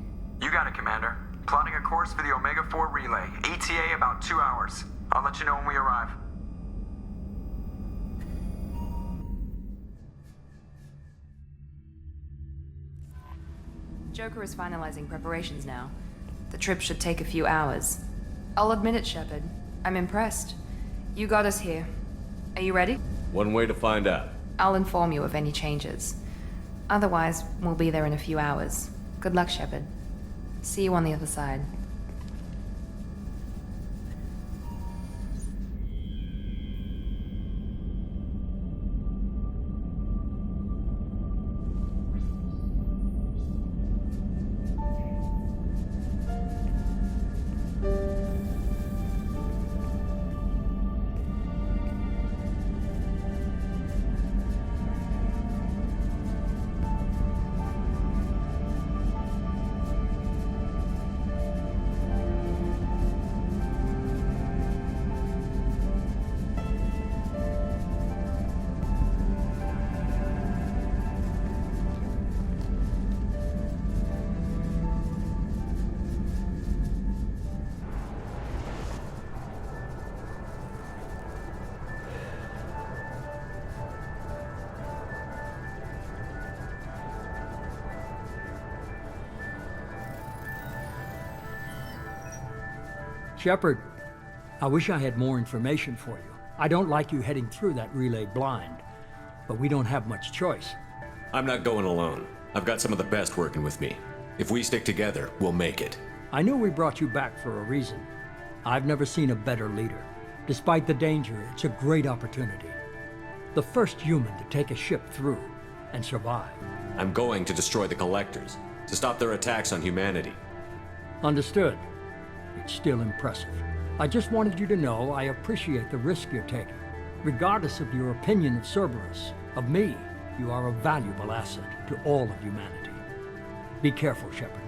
You got it, Commander. Plotting a course for the Omega-4 relay. ETA about 2 hours. I'll let you know when we arrive. Joker is finalizing preparations now. The trip should take a few hours. I'll admit it, Shepard. I'm impressed. You got us here. Are you ready? One way to find out. I'll inform you of any changes. Otherwise, we'll be there in a few hours. Good luck, Shepard. See you on the other side. Shepard, I wish I had more information for you. I don't like you heading through that relay blind, but we don't have much choice. I'm not going alone. I've got some of the best working with me. If we stick together, we'll make it. I knew we brought you back for a reason. I've never seen a better leader. Despite the danger, it's a great opportunity. The first human to take a ship through and survive. I'm going to destroy the Collectors, to stop their attacks on humanity. Understood. It's still impressive. I just wanted you to know I appreciate the risk you're taking. Regardless of your opinion of Cerberus, of me, you are a valuable asset to all of humanity. Be careful, Shepard.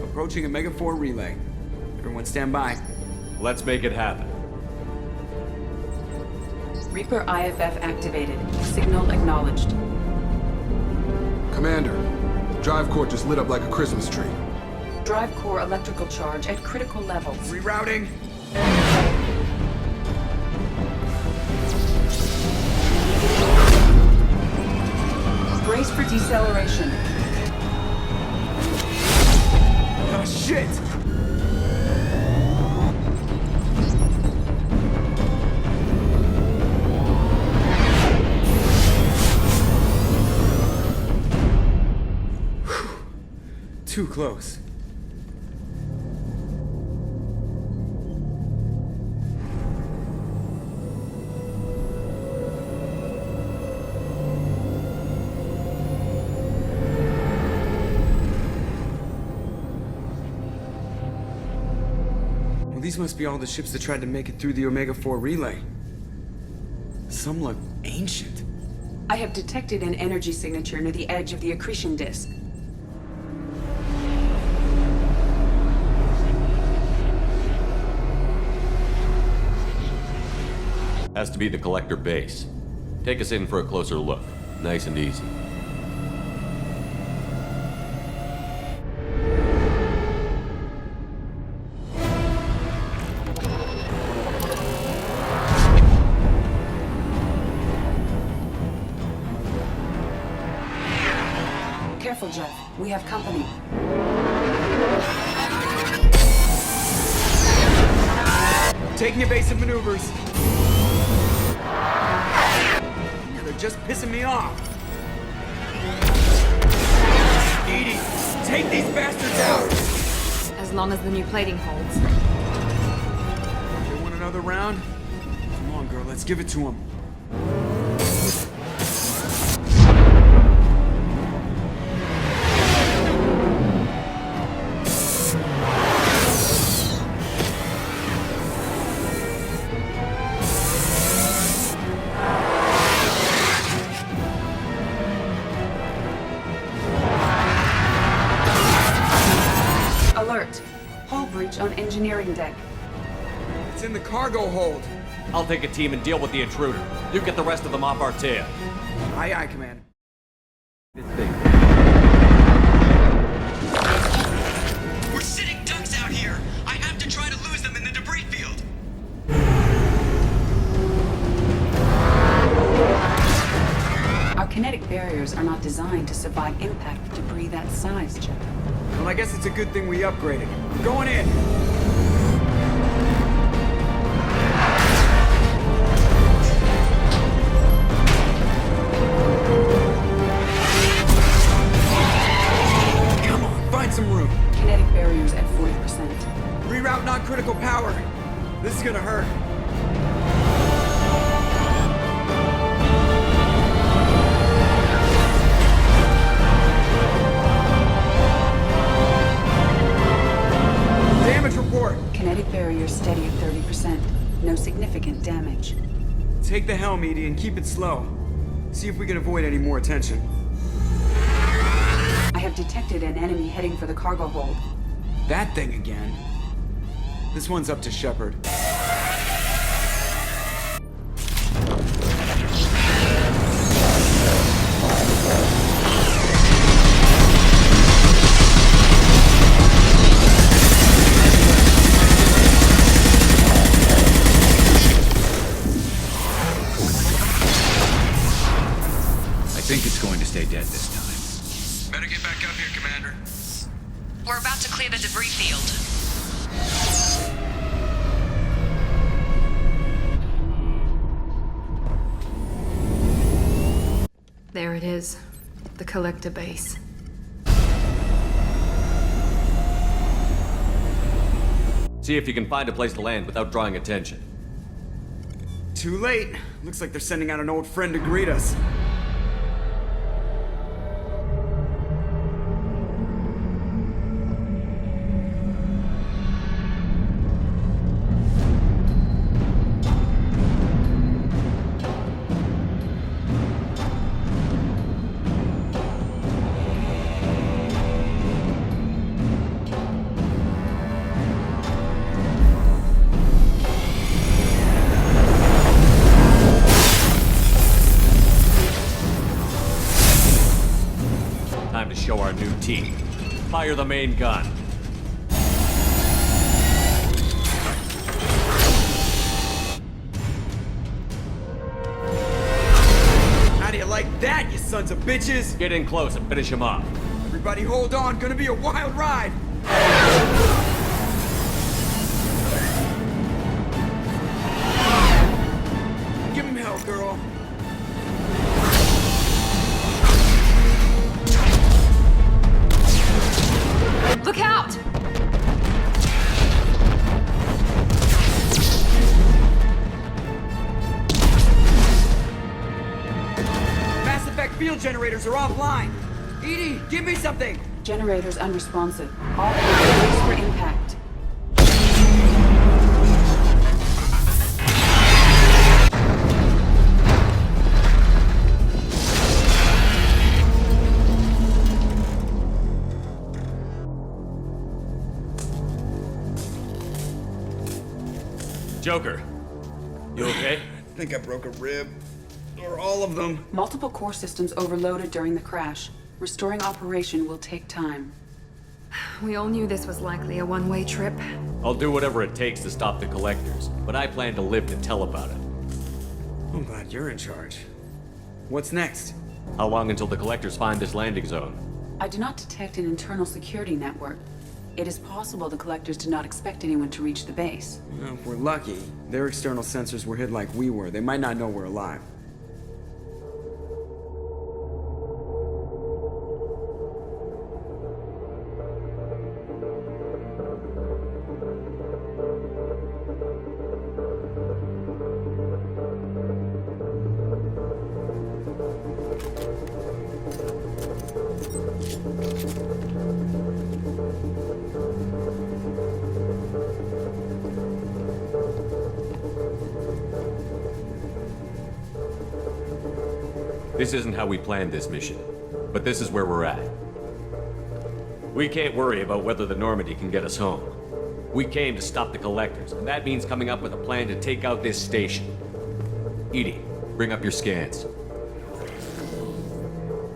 Approaching Omega-4 relay. Everyone stand by. Let's make it happen. Reaper IFF activated. Signal acknowledged. Commander, drive court just lit up like a Christmas tree. Drive core electrical charge at critical levels. Rerouting. Brace for deceleration. Oh, shit! Too close. Well, these must be all the ships that tried to make it through the Omega-4 relay. Some look ancient. I have detected an energy signature near the edge of the accretion disk. Has to be the collector base. Take us in for a closer look. Nice and easy. Careful, Jeff. We have company. Taking evasive maneuvers. They're just pissing me off. Edie, take these bastards out! As long as the new plating holds. They want another round? Come on, girl, let's give it to them. Alert. Hull breach on engineering deck. It's in the cargo hold. I'll take a team and deal with the intruder. You get the rest of them off our tail. Aye, aye, Commander. We're sitting ducks out here. I have to try to lose them in the debris field. Our kinetic barriers are not designed to survive impact with debris that size, Jeff. Well, I guess it's a good thing we upgraded. I'm going in. Come on, find some room. Kinetic barriers at 40%. Reroute non-critical power. This is gonna hurt. Damage report. Kinetic barrier steady at 30%. No significant damage. Take the helm, Edie, and keep it slow. See if we can avoid any more attention. I have detected an enemy heading for the cargo hold. That thing again. This one's up to Shepard. I think it's going to stay dead this time. Better get back up here, Commander. We're about to clear the debris field. There it is. The collector base. See if you can find a place to land without drawing attention. Too late. Looks like they're sending out an old friend to greet us. Time to show our new team. Fire the main gun. that, you sons of bitches! Get in close and finish him off. Everybody hold on, gonna be a wild ride! Give him hell, girl. Look out! Mass Effect field generators are offline. Edie, give me something! Generators unresponsive. All brace for impact. Joker, you okay? I think I broke a rib. Or all of them. Multiple core systems overloaded during the crash. Restoring operation will take time. We all knew this was likely a one-way trip. I'll do whatever it takes to stop the collectors, but I plan to live to tell about it. I'm glad you're in charge. What's next? How long until the collectors find this landing zone? I do not detect an internal security network. It is possible the collectors did not expect anyone to reach the base. Well, if we're lucky, their external sensors were hid like we were. They might not know we're alive. This isn't how we planned this mission, but this is where we're at. We can't worry about whether the Normandy can get us home. We came to stop the collectors, and that means coming up with a plan to take out this station. Edie, bring up your scans.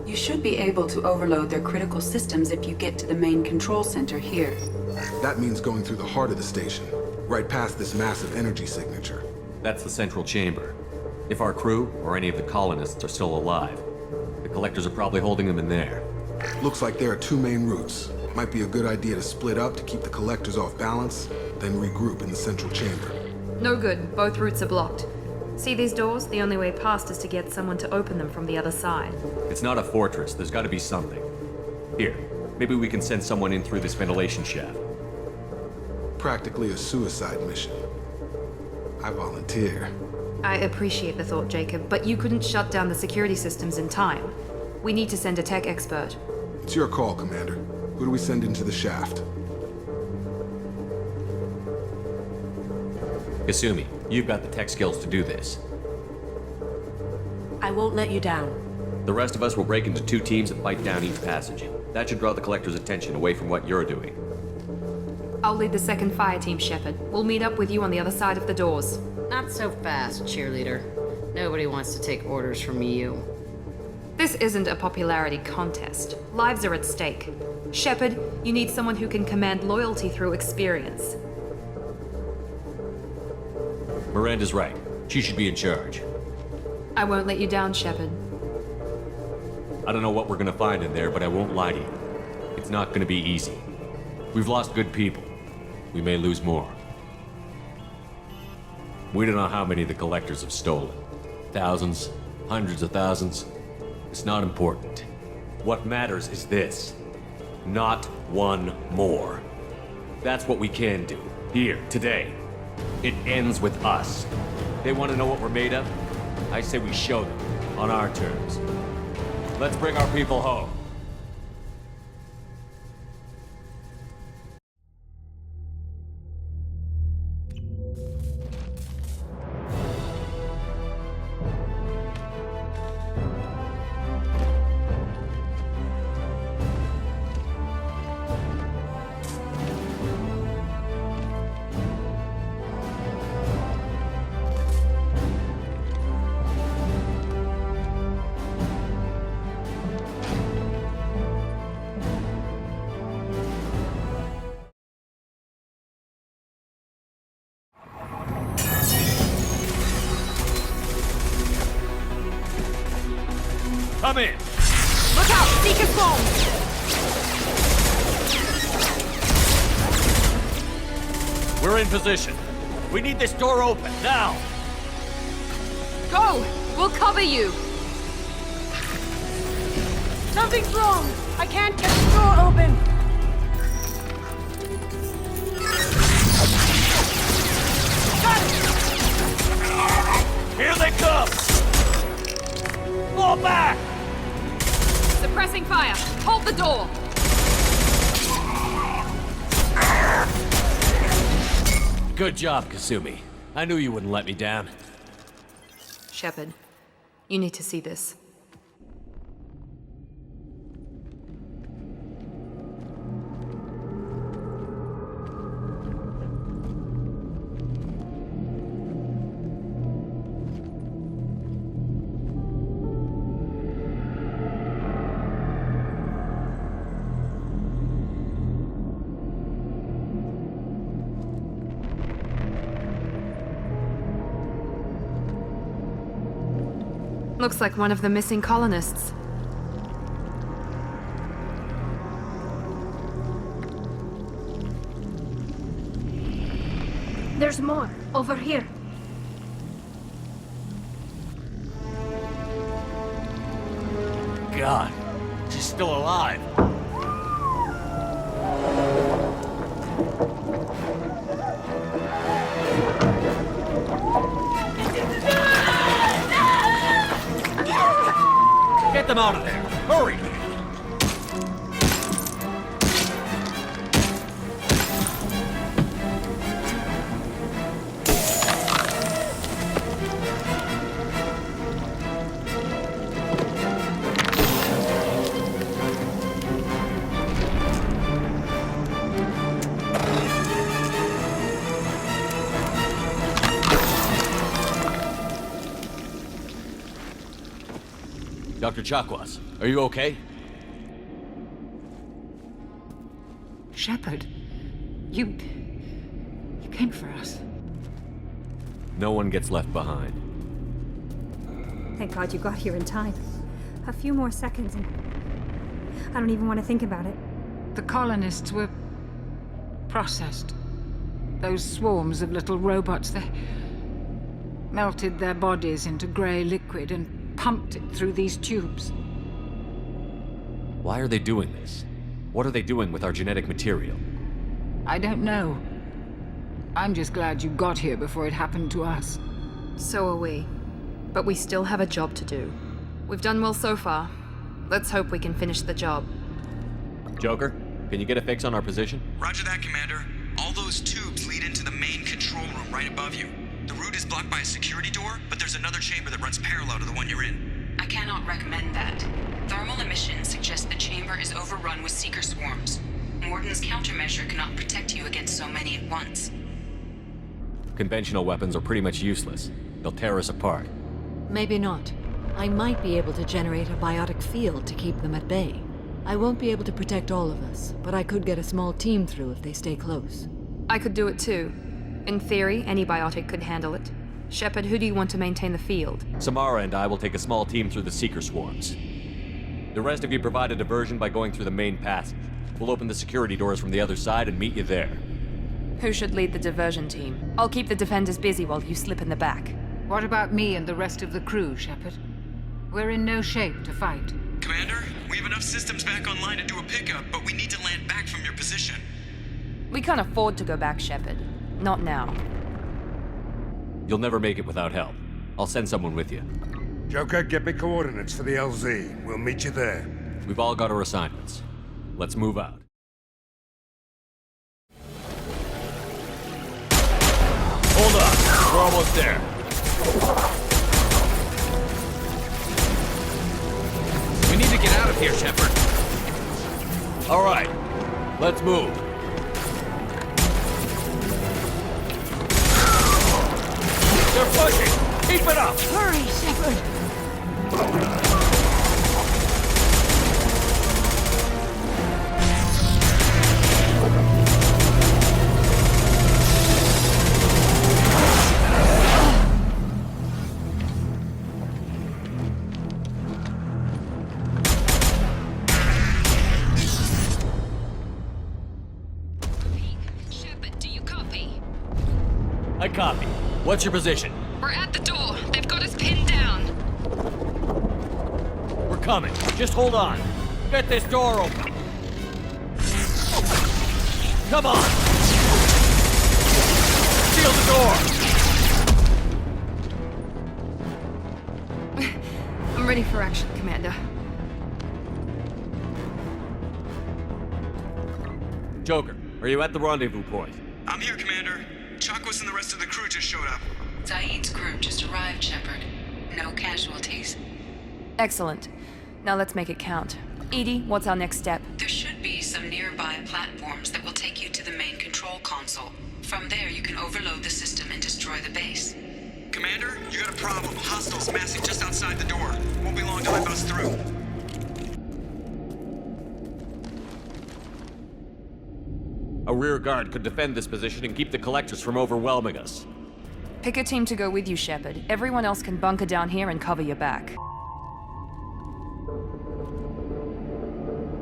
You should be able to overload their critical systems if you get to the main control center here. That means going through the heart of the station, right past this massive energy signature. That's the central chamber. If our crew, or any of the colonists, are still alive, the collectors are probably holding them in there. Looks like there are two main routes. Might be a good idea to split up to keep the collectors off balance, then regroup in the central chamber. No good. Both routes are blocked. See these doors? The only way past is to get someone to open them from the other side. It's not a fortress. There's got to be something. Here, maybe we can send someone in through this ventilation shaft. Practically a suicide mission. I volunteer. I appreciate the thought, Jacob, but you couldn't shut down the security systems in time. We need to send a tech expert. It's your call, Commander. Who do we send into the shaft? Kasumi, you've got the tech skills to do this. I won't let you down. The rest of us will break into two teams and fight down each passage. That should draw the collector's attention away from what you're doing. I'll lead the second fire team, Shepard. We'll meet up with you on the other side of the doors. Not so fast, cheerleader. Nobody wants to take orders from you. This isn't a popularity contest. Lives are at stake. Shepard, you need someone who can command loyalty through experience. Miranda's right. She should be in charge. I won't let you down, Shepard. I don't know what we're gonna find in there, but I won't lie to you. It's not gonna be easy. We've lost good people. We may lose more. We don't know how many the collectors have stolen. Thousands, hundreds of thousands. It's not important. What matters is this. Not one more. That's what we can do. Here, today. It ends with us. They want to know what we're made of? I say we show them, on our terms. Let's bring our people home. Come in. Look out! Seeker swarm! We're in position. We need this door open, now! Go! We'll cover you! Something's wrong! I can't get the door open! Here they come! Fall back! Suppressing fire! Hold the door! Good job, Kasumi. I knew you wouldn't let me down. Shepard, you need to see this. Looks like one of the missing colonists. There's more. Over here. God, she's still alive. Get them out of there! Hurry! Dr. Chakwas, are you okay? Shepard, you came for us. No one gets left behind. Thank God you got here in time. A few more seconds and I don't even want to think about it. The colonists were processed. Those swarms of little robots, they melted their bodies into grey liquid and pumped it through these tubes. Why are they doing this? What are they doing with our genetic material? I don't know. I'm just glad you got here before it happened to us. So are we. But we still have a job to do. We've done well so far. Let's hope we can finish the job. Joker, can you get a fix on our position? Roger that, Commander. All those tubes lead into the main control room right above you. The route is blocked by a security door, but there's another chamber that runs parallel to the one you're in. I cannot recommend that. Thermal emissions suggest the chamber is overrun with seeker swarms. Morden's countermeasure cannot protect you against so many at once. Conventional weapons are pretty much useless. They'll tear us apart. Maybe not. I might be able to generate a biotic field to keep them at bay. I won't be able to protect all of us, but I could get a small team through if they stay close. I could do it too. In theory, any biotic could handle it. Shepard, who do you want to maintain the field? Samara and I will take a small team through the seeker swarms. The rest of you provide a diversion by going through the main passage. We'll open the security doors from the other side and meet you there. Who should lead the diversion team? I'll keep the defenders busy while you slip in the back. What about me and the rest of the crew, Shepard? We're in no shape to fight. Commander, we have enough systems back online to do a pickup, but we need to land back from your position. We can't afford to go back, Shepard. Not now. You'll never make it without help. I'll send someone with you. Joker, get me coordinates for the LZ. We'll meet you there. We've all got our assignments. Let's move out. Hold on. We're almost there. We need to get out of here, Shepard. All right. Let's move. They're pushing! Keep it up! Hurry, Shepard! copy. What's your position? We're at the door. They've got us pinned down. We're coming. Just hold on. Get this door open. Come on! Seal the door! I'm ready for action, Commander. Joker, are you at the rendezvous point? I'm here, Commander. Chakwas and the rest of the crew just showed up. Zaid's crew just arrived, Shepard. No casualties. Excellent. Now let's make it count. Edie, what's our next step? There should be some nearby platforms that will take you to the main control console. From there, you can overload the system and destroy the base. Commander, you got a problem. Hostiles massing just outside the door. Won't be long till I bust through. A rear guard could defend this position and keep the collectors from overwhelming us. Pick a team to go with you, Shepard. Everyone else can bunker down here and cover your back.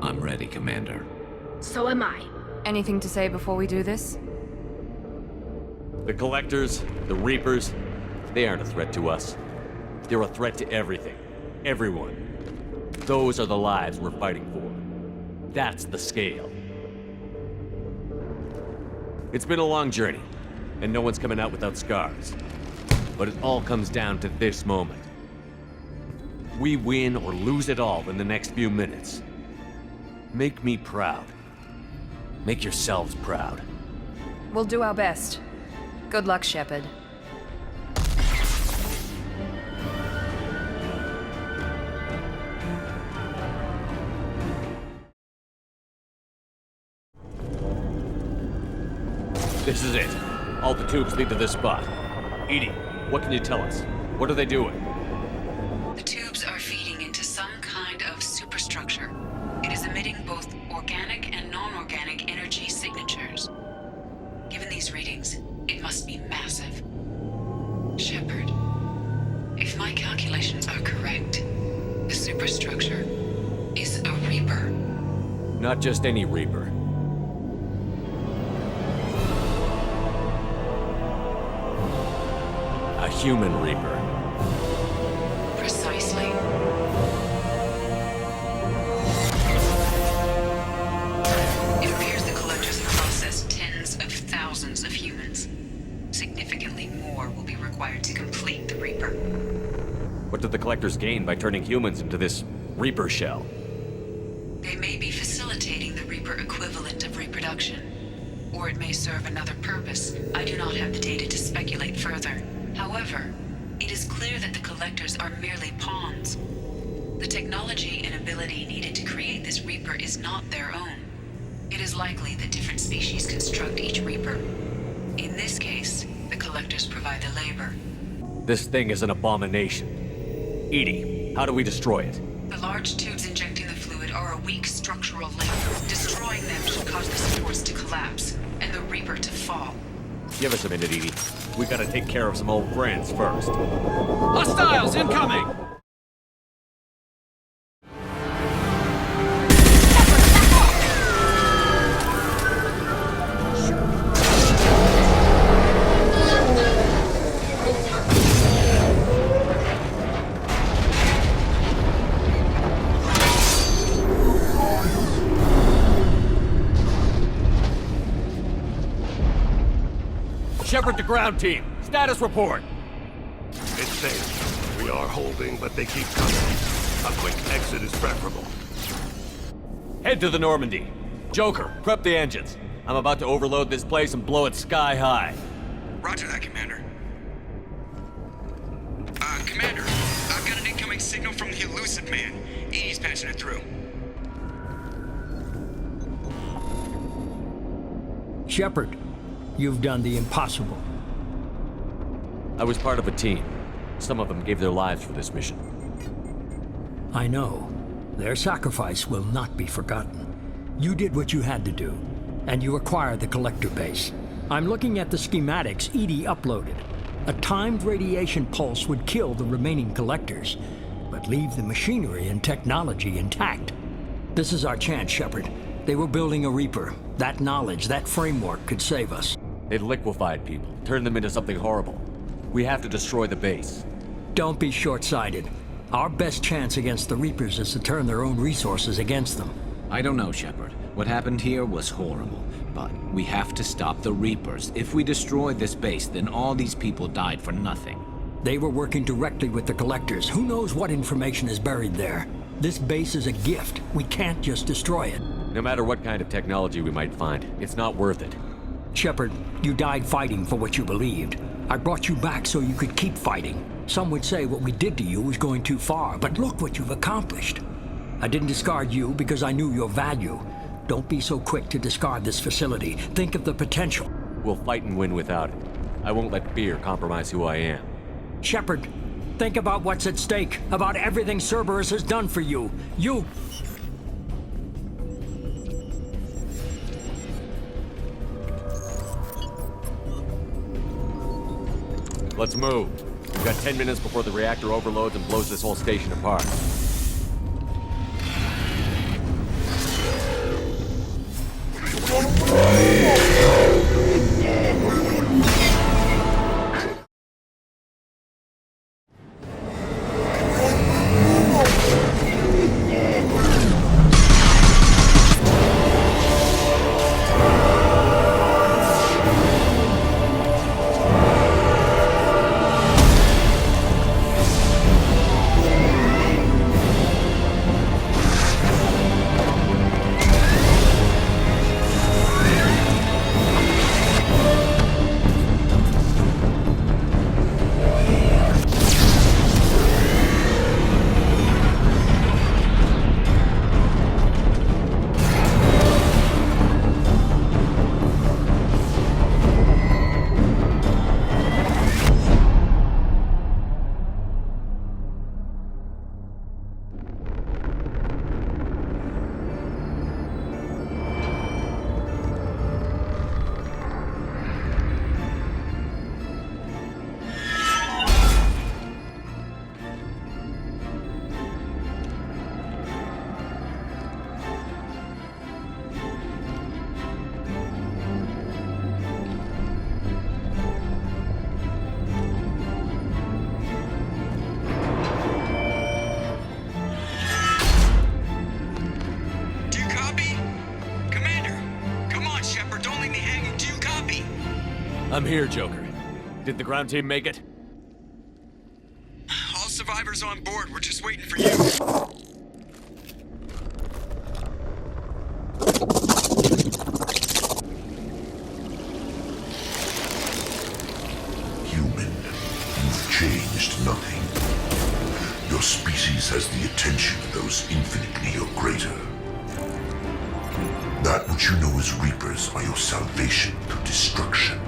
I'm ready, Commander. So am I. Anything to say before we do this? The collectors, the Reapers, they aren't a threat to us. They're a threat to everything. Everyone. Those are the lives we're fighting for. That's the scale. It's been a long journey, and no one's coming out without scars. But it all comes down to this moment. We win or lose it all in the next few minutes. Make me proud. Make yourselves proud. We'll do our best. Good luck, Shepard. This is it. All the tubes lead to this spot. Edie, what can you tell us? What are they doing? The tubes are feeding into some kind of superstructure. It is emitting both organic and non-organic energy signatures. Given these readings, it must be massive. Shepard, if my calculations are correct, the superstructure is a Reaper. Not just any Reaper. A human Reaper. Precisely. It appears the collectors have processed tens of thousands of humans. Significantly more will be required to complete the Reaper. What did the collectors gain by turning humans into this Reaper shell? They may be facilitating the Reaper equivalent of reproduction. Or it may serve another purpose. I do not have the data to speculate further. However, it is clear that the collectors are merely pawns. The technology and ability needed to create this Reaper is not their own. It is likely that different species construct each Reaper. In this case, the collectors provide the labor. This thing is an abomination. Edie, how do we destroy it? The large tubes injecting the fluid are a weak structural link. Destroying them should cause the supports to collapse, and the Reaper to fall. Give us a minute, Edie. We gotta take care of some old friends first. Hostiles incoming! Shepard to ground team. Status report. It's safe. We are holding, but they keep coming. A quick exit is preferable. Head to the Normandy. Joker, prep the engines. I'm about to overload this place and blow it sky high. Roger that, Commander. Commander, I've got an incoming signal from the Elusive Man. Edie's patching it through. Shepard, you've done the impossible. I was part of a team. Some of them gave their lives for this mission. I know. Their sacrifice will not be forgotten. You did what you had to do, and you acquired the collector base. I'm looking at the schematics Edie uploaded. A timed radiation pulse would kill the remaining collectors, but leave the machinery and technology intact. This is our chance, Shepard. They were building a Reaper. That knowledge, that framework could save us. It liquefied people, turned them into something horrible. We have to destroy the base. Don't be short-sighted. Our best chance against the Reapers is to turn their own resources against them. I don't know, Shepard. What happened here was horrible, but we have to stop the Reapers. If we destroy this base, then all these people died for nothing. They were working directly with the Collectors. Who knows what information is buried there? This base is a gift. We can't just destroy it. No matter what kind of technology we might find, it's not worth it. Shepard, you died fighting for what you believed. I brought you back so you could keep fighting. Some would say what we did to you was going too far, but look what you've accomplished. I didn't discard you because I knew your value. Don't be so quick to discard this facility. Think of the potential. We'll fight and win without it. I won't let fear compromise who I am. Shepard, think about what's at stake, about everything Cerberus has done for you. Let's move. We've got 10 minutes before the reactor overloads and blows this whole station apart. I'm here, Joker. Did the ground team make it? All survivors on board. We're just waiting for you. Human, you've changed nothing. Your species has the attention of those infinitely or greater. That which you know as Reapers are your salvation through destruction.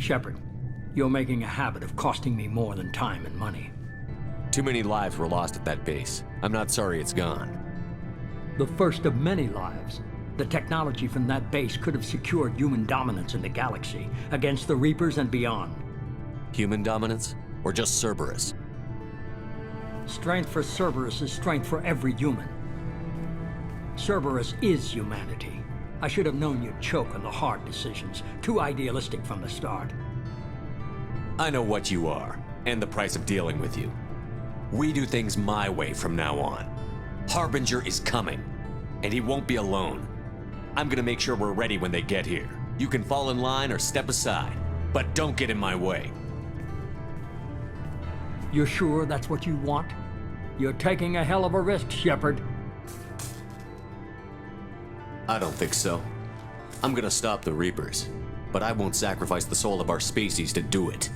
Shepard, you're making a habit of costing me more than time and money. Too many lives were lost at that base. I'm not sorry it's gone. The first of many lives. The technology from that base could have secured human dominance in the galaxy against the Reapers and beyond. Human dominance? Or just Cerberus? Strength for Cerberus is strength for every human. Cerberus is humanity. I should have known you'd choke on the hard decisions. Too idealistic from the start. I know what you are, and the price of dealing with you. We do things my way from now on. Harbinger is coming, and he won't be alone. I'm gonna make sure we're ready when they get here. You can fall in line or step aside, but don't get in my way. You're sure that's what you want? You're taking a hell of a risk, Shepard. I don't think so. I'm gonna stop the Reapers, but I won't sacrifice the soul of our species to do it.